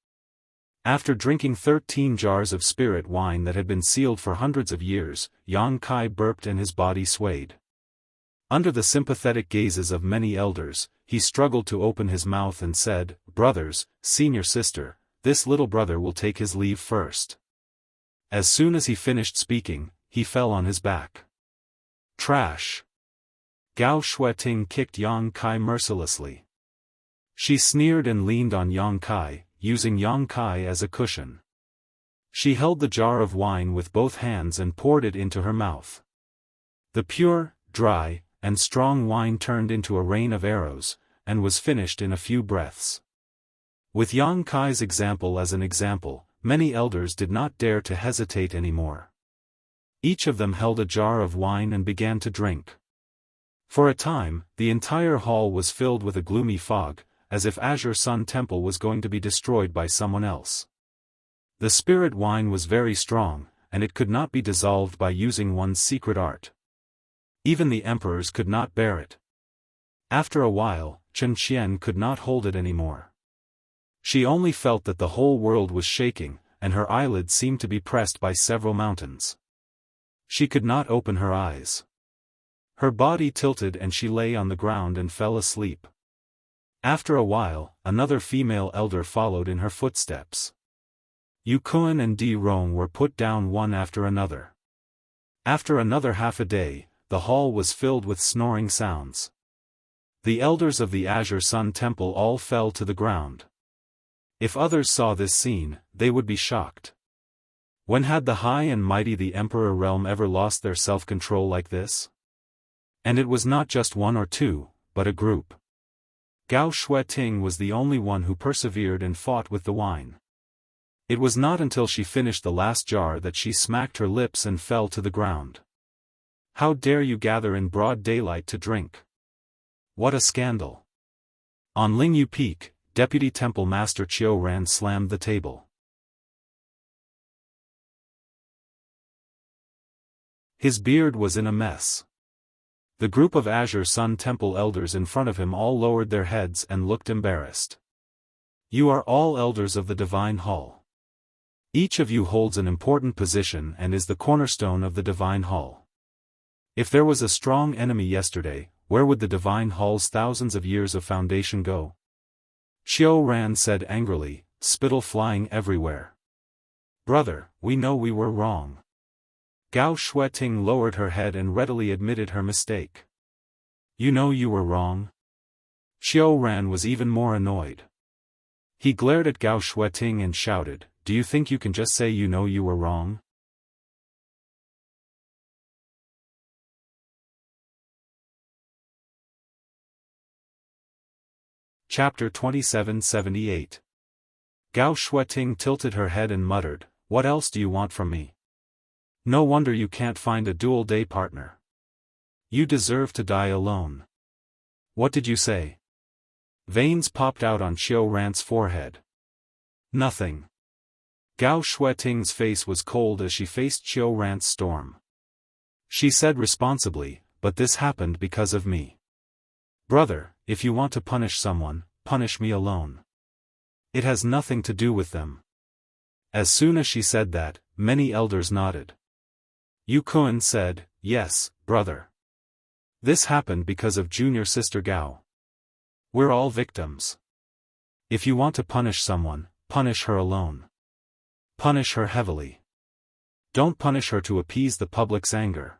After drinking 13 jars of spirit wine that had been sealed for hundreds of years, Yang Kai burped and his body swayed. Under the sympathetic gazes of many elders, he struggled to open his mouth and said, "Brothers, senior sister, this little brother will take his leave first." As soon as he finished speaking, he fell on his back. Trash! Gao Shueting kicked Yang Kai mercilessly. She sneered and leaned on Yang Kai, using Yang Kai as a cushion. She held the jar of wine with both hands and poured it into her mouth. The pure, dry, and strong wine turned into a rain of arrows, and was finished in a few breaths. With Yang Kai's example as an example, many elders did not dare to hesitate anymore. Each of them held a jar of wine and began to drink. For a time, the entire hall was filled with a gloomy fog, as if Azure Sun Temple was going to be destroyed by someone else. The spirit wine was very strong, and it could not be dissolved by using one's secret art. Even the emperors could not bear it. After a while, Chen Qian could not hold it anymore. She only felt that the whole world was shaking, and her eyelids seemed to be pressed by several mountains. She could not open her eyes. Her body tilted and she lay on the ground and fell asleep. After a while, another female elder followed in her footsteps. Yu Kun and Di Rong were put down one after another. After another half a day, the hall was filled with snoring sounds. The elders of the Azure Sun Temple all fell to the ground. If others saw this scene, they would be shocked. When had the high and mighty the Emperor realm ever lost their self-control like this? And it was not just one or two, but a group. Gao Shueting was the only one who persevered and fought with the wine. It was not until she finished the last jar that she smacked her lips and fell to the ground. How dare you gather in broad daylight to drink? What a scandal! On Lingyu Peak, Deputy Temple Master Qiu Ran slammed the table. His beard was in a mess. The group of Azure Sun Temple elders in front of him all lowered their heads and looked embarrassed. You are all elders of the Divine Hall. Each of you holds an important position and is the cornerstone of the Divine Hall. If there was a strong enemy yesterday, where would the Divine Hall's thousands of years of foundation go? Qiu Ran said angrily, spittle flying everywhere. Brother, we know we were wrong. Gao Shueting lowered her head and readily admitted her mistake. You know you were wrong? Qiu Ran was even more annoyed. He glared at Gao Shueting and shouted, do you think you can just say you know you were wrong? Chapter 2778. Gao Shueting tilted her head and muttered, what else do you want from me? No wonder you can't find a dual day partner. You deserve to die alone. What did you say? Veins popped out on Qiu Ran's forehead. Nothing. Gao Shueting's face was cold as she faced Qiu Ran's storm. She said responsibly, but this happened because of me. Brother, if you want to punish someone, punish me alone. It has nothing to do with them. As soon as she said that, many elders nodded. Yu Kun said, yes, brother. This happened because of junior sister Gao. We're all victims. If you want to punish someone, punish her alone. Punish her heavily. Don't punish her to appease the public's anger.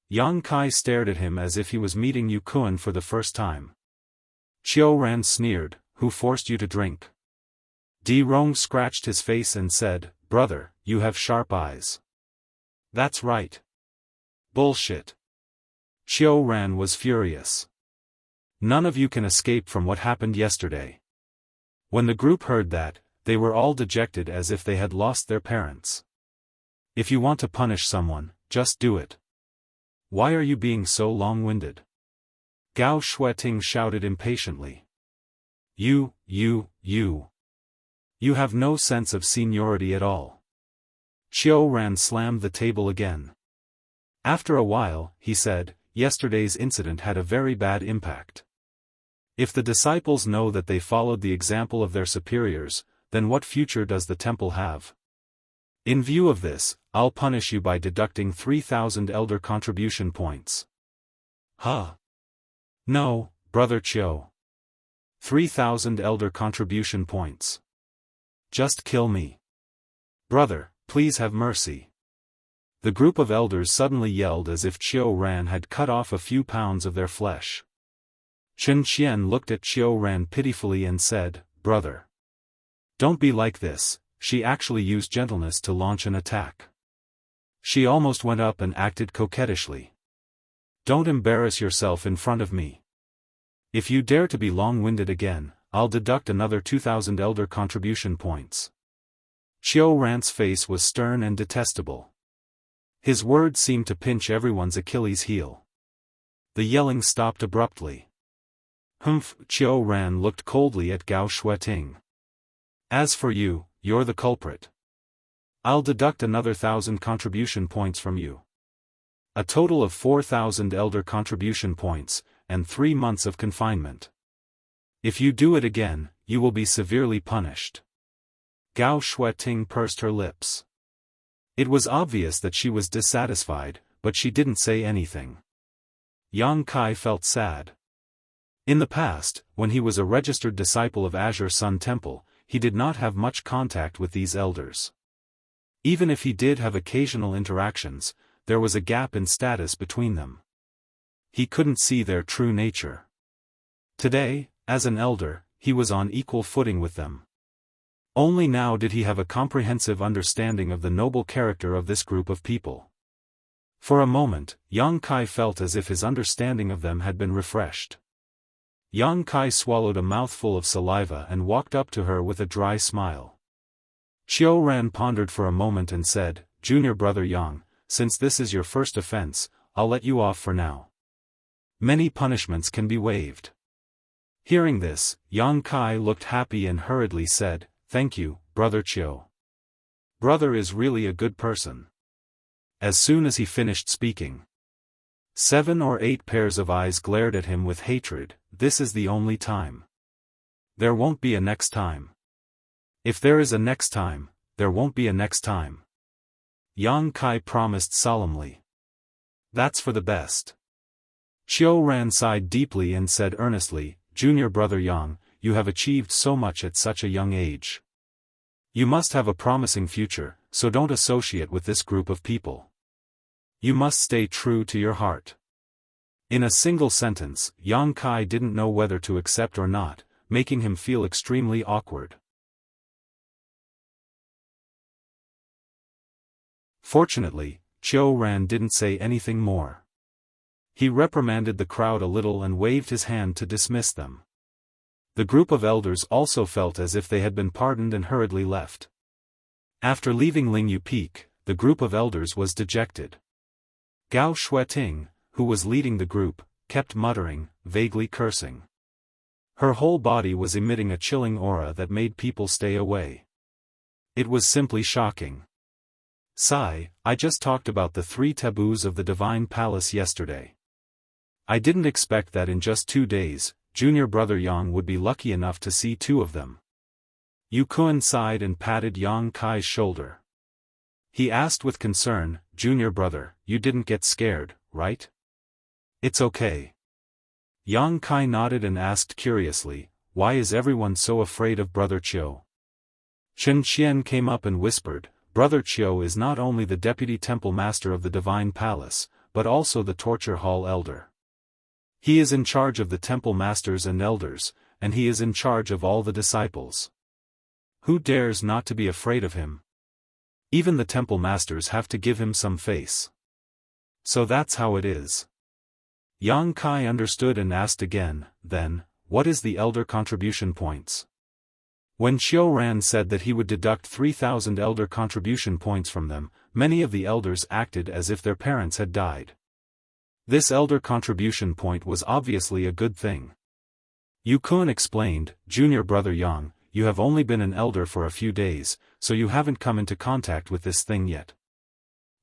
Yang Kai stared at him as if he was meeting Yu Kun for the first time. Qiu Ran sneered, "Who forced you to drink?" Di Rong scratched his face and said, "Brother, you have sharp eyes." "That's right." "Bullshit." Qiu Ran was furious. "None of you can escape from what happened yesterday." When the group heard that, they were all dejected as if they had lost their parents. "If you want to punish someone, just do it. Why are you being so long-winded?" Gao Shueting shouted impatiently. You have no sense of seniority at all." Qiu Ran slammed the table again. After a while, he said, "Yesterday's incident had a very bad impact. If the disciples know that they followed the example of their superiors, then what future does the temple have? In view of this, I'll punish you by deducting 3,000 elder contribution points." "Huh? No, Brother Qiu. 3,000 elder contribution points. Just kill me. Brother, please have mercy." The group of elders suddenly yelled as if Qiu Ran had cut off a few pounds of their flesh. Chen Qian looked at Qiu Ran pitifully and said, "Brother, don't be like this." She actually used gentleness to launch an attack. She almost went up and acted coquettishly. "Don't embarrass yourself in front of me. If you dare to be long-winded again, I'll deduct another 2,000 elder contribution points." Qiu Ran's face was stern and detestable. His words seemed to pinch everyone's Achilles heel. The yelling stopped abruptly. "Humph!" Qiu Ran looked coldly at Gao Shueting. "As for you, you're the culprit. I'll deduct another 1,000 contribution points from you. A total of 4,000 elder contribution points, and 3 months of confinement. If you do it again, you will be severely punished." Gao Shueting pursed her lips. It was obvious that she was dissatisfied, but she didn't say anything. Yang Kai felt sad. In the past, when he was a registered disciple of Azure Sun Temple, he did not have much contact with these elders. Even if he did have occasional interactions, there was a gap in status between them. He couldn't see their true nature. Today, as an elder, he was on equal footing with them. Only now did he have a comprehensive understanding of the noble character of this group of people. For a moment, Yang Kai felt as if his understanding of them had been refreshed. Yang Kai swallowed a mouthful of saliva and walked up to her with a dry smile. Qiu Ran pondered for a moment and said, "Junior brother Yang, since this is your first offense, I'll let you off for now. Many punishments can be waived." Hearing this, Yang Kai looked happy and hurriedly said, "Thank you, Brother Qiu. Brother is really a good person." As soon as he finished speaking, 7 or 8 pairs of eyes glared at him with hatred. "This is the only time. There won't be a next time. If there is a next time, there won't be a next time." Yang Kai promised solemnly. "That's for the best." Qiu Ran sighed deeply and said earnestly, "Junior brother Yang, you have achieved so much at such a young age. You must have a promising future, so don't associate with this group of people. You must stay true to your heart." In a single sentence, Yang Kai didn't know whether to accept or not, making him feel extremely awkward. Fortunately, Qiu Ran didn't say anything more. He reprimanded the crowd a little and waved his hand to dismiss them. The group of elders also felt as if they had been pardoned and hurriedly left. After leaving Lingyu Peak, the group of elders was dejected. Gao Shueting, who was leading the group, kept muttering, vaguely cursing. Her whole body was emitting a chilling aura that made people stay away. It was simply shocking. "Sigh, I just talked about the 3 taboos of the Divine Palace yesterday. I didn't expect that in just 2 days, Junior brother Yang would be lucky enough to see 2 of them." Yu Kun sighed and patted Yang Kai's shoulder. He asked with concern, "Junior brother, you didn't get scared, right?" "It's okay." Yang Kai nodded and asked curiously, "Why is everyone so afraid of Brother Qiu?" Chen Qian came up and whispered, "Brother Qiu is not only the deputy temple master of the Divine Palace, but also the torture hall elder. He is in charge of the temple masters and elders, and he is in charge of all the disciples. Who dares not to be afraid of him? Even the temple masters have to give him some face. So that's how it is." Yang Kai understood and asked again, "Then, what is the elder contribution points?" When Qiu Ran said that he would deduct 3,000 elder contribution points from them, many of the elders acted as if their parents had died. This elder contribution point was obviously a good thing. Yu Kun explained, "Junior brother Yang, you have only been an elder for a few days, so you haven't come into contact with this thing yet.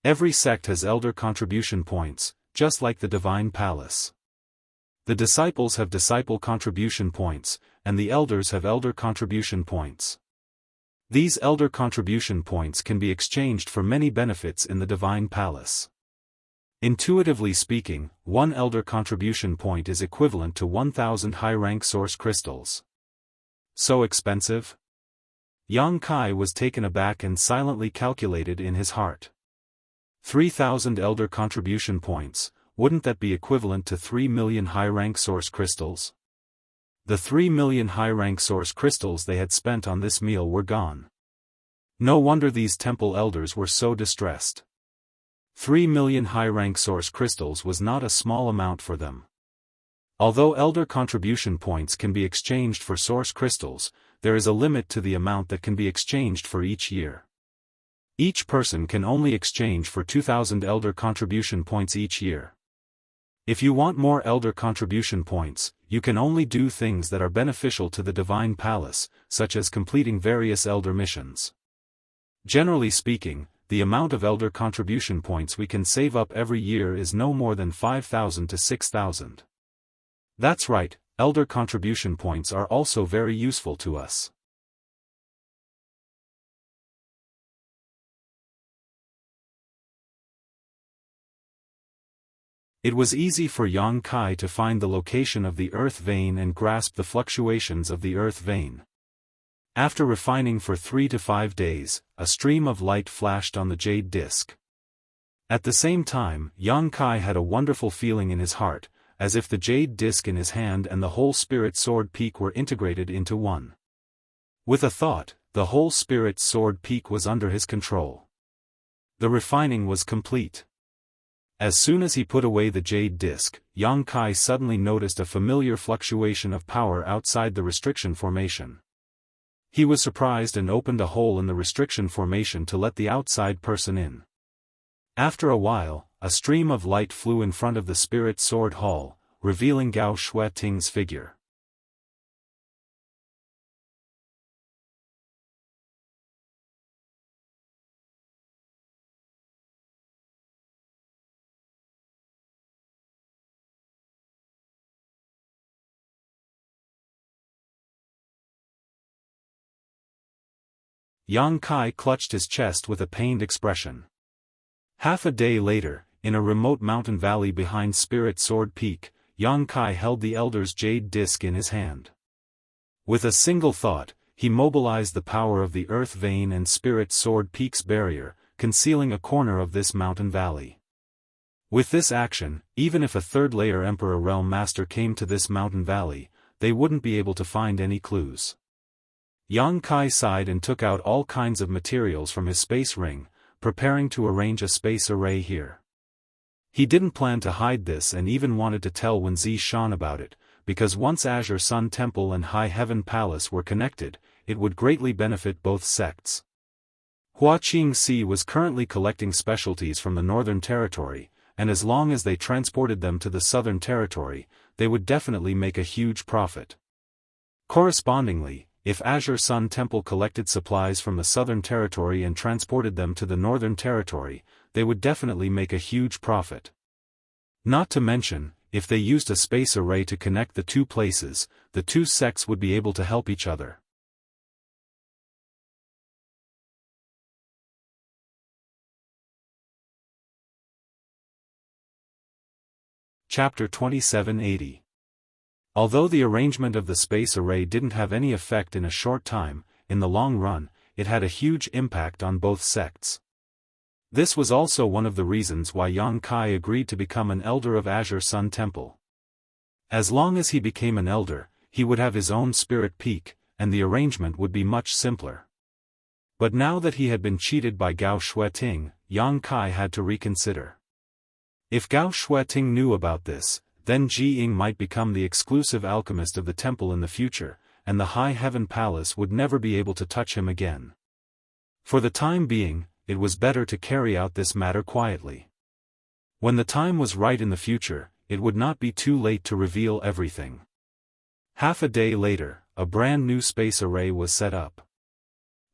Every sect has elder contribution points, just like the Divine Palace. The disciples have disciple contribution points, and the elders have elder contribution points. These elder contribution points can be exchanged for many benefits in the Divine Palace. Intuitively speaking, one elder contribution point is equivalent to 1,000 high-rank source crystals. So expensive?" Yang Kai was taken aback and silently calculated in his heart. 3,000 elder contribution points, wouldn't that be equivalent to 3 million high-rank source crystals? The 3 million high-rank source crystals they had spent on this meal were gone. No wonder these temple elders were so distressed. 3 million high-rank source crystals was not a small amount for them. Although elder contribution points can be exchanged for source crystals, there is a limit to the amount that can be exchanged for each year. Each person can only exchange for 2,000 elder contribution points each year. If you want more elder contribution points, you can only do things that are beneficial to the Divine Palace, such as completing various elder missions. Generally speaking, the amount of elder contribution points we can save up every year is no more than 5,000 to 6,000. That's right, elder contribution points are also very useful to us. It was easy for Yang Kai to find the location of the earth vein and grasp the fluctuations of the earth vein. After refining for 3 to 5 days, a stream of light flashed on the jade disc. At the same time, Yang Kai had a wonderful feeling in his heart, as if the jade disc in his hand and the whole spirit sword peak were integrated into one. With a thought, the whole spirit sword peak was under his control. The refining was complete. As soon as he put away the jade disc, Yang Kai suddenly noticed a familiar fluctuation of power outside the restriction formation. He was surprised and opened a hole in the restriction formation to let the outside person in. After a while, a stream of light flew in front of the spirit sword hall, revealing Gao Shui Ting's figure. Yang Kai clutched his chest with a pained expression. Half a day later, in a remote mountain valley behind Spirit Sword Peak, Yang Kai held the Elder's jade disc in his hand. With a single thought, he mobilized the power of the Earth Vein and Spirit Sword Peak's barrier, concealing a corner of this mountain valley. With this action, even if a third-layer Emperor Realm Master came to this mountain valley, they wouldn't be able to find any clues. Yang Kai sighed and took out all kinds of materials from his space ring, preparing to arrange a space array here. He didn't plan to hide this and even wanted to tell Wen Zishan about it, because once Azure Sun Temple and High Heaven Palace were connected, it would greatly benefit both sects. Hua Qingxi was currently collecting specialties from the Northern Territory, and as long as they transported them to the Southern Territory, they would definitely make a huge profit. Correspondingly, if Azure Sun Temple collected supplies from the Southern Territory and transported them to the Northern Territory, they would definitely make a huge profit. Not to mention, if they used a space array to connect the two places, the two sects would be able to help each other. Chapter 2780. Although the arrangement of the space array didn't have any effect in a short time, in the long run, it had a huge impact on both sects. This was also one of the reasons why Yang Kai agreed to become an elder of Azure Sun Temple. As long as he became an elder, he would have his own spirit peak, and the arrangement would be much simpler. But now that he had been cheated by Gao Shueting, Yang Kai had to reconsider. If Gao Shueting knew about this, then Ji Ying might become the exclusive alchemist of the temple in the future, and the High Heaven Palace would never be able to touch him again. For the time being, it was better to carry out this matter quietly. When the time was right in the future, it would not be too late to reveal everything. Half a day later, a brand new space array was set up.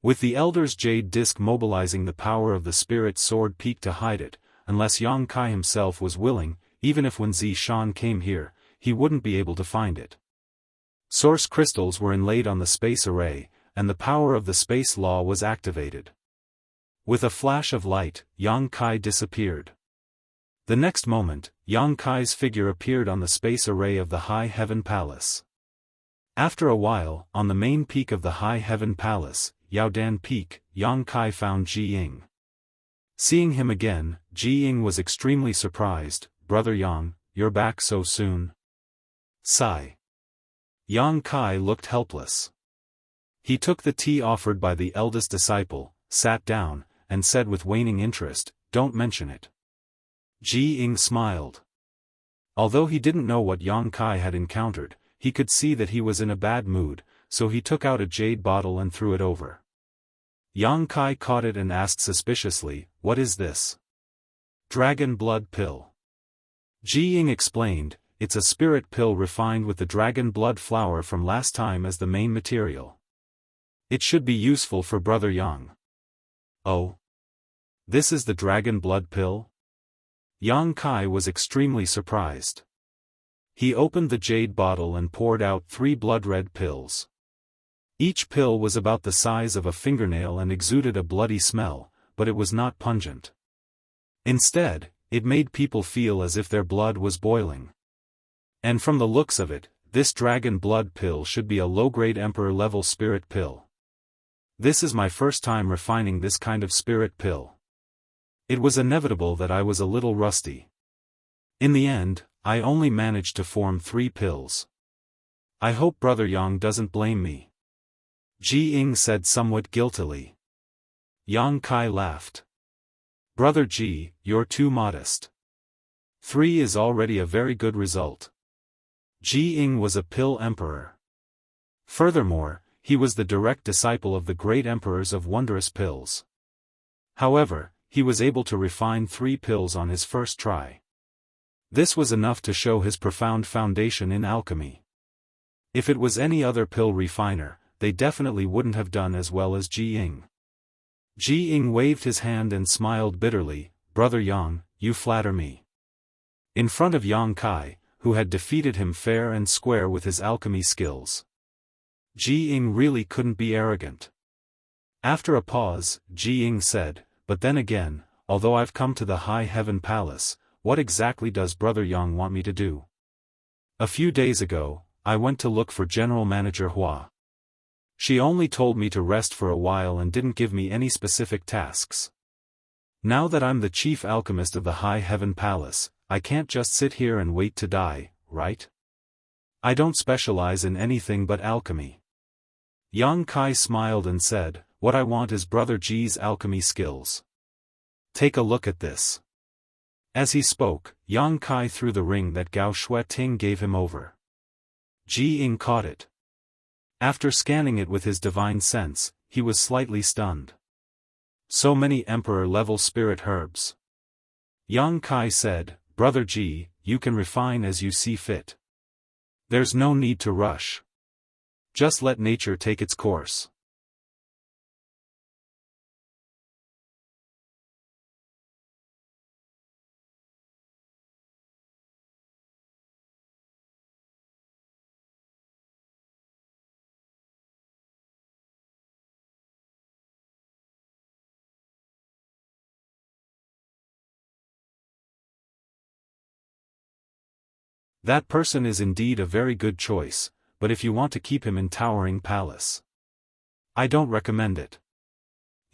With the Elder's Jade Disc mobilizing the power of the Spirit Sword Peak to hide it, unless Yang Kai himself was willing, even if when Zishan came here, he wouldn't be able to find it. Source crystals were inlaid on the space array, and the power of the space law was activated. With a flash of light, Yang Kai disappeared. The next moment, Yang Kai's figure appeared on the space array of the High Heaven Palace. After a while, on the main peak of the High Heaven Palace, Yaodan Peak, Yang Kai found Ji Ying. Seeing him again, Ji Ying was extremely surprised. "Brother Yang, you're back so soon?" Sigh. Yang Kai looked helpless. He took the tea offered by the eldest disciple, sat down, and said with waning interest, "Don't mention it." Ji Ying smiled. Although he didn't know what Yang Kai had encountered, he could see that he was in a bad mood, so he took out a jade bottle and threw it over. Yang Kai caught it and asked suspiciously, "What is this?" "Dragon blood pill." Ji Ying explained, "It's a spirit pill refined with the dragon blood flower from last time as the main material. It should be useful for Brother Yang." "Oh? This is the dragon blood pill?" Yang Kai was extremely surprised. He opened the jade bottle and poured out 3 blood-red pills. Each pill was about the size of a fingernail and exuded a bloody smell, but it was not pungent. Instead, it made people feel as if their blood was boiling. And from the looks of it, this dragon blood pill should be a low-grade emperor-level spirit pill. This is my first time refining this kind of spirit pill. It was inevitable that I was a little rusty. In the end, I only managed to form 3 pills. I hope Brother Yang doesn't blame me." Ji Ying said somewhat guiltily. Yang Kai laughed. "Brother Ji, you're too modest. 3 is already a very good result." Ji Ying was a pill emperor. Furthermore, he was the direct disciple of the great emperors of wondrous pills. However, he was able to refine 3 pills on his first try. This was enough to show his profound foundation in alchemy. If it was any other pill refiner, they definitely wouldn't have done as well as Ji Ying. Ji Ying waved his hand and smiled bitterly, "Brother Yang, you flatter me." In front of Yang Kai, who had defeated him fair and square with his alchemy skills. Ji Ying really couldn't be arrogant. After a pause, Ji Ying said, "But then again, although I've come to the High Heaven Palace, what exactly does Brother Yang want me to do? A few days ago, I went to look for General Manager Hua. She only told me to rest for a while and didn't give me any specific tasks. Now that I'm the chief alchemist of the High Heaven Palace, I can't just sit here and wait to die, right? I don't specialize in anything but alchemy." Yang Kai smiled and said, "What I want is Brother Ji's alchemy skills. Take a look at this." As he spoke, Yang Kai threw the ring that Gao Shueting gave him over. Ji Ying caught it. After scanning it with his divine sense, he was slightly stunned. So many emperor-level spirit herbs. Yang Kai said, "Brother Ji, you can refine as you see fit. There's no need to rush. Just let nature take its course." That person is indeed a very good choice, but if you want to keep him in Towering Palace, I don't recommend it.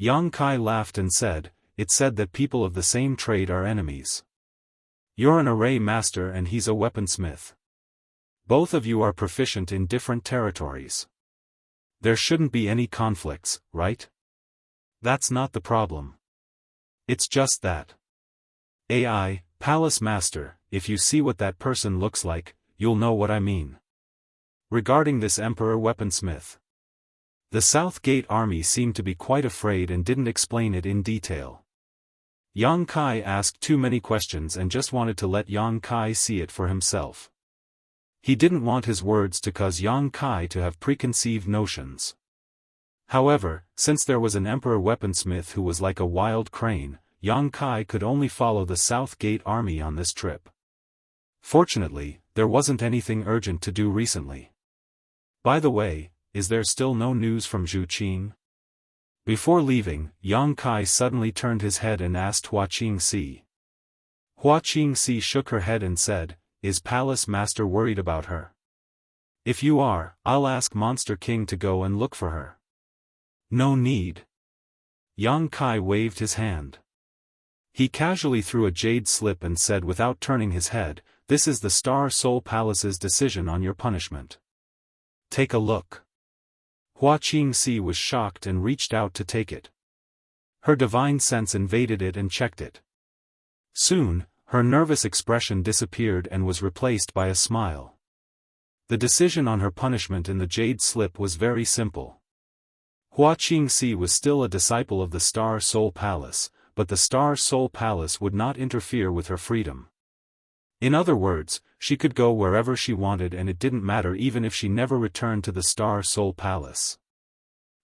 Yang Kai laughed and said, "It said that people of the same trade are enemies. You're an array master and he's a weaponsmith. Both of you are proficient in different territories. There shouldn't be any conflicts, right? That's not the problem. It's just that. AI, Palace Master, if you see what that person looks like, you'll know what I mean. Regarding this Emperor Weaponsmith." The South Gate army seemed to be quite afraid and didn't explain it in detail. Yang Kai asked too many questions and just wanted to let Yang Kai see it for himself. He didn't want his words to cause Yang Kai to have preconceived notions. However, since there was an Emperor Weaponsmith who was like a wild crane, Yang Kai could only follow the South Gate army on this trip. Fortunately, there wasn't anything urgent to do recently. By the way, is there still no news from Zhu Qing? Before leaving, Yang Kai suddenly turned his head and asked Hua Qingxi. Hua Qingxi shook her head and said, "Is Palace Master worried about her? If you are, I'll ask Monster King to go and look for her." "No need." Yang Kai waved his hand. He casually threw a jade slip and said without turning his head, "This is the Star Soul Palace's decision on your punishment. Take a look." Hua Qingxi was shocked and reached out to take it. Her divine sense invaded it and checked it. Soon, her nervous expression disappeared and was replaced by a smile. The decision on her punishment in the jade slip was very simple. Hua Qingxi was still a disciple of the Star Soul Palace, but the Star Soul Palace would not interfere with her freedom. In other words, she could go wherever she wanted and it didn't matter even if she never returned to the Star Soul Palace.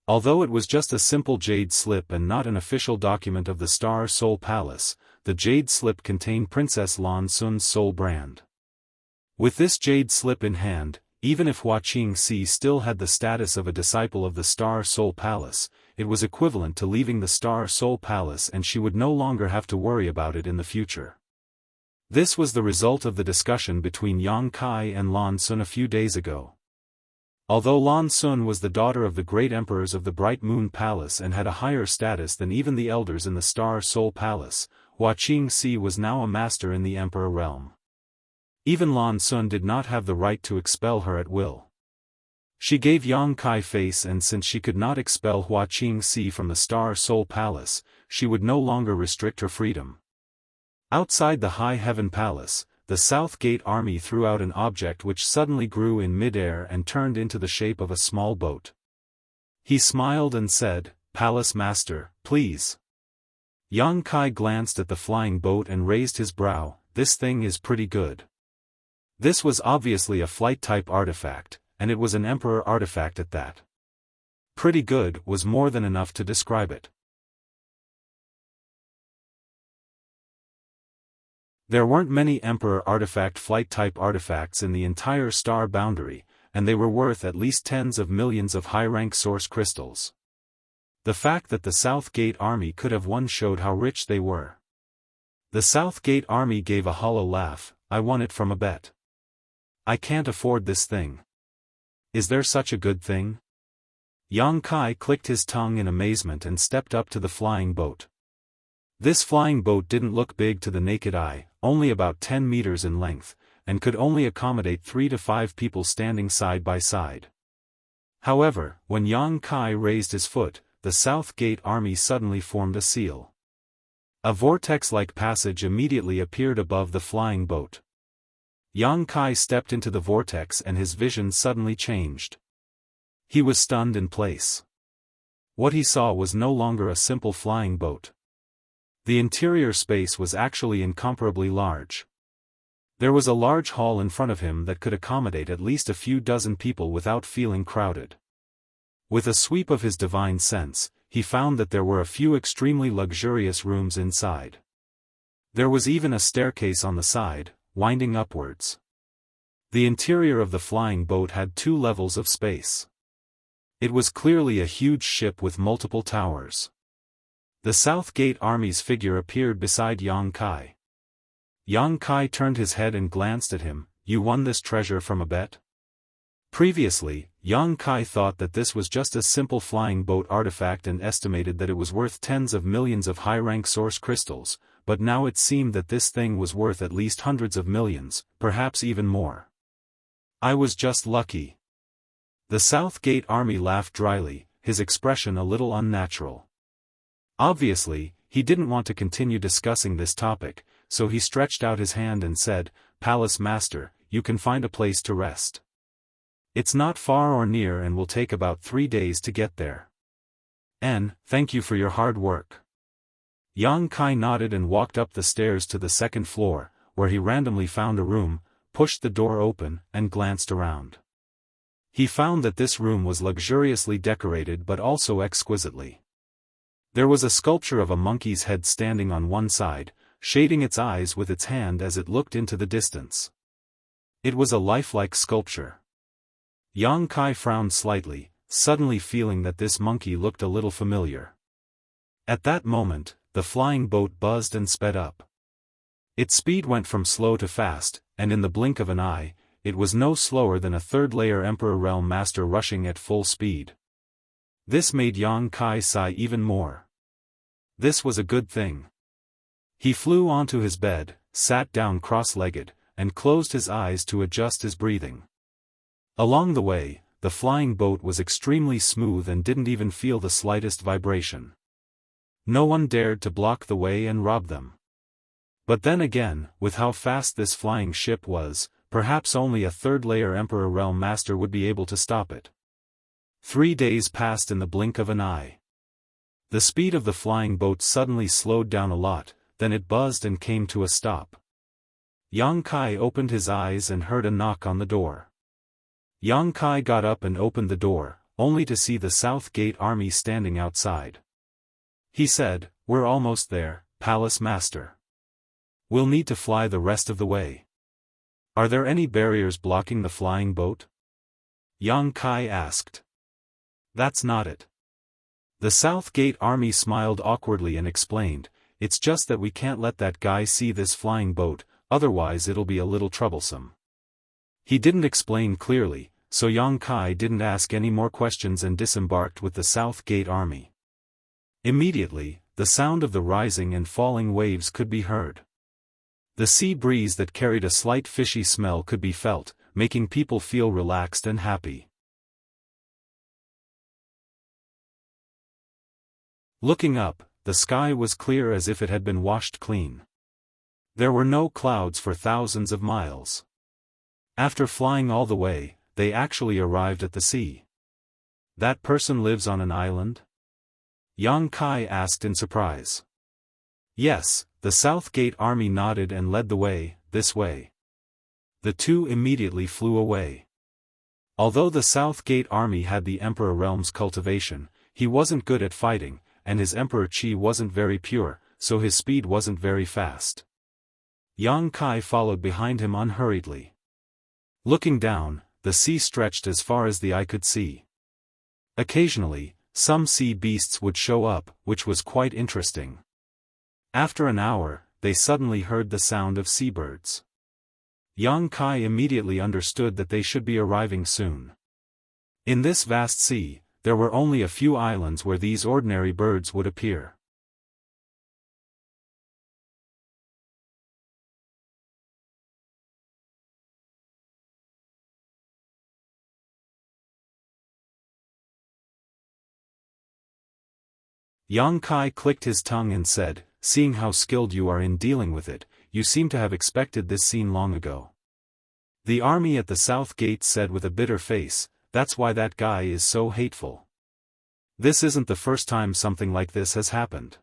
Although it was just a simple jade slip and not an official document of the Star Soul Palace, the jade slip contained Princess Lan Sun's soul brand. With this jade slip in hand, even if Hua Qingxi still had the status of a disciple of the Star Soul Palace, it was equivalent to leaving the Star Soul Palace and she would no longer have to worry about it in the future. This was the result of the discussion between Yang Kai and Lan Sun a few days ago. Although Lan Sun was the daughter of the great emperors of the Bright Moon Palace and had a higher status than even the elders in the Star Soul Palace, Hua Qingxi was now a master in the Emperor realm. Even Lan Sun did not have the right to expel her at will. She gave Yang Kai face and since she could not expel Hua Qingxi from the Star Soul Palace, she would no longer restrict her freedom. Outside the High Heaven Palace, the South Gate army threw out an object which suddenly grew in midair and turned into the shape of a small boat. He smiled and said, "Palace Master, please." Yang Kai glanced at the flying boat and raised his brow. "This thing is pretty good." This was obviously a flight-type artifact, and it was an Emperor artifact at that. Pretty good was more than enough to describe it. There weren't many Emperor artifact flight-type artifacts in the entire star boundary, and they were worth at least tens of millions of high-rank source crystals. The fact that the South Gate army could have won showed how rich they were. The South Gate army gave a hollow laugh. "I won it from a bet. I can't afford this thing." "Is there such a good thing?" Yang Kai clicked his tongue in amazement and stepped up to the flying boat. This flying boat didn't look big to the naked eye, only about 10 meters in length, and could only accommodate 3 to 5 people standing side by side. However, when Yang Kai raised his foot, the South Gate army suddenly formed a seal. A vortex-like passage immediately appeared above the flying boat. Yang Kai stepped into the vortex and his vision suddenly changed. He was stunned in place. What he saw was no longer a simple flying boat. The interior space was actually incomparably large. There was a large hall in front of him that could accommodate at least a few dozen people without feeling crowded. With a sweep of his divine sense, he found that there were a few extremely luxurious rooms inside. There was even a staircase on the side, winding upwards. The interior of the flying boat had 2 levels of space. It was clearly a huge ship with multiple towers. The South Gate army's figure appeared beside Yang Kai. Yang Kai turned his head and glanced at him. "You won this treasure from a bet?" Previously, Yang Kai thought that this was just a simple flying boat artifact and estimated that it was worth tens of millions of high-rank source crystals, but now it seemed that this thing was worth at least hundreds of millions, perhaps even more. I was just lucky. The South Gate Army laughed dryly, his expression a little unnatural. Obviously, he didn't want to continue discussing this topic, so he stretched out his hand and said, "Palace Master, you can find a place to rest. It's not far or near and will take about 3 days to get there. And, thank you for your hard work." Yang Kai nodded and walked up the stairs to the second floor, where he randomly found a room, pushed the door open, and glanced around. He found that this room was luxuriously decorated but also exquisitely. There was a sculpture of a monkey's head standing on one side, shading its eyes with its hand as it looked into the distance. It was a lifelike sculpture. Yang Kai frowned slightly, suddenly feeling that this monkey looked a little familiar. At that moment, the flying boat buzzed and sped up. Its speed went from slow to fast, and in the blink of an eye, it was no slower than a third-layer Emperor Realm Master rushing at full speed. This made Yang Kai sigh even more. This was a good thing. He flew onto his bed, sat down cross-legged, and closed his eyes to adjust his breathing. Along the way, the flying boat was extremely smooth and didn't even feel the slightest vibration. No one dared to block the way and rob them. But then again, with how fast this flying ship was, perhaps only a third-layer Emperor Realm Master would be able to stop it. 3 days passed in the blink of an eye. The speed of the flying boat suddenly slowed down a lot, then it buzzed and came to a stop. Yang Kai opened his eyes and heard a knock on the door. Yang Kai got up and opened the door, only to see the South Gate Army standing outside. He said, "We're almost there, Palace Master. We'll need to fly the rest of the way. Are there any barriers blocking the flying boat?" Yang Kai asked. "That's not it." The South Gate Army smiled awkwardly and explained, "It's just that we can't let that guy see this flying boat, otherwise it'll be a little troublesome." He didn't explain clearly, so Yang Kai didn't ask any more questions and disembarked with the South Gate Army. Immediately, the sound of the rising and falling waves could be heard. The sea breeze that carried a slight fishy smell could be felt, making people feel relaxed and happy. Looking up, the sky was clear as if it had been washed clean. There were no clouds for thousands of miles. After flying all the way, they actually arrived at the sea. "That person lives on an island?" Yang Kai asked in surprise. "Yes," the South Gate Army nodded and led the way, "this way." The two immediately flew away. Although the South Gate Army had the Emperor Realm's cultivation, he wasn't good at fighting, and his Emperor Chi wasn't very pure, so his speed wasn't very fast. Yang Kai followed behind him unhurriedly. Looking down, the sea stretched as far as the eye could see. Occasionally, some sea beasts would show up, which was quite interesting. After an hour, they suddenly heard the sound of seabirds. Yang Kai immediately understood that they should be arriving soon. In this vast sea, there were only a few islands where these ordinary birds would appear. Yang Kai clicked his tongue and said, "Seeing how skilled you are in dealing with it, you seem to have expected this scene long ago." The army at the South Gate said with a bitter face, "That's why that guy is so hateful. This isn't the first time something like this has happened."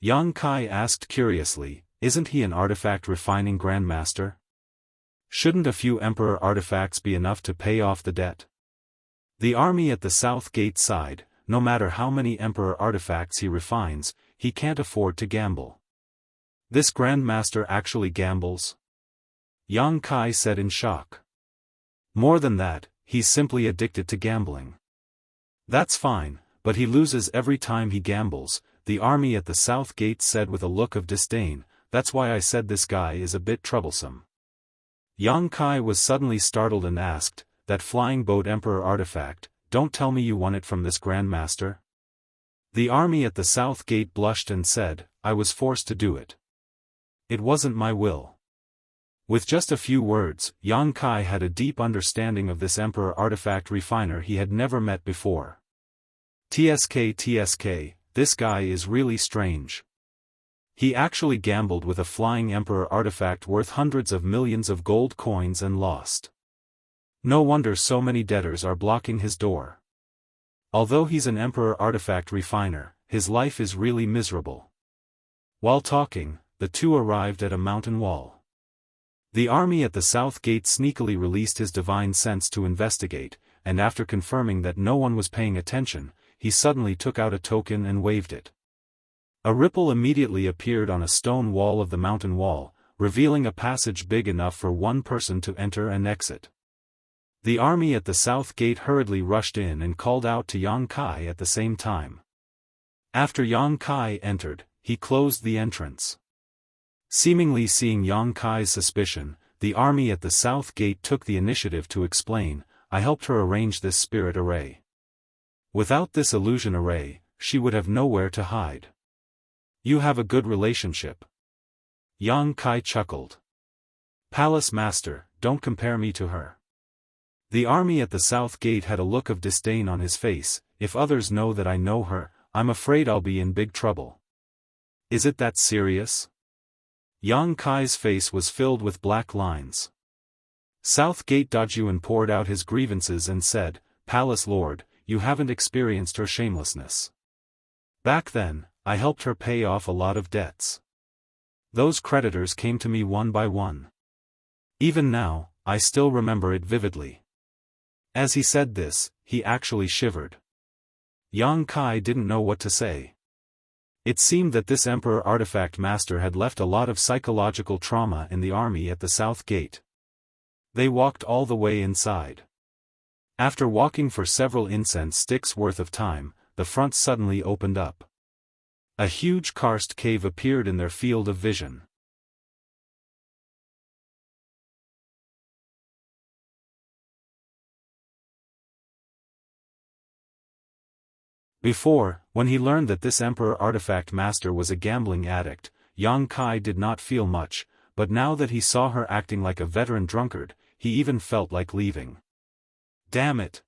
Yang Kai asked curiously, "Isn't he an artifact refining grandmaster? Shouldn't a few emperor artifacts be enough to pay off the debt?" The army at the South Gate sighed, "No matter how many emperor artifacts he refines, he can't afford to gamble." "This grandmaster actually gambles?" Yang Kai said in shock. "More than that, he's simply addicted to gambling." "That's fine, but he loses every time he gambles," the army at the South Gate said with a look of disdain. "That's why I said this guy is a bit troublesome." Yang Kai was suddenly startled and asked, that flying boat Emperor artifact, don't tell me you won it from this Grand Master? The army at the south gate blushed and said, I was forced to do it. It wasn't my will. With just a few words, Yang Kai had a deep understanding of this Emperor artifact refiner he had never met before. TSK, this guy is really strange. He actually gambled with a flying Emperor artifact worth hundreds of millions of gold coins and lost. No wonder so many debtors are blocking his door. Although he's an Emperor artifact refiner, his life is really miserable. While talking, the two arrived at a mountain wall. The army at the south gate sneakily released his divine sense to investigate, and after confirming that no one was paying attention, he suddenly took out a token and waved it. A ripple immediately appeared on a stone wall of the mountain wall, revealing a passage big enough for one person to enter and exit. The army at the south gate hurriedly rushed in and called out to Yang Kai at the same time. After Yang Kai entered, he closed the entrance. Seemingly seeing Yang Kai's suspicion, the army at the south gate took the initiative to explain, I helped her arrange this spirit array. Without this illusion array, she would have nowhere to hide. You have a good relationship. Yang Kai chuckled. Palace Master, don't compare me to her. The army at the south gate had a look of disdain on his face. If others know that I know her, I'm afraid I'll be in big trouble. Is it that serious? Yang Kai's face was filled with black lines. South Gate Daoist poured out his grievances and said, Palace Lord, you haven't experienced her shamelessness. Back then, I helped her pay off a lot of debts. Those creditors came to me one by one. Even now, I still remember it vividly. As he said this, he actually shivered. Yang Kai didn't know what to say. It seemed that this Emperor artifact master had left a lot of psychological trauma in the army at the south gate. They walked all the way inside. After walking for several incense sticks worth of time, the front suddenly opened up. A huge karst cave appeared in their field of vision. Before, when he learned that this Emperor artifact master was a gambling addict, Yang Kai did not feel much, but now that he saw her acting like a veteran drunkard, he even felt like leaving. Damn it!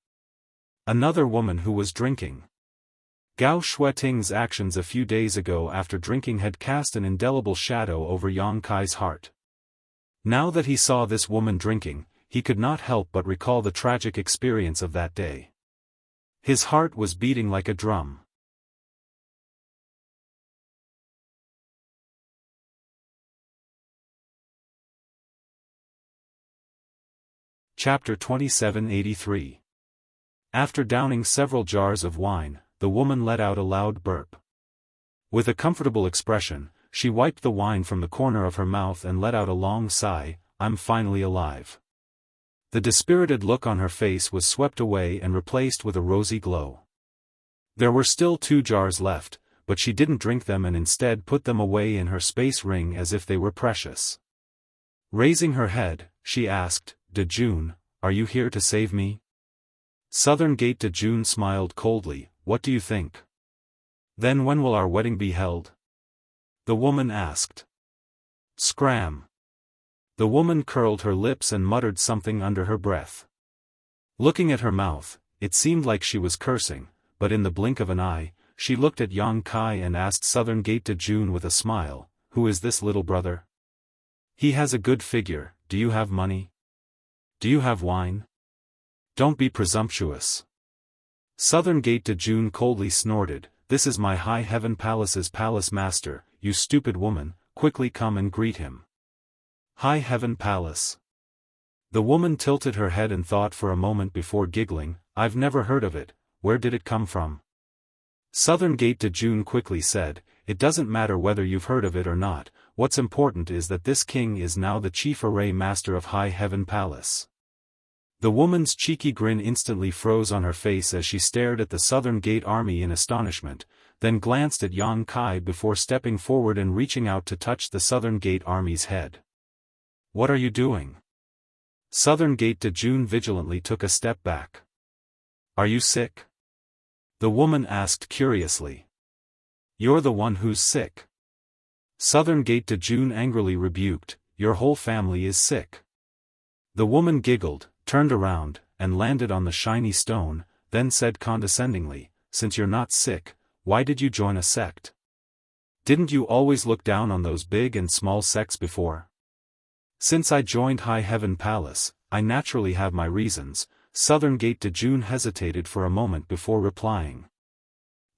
Another woman who was drinking. Gao Shueting's actions a few days ago after drinking had cast an indelible shadow over Yang Kai's heart. Now that he saw this woman drinking, he could not help but recall the tragic experience of that day. His heart was beating like a drum. Chapter 2783. After downing several jars of wine, the woman let out a loud burp. With a comfortable expression, she wiped the wine from the corner of her mouth and let out a long sigh, I'm finally alive. The dispirited look on her face was swept away and replaced with a rosy glow. There were still 2 jars left, but she didn't drink them and instead put them away in her space ring as if they were precious. Raising her head, she asked, Dejun, are you here to save me? Southern Gate Dejun smiled coldly, what do you think? Then when will our wedding be held? The woman asked. Scram. The woman curled her lips and muttered something under her breath. Looking at her mouth, it seemed like she was cursing, but in the blink of an eye, she looked at Yang Kai and asked Southern Gate Dejun with a smile, who is this little brother? He has a good figure, do you have money? Do you have wine? Don't be presumptuous. Southern Gate Dejun coldly snorted, this is my High Heaven Palace's palace master, you stupid woman, quickly come and greet him. High Heaven Palace. The woman tilted her head and thought for a moment before giggling, I've never heard of it, where did it come from? Southern Gate Dejun quickly said, it doesn't matter whether you've heard of it or not, what's important is that this king is now the chief array master of High Heaven Palace. The woman's cheeky grin instantly froze on her face as she stared at the Southern Gate army in astonishment, then glanced at Yang Kai before stepping forward and reaching out to touch the Southern Gate army's head. What are you doing? Southern Gate Dejun vigilantly took a step back. Are you sick? The woman asked curiously. You're the one who's sick. Southern Gate Dejun angrily rebuked, your whole family is sick. The woman giggled, turned around, and landed on the shiny stone, then said condescendingly, since you're not sick, why did you join a sect? Didn't you always look down on those big and small sects before? Since I joined High Heaven Palace, I naturally have my reasons. Southern Gate Dejun hesitated for a moment before replying.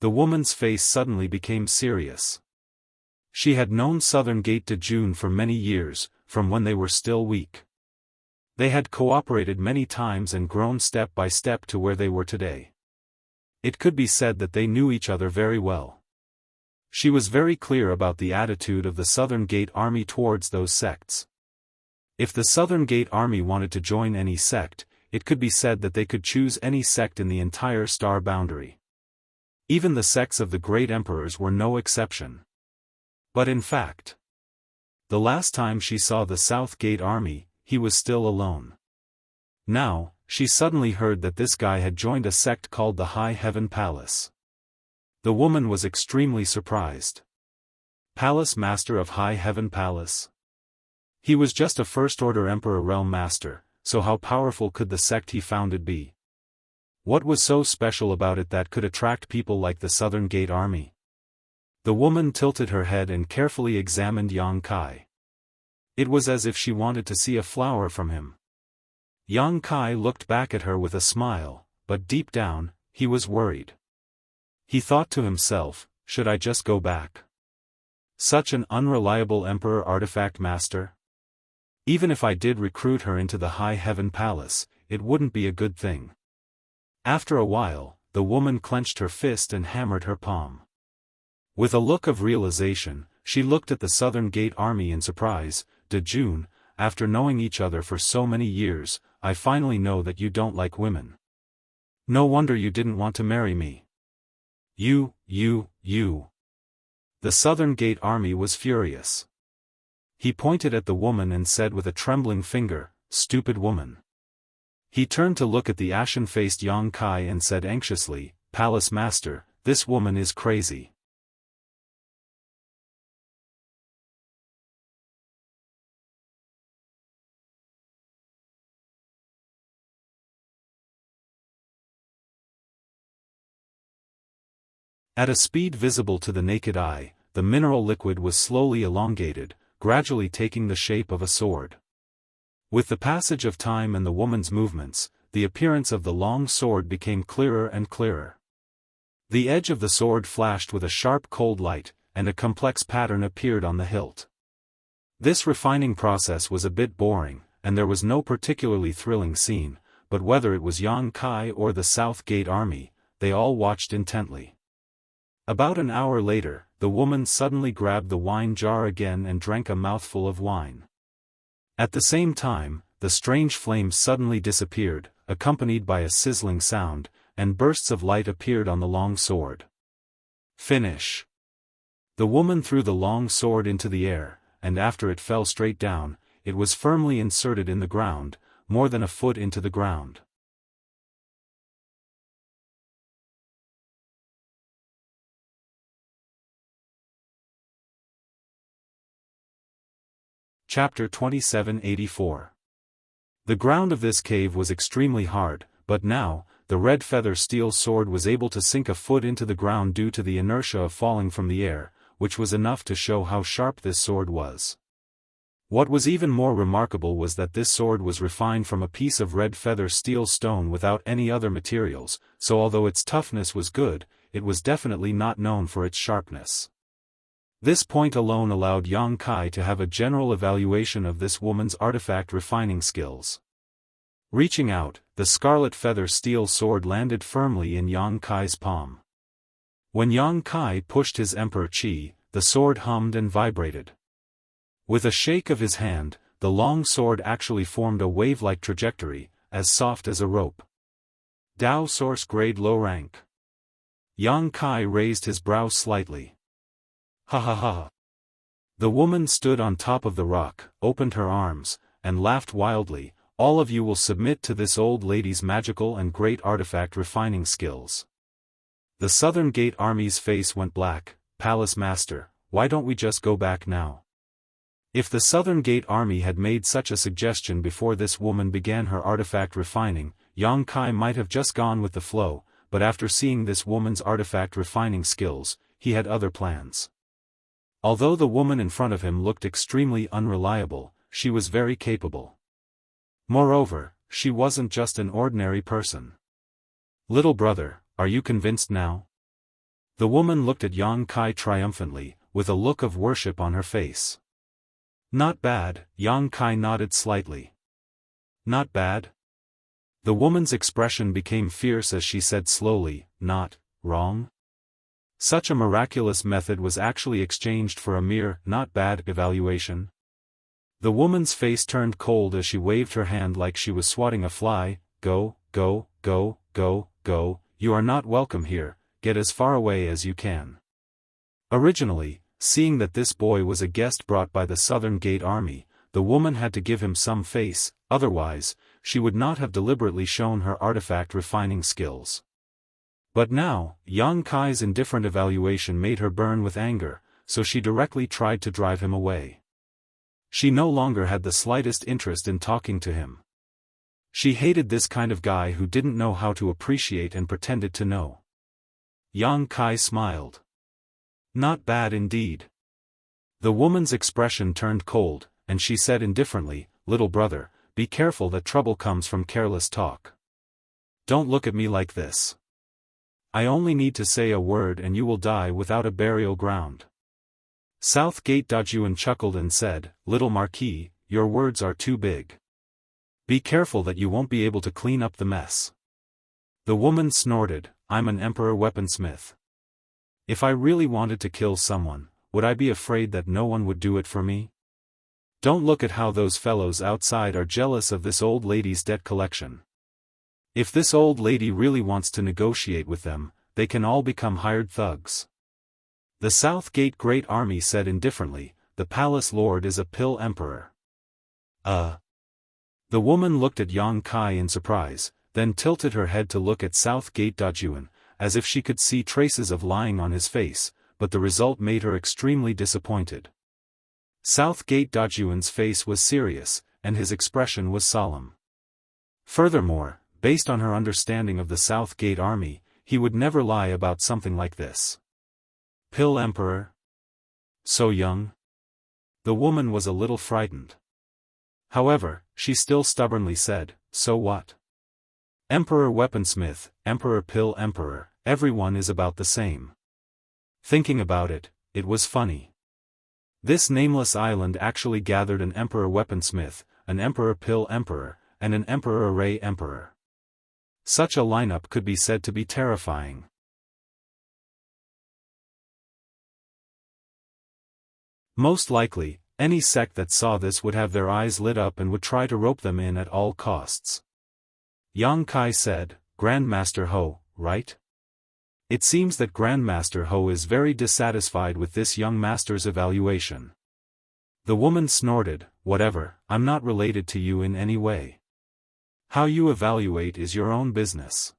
The woman's face suddenly became serious. She had known Southern Gate Dejun for many years, from when they were still weak. They had cooperated many times and grown step by step to where they were today. It could be said that they knew each other very well. She was very clear about the attitude of the Southern Gate Army towards those sects. If the Southern Gate Army wanted to join any sect, it could be said that they could choose any sect in the entire star boundary. Even the sects of the great emperors were no exception. But in fact, the last time she saw the South Gate Army, he was still alone. Now, she suddenly heard that this guy had joined a sect called the High Heaven Palace. The woman was extremely surprised. Palace Master of High Heaven Palace? He was just a First-Order Emperor Realm Master, so how powerful could the sect he founded be? What was so special about it that could attract people like the Southern Gate Army? The woman tilted her head and carefully examined Yang Kai. It was as if she wanted to see a flower from him. Yang Kai looked back at her with a smile, but deep down, he was worried. He thought to himself, should I just go back? Such an unreliable Emperor Artifact Master? Even if I did recruit her into the High Heaven Palace, it wouldn't be a good thing. After a while, the woman clenched her fist and hammered her palm. With a look of realization, she looked at the Southern Gate Army in surprise. Dejun, after knowing each other for so many years, I finally know that you don't like women. No wonder you didn't want to marry me. You. The Southern Gate Army was furious. He pointed at the woman and said with a trembling finger, stupid woman. He turned to look at the ashen-faced Yang Kai and said anxiously, Palace Master, this woman is crazy. At a speed visible to the naked eye, the mineral liquid was slowly elongated, gradually taking the shape of a sword. With the passage of time and the woman's movements, the appearance of the long sword became clearer and clearer. The edge of the sword flashed with a sharp cold light, and a complex pattern appeared on the hilt. This refining process was a bit boring, and there was no particularly thrilling scene, but whether it was Yang Kai or the South Gate Army, they all watched intently. About an hour later, the woman suddenly grabbed the wine jar again and drank a mouthful of wine. At the same time, the strange flame suddenly disappeared, accompanied by a sizzling sound, and bursts of light appeared on the long sword. Finish. The woman threw the long sword into the air, and after it fell straight down, it was firmly inserted in the ground, more than a foot into the ground. Chapter 2784. The ground of this cave was extremely hard, but now, the red feather steel sword was able to sink a foot into the ground due to the inertia of falling from the air, which was enough to show how sharp this sword was. What was even more remarkable was that this sword was refined from a piece of red feather steel stone without any other materials, so although its toughness was good, it was definitely not known for its sharpness. This point alone allowed Yang Kai to have a general evaluation of this woman's artifact refining skills. Reaching out, the scarlet feather steel sword landed firmly in Yang Kai's palm. When Yang Kai pushed his emperor chi, the sword hummed and vibrated. With a shake of his hand, the long sword actually formed a wave-like trajectory, as soft as a rope. Dao Source Grade Low Rank. Yang Kai raised his brow slightly. Ha ha ha. The woman stood on top of the rock, opened her arms, and laughed wildly, all of you will submit to this old lady's magical and great artifact refining skills. The Southern Gate Army's face went black. Palace Master, why don't we just go back now? If the Southern Gate Army had made such a suggestion before this woman began her artifact refining, Yang Kai might have just gone with the flow, but after seeing this woman's artifact refining skills, he had other plans. Although the woman in front of him looked extremely unreliable, she was very capable. Moreover, she wasn't just an ordinary person. Little brother, are you convinced now? The woman looked at Yang Kai triumphantly, with a look of worship on her face. Not bad, Yang Kai nodded slightly. Not bad? The woman's expression became fierce as she said slowly, not wrong? Such a miraculous method was actually exchanged for a mere not bad evaluation. The woman's face turned cold as she waved her hand like she was swatting a fly. Go, go, go, go, go, you are not welcome here, get as far away as you can. Originally, seeing that this boy was a guest brought by the Southern Gate Army, the woman had to give him some face, otherwise, she would not have deliberately shown her artifact refining skills. But now, Yang Kai's indifferent evaluation made her burn with anger, so she directly tried to drive him away. She no longer had the slightest interest in talking to him. She hated this kind of guy who didn't know how to appreciate and pretended to know. Yang Kai smiled. Not bad indeed. The woman's expression turned cold, and she said indifferently, little brother, be careful that trouble comes from careless talk. Don't look at me like this. I only need to say a word and you will die without a burial ground. South Gate Daojuan chuckled and said, little Marquis, your words are too big. Be careful that you won't be able to clean up the mess. The woman snorted, I'm an emperor weaponsmith. If I really wanted to kill someone, would I be afraid that no one would do it for me? Don't look at how those fellows outside are jealous of this old lady's debt collection. If this old lady really wants to negotiate with them, they can all become hired thugs. The South Gate Great Army said indifferently, the palace lord is a pill emperor. The woman looked at Yang Kai in surprise, then tilted her head to look at South Gate Daojuan, as if she could see traces of lying on his face, but the result made her extremely disappointed. South Gate Daojuan's face was serious, and his expression was solemn. Furthermore, based on her understanding of the South Gate Army, he would never lie about something like this. Pill Emperor? So young? The woman was a little frightened. However, she still stubbornly said, so what? Emperor Weaponsmith, Emperor Pill Emperor, everyone is about the same. Thinking about it, it was funny. This nameless island actually gathered an Emperor Weaponsmith, an Emperor Pill Emperor, and an Emperor Array Emperor. Such a lineup could be said to be terrifying. Most likely, any sect that saw this would have their eyes lit up and would try to rope them in at all costs. Yang Kai said, Grandmaster Ho, right? It seems that Grandmaster Ho is very dissatisfied with this young master's evaluation. The woman snorted, whatever, I'm not related to you in any way. How you evaluate is your own business.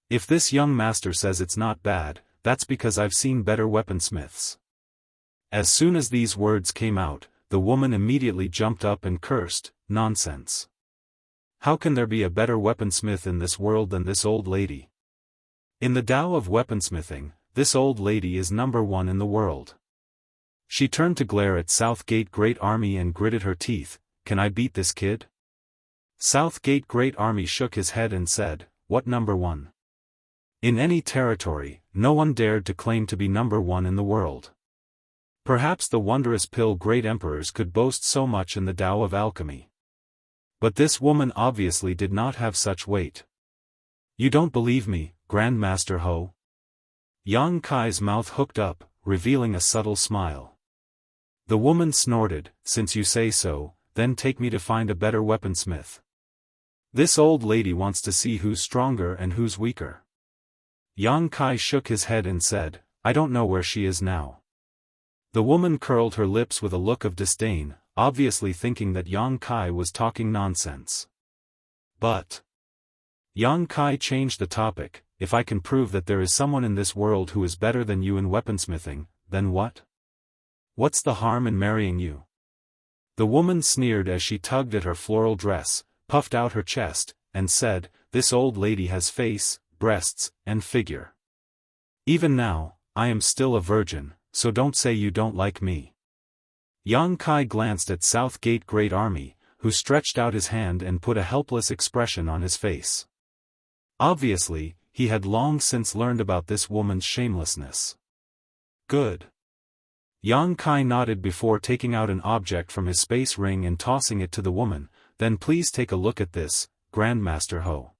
If this young master says it's not bad, that's because I've seen better weaponsmiths. As soon as these words came out, the woman immediately jumped up and cursed, nonsense. How can there be a better weaponsmith in this world than this old lady? In the Tao of weaponsmithing, this old lady is number one in the world. She turned to glare at South Gate Great Army and gritted her teeth, can I beat this kid? South Gate Great Army shook his head and said, what number one? In any territory, no one dared to claim to be number one in the world. Perhaps the wondrous pill great emperors could boast so much in the Tao of alchemy. But this woman obviously did not have such weight. You don't believe me, Grandmaster Ho? Yang Kai's mouth hooked up, revealing a subtle smile. The woman snorted, since you say so, then take me to find a better weaponsmith. This old lady wants to see who's stronger and who's weaker. Yang Kai shook his head and said, I don't know where she is now. The woman curled her lips with a look of disdain, obviously thinking that Yang Kai was talking nonsense. But Yang Kai changed the topic. If I can prove that there is someone in this world who is better than you in weaponsmithing, then what? What's the harm in marrying you? The woman sneered as she tugged at her floral dress, puffed out her chest, and said, "This old lady has face, breasts, and figure. Even now, I am still a virgin, so don't say you don't like me." Yang Kai glanced at South Gate Great Army, who stretched out his hand and put a helpless expression on his face. Obviously, he had long since learned about this woman's shamelessness. Good. Yang Kai nodded before taking out an object from his space ring and tossing it to the woman. "Then please take a look at this, Grandmaster Ho."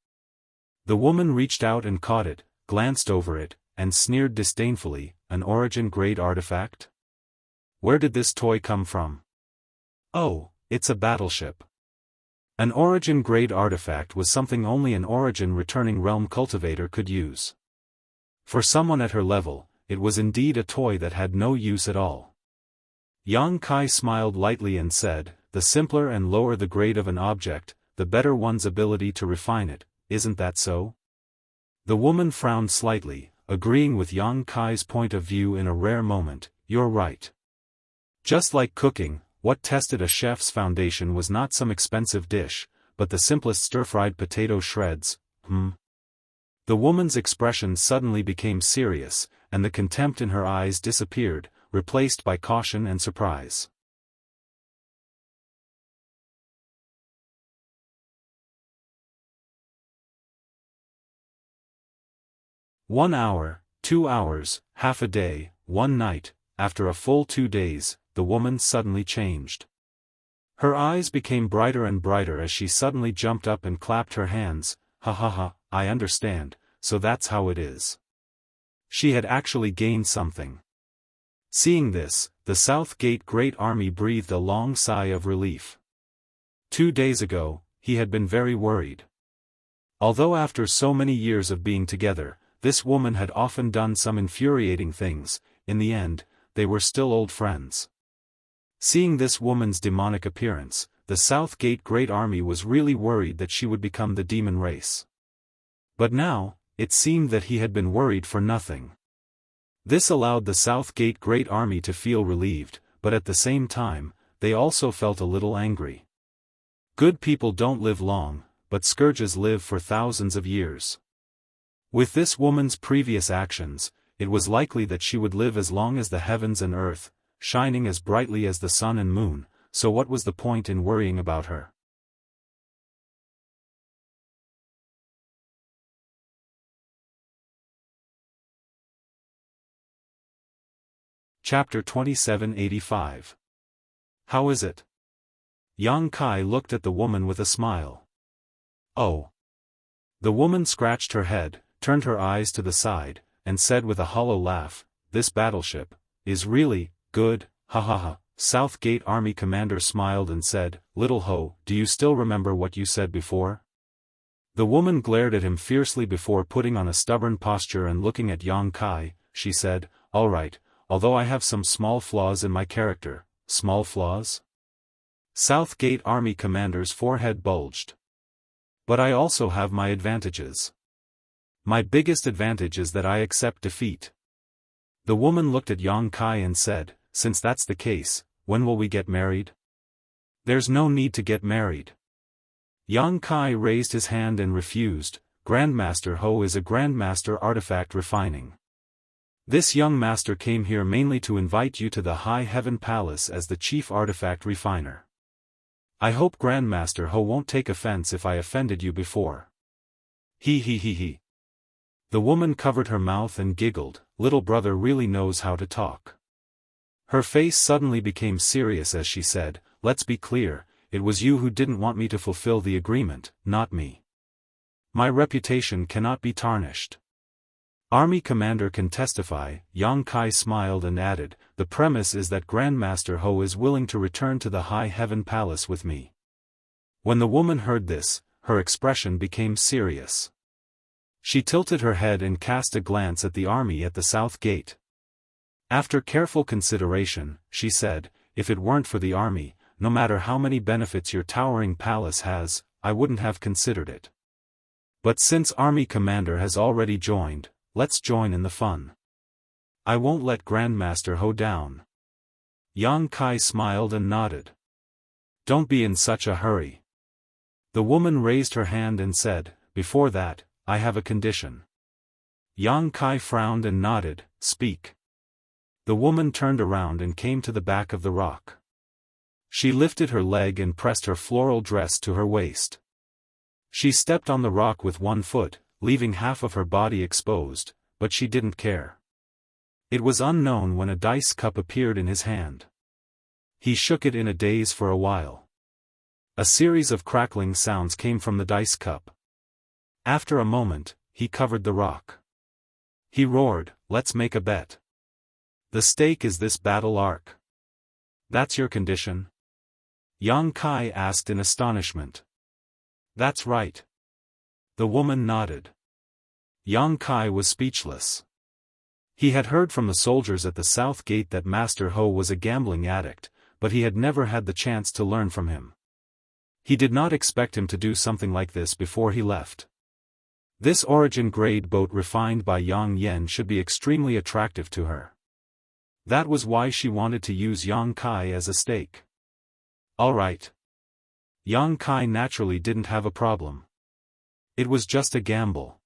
The woman reached out and caught it, glanced over it, and sneered disdainfully, "An origin-grade artifact? Where did this toy come from?" "Oh, it's a battleship." An origin-grade artifact was something only an origin-returning realm cultivator could use. For someone at her level, it was indeed a toy that had no use at all. Yang Kai smiled lightly and said, "The simpler and lower the grade of an object, the better one's ability to refine it, isn't that so?" The woman frowned slightly, agreeing with Yang Kai's point of view in a rare moment. "You're right. Just like cooking, what tested a chef's foundation was not some expensive dish, but the simplest stir-fried potato shreds." The woman's expression suddenly became serious, and the contempt in her eyes disappeared, replaced by caution and surprise. "1 hour, 2 hours, half a day, one night, after a full 2 days, the woman suddenly changed. Her eyes became brighter and brighter as she suddenly jumped up and clapped her hands. "Ha ha ha, I understand, so that's how it is." She had actually gained something. Seeing this, the South Gate Great Army breathed a long sigh of relief. 2 days ago, he had been very worried. Although after so many years of being together, this woman had often done some infuriating things, in the end, they were still old friends. Seeing this woman's demonic appearance, the South Gate Great Army was really worried that she would become the demon race. But now, it seemed that he had been worried for nothing. This allowed the South Gate Great Army to feel relieved, but at the same time, they also felt a little angry. Good people don't live long, but scourges live for thousands of years. With this woman's previous actions, it was likely that she would live as long as the heavens and earth, shining as brightly as the sun and moon, so what was the point in worrying about her? Chapter 2785. How is it? Yang Kai looked at the woman with a smile. "Oh." The woman scratched her head, turned her eyes to the side, and said with a hollow laugh, "This battleship is really good, ha ha ha." South Gate Army commander smiled and said, "Little Ho, do you still remember what you said before?" The woman glared at him fiercely before putting on a stubborn posture and looking at Yang Kai. She said, "All right, although I have some small flaws in my character." "Small flaws?" South Gate Army commander's forehead bulged. "But I also have my advantages. My biggest advantage is that I accept defeat." The woman looked at Yang Kai and said, "Since that's the case, when will we get married?" "There's no need to get married." Yang Kai raised his hand and refused. "Grandmaster Ho is a Grandmaster Artifact Refining. This young master came here mainly to invite you to the High Heaven Palace as the Chief Artifact Refiner. I hope Grandmaster Ho won't take offense if I offended you before." He. The woman covered her mouth and giggled. Little brother really knows how to talk. Her face suddenly became serious as she said, "Let's be clear, it was you who didn't want me to fulfill the agreement, not me. My reputation cannot be tarnished." Army commander can testify. Yang Kai smiled and added, "The premise is that Grandmaster Ho is willing to return to the High Heaven Palace with me." When the woman heard this, her expression became serious. She tilted her head and cast a glance at the army at the south gate. After careful consideration, she said, "If it weren't for the army, no matter how many benefits your towering palace has, I wouldn't have considered it. But since Army Commander has already joined, let's join in the fun. I won't let Grandmaster Ho down. Yang Kai smiled and nodded. Don't be in such a hurry. The woman raised her hand and said, before that, I have a condition. Yang Kai frowned and nodded, speak. The woman turned around and came to the back of the rock. She lifted her leg and pressed her floral dress to her waist. She stepped on the rock with one foot, leaving half of her body exposed, but she didn't care. It was unknown when a dice cup appeared in his hand. He shook it in a daze for a while. A series of crackling sounds came from the dice cup. After a moment, he covered the rock. He roared, let's make a bet. The stake is this battle arc. That's your condition? Yang Kai asked in astonishment. That's right. The woman nodded. Yang Kai was speechless. He had heard from the soldiers at the south gate that Master Ho was a gambling addict, but he had never had the chance to learn from him. He did not expect him to do something like this before he left. This origin-grade boat refined by Yang Yen should be extremely attractive to her. That was why she wanted to use Yang Kai as a stake. All right. Yang Kai naturally didn't have a problem. It was just a gamble.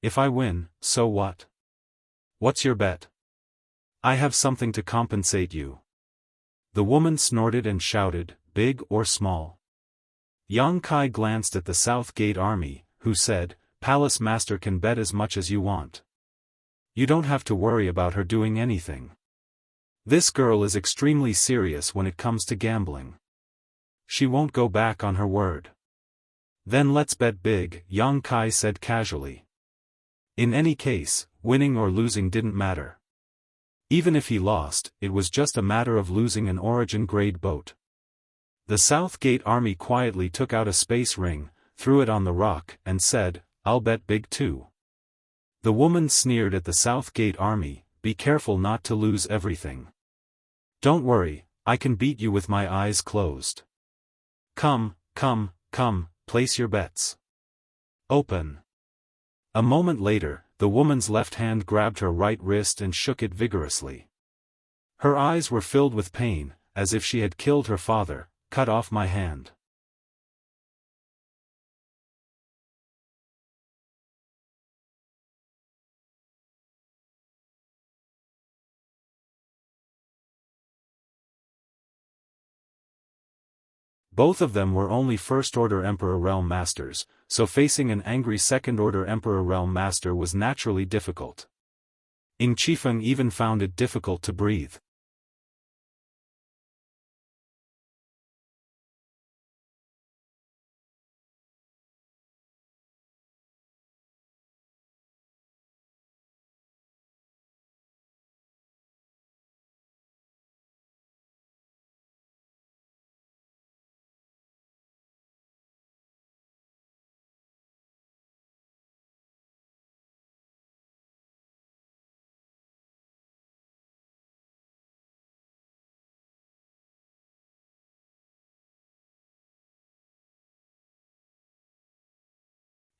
If I win, so what? What's your bet? I have something to compensate you. The woman snorted and shouted, big or small? Yang Kai glanced at the South Gate army, who said, Palace Master can bet as much as you want. You don't have to worry about her doing anything. This girl is extremely serious when it comes to gambling. She won't go back on her word. Then let's bet big, Yang Kai said casually. In any case, winning or losing didn't matter. Even if he lost, it was just a matter of losing an origin-grade boat. The South Gate army quietly took out a space ring, threw it on the rock, and said, I'll bet big too. The woman sneered at the South Gate army, be careful not to lose everything. Don't worry, I can beat you with my eyes closed. Come, place your bets. Open. A moment later, the woman's left hand grabbed her right wrist and shook it vigorously. Her eyes were filled with pain, as if she had killed her father. Cut off my hand. Both of them were only First-Order Emperor Realm Masters, so facing an angry Second-Order Emperor Realm Master was naturally difficult. Ing Qifeng even found it difficult to breathe.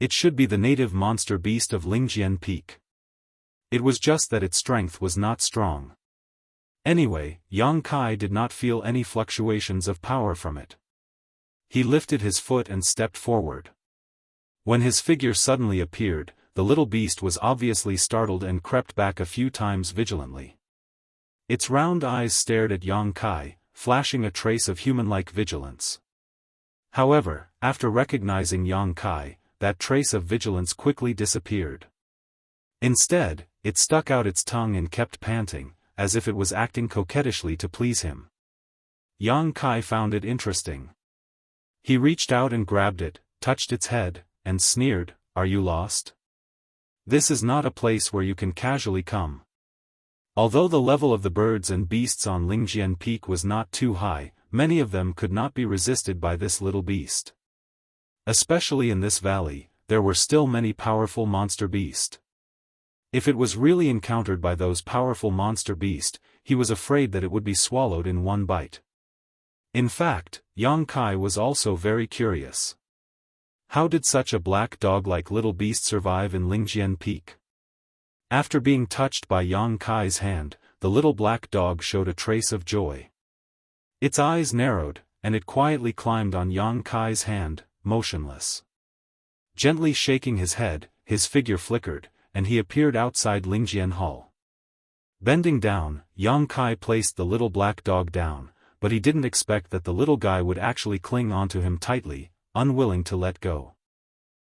It should be the native monster beast of Lingjian Peak. It was just that its strength was not strong. Anyway, Yang Kai did not feel any fluctuations of power from it. He lifted his foot and stepped forward. When his figure suddenly appeared, the little beast was obviously startled and crept back a few times vigilantly. Its round eyes stared at Yang Kai, flashing a trace of human-like vigilance. However, after recognizing Yang Kai, that trace of vigilance quickly disappeared. Instead, it stuck out its tongue and kept panting, as if it was acting coquettishly to please him. Yang Kai found it interesting. He reached out and grabbed it, touched its head, and sneered, "Are you lost? This is not a place where you can casually come." Although the level of the birds and beasts on Lingjian Peak was not too high, many of them could not be resisted by this little beast. Especially in this valley, there were still many powerful monster beasts. If it was really encountered by those powerful monster beasts, he was afraid that it would be swallowed in one bite. In fact, Yang Kai was also very curious. How did such a black dog-like little beast survive in Lingjian Peak? After being touched by Yang Kai's hand, the little black dog showed a trace of joy. Its eyes narrowed, and it quietly climbed on Yang Kai's hand, motionless. Gently shaking his head, his figure flickered, and he appeared outside Lingjian Hall. Bending down, Yang Kai placed the little black dog down, but he didn't expect that the little guy would actually cling onto him tightly, unwilling to let go.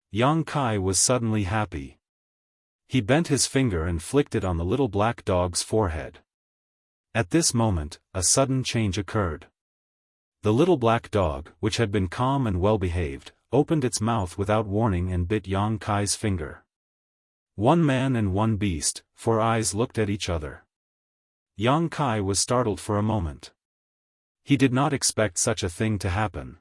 Yang Kai was suddenly happy. He bent his finger and flicked it on the little black dog's forehead. At this moment, a sudden change occurred. The little black dog, which had been calm and well-behaved, opened its mouth without warning and bit Yang Kai's finger. One man and one beast, 4 eyes looked at each other. Yang Kai was startled for a moment. He did not expect such a thing to happen.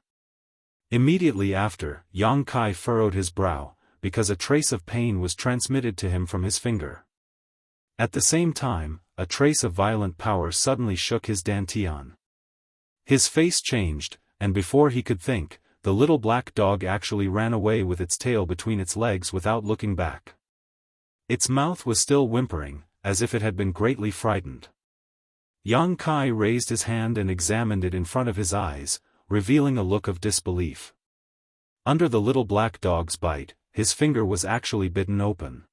Immediately after, Yang Kai furrowed his brow, because a trace of pain was transmitted to him from his finger. At the same time, a trace of violent power suddenly shook his dantian. His face changed, and before he could think, the little black dog actually ran away with its tail between its legs without looking back. Its mouth was still whimpering, as if it had been greatly frightened. Yang Kai raised his hand and examined it in front of his eyes, revealing a look of disbelief. Under the little black dog's bite, his finger was actually bitten open.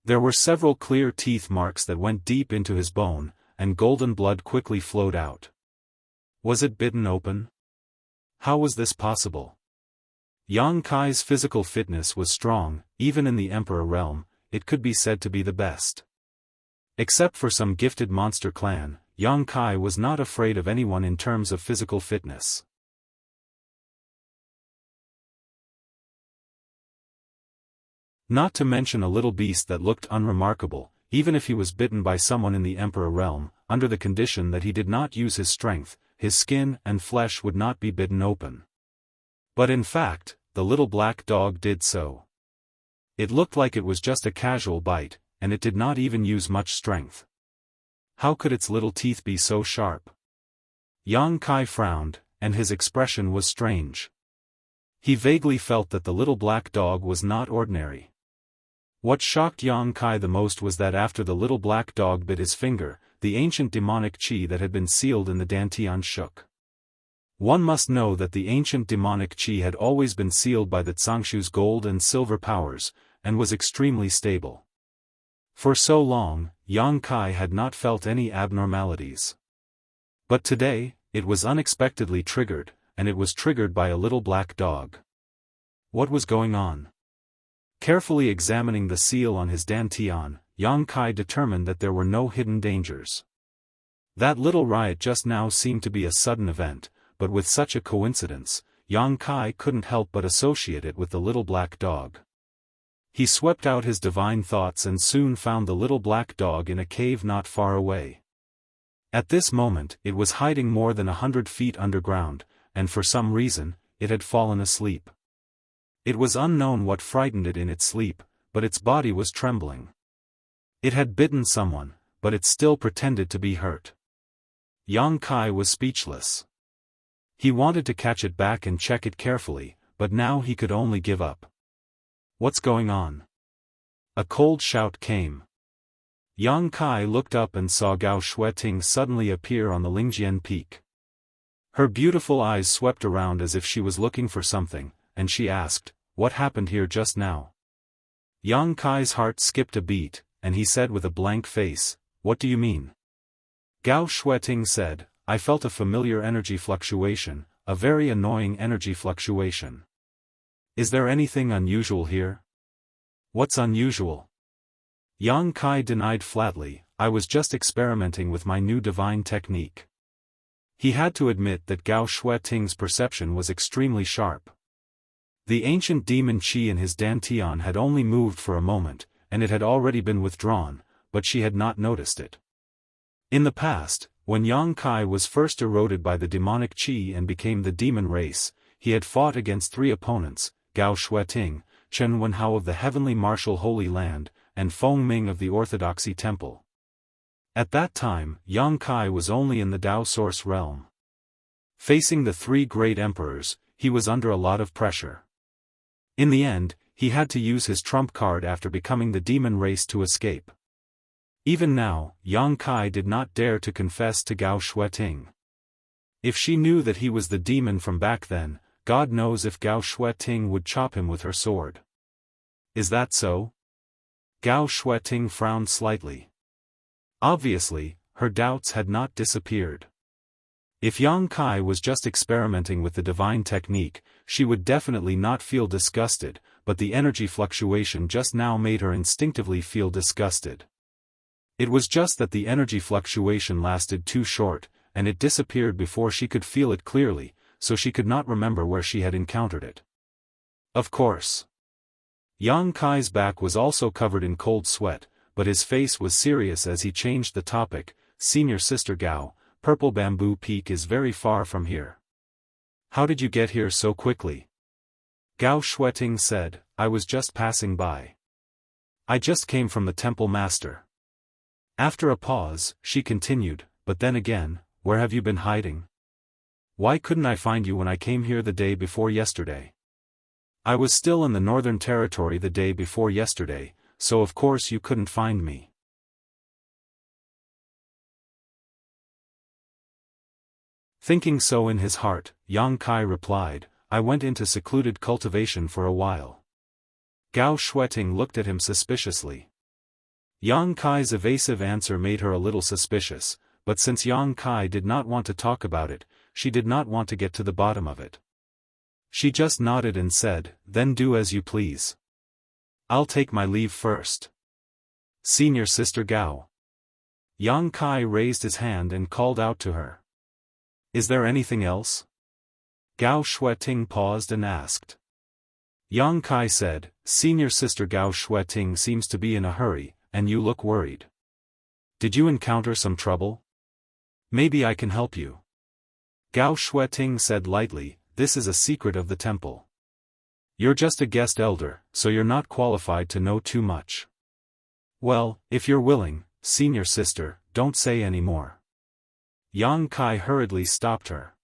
There were several clear teeth marks that went deep into his bone, and golden blood quickly flowed out. Was it bitten open? How was this possible? Yang Kai's physical fitness was strong, even in the Emperor realm, it could be said to be the best. Except for some gifted monster clan, Yang Kai was not afraid of anyone in terms of physical fitness. Not to mention a little beast that looked unremarkable, even if he was bitten by someone in the Emperor realm, under the condition that he did not use his strength, his skin and flesh would not be bitten open. But in fact, the little black dog did so. It looked like it was just a casual bite, and it did not even use much strength. How could its little teeth be so sharp? Yang Kai frowned, and his expression was strange. He vaguely felt that the little black dog was not ordinary. What shocked Yang Kai the most was that after the little black dog bit his finger, the ancient demonic qi that had been sealed in the dantian shook. One must know that the ancient demonic qi had always been sealed by the Zhangshu's gold and silver powers, and was extremely stable. For so long, Yang Kai had not felt any abnormalities. But today, it was unexpectedly triggered, and it was triggered by a little black dog. What was going on? Carefully examining the seal on his dantian, Yang Kai determined that there were no hidden dangers. That little riot just now seemed to be a sudden event, but with such a coincidence, Yang Kai couldn't help but associate it with the little black dog. He swept out his divine thoughts and soon found the little black dog in a cave not far away. At this moment, it was hiding more than 100 feet underground, and for some reason, it had fallen asleep. It was unknown what frightened it in its sleep, but its body was trembling. It had bitten someone, but it still pretended to be hurt. Yang Kai was speechless. He wanted to catch it back and check it carefully, but now he could only give up. What's going on? A cold shout came. Yang Kai looked up and saw Gao Shueting suddenly appear on the Lingjian peak. Her beautiful eyes swept around as if she was looking for something, and she asked, "What happened here just now?" Yang Kai's heart skipped a beat, and he said with a blank face, "What do you mean?" Gao Shueting said, "I felt a familiar energy fluctuation, a very annoying energy fluctuation. Is there anything unusual here?" "What's unusual?" Yang Kai denied flatly, "I was just experimenting with my new divine technique." He had to admit that Gao Shueting's perception was extremely sharp. The ancient demon qi in his dantian had only moved for a moment, and it had already been withdrawn, but she had not noticed it. In the past, when Yang Kai was first eroded by the demonic qi and became the demon race, he had fought against 3 opponents, Gao Shueting, Chen Wenhao of the Heavenly Martial Holy Land, and Feng Ming of the Orthodoxy Temple. At that time, Yang Kai was only in the Dao Source realm. Facing the three great emperors, he was under a lot of pressure. In the end, he had to use his trump card after becoming the demon race to escape. Even now, Yang Kai did not dare to confess to Gao Shueting. If she knew that he was the demon from back then, God knows if Gao Shueting would chop him with her sword. Is that so? Gao Shueting frowned slightly. Obviously, her doubts had not disappeared. If Yang Kai was just experimenting with the divine technique, she would definitely not feel disgusted, but the energy fluctuation just now made her instinctively feel disgusted. It was just that the energy fluctuation lasted too short, and it disappeared before she could feel it clearly, so she could not remember where she had encountered it. Of course. Yang Kai's back was also covered in cold sweat, but his face was serious as he changed the topic. Senior Sister Gao, Purple Bamboo Peak is very far from here. How did you get here so quickly? Gao Shueting said, I was just passing by. I just came from the temple master. After a pause, she continued, but then again, where have you been hiding? Why couldn't I find you when I came here the day before yesterday? I was still in the Northern Territory the day before yesterday, so of course you couldn't find me. Thinking so in his heart, Yang Kai replied, I went into secluded cultivation for a while. Gao Shueting looked at him suspiciously. Yang Kai's evasive answer made her a little suspicious, but since Yang Kai did not want to talk about it, she did not want to get to the bottom of it. She just nodded and said, then do as you please. I'll take my leave first. Senior Sister Gao. Yang Kai raised his hand and called out to her. Is there anything else? Gao Shueting paused and asked. Yang Kai said, Senior Sister Gao Shueting seems to be in a hurry, and you look worried. Did you encounter some trouble? Maybe I can help you. Gao Shueting said lightly, this is a secret of the temple. You're just a guest elder, so you're not qualified to know too much. Well, if you're willing, Senior Sister, don't say any more. Yang Kai hurriedly stopped her.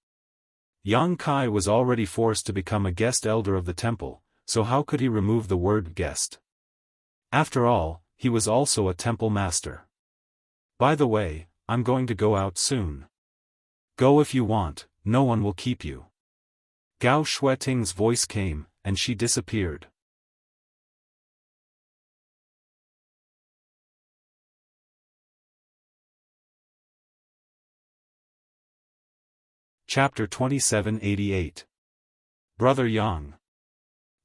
Yang Kai was already forced to become a guest elder of the temple, so how could he remove the word guest? After all, he was also a temple master. By the way, I'm going to go out soon. Go if you want, no one will keep you. Gao Shueting's voice came, and she disappeared. Chapter 2788. Brother Yang.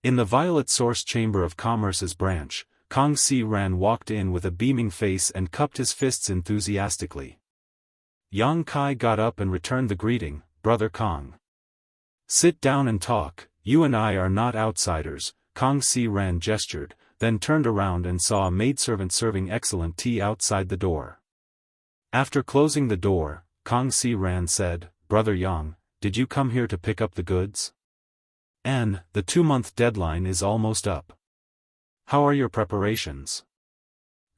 In the Violet Source Chamber of Commerce's branch, Kong Si Ran walked in with a beaming face and cupped his fists enthusiastically. Yang Kai got up and returned the greeting, Brother Kong. Sit down and talk, you and I are not outsiders, Kong Si Ran gestured, then turned around and saw a maidservant serving excellent tea outside the door. After closing the door, Kong Si Ran said, Brother Yang, did you come here to pick up the goods? The 2-month deadline is almost up. How are your preparations?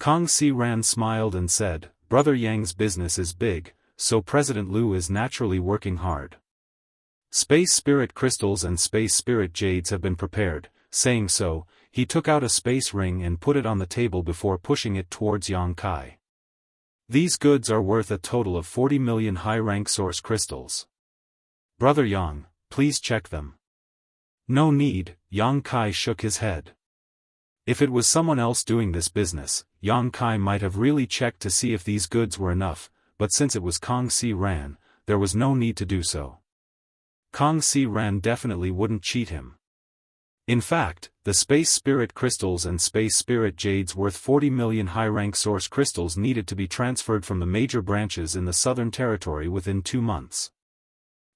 Kong Si Ran smiled and said, Brother Yang's business is big, so President Liu is naturally working hard. Space Spirit Crystals and Space Spirit Jades have been prepared. Saying so, he took out a space ring and put it on the table before pushing it towards Yang Kai. These goods are worth a total of 40 million high-rank source crystals. Brother Yang, please check them. No need, Yang Kai shook his head. If it was someone else doing this business, Yang Kai might have really checked to see if these goods were enough, but since it was Kong Si Ran, there was no need to do so. Kong Si Ran definitely wouldn't cheat him. In fact, the Space Spirit Crystals and Space Spirit Jades worth 40 million high-rank source crystals needed to be transferred from the major branches in the Southern Territory within 2 months.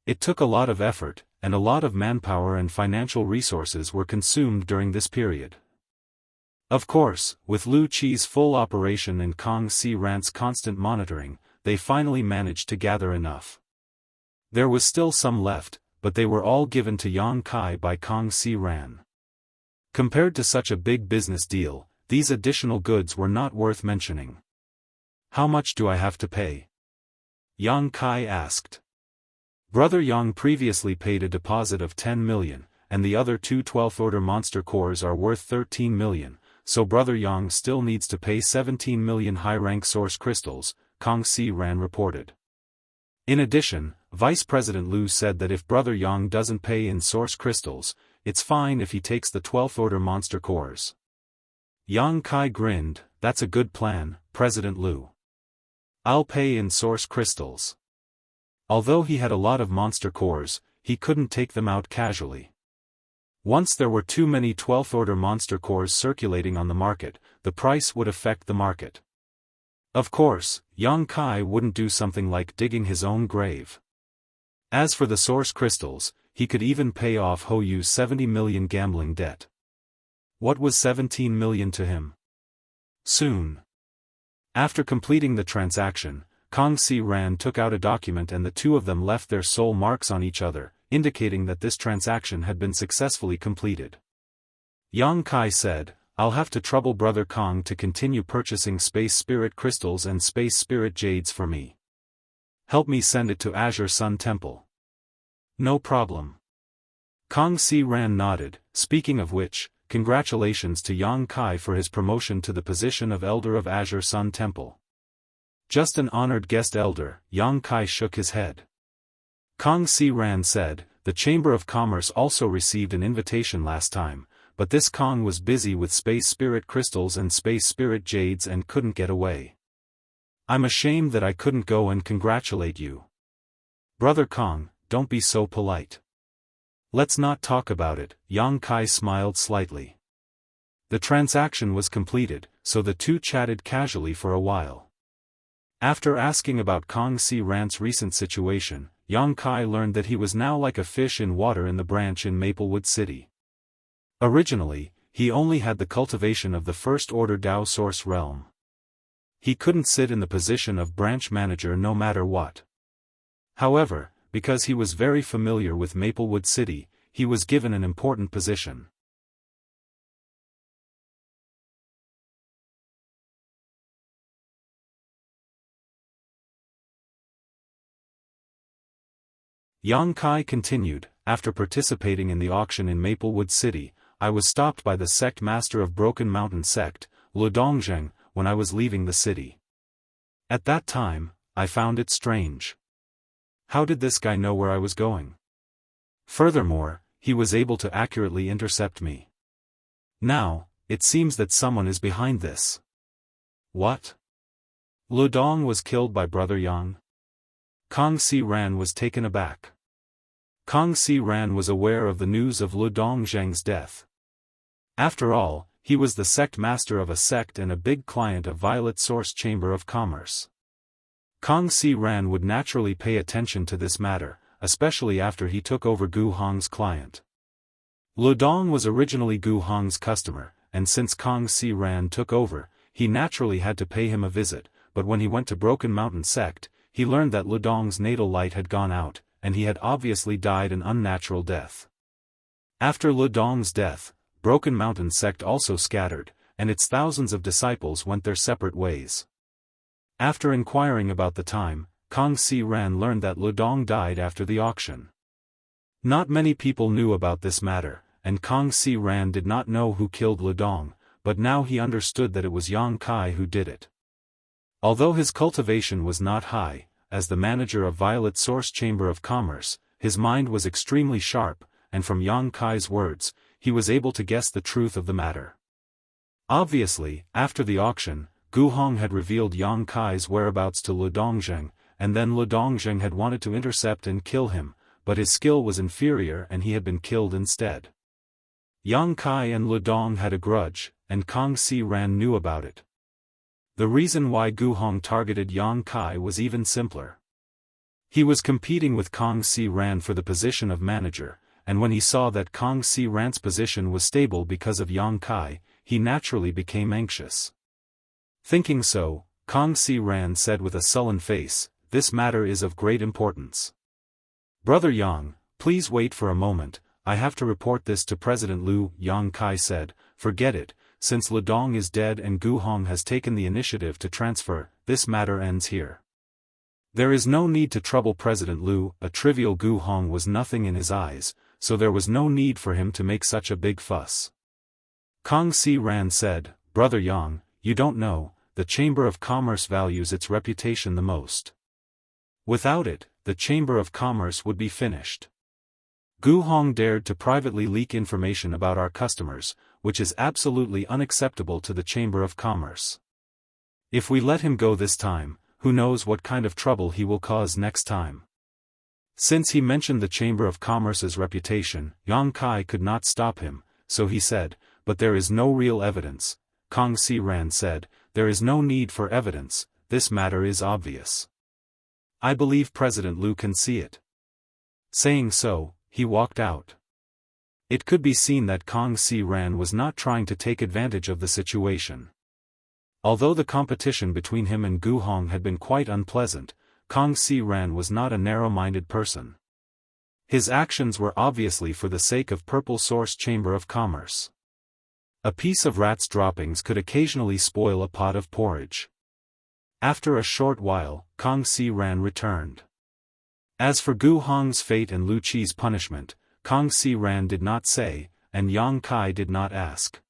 It took a lot of effort, and a lot of manpower and financial resources were consumed during this period. Of course, with Lu Qi's full operation and Kong Si Ran's constant monitoring, they finally managed to gather enough. There was still some left, but they were all given to Yang Kai by Kong Si Ran. Compared to such a big business deal, these additional goods were not worth mentioning. How much do I have to pay? Yang Kai asked. Brother Yang previously paid a deposit of 10 million, and the other two 12th Order monster cores are worth 13 million, so Brother Yang still needs to pay 17 million high-rank source crystals, Kang Si-ran reported. In addition, Vice President Liu said that if Brother Yang doesn't pay in source crystals, it's fine if he takes the 12th Order monster cores. Yang Kai grinned, "That's a good plan, President Liu. I'll pay in source crystals." Although he had a lot of monster cores, he couldn't take them out casually. Once there were too many 12th Order monster cores circulating on the market, the price would affect the market. Of course, Yang Kai wouldn't do something like digging his own grave. As for the source crystals, he could even pay off Hou Yu's 70 million gambling debt. What was 17 million to him? Soon. After completing the transaction, Kang Si-ran took out a document and the two of them left their soul marks on each other, indicating that this transaction had been successfully completed. Yang Kai said, "I'll have to trouble Brother Kang to continue purchasing Space Spirit Crystals and Space Spirit Jades for me. Help me send it to Azure Sun Temple." "No problem." Kang Si-ran nodded. Speaking of which, congratulations to Yang Kai for his promotion to the position of Elder of Azure Sun Temple. "Just an honored guest elder," Yang Kai shook his head. Kang Si-ran said, "The Chamber of Commerce also received an invitation last time, but this Kang was busy with Space Spirit Crystals and Space Spirit Jades and couldn't get away. I'm ashamed that I couldn't go and congratulate you. Brother Kang, don't be so polite. Let's not talk about it." Yang Kai smiled slightly. The transaction was completed, so the two chatted casually for a while. After asking about Kang Si-ran's recent situation, Yang Kai learned that he was now like a fish in water in the branch in Maplewood City. Originally, he only had the cultivation of the First Order Dao Source Realm. He couldn't sit in the position of branch manager no matter what. However, because he was very familiar with Maplewood City, he was given an important position. Yang Kai continued, "After participating in the auction in Maplewood City, I was stopped by the sect master of Broken Mountain Sect, Lu Dongjeng, when I was leaving the city. At that time, I found it strange. How did this guy know where I was going? Furthermore, he was able to accurately intercept me. Now, it seems that someone is behind this." "What? Lu Dong was killed by Brother Yang?" Kang Si-ran was taken aback. Kang Si-ran was aware of the news of Lu Dongjeng's death. After all, he was the sect master of a sect and a big client of Violet Source Chamber of Commerce. Kang Si-ran would naturally pay attention to this matter, especially after he took over Gu Hong's client. Lu Dong was originally Gu Hong's customer, and since Kang Si-ran took over, he naturally had to pay him a visit, but when he went to Broken Mountain Sect, he learned that Lu Dong's natal light had gone out, and he had obviously died an unnatural death. After Lu Dong's death, Broken Mountain Sect also scattered, and its thousands of disciples went their separate ways. After inquiring about the time, Kang Si-ran learned that Lu Dong died after the auction. Not many people knew about this matter, and Kang Si-ran did not know who killed Lu Dong, but now he understood that it was Yang Kai who did it. Although his cultivation was not high, as the manager of Violet Source Chamber of Commerce, his mind was extremely sharp, and from Yang Kai's words, he was able to guess the truth of the matter. Obviously, after the auction, Gu Hong had revealed Yang Kai's whereabouts to Lu Dongjeng, and then Lu Dongjeng had wanted to intercept and kill him, but his skill was inferior and he had been killed instead. Yang Kai and Lu Dong had a grudge, and Kang Si-ran knew about it. The reason why Gu Hong targeted Yang Kai was even simpler. He was competing with Kang Si-ran for the position of manager, and when he saw that Kang Si-ran's position was stable because of Yang Kai, he naturally became anxious. Thinking so, Kang Si-ran said with a sullen face, "This matter is of great importance. Brother Yang, please wait for a moment, I have to report this to President Liu." Yang Kai said, "Forget it. Since Lu Dong is dead and Gu Hong has taken the initiative to transfer, this matter ends here." There is no need to trouble President Liu. A trivial Gu Hong was nothing in his eyes, so there was no need for him to make such a big fuss. Kong Si Ran said, Brother Yang, you don't know, the Chamber of Commerce values its reputation the most. Without it, the Chamber of Commerce would be finished. Gu Hong dared to privately leak information about our customers, which is absolutely unacceptable to the Chamber of Commerce. If we let him go this time, who knows what kind of trouble he will cause next time. Since he mentioned the Chamber of Commerce's reputation, Yang Kai could not stop him, so he said, but there is no real evidence. Kong Si Ran said, there is no need for evidence, this matter is obvious. I believe President Liu can see it. Saying so, he walked out. It could be seen that Kong Si Ran was not trying to take advantage of the situation. Although the competition between him and Gu Hong had been quite unpleasant, Kong Si Ran was not a narrow-minded person. His actions were obviously for the sake of Purple Source Chamber of Commerce. A piece of rat's droppings could occasionally spoil a pot of porridge. After a short while, Kong Si Ran returned. As for Gu Hong's fate and Lu Qi's punishment, Kong Si Ran did not say, and Yang Kai did not ask.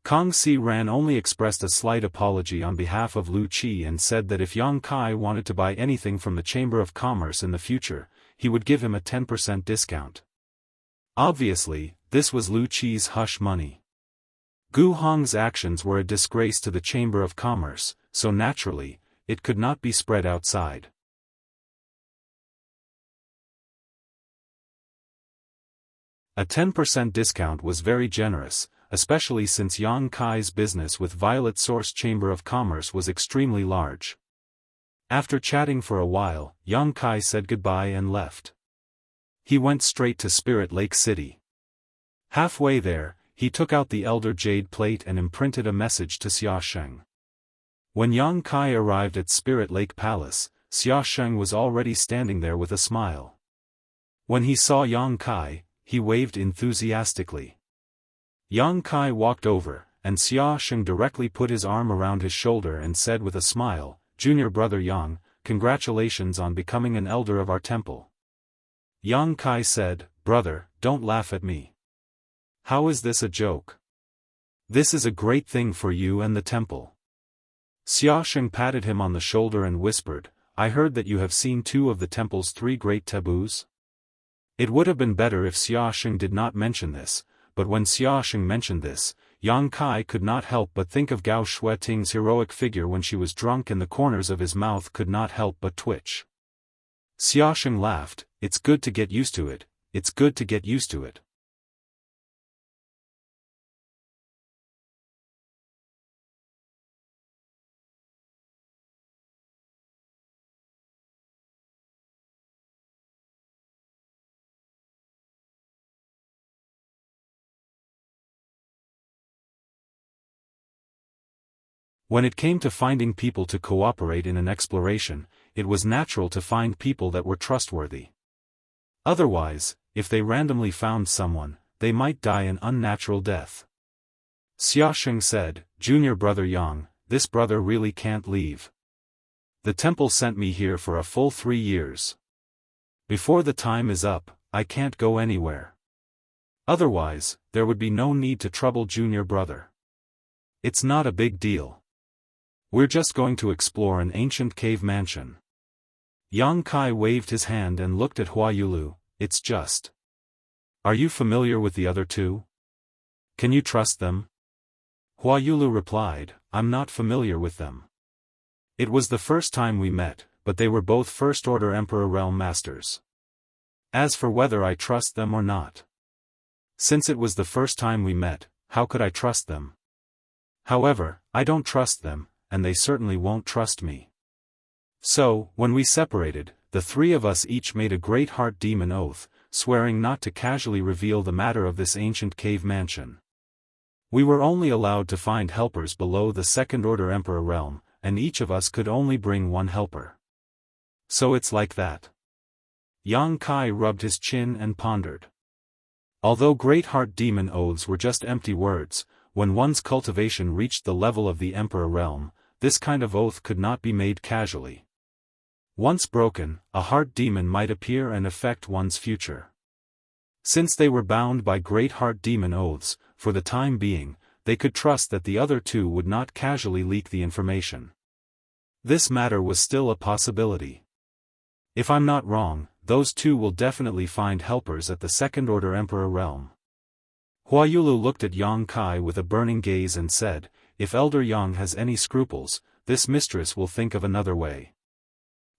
Kong Si Ran only expressed a slight apology on behalf of Lu Qi and said that if Yang Kai wanted to buy anything from the Chamber of Commerce in the future, he would give him a 10% discount. Obviously, this was Lu Qi's hush money. Gu Hong's actions were a disgrace to the Chamber of Commerce, so naturally, it could not be spread outside. A 10% discount was very generous, especially since Yang Kai's business with Violet Source Chamber of Commerce was extremely large. After chatting for a while, Yang Kai said goodbye and left. He went straight to Spirit Lake City. Halfway there, he took out the Elder Jade Plate and imprinted a message to Xia Sheng. When Yang Kai arrived at Spirit Lake Palace, Xia Sheng was already standing there with a smile. When he saw Yang Kai, he waved enthusiastically. Yang Kai walked over, and Xia Sheng directly put his arm around his shoulder and said with a smile, Junior Brother Yang, congratulations on becoming an elder of our temple. Yang Kai said, Brother, don't laugh at me. How is this a joke? This is a great thing for you and the temple. Xia Sheng patted him on the shoulder and whispered, I heard that you have seen 2 of the temple's 3 great taboos. It would have been better if Xia Sheng did not mention this, but when Xia Sheng mentioned this, Yang Kai could not help but think of Gao Shueting's heroic figure when she was drunk and the corners of his mouth could not help but twitch. Xia Sheng laughed, it's good to get used to it, it's good to get used to it. When it came to finding people to cooperate in an exploration, it was natural to find people that were trustworthy. Otherwise, if they randomly found someone, they might die an unnatural death. Xia Sheng said, Junior Brother Yang, this brother really can't leave. The temple sent me here for a full 3 years. Before the time is up, I can't go anywhere. Otherwise, there would be no need to trouble Junior Brother. It's not a big deal. We're just going to explore an ancient cave mansion. Yang Kai waved his hand and looked at Hua Yulu, it's just. Are you familiar with the other 2? Can you trust them? Hua Yulu replied, I'm not familiar with them. It was the first time we met, but they were both First Order Emperor Realm Masters. As for whether I trust them or not. Since it was the first time we met, how could I trust them? However, I don't trust them, and they certainly won't trust me. So, when we separated, the 3 of us each made a great heart demon oath, swearing not to casually reveal the matter of this ancient cave mansion. We were only allowed to find helpers below the Second Order Emperor realm, and each of us could only bring 1 helper. So it's like that. Yang Kai rubbed his chin and pondered. Although great heart demon oaths were just empty words, when one's cultivation reached the level of the Emperor realm, this kind of oath could not be made casually. Once broken, a heart demon might appear and affect one's future. Since they were bound by great heart demon oaths, for the time being, they could trust that the other two would not casually leak the information. This matter was still a possibility. If I'm not wrong, those two will definitely find helpers at the Second Order Emperor realm. Huayulu looked at Yang Kai with a burning gaze and said, if Elder Yang has any scruples, this mistress will think of another way.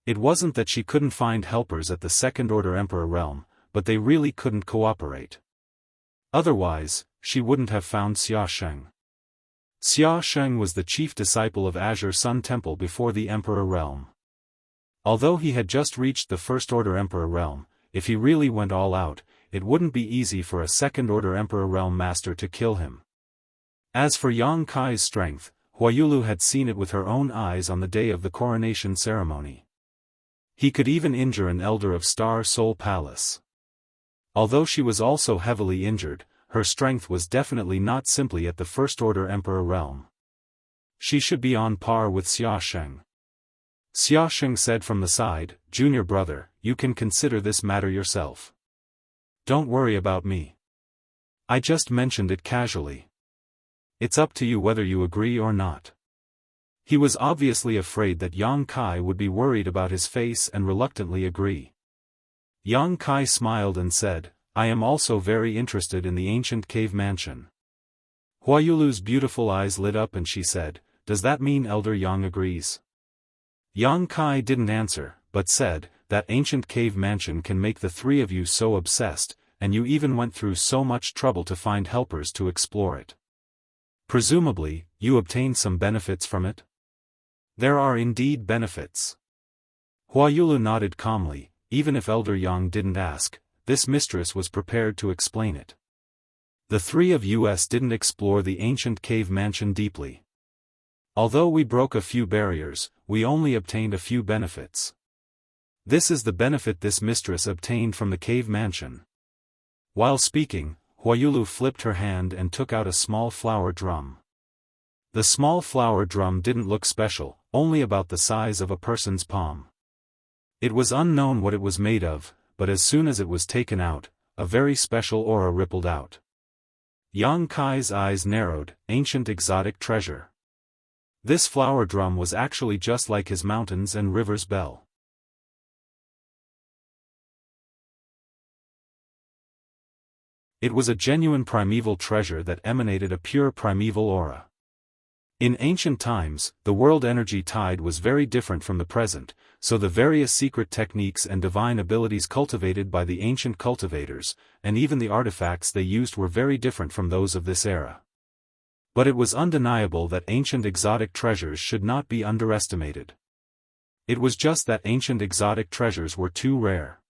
It wasn't that she couldn't find helpers at the Second Order Emperor realm, but they really couldn't cooperate. Otherwise, she wouldn't have found Xia Sheng. Xia Sheng was the chief disciple of Azure Sun Temple before the Emperor realm. Although he had just reached the First Order Emperor realm, if he really went all out, it wouldn't be easy for a Second Order Emperor realm master to kill him. As for Yang Kai's strength, Huayulu had seen it with her own eyes on the day of the coronation ceremony. He could even injure an elder of Star Soul Palace. Although she was also heavily injured, her strength was definitely not simply at the First Order Emperor realm. She should be on par with Xia Sheng. Xia Sheng said from the side, Junior brother, you can consider this matter yourself. Don't worry about me. I just mentioned it casually. It's up to you whether you agree or not. He was obviously afraid that Yang Kai would be worried about his face and reluctantly agree. Yang Kai smiled and said, I am also very interested in the ancient cave mansion. Huayulu's beautiful eyes lit up and she said, does that mean Elder Yang agrees? Yang Kai didn't answer, but said, that ancient cave mansion can make the three of you so obsessed, and you even went through so much trouble to find helpers to explore it. Presumably, you obtained some benefits from it? There are indeed benefits. Huayulu nodded calmly, even if Elder Yang didn't ask, this mistress was prepared to explain it. The three of us didn't explore the ancient cave mansion deeply. Although we broke a few barriers, we only obtained a few benefits. This is the benefit this mistress obtained from the cave mansion. While speaking, Huayulu flipped her hand and took out a small flower drum. The small flower drum didn't look special, only about the size of a person's palm. It was unknown what it was made of, but as soon as it was taken out, a very special aura rippled out. Yang Kai's eyes narrowed, ancient exotic treasure. This flower drum was actually just like his mountains and rivers bell. It was a genuine primeval treasure that emanated a pure primeval aura. In ancient times, the world energy tide was very different from the present, so the various secret techniques and divine abilities cultivated by the ancient cultivators, and even the artifacts they used were very different from those of this era. But it was undeniable that ancient exotic treasures should not be underestimated. It was just that ancient exotic treasures were too rare.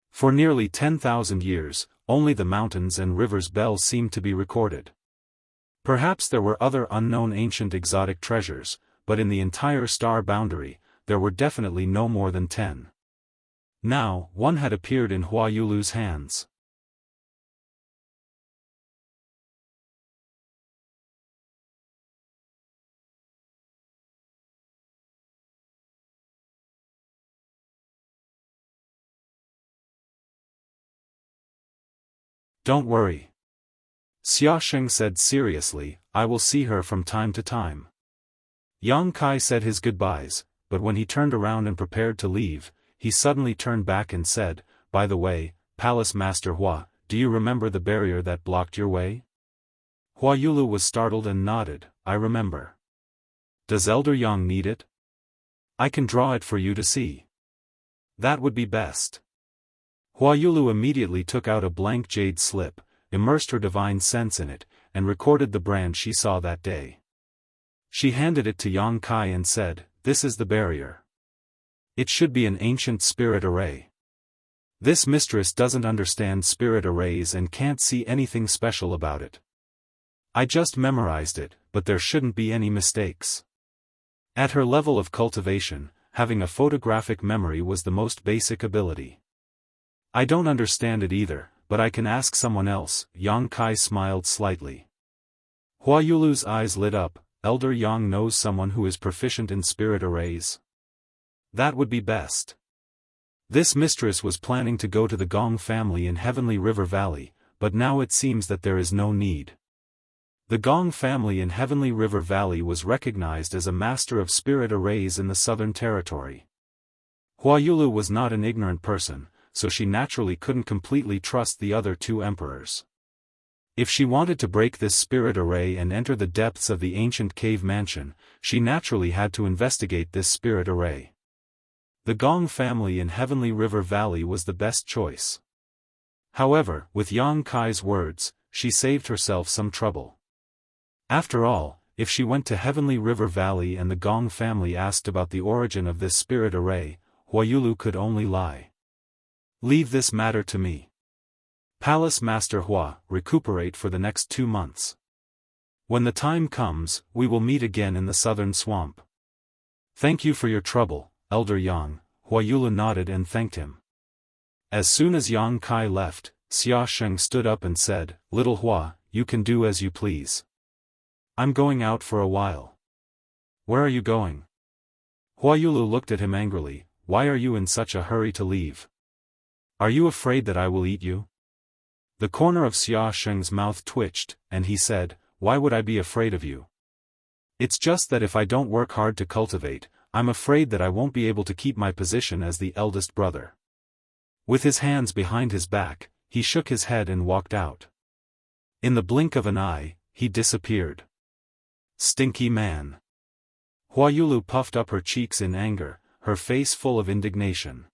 For nearly 10,000 years, only the mountains and rivers bell seemed to be recorded. Perhaps there were other unknown ancient exotic treasures, but in the entire star boundary, there were definitely no more than 10. Now, one had appeared in Huayulu's hands. Don't worry. Xia Sheng said seriously, I will see her from time to time. Yang Kai said his goodbyes, but when he turned around and prepared to leave, he suddenly turned back and said, by the way, Palace Master Hua, do you remember the barrier that blocked your way? Huayulu was startled and nodded, I remember. Does Elder Yang need it? I can draw it for you to see. That would be best. Huayulu immediately took out a blank jade slip, immersed her divine sense in it, and recorded the brand she saw that day. She handed it to Yang Kai and said, this is the barrier. It should be an ancient spirit array. This mistress doesn't understand spirit arrays and can't see anything special about it. I just memorized it, but there shouldn't be any mistakes. At her level of cultivation, having a photographic memory was the most basic ability. I don't understand it either, but I can ask someone else. Yang Kai smiled slightly. Huayulu's eyes lit up, Elder Yang knows someone who is proficient in spirit arrays. That would be best. This mistress was planning to go to the Gong family in Heavenly River Valley, but now it seems that there is no need. The Gong family in Heavenly River Valley was recognized as a master of spirit arrays in the Southern Territory. Huayulu was not an ignorant person, so she naturally couldn't completely trust the other two emperors. If she wanted to break this spirit array and enter the depths of the ancient cave mansion, she naturally had to investigate this spirit array. The Gong family in Heavenly River Valley was the best choice. However, with Yang Kai's words, she saved herself some trouble. After all, if she went to Heavenly River Valley and the Gong family asked about the origin of this spirit array, Huayulu could only lie. Leave this matter to me. Palace Master Hua, recuperate for the next 2 months. When the time comes, we will meet again in the southern swamp. Thank you for your trouble, Elder Yang. Huayulu nodded and thanked him. As soon as Yang Kai left, Xia Sheng stood up and said, Little Hua, you can do as you please. I'm going out for a while. Where are you going? Huayulu looked at him angrily. Why are you in such a hurry to leave? Are you afraid that I will eat you? The corner of Xia Sheng's mouth twitched, and he said, Why would I be afraid of you? It's just that if I don't work hard to cultivate, I'm afraid that I won't be able to keep my position as the eldest brother. With his hands behind his back, he shook his head and walked out. In the blink of an eye, he disappeared. Stinky man. Huayulu puffed up her cheeks in anger, her face full of indignation.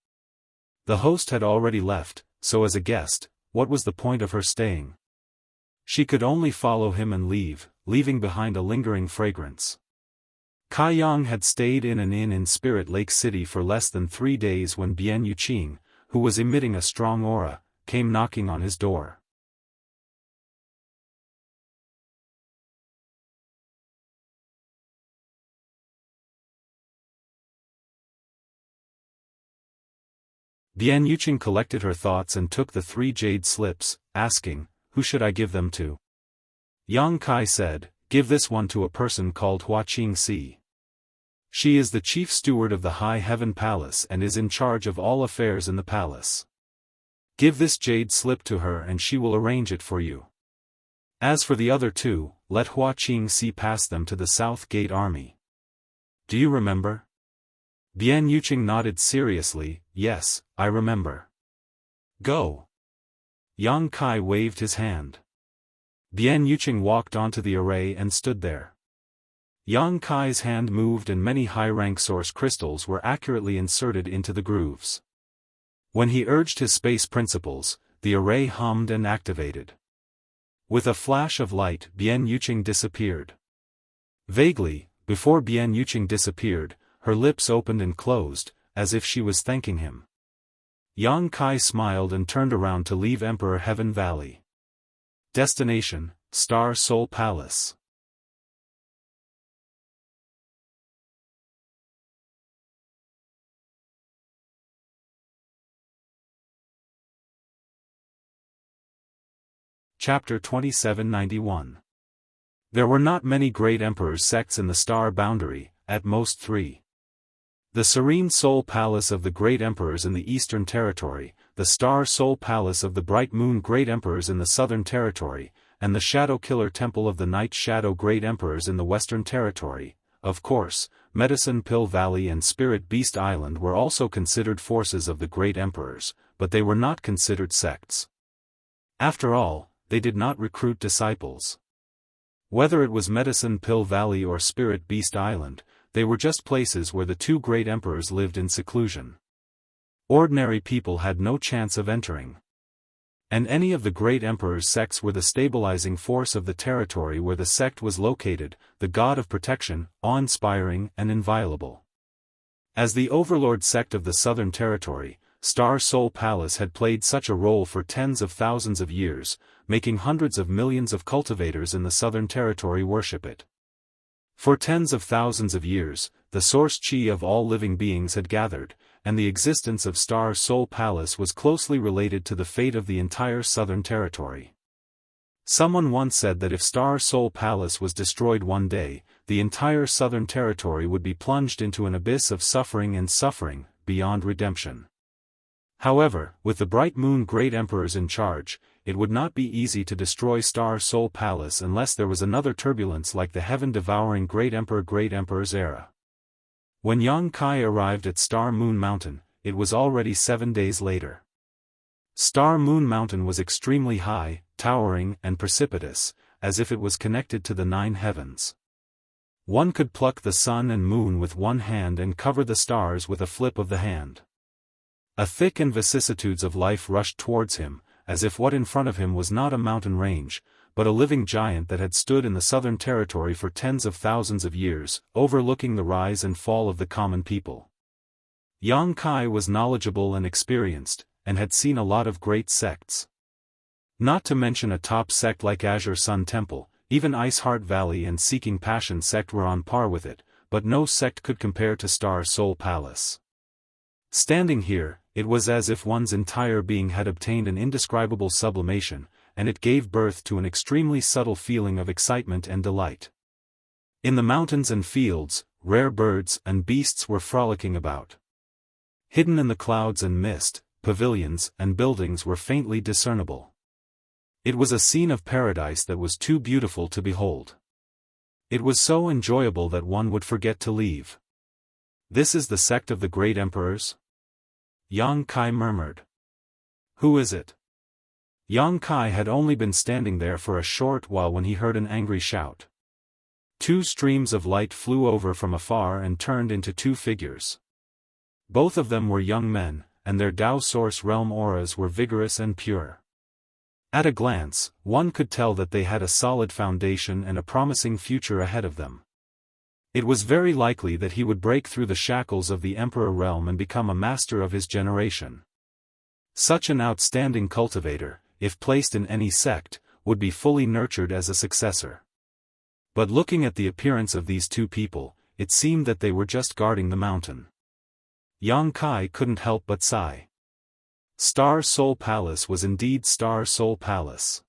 The host had already left, so as a guest, what was the point of her staying? She could only follow him and leave, leaving behind a lingering fragrance. Kai Yang had stayed in an inn in Spirit Lake City for less than 3 days when Bian Yuqing, who was emitting a strong aura, came knocking on his door. Bian Yuqing collected her thoughts and took the 3 jade slips, asking, Who should I give them to? Yang Kai said, Give this one to a person called Hua Qingxi. She is the chief steward of the High Heaven Palace and is in charge of all affairs in the palace. Give this jade slip to her and she will arrange it for you. As for the other 2, let Hua Qingxi pass them to the South Gate Army. Do you remember? Bian Yuqing nodded seriously, Yes, I remember. Go. Yang Kai waved his hand. Bian Yuqing walked onto the array and stood there. Yang Kai's hand moved and many high-rank source crystals were accurately inserted into the grooves. When he urged his space principles, the array hummed and activated. With a flash of light, Bian Yuqing disappeared. Vaguely, before Bian Yuqing disappeared, her lips opened and closed, as if she was thanking him. Yang Kai smiled and turned around to leave Emperor Heaven Valley. Destination, Star Soul Palace. Chapter 2791. There were not many great emperors' sects in the star boundary, at most 3. The Serene Soul Palace of the Great Emperors in the Eastern Territory, the Star Soul Palace of the Bright Moon Great Emperors in the Southern Territory, and the Shadow Killer Temple of the Night Shadow Great Emperors in the Western Territory. Of course, Medicine Pill Valley and Spirit Beast Island were also considered forces of the Great Emperors, but they were not considered sects. After all, they did not recruit disciples. Whether it was Medicine Pill Valley or Spirit Beast Island, they were just places where the 2 great emperors lived in seclusion. Ordinary people had no chance of entering. And any of the great emperor's sects were the stabilizing force of the territory where the sect was located, the god of protection, awe-inspiring and inviolable. As the overlord sect of the Southern Territory, Star Soul Palace had played such a role for tens of thousands of years, making hundreds of millions of cultivators in the Southern Territory worship it. For tens of thousands of years, the source chi of all living beings had gathered, and the existence of Star Soul Palace was closely related to the fate of the entire Southern Territory. Someone once said that if Star Soul Palace was destroyed one day, the entire southern territory would be plunged into an abyss of suffering and suffering, beyond redemption. However, with the Bright Moon Great Emperors in charge, it would not be easy to destroy Star Soul Palace unless there was another turbulence like the heaven-devouring Great Emperor's era. When Yang Kai arrived at Star Moon Mountain, it was already 7 days later. Star Moon Mountain was extremely high, towering, and precipitous, as if it was connected to the 9 heavens. One could pluck the sun and moon with one hand and cover the stars with a flip of the hand. A thick and vicissitudes of life rushed towards him, as if what in front of him was not a mountain range, but a living giant that had stood in the southern territory for tens of thousands of years, overlooking the rise and fall of the common people. Yang Kai was knowledgeable and experienced, and had seen a lot of great sects. Not to mention a top sect like Azure Sun Temple, even Ice Heart Valley and Seeking Passion sect were on par with it, but no sect could compare to Star Soul Palace. Standing here, it was as if one's entire being had obtained an indescribable sublimation, and it gave birth to an extremely subtle feeling of excitement and delight. In the mountains and fields, rare birds and beasts were frolicking about. Hidden in the clouds and mist, pavilions and buildings were faintly discernible. It was a scene of paradise that was too beautiful to behold. It was so enjoyable that one would forget to leave. "This is the sect of the great emperors?" Yang Kai murmured. "Who is it?" Yang Kai had only been standing there for a short while when he heard an angry shout. 2 streams of light flew over from afar and turned into 2 figures. Both of them were young men, and their Dao Source Realm auras were vigorous and pure. At a glance, one could tell that they had a solid foundation and a promising future ahead of them. It was very likely that he would break through the shackles of the Emperor realm and become a master of his generation. Such an outstanding cultivator, if placed in any sect, would be fully nurtured as a successor. But looking at the appearance of these 2 people, it seemed that they were just guarding the mountain. Yang Kai couldn't help but sigh. Star Soul Palace was indeed Star Soul Palace.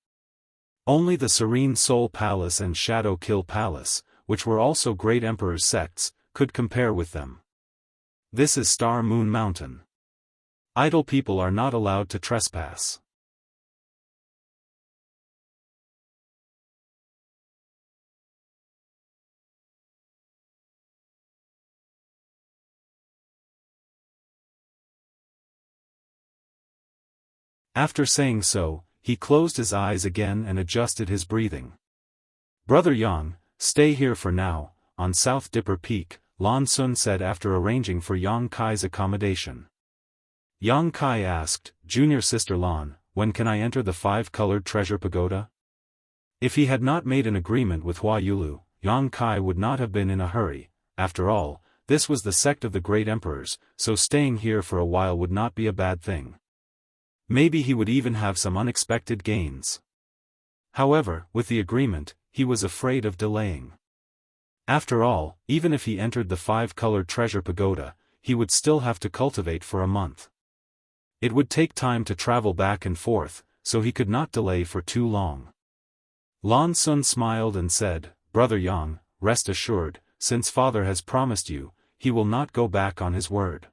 Only the Serene Soul Palace and Shadow Kill Palace, which were also great emperors' sects, could compare with them. This is Star Moon Mountain. Idle people are not allowed to trespass. After saying so, he closed his eyes again and adjusted his breathing. "Brother Yang, stay here for now," on South Dipper Peak, Lan Sun said after arranging for Yang Kai's accommodation. Yang Kai asked, "Junior sister Lan, when can I enter the 5-colored treasure pagoda?" If he had not made an agreement with Hua Yulu, Yang Kai would not have been in a hurry. After all, this was the sect of the great emperors, so staying here for a while would not be a bad thing. Maybe he would even have some unexpected gains. However, with the agreement, he was afraid of delaying. After all, even if he entered the 5-colored treasure pagoda, he would still have to cultivate for a month. It would take time to travel back and forth, so he could not delay for too long. Lan Sun smiled and said, "Brother Yang, rest assured, since father has promised you, he will not go back on his word.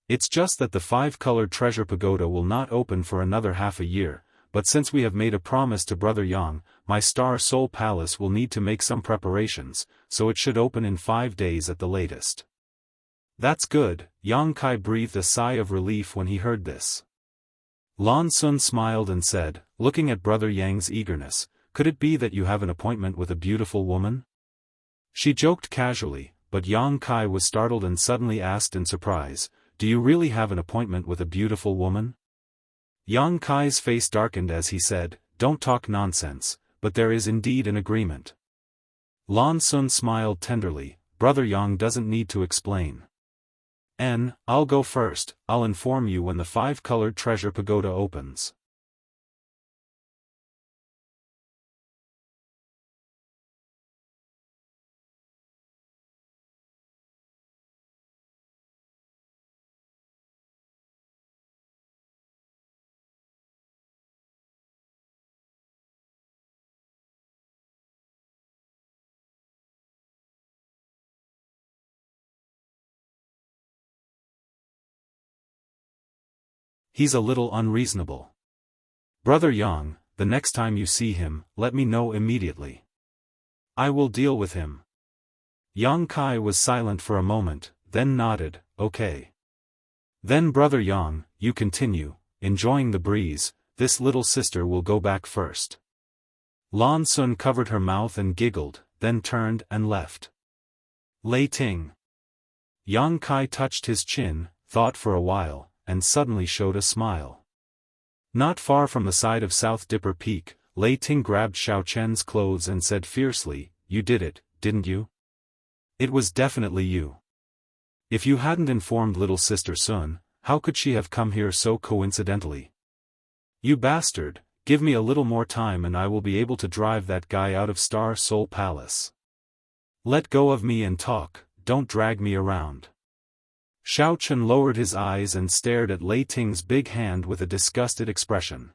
It's just that the 5-colored treasure pagoda will not open for another half a year, but since we have made a promise to Brother Yang, my Star Soul Palace will need to make some preparations, so it should open in 5 days at the latest." "That's good," Yang Kai breathed a sigh of relief when he heard this. Lan Sun smiled and said, looking at Brother Yang's eagerness, "Could it be that you have an appointment with a beautiful woman?" She joked casually, but Yang Kai was startled and suddenly asked in surprise, "Do you really have an appointment with a beautiful woman?" Yang Kai's face darkened as he said, "Don't talk nonsense, but there is indeed an agreement." Lan Sun smiled tenderly, "Brother Yang doesn't need to explain. I'll go first, I'll inform you when the 5-colored treasure pagoda opens." He's a little unreasonable. Brother Yang, the next time you see him, let me know immediately. I will deal with him. Yang Kai was silent for a moment, then nodded, okay. Then Brother Yang, you continue, enjoying the breeze, this little sister will go back first. Lan Sun covered her mouth and giggled, then turned and left. Lei Ting. Yang Kai touched his chin, thought for a while, and suddenly showed a smile. Not far from the side of South Dipper Peak, Lei Ting grabbed Xiao Chen's clothes and said fiercely, "You did it, didn't you? It was definitely you. If you hadn't informed little sister Sun, how could she have come here so coincidentally? You bastard, give me a little more time and I will be able to drive that guy out of Star Soul Palace. Let go of me and talk, don't drag me around." Xiao Chen lowered his eyes and stared at Lei Ting's big hand with a disgusted expression.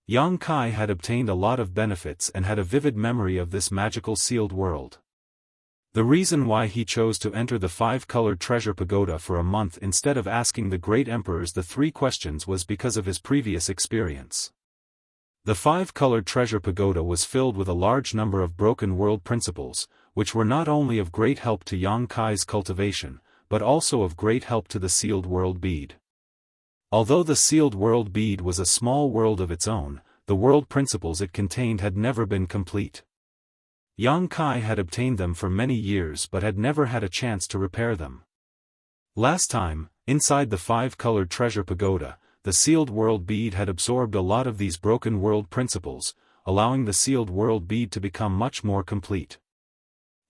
Yang Kai had obtained a lot of benefits and had a vivid memory of this magical sealed world. The reason why he chose to enter the five-colored treasure pagoda for a month instead of asking the great emperors the 3 questions was because of his previous experience. The five-colored treasure pagoda was filled with a large number of broken world principles, which were not only of great help to Yang Kai's cultivation, but also of great help to the sealed world bead. Although the sealed world bead was a small world of its own, the world principles it contained had never been complete. Yang Kai had obtained them for many years but had never had a chance to repair them. Last time, inside the five-colored treasure pagoda, the sealed world bead had absorbed a lot of these broken world principles, allowing the sealed world bead to become much more complete.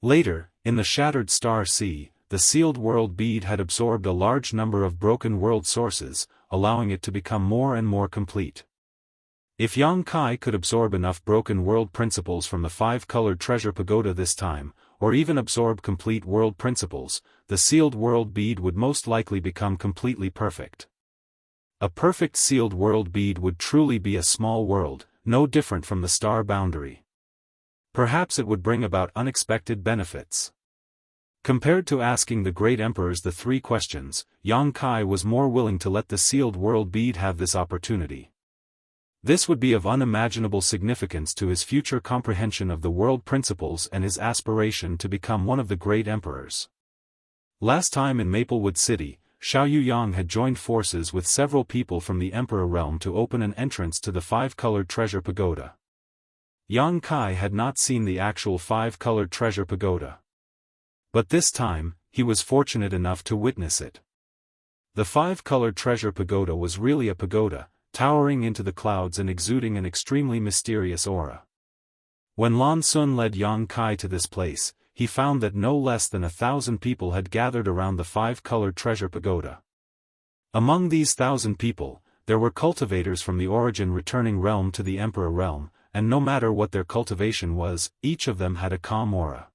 Later, in the Shattered Star Sea, the sealed world bead had absorbed a large number of broken world sources, allowing it to become more and more complete. If Yang Kai could absorb enough broken world principles from the five-colored treasure pagoda this time, or even absorb complete world principles, the sealed world bead would most likely become completely perfect. A perfect sealed world bead would truly be a small world, no different from the star boundary. Perhaps it would bring about unexpected benefits. Compared to asking the great emperors the 3 questions, Yang Kai was more willing to let the sealed world bead have this opportunity. This would be of unimaginable significance to his future comprehension of the world principles and his aspiration to become one of the great emperors. Last time in Maplewood City, Xiao Yuyang had joined forces with several people from the Emperor realm to open an entrance to the five-colored treasure pagoda. Yang Kai had not seen the actual five-colored treasure pagoda. But this time, he was fortunate enough to witness it. The five-colored treasure pagoda was really a pagoda, towering into the clouds and exuding an extremely mysterious aura. When Lan Sun led Yang Kai to this place, he found that no less than 1,000 people had gathered around the five-colored treasure pagoda. Among these 1,000 people, there were cultivators from the origin returning realm to the Emperor realm, and no matter what their cultivation was, each of them had a calm aura.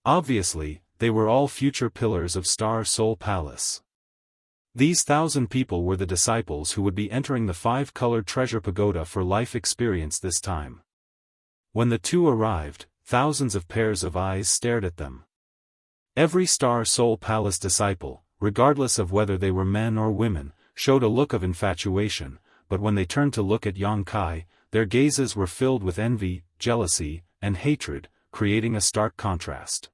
Obviously, they were all future pillars of Star Soul Palace. These 1,000 people were the disciples who would be entering the five-colored treasure pagoda for life experience this time. When the two arrived, thousands of pairs of eyes stared at them. Every Star Soul Palace disciple, regardless of whether they were men or women, showed a look of infatuation, but when they turned to look at Yang Kai, their gazes were filled with envy, jealousy, and hatred, creating a stark contrast.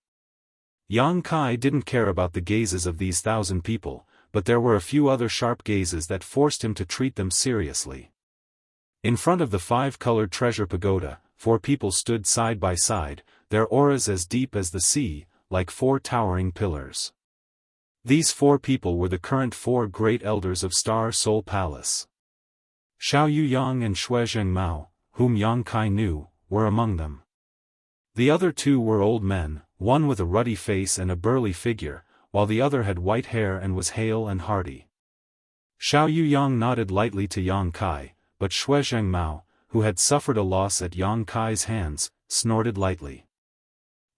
Yang Kai didn't care about the gazes of these 1,000 people, but there were a few other sharp gazes that forced him to treat them seriously. In front of the five-colored treasure pagoda, 4 people stood side by side, their auras as deep as the sea, like 4 towering pillars. These 4 people were the current 4 great elders of Star Soul Palace. Xiao Yuyang and Shuezheng Mao, whom Yang Kai knew, were among them. The other 2 were old men, one with a ruddy face and a burly figure, while the other had white hair and was hale and hearty. Xiao Yuyang nodded lightly to Yang Kai, but Shuezheng Mao, who had suffered a loss at Yang Kai's hands, snorted lightly.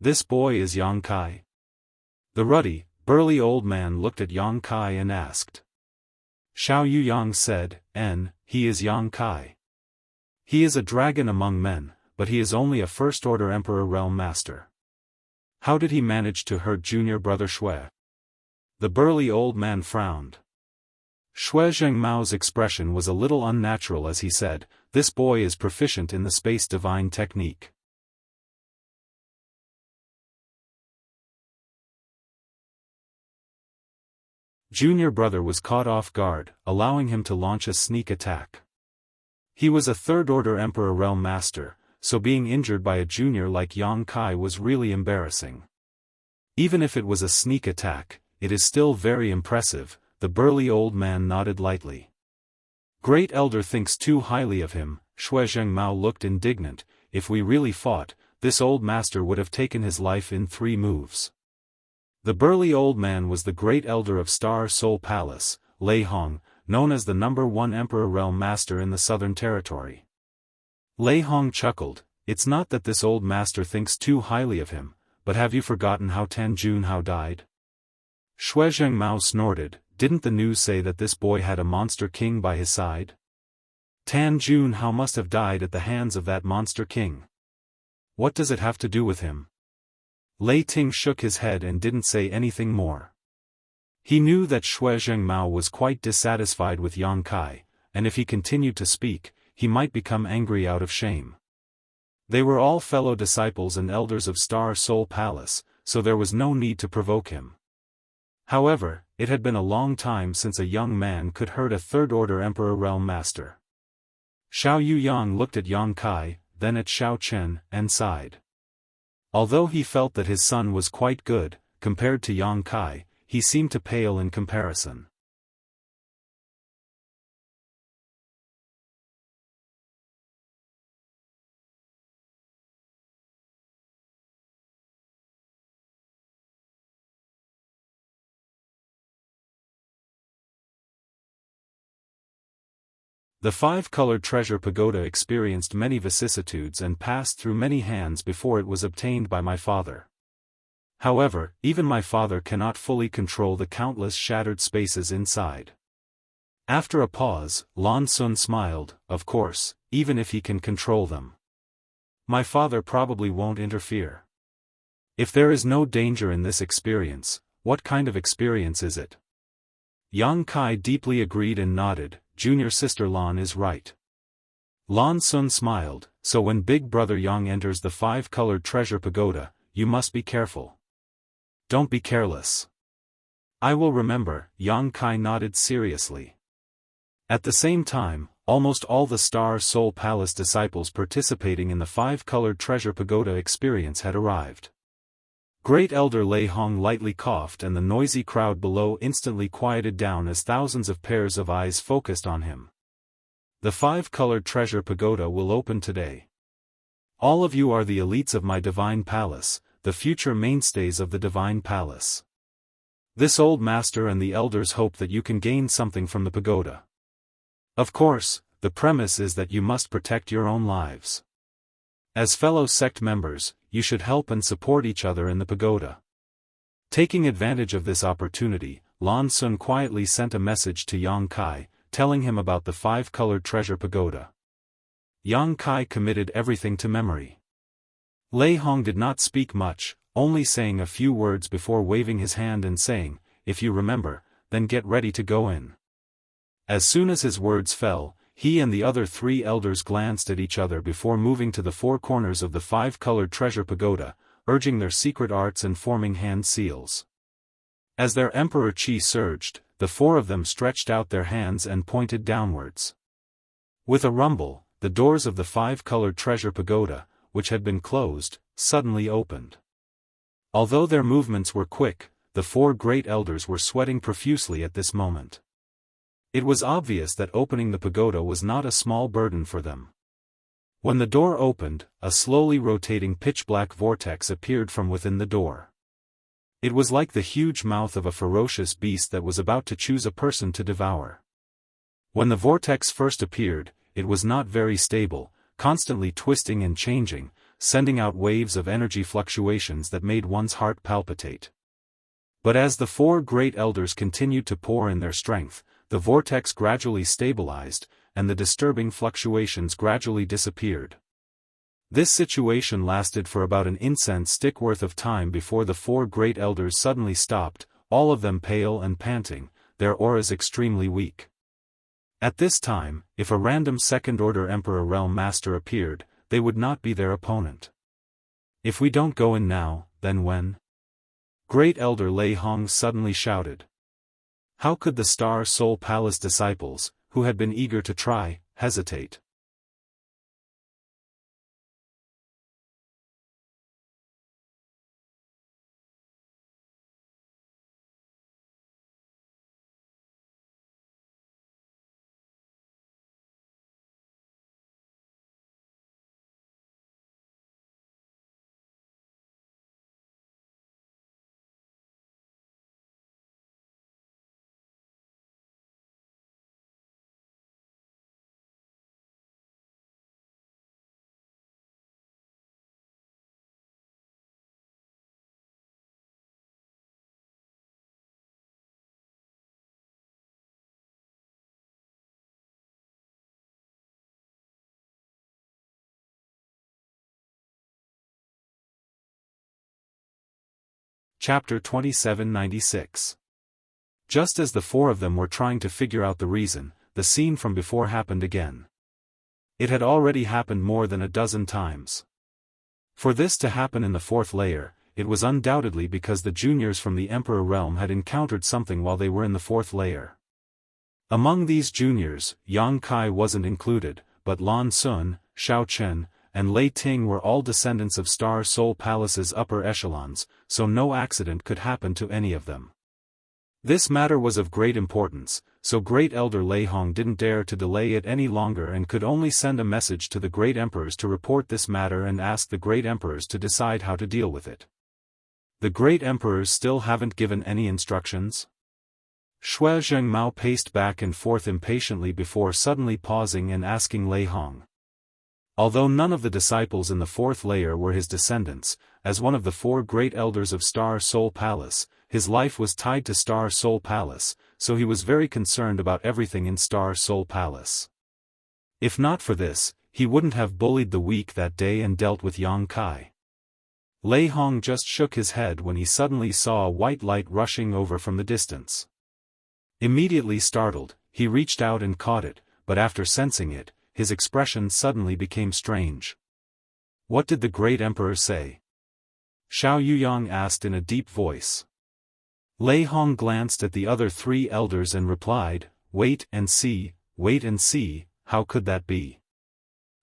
This boy is Yang Kai. The ruddy, burly old man looked at Yang Kai and asked. Xiao Yuyang said, he is Yang Kai. He is a dragon among men, but he is only a first-order Emperor Realm Master. How did he manage to hurt junior brother Shui? The burly old man frowned. Shui Zhengmao's expression was a little unnatural as he said, this boy is proficient in the space divine technique. Junior brother was caught off guard, allowing him to launch a sneak attack. He was a third-order Emperor Realm Master, so being injured by a junior like Yang Kai was really embarrassing. Even if it was a sneak attack, it is still very impressive, the burly old man nodded lightly. Great Elder thinks too highly of him, Shui Zhengmao looked indignant, if we really fought, this old master would have taken his life in 3 moves. The burly old man was the Great Elder of Star Soul Palace, Lei Hong, known as the #1 Emperor Realm Master in the Southern Territory. Lei Hong chuckled, it's not that this old master thinks too highly of him, but have you forgotten how Tan Junhao died? Shui Zhengmao snorted, didn't the news say that this boy had a monster king by his side? Tan Junhao must have died at the hands of that monster king. What does it have to do with him? Lei Ting shook his head and didn't say anything more. He knew that Shui Zhengmao was quite dissatisfied with Yang Kai, and if he continued to speak, he might become angry out of shame. They were all fellow disciples and elders of Star Soul Palace, so there was no need to provoke him. However, it had been a long time since a young man could hurt a third-order Emperor Realm Master. Xiao Yuyang looked at Yang Kai, then at Xiao Chen, and sighed. Although he felt that his son was quite good, compared to Yang Kai, he seemed to pale in comparison. The 5-colored treasure pagoda experienced many vicissitudes and passed through many hands before it was obtained by my father. However, even my father cannot fully control the countless shattered spaces inside. After a pause, Lan Sun smiled, of course, even if he can control them. My father probably won't interfere. If there is no danger in this experience, what kind of experience is it? Yang Kai deeply agreed and nodded, junior sister Lan is right. Lan Sun smiled, so when big brother Yang enters the 5-colored treasure pagoda, you must be careful. Don't be careless. I will remember, Yang Kai nodded seriously. At the same time, almost all the Star Soul Palace disciples participating in the 5-colored treasure pagoda experience had arrived. Great Elder Lei Hong lightly coughed and the noisy crowd below instantly quieted down as thousands of pairs of eyes focused on him. The 5-colored treasure pagoda will open today. All of you are the elites of my divine palace, the future mainstays of the divine palace. This old master and the elders hope that you can gain something from the pagoda. Of course, the premise is that you must protect your own lives. As fellow sect members, you should help and support each other in the pagoda. Taking advantage of this opportunity, Lan Sun quietly sent a message to Yang Kai, telling him about the 5-colored treasure pagoda. Yang Kai committed everything to memory. Lei Hong did not speak much, only saying a few words before waving his hand and saying, if you remember, then get ready to go in. As soon as his words fell, he and the other 3 elders glanced at each other before moving to the 4 corners of the 5-colored treasure pagoda, urging their secret arts and forming hand seals. As their emperor chi surged, the 4 of them stretched out their hands and pointed downwards. With a rumble, the doors of the 5-colored treasure pagoda, which had been closed, suddenly opened. Although their movements were quick, the 4 great elders were sweating profusely at this moment. It was obvious that opening the pagoda was not a small burden for them. When the door opened, a slowly rotating pitch-black vortex appeared from within the door. It was like the huge mouth of a ferocious beast that was about to choose a person to devour. When the vortex first appeared, it was not very stable, constantly twisting and changing, sending out waves of energy fluctuations that made one's heart palpitate. But as the four great elders continued to pour in their strength, the vortex gradually stabilized, and the disturbing fluctuations gradually disappeared. This situation lasted for about an incense stick worth of time before the four great elders suddenly stopped, all of them pale and panting, their auras extremely weak. At this time, if a random second-order Emperor Realm Master appeared, they would not be their opponent. If we don't go in now, then when? Great Elder Lei Hong suddenly shouted. How could the Star Soul Palace disciples, who had been eager to try, hesitate? Chapter 2796. Just as the four of them were trying to figure out the reason, the scene from before happened again. It had already happened more than a dozen times. For this to happen in the fourth layer, it was undoubtedly because the juniors from the Emperor Realm had encountered something while they were in the fourth layer. Among these juniors, Yang Kai wasn't included, but Lan Sun, Shao Chen, and Lei Ting were all descendants of Star Soul Palace's upper echelons, so no accident could happen to any of them. This matter was of great importance, so Great Elder Lei Hong didn't dare to delay it any longer and could only send a message to the Great Emperors to report this matter and ask the Great Emperors to decide how to deal with it. The Great Emperors still haven't given any instructions? Shui Zhengmao paced back and forth impatiently before suddenly pausing and asking Lei Hong. Although none of the disciples in the fourth layer were his descendants, as one of the four great elders of Star Soul Palace, his life was tied to Star Soul Palace, so he was very concerned about everything in Star Soul Palace. If not for this, he wouldn't have bullied the weak that day and dealt with Yang Kai. Lei Hong just shook his head when he suddenly saw a white light rushing over from the distance. Immediately startled, he reached out and caught it, but after sensing it, his expression suddenly became strange. What did the Great Emperor say? Xiao Yuyang asked in a deep voice. Lei Hong glanced at the other three elders and replied, wait and see, how could that be?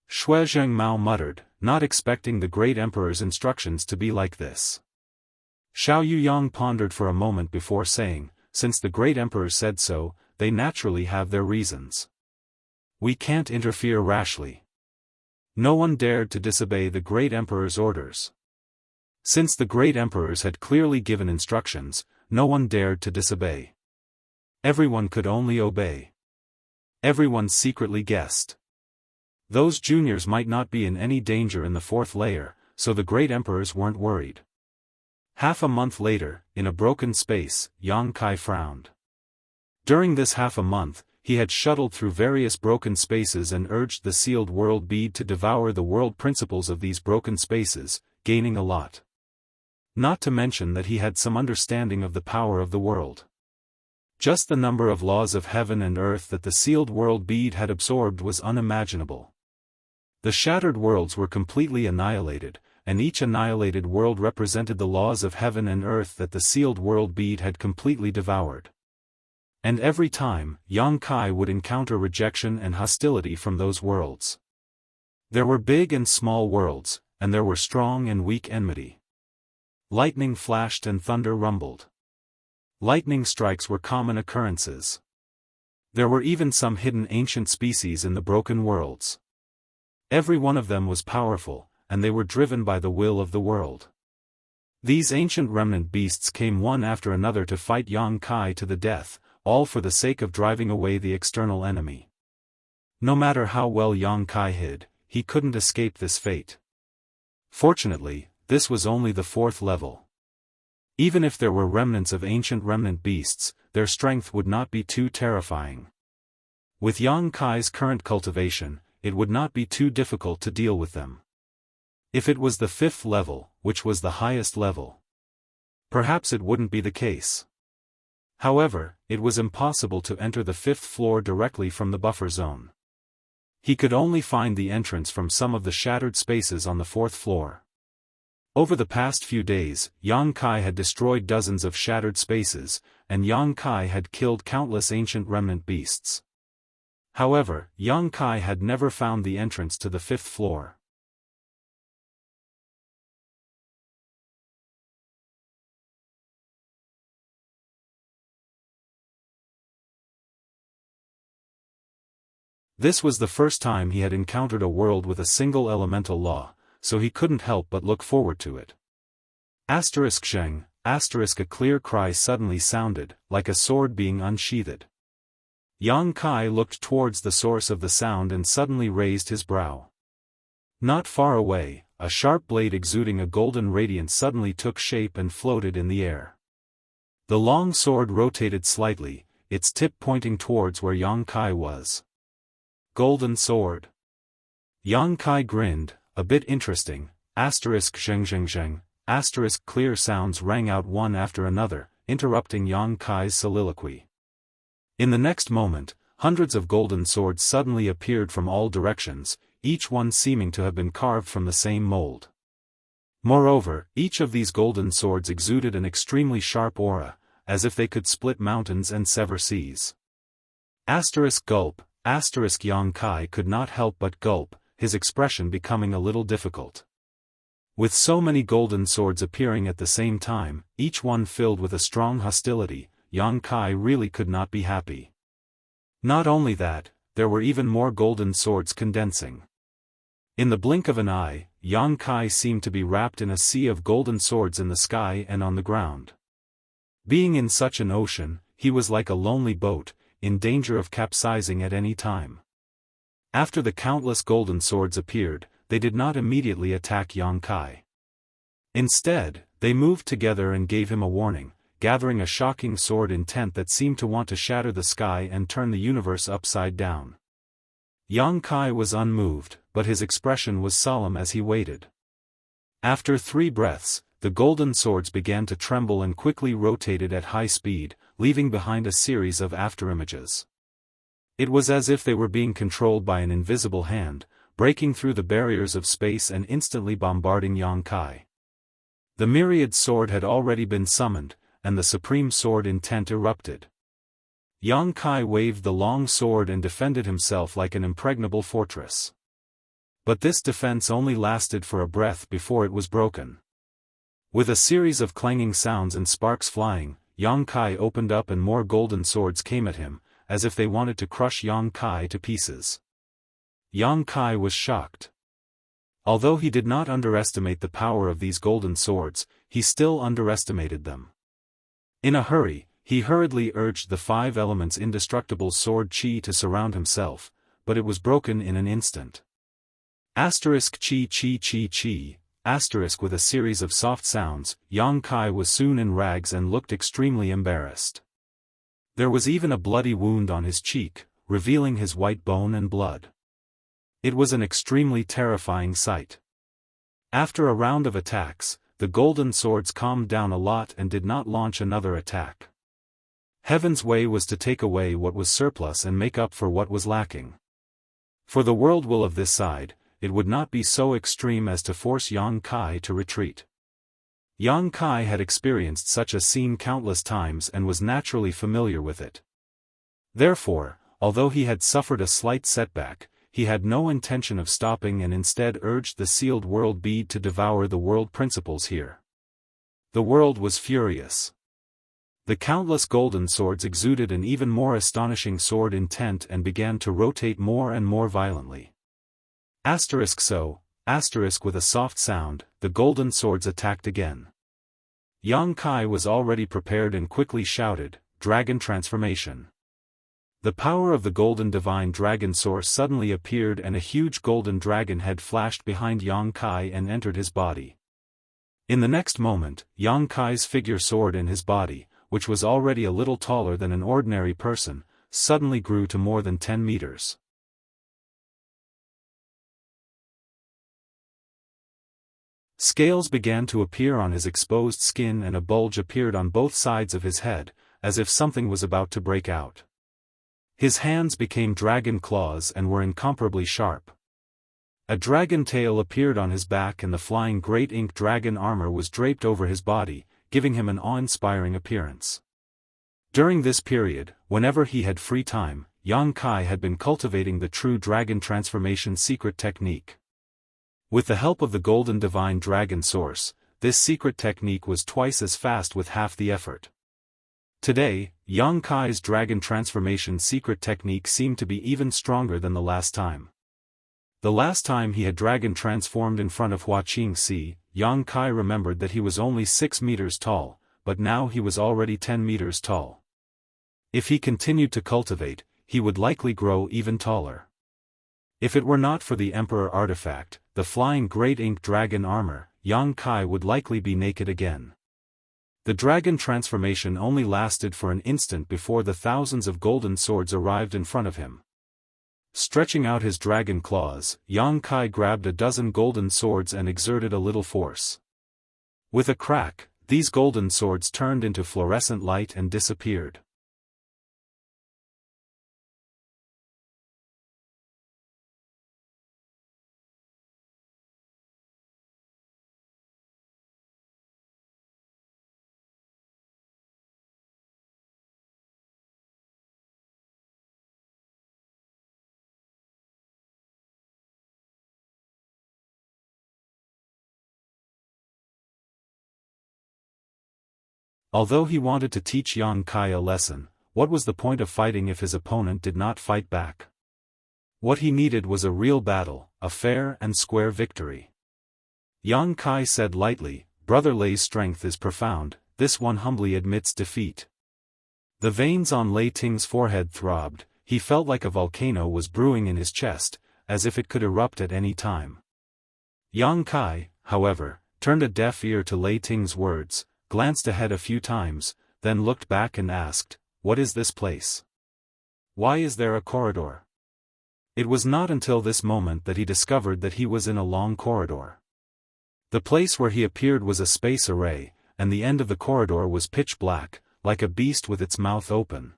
Shui Zhengmao muttered, not expecting the Great Emperor's instructions to be like this. Xiao Yuyang pondered for a moment before saying, since the Great Emperor said so, they naturally have their reasons. We can't interfere rashly. No one dared to disobey the Great Emperor's orders. Since the Great Emperors had clearly given instructions, no one dared to disobey. Everyone could only obey. Everyone secretly guessed. Those juniors might not be in any danger in the fourth layer, so the Great Emperors weren't worried. Half a month later, in a broken space, Yang Kai frowned. During this half a month, he had shuttled through various broken spaces and urged the sealed world bead to devour the world principles of these broken spaces, gaining a lot. Not to mention that he had some understanding of the power of the world. Just the number of laws of heaven and earth that the sealed world bead had absorbed was unimaginable. The shattered worlds were completely annihilated, and each annihilated world represented the laws of heaven and earth that the sealed world bead had completely devoured. And every time, Yang Kai would encounter rejection and hostility from those worlds. There were big and small worlds, and there were strong and weak enmity. Lightning flashed and thunder rumbled. Lightning strikes were common occurrences. There were even some hidden ancient species in the broken worlds. Every one of them was powerful, and they were driven by the will of the world. These ancient remnant beasts came one after another to fight Yang Kai to the death, all for the sake of driving away the external enemy. No matter how well Yang Kai hid, he couldn't escape this fate. Fortunately, this was only the 4th level. Even if there were remnants of ancient remnant beasts, their strength would not be too terrifying. With Yang Kai's current cultivation, it would not be too difficult to deal with them. If it was the 5th level, which was the highest level, perhaps it wouldn't be the case. However, it was impossible to enter the 5th floor directly from the buffer zone. He could only find the entrance from some of the shattered spaces on the 4th floor. Over the past few days, Yang Kai had destroyed dozens of shattered spaces, and Yang Kai had killed countless ancient remnant beasts. However, Yang Kai had never found the entrance to the 5th floor. This was the first time he had encountered a world with a single elemental law, so he couldn't help but look forward to it. Sheng, a clear cry suddenly sounded, like a sword being unsheathed. Yang Kai looked towards the source of the sound and suddenly raised his brow. Not far away, a sharp blade exuding a golden radiance suddenly took shape and floated in the air. The long sword rotated slightly, its tip pointing towards where Yang Kai was. Golden sword. Yang Kai grinned, a bit interesting. Zheng, clear sounds rang out one after another, interrupting Yang Kai's soliloquy. In the next moment, hundreds of golden swords suddenly appeared from all directions, each one seeming to have been carved from the same mold. Moreover, each of these golden swords exuded an extremely sharp aura, as if they could split mountains and sever seas. Gulp. Yang Kai could not help but gulp, his expression becoming a little difficult. With so many golden swords appearing at the same time, each one filled with a strong hostility, Yang Kai really could not be happy. Not only that, there were even more golden swords condensing. In the blink of an eye, Yang Kai seemed to be wrapped in a sea of golden swords in the sky and on the ground. Being in such an ocean, he was like a lonely boat, in danger of capsizing at any time. After the countless golden swords appeared, they did not immediately attack Yang Kai. Instead, they moved together and gave him a warning, gathering a shocking sword intent that seemed to want to shatter the sky and turn the universe upside down. Yang Kai was unmoved, but his expression was solemn as he waited. After 3 breaths, the golden swords began to tremble and quickly rotated at high speed, leaving behind a series of afterimages. It was as if they were being controlled by an invisible hand, breaking through the barriers of space and instantly bombarding Yang Kai. The myriad sword had already been summoned, and the supreme sword intent erupted. Yang Kai waved the long sword and defended himself like an impregnable fortress. But this defense only lasted for a breath before it was broken. With a series of clanging sounds and sparks flying, Yang Kai opened up and more golden swords came at him, as if they wanted to crush Yang Kai to pieces. Yang Kai was shocked. Although he did not underestimate the power of these golden swords, he still underestimated them. In a hurry, he hurriedly urged the 5 elements' indestructible sword chi to surround himself, but it was broken in an instant. Chi. With a series of soft sounds, Yang Kai was soon in rags and looked extremely embarrassed. There was even a bloody wound on his cheek, revealing his white bone and blood. It was an extremely terrifying sight. After a round of attacks, the golden swords calmed down a lot and did not launch another attack. Heaven's way was to take away what was surplus and make up for what was lacking. For the world will of this side, it would not be so extreme as to force Yang Kai to retreat. Yang Kai had experienced such a scene countless times and was naturally familiar with it. Therefore, although he had suffered a slight setback, he had no intention of stopping and instead urged the sealed world bead to devour the world principles here. The world was furious. The countless golden swords exuded an even more astonishing sword intent and began to rotate more and more violently. With a soft sound, the golden swords attacked again. Yang Kai was already prepared and quickly shouted, "Dragon transformation." The power of the golden divine dragon source suddenly appeared and a huge golden dragon head flashed behind Yang Kai and entered his body. In the next moment, Yang Kai's figure soared in his body, which was already a little taller than an ordinary person, suddenly grew to more than 10 meters. Scales began to appear on his exposed skin and a bulge appeared on both sides of his head, as if something was about to break out. His hands became dragon claws and were incomparably sharp. A dragon tail appeared on his back and the flying great ink dragon armor was draped over his body, giving him an awe-inspiring appearance. During this period, whenever he had free time, Yang Kai had been cultivating the true dragon transformation secret technique. With the help of the golden divine dragon source, this secret technique was twice as fast with half the effort. Today, Yang Kai's dragon transformation secret technique seemed to be even stronger than the last time. The last time he had dragon transformed in front of Wuxia Xianxia, Yang Kai remembered that he was only 6 meters tall, but now he was already 10 meters tall. If he continued to cultivate, he would likely grow even taller. If it were not for the Emperor artifact, the flying great ink dragon armor, Yang Kai would likely be naked again. The dragon transformation only lasted for an instant before the thousands of golden swords arrived in front of him. Stretching out his dragon claws, Yang Kai grabbed a dozen golden swords and exerted a little force. With a crack, these golden swords turned into fluorescent light and disappeared. Although he wanted to teach Yang Kai a lesson, what was the point of fighting if his opponent did not fight back? What he needed was a real battle, a fair and square victory. Yang Kai said lightly, "Brother Lei's strength is profound, this one humbly admits defeat." The veins on Lei Ting's forehead throbbed, he felt like a volcano was brewing in his chest, as if it could erupt at any time. Yang Kai, however, turned a deaf ear to Lei Ting's words, glanced ahead a few times, then looked back and asked, "What is this place? Why is there a corridor?" It was not until this moment that he discovered that he was in a long corridor. The place where he appeared was a space array, and the end of the corridor was pitch black, like a beast with its mouth open.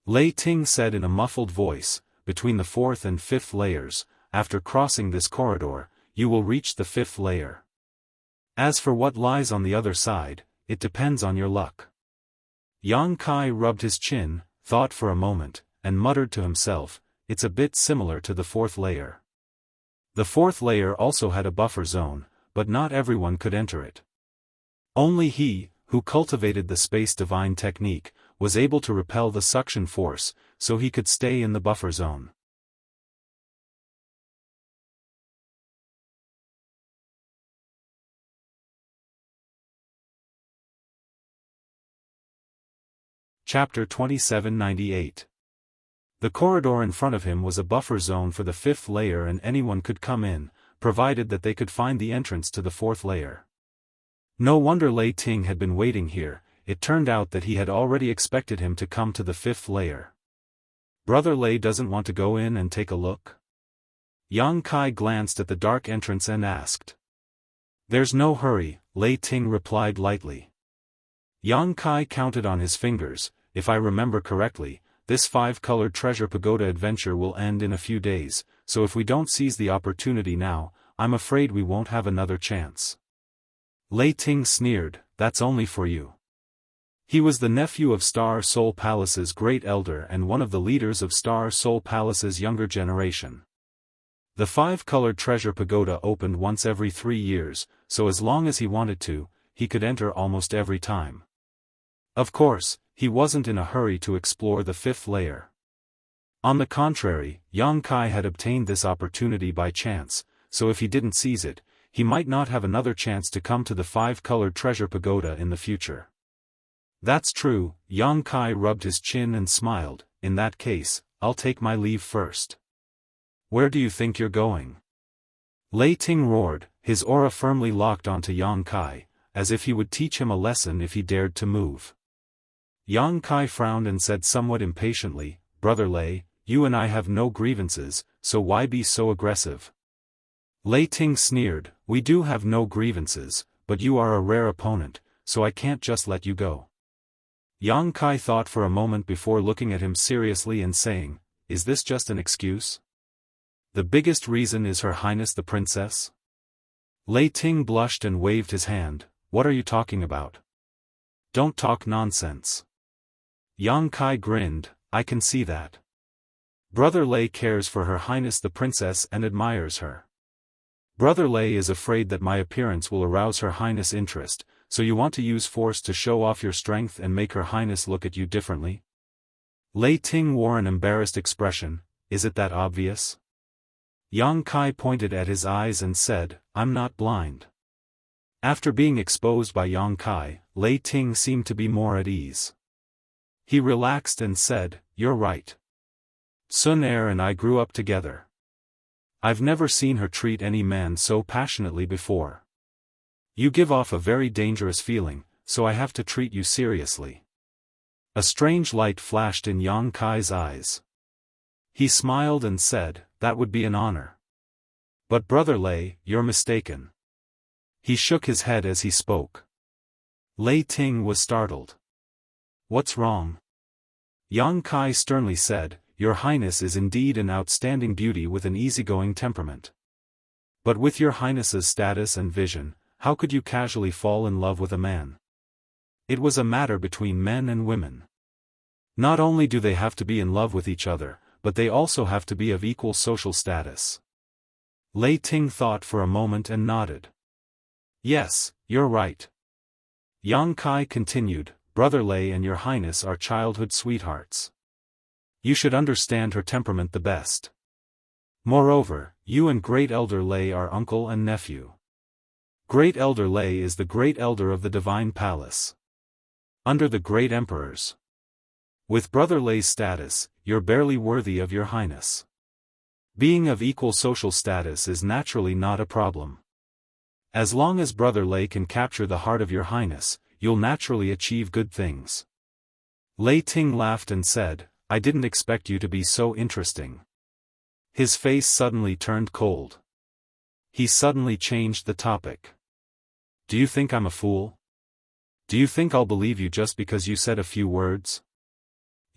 Lei Ting said in a muffled voice, "Between the 4th and 5th layers, after crossing this corridor, you will reach the 5th layer. As for what lies on the other side, it depends on your luck." Yang Kai rubbed his chin, thought for a moment, and muttered to himself, "It's a bit similar to the 4th layer." The 4th layer also had a buffer zone, but not everyone could enter it. Only he, who cultivated the space divine technique, was able to repel the suction force, so he could stay in the buffer zone. Chapter 2798. The corridor in front of him was a buffer zone for the 5th layer and anyone could come in, provided that they could find the entrance to the 4th layer. No wonder Lei Ting had been waiting here, it turned out that he had already expected him to come to the 5th layer. "Brother Lei doesn't want to go in and take a look?" Yang Kai glanced at the dark entrance and asked. "There's no hurry," Lei Ting replied lightly. Yang Kai counted on his fingers. "If I remember correctly, this 5-colored treasure pagoda adventure will end in a few days, so if we don't seize the opportunity now, I'm afraid we won't have another chance." Lei Ting sneered, "That's only for you." He was the nephew of Star Soul Palace's great elder and one of the leaders of Star Soul Palace's younger generation. The 5-colored treasure pagoda opened once every 3 years, so as long as he wanted to, he could enter almost every time. Of course, he wasn't in a hurry to explore the 5th layer. On the contrary, Yang Kai had obtained this opportunity by chance, so if he didn't seize it, he might not have another chance to come to the 5-colored treasure pagoda in the future. "That's true," Yang Kai rubbed his chin and smiled, in that case, I'll take my leave first. Where do you think you're going? Lei Ting roared, his aura firmly locked onto Yang Kai, as if he would teach him a lesson if he dared to move. Yang Kai frowned and said somewhat impatiently, Brother Lei, you and I have no grievances, so why be so aggressive? Lei Ting sneered, we do have no grievances, but you are a rare opponent, so I can't just let you go. Yang Kai thought for a moment before looking at him seriously and saying, is this just an excuse? The biggest reason is Her Highness the Princess? Lei Ting blushed and waved his hand, what are you talking about? Don't talk nonsense. Yang Kai grinned, I can see that. Brother Lei cares for Her Highness the Princess and admires her. Brother Lei is afraid that my appearance will arouse Her Highness' interest, so you want to use force to show off your strength and make Her Highness look at you differently? Lei Ting wore an embarrassed expression, is it that obvious? Yang Kai pointed at his eyes and said, I'm not blind. After being exposed by Yang Kai, Lei Ting seemed to be more at ease. He relaxed and said, you're right. Sun Er and I grew up together. I've never seen her treat any man so passionately before. You give off a very dangerous feeling, so I have to treat you seriously. A strange light flashed in Yang Kai's eyes. He smiled and said, that would be an honor. But Brother Lei, you're mistaken. He shook his head as he spoke. Lei Ting was startled. What's wrong? Yang Kai sternly said, Your Highness is indeed an outstanding beauty with an easygoing temperament. But with Your Highness's status and vision, how could you casually fall in love with a man? It was a matter between men and women. Not only do they have to be in love with each other, but they also have to be of equal social status. Lei Ting thought for a moment and nodded. Yes, you're right. Yang Kai continued, Brother Lei and Your Highness are childhood sweethearts. You should understand her temperament the best. Moreover, you and Great Elder Lei are uncle and nephew. Great Elder Lei is the Great Elder of the Divine Palace. Under the Great Emperors. With Brother Lei's status, you're barely worthy of Your Highness. Being of equal social status is naturally not a problem. As long as Brother Lei can capture the heart of Your Highness, you'll naturally achieve good things. Lei Ting laughed and said, I didn't expect you to be so interesting. His face suddenly turned cold. He suddenly changed the topic. Do you think I'm a fool? Do you think I'll believe you just because you said a few words?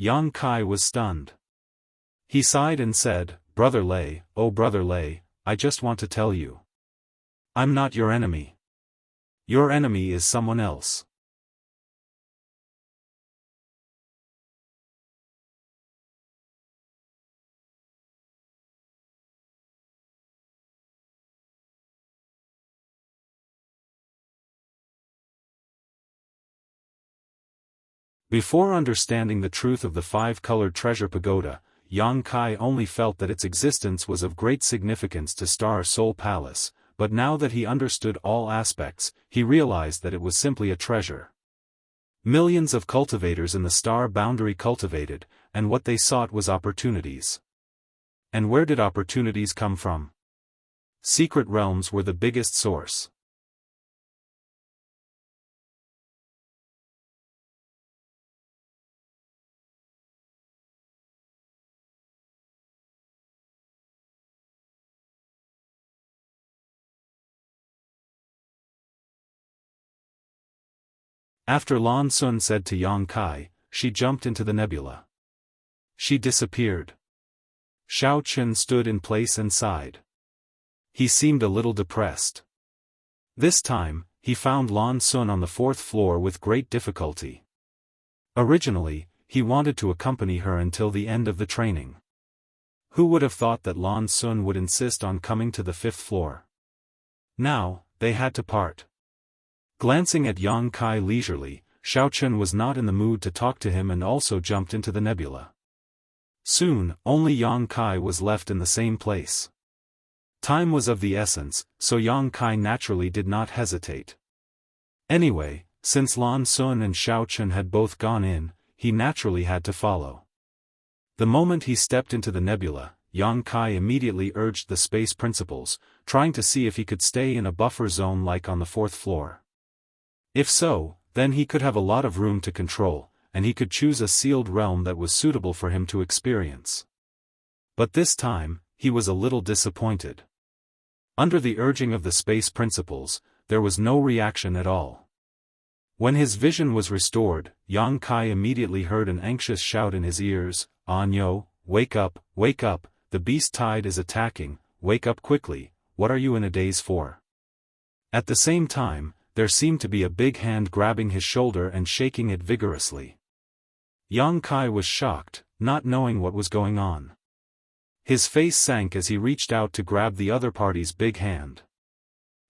Yang Kai was stunned. He sighed and said, Brother Lei, oh Brother Lei, I just want to tell you. I'm not your enemy. Your enemy is someone else. Before understanding the truth of the five-colored treasure pagoda, Yang Kai only felt that its existence was of great significance to Star Soul Palace, but now that he understood all aspects, he realized that it was simply a treasure. Millions of cultivators in the star boundary cultivated, and what they sought was opportunities. And where did opportunities come from? Secret realms were the biggest source. After Lan Sun said to Yang Kai, she jumped into the nebula. She disappeared. Xiao Chen stood in place and sighed. He seemed a little depressed. This time, he found Lan Sun on the fourth floor with great difficulty. Originally, he wanted to accompany her until the end of the training. Who would have thought that Lan Sun would insist on coming to the fifth floor? Now, they had to part. Glancing at Yang Kai leisurely, Xiao Chen was not in the mood to talk to him and also jumped into the nebula. Soon, only Yang Kai was left in the same place. Time was of the essence, so Yang Kai naturally did not hesitate. Anyway, since Lan Sun and Xiao Chen had both gone in, he naturally had to follow. The moment he stepped into the nebula, Yang Kai immediately urged the space principles, trying to see if he could stay in a buffer zone like on the 4th floor. If so, then he could have a lot of room to control, and he could choose a sealed realm that was suitable for him to experience. But this time, he was a little disappointed. Under the urging of the space principles, there was no reaction at all. When his vision was restored, Yang Kai immediately heard an anxious shout in his ears, "Anyo, wake up, the beast tide is attacking, wake up quickly, what are you in a daze for?" At the same time, there seemed to be a big hand grabbing his shoulder and shaking it vigorously. Yang Kai was shocked, not knowing what was going on. His face sank as he reached out to grab the other party's big hand.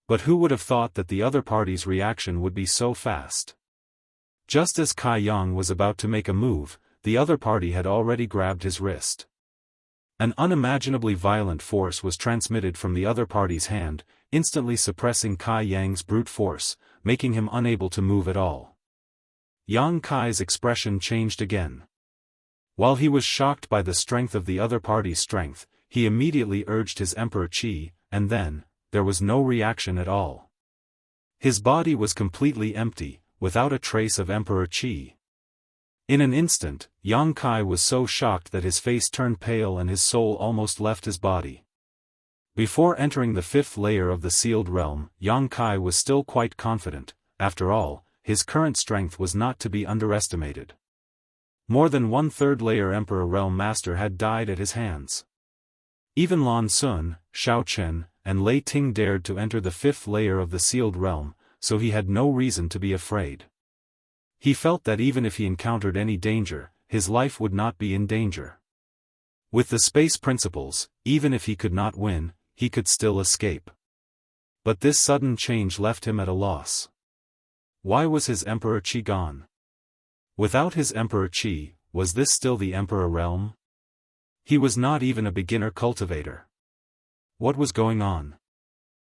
But who would have thought that the other party's reaction would be so fast? Just as Kai Yang was about to make a move, the other party had already grabbed his wrist. An unimaginably violent force was transmitted from the other party's hand, instantly suppressing Kai Yang's brute force, making him unable to move at all. Yang Kai's expression changed again. While he was shocked by the strength of the other party's strength, he immediately urged his Emperor Qi, and then, there was no reaction at all. His body was completely empty, without a trace of Emperor Qi. In an instant, Yang Kai was so shocked that his face turned pale and his soul almost left his body. Before entering the 5th layer of the sealed realm, Yang Kai was still quite confident. After all, his current strength was not to be underestimated. More than 1/3 layer Emperor Realm Master had died at his hands. Even Lan Sun, Shao Chen, and Lei Ting dared to enter the 5th layer of the sealed realm, so he had no reason to be afraid. He felt that even if he encountered any danger, his life would not be in danger. With the space principles, even if he could not win, he could still escape. But this sudden change left him at a loss. Why was his Emperor Qi gone? Without his Emperor Qi, was this still the Emperor realm? He was not even a beginner cultivator. What was going on?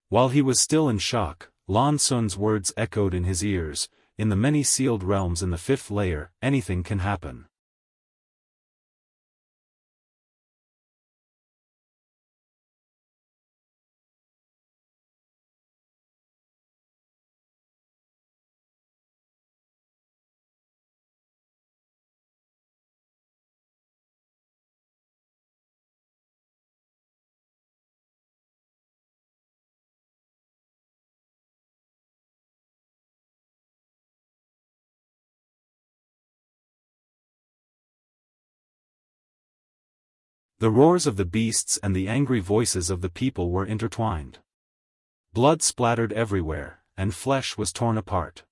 While he was still in shock, Lan Sun's words echoed in his ears, "In the many sealed realms in the 5th layer, anything can happen." The roars of the beasts and the angry voices of the people were intertwined. Blood splattered everywhere, and flesh was torn apart.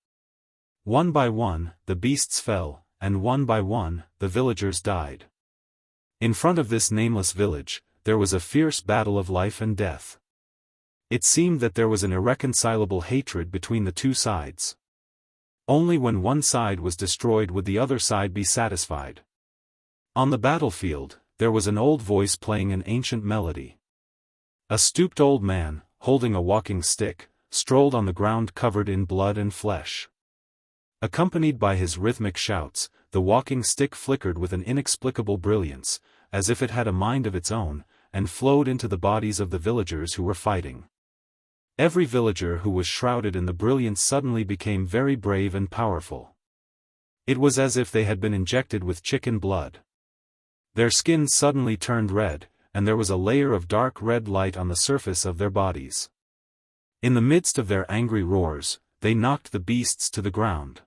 One by one, the beasts fell, and one by one, the villagers died. In front of this nameless village, there was a fierce battle of life and death. It seemed that there was an irreconcilable hatred between the two sides. Only when one side was destroyed would the other side be satisfied. On the battlefield, there was an old voice playing an ancient melody. A stooped old man, holding a walking stick, strolled on the ground covered in blood and flesh. Accompanied by his rhythmic shouts, the walking stick flickered with an inexplicable brilliance, as if it had a mind of its own, and flowed into the bodies of the villagers who were fighting. Every villager who was shrouded in the brilliance suddenly became very brave and powerful. It was as if they had been injected with chicken blood. Their skin suddenly turned red, and there was a layer of dark red light on the surface of their bodies. In the midst of their angry roars, they knocked the beasts to the ground.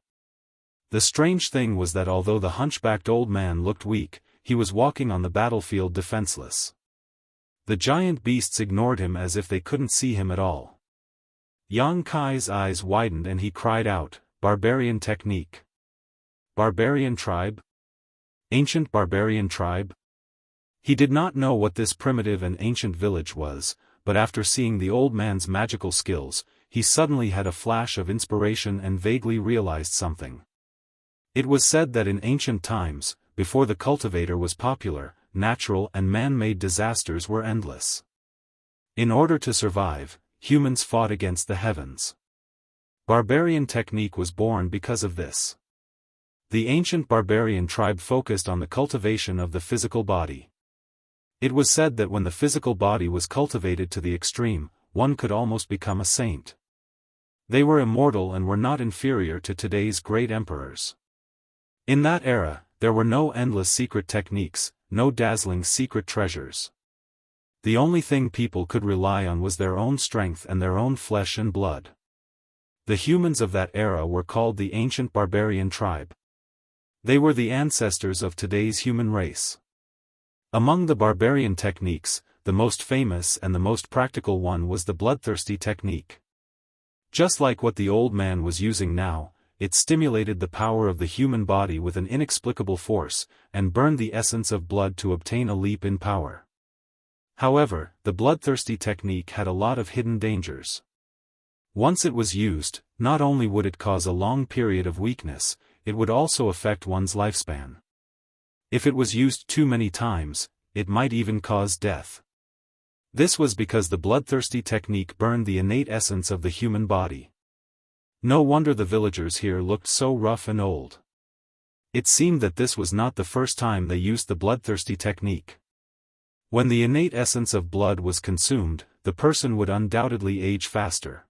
The strange thing was that although the hunchbacked old man looked weak, he was walking on the battlefield defenseless. The giant beasts ignored him as if they couldn't see him at all. Yang Kai's eyes widened and he cried out, "Barbarian technique! Barbarian tribe? Ancient barbarian tribe?" He did not know what this primitive and ancient village was, but after seeing the old man's magical skills, he suddenly had a flash of inspiration and vaguely realized something. It was said that in ancient times, before the cultivator was popular, natural and man-made disasters were endless. In order to survive, humans fought against the heavens. Barbarian technique was born because of this. The ancient barbarian tribe focused on the cultivation of the physical body. It was said that when the physical body was cultivated to the extreme, one could almost become a saint. They were immortal and were not inferior to today's great emperors. In that era, there were no endless secret techniques, no dazzling secret treasures. The only thing people could rely on was their own strength and their own flesh and blood. The humans of that era were called the ancient barbarian tribe. They were the ancestors of today's human race. Among the barbarian techniques, the most famous and the most practical one was the bloodthirsty technique. Just like what the old man was using now, it stimulated the power of the human body with an inexplicable force, and burned the essence of blood to obtain a leap in power. However, the bloodthirsty technique had a lot of hidden dangers. Once it was used, not only would it cause a long period of weakness, it would also affect one's lifespan. If it was used too many times, it might even cause death. This was because the bloodthirsty technique burned the innate essence of the human body. No wonder the villagers here looked so rough and old. It seemed that this was not the first time they used the bloodthirsty technique. When the innate essence of blood was consumed, the person would undoubtedly age faster.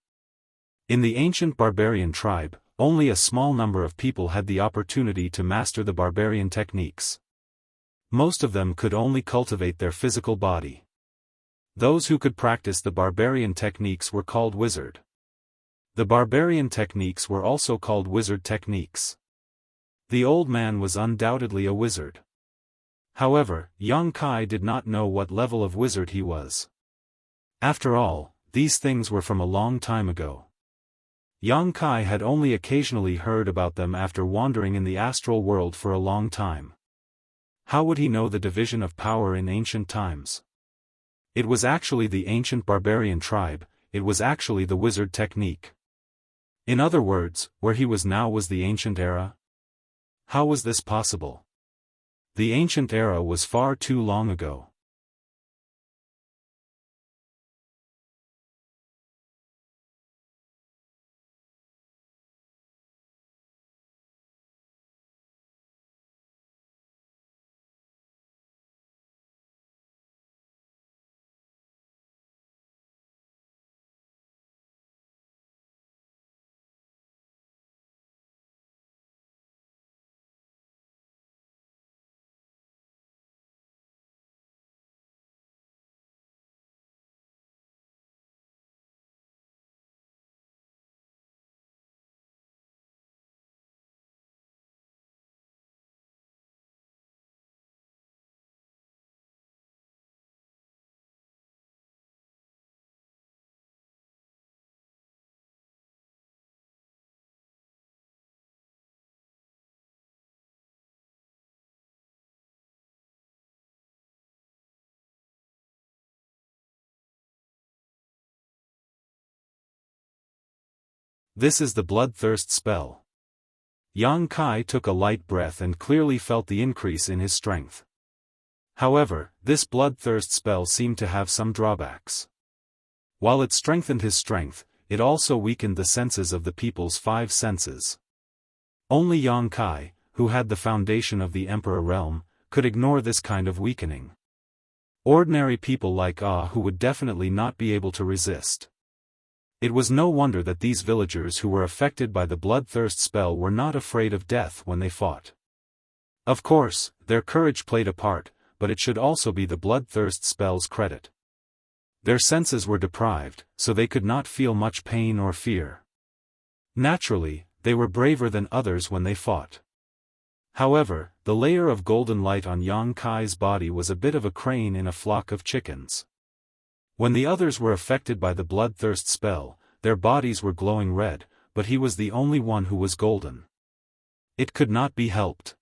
In the ancient barbarian tribe, only a small number of people had the opportunity to master the barbarian techniques. Most of them could only cultivate their physical body. Those who could practice the barbarian techniques were called wizard. The barbarian techniques were also called wizard techniques. The old man was undoubtedly a wizard. However, young Kai did not know what level of wizard he was. After all, these things were from a long time ago. Young Kai had only occasionally heard about them after wandering in the astral world for a long time. How would he know the division of power in ancient times? It was actually the ancient barbarian tribe, it was actually the wizard technique. In other words, where he was now was the ancient era? How was this possible? The ancient era was far too long ago. This is the bloodthirst spell. Yang Kai took a light breath and clearly felt the increase in his strength. However, this bloodthirst spell seemed to have some drawbacks. While it strengthened his strength, it also weakened the senses of the people's 5 senses. Only Yang Kai, who had the foundation of the Emperor realm, could ignore this kind of weakening. Ordinary people like who would definitely not be able to resist. It was no wonder that these villagers who were affected by the bloodthirst spell were not afraid of death when they fought. Of course, their courage played a part, but it should also be the bloodthirst spell's credit. Their senses were deprived, so they could not feel much pain or fear. Naturally, they were braver than others when they fought. However, the layer of golden light on Yang Kai's body was a bit of a crane in a flock of chickens. When the others were affected by the bloodthirst spell, their bodies were glowing red, but he was the only one who was golden. It could not be helped.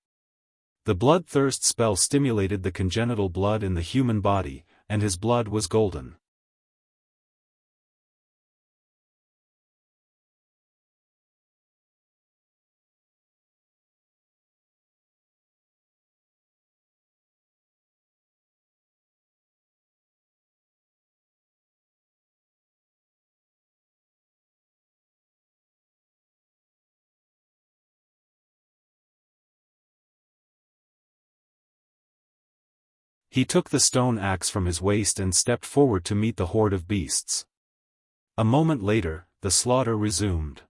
The bloodthirst spell stimulated the congenital blood in the human body, and his blood was golden. He took the stone axe from his waist and stepped forward to meet the horde of beasts. A moment later, the slaughter resumed.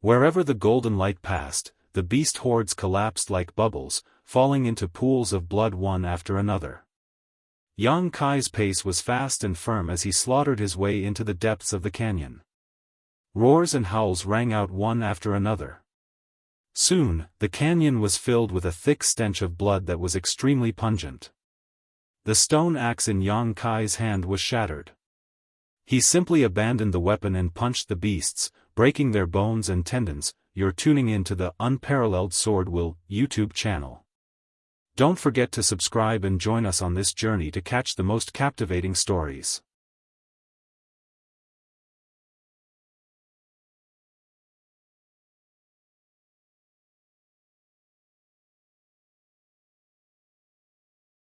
Wherever the golden light passed, the beast hordes collapsed like bubbles, falling into pools of blood one after another. Yang Kai's pace was fast and firm as he slaughtered his way into the depths of the canyon. Roars and howls rang out one after another. Soon, the canyon was filled with a thick stench of blood that was extremely pungent. The stone axe in Yang Kai's hand was shattered. He simply abandoned the weapon and punched the beasts, breaking their bones and tendons. You're tuning in to the Unparalleled SwordWill YouTube channel. Don't forget to subscribe and join us on this journey to catch the most captivating stories.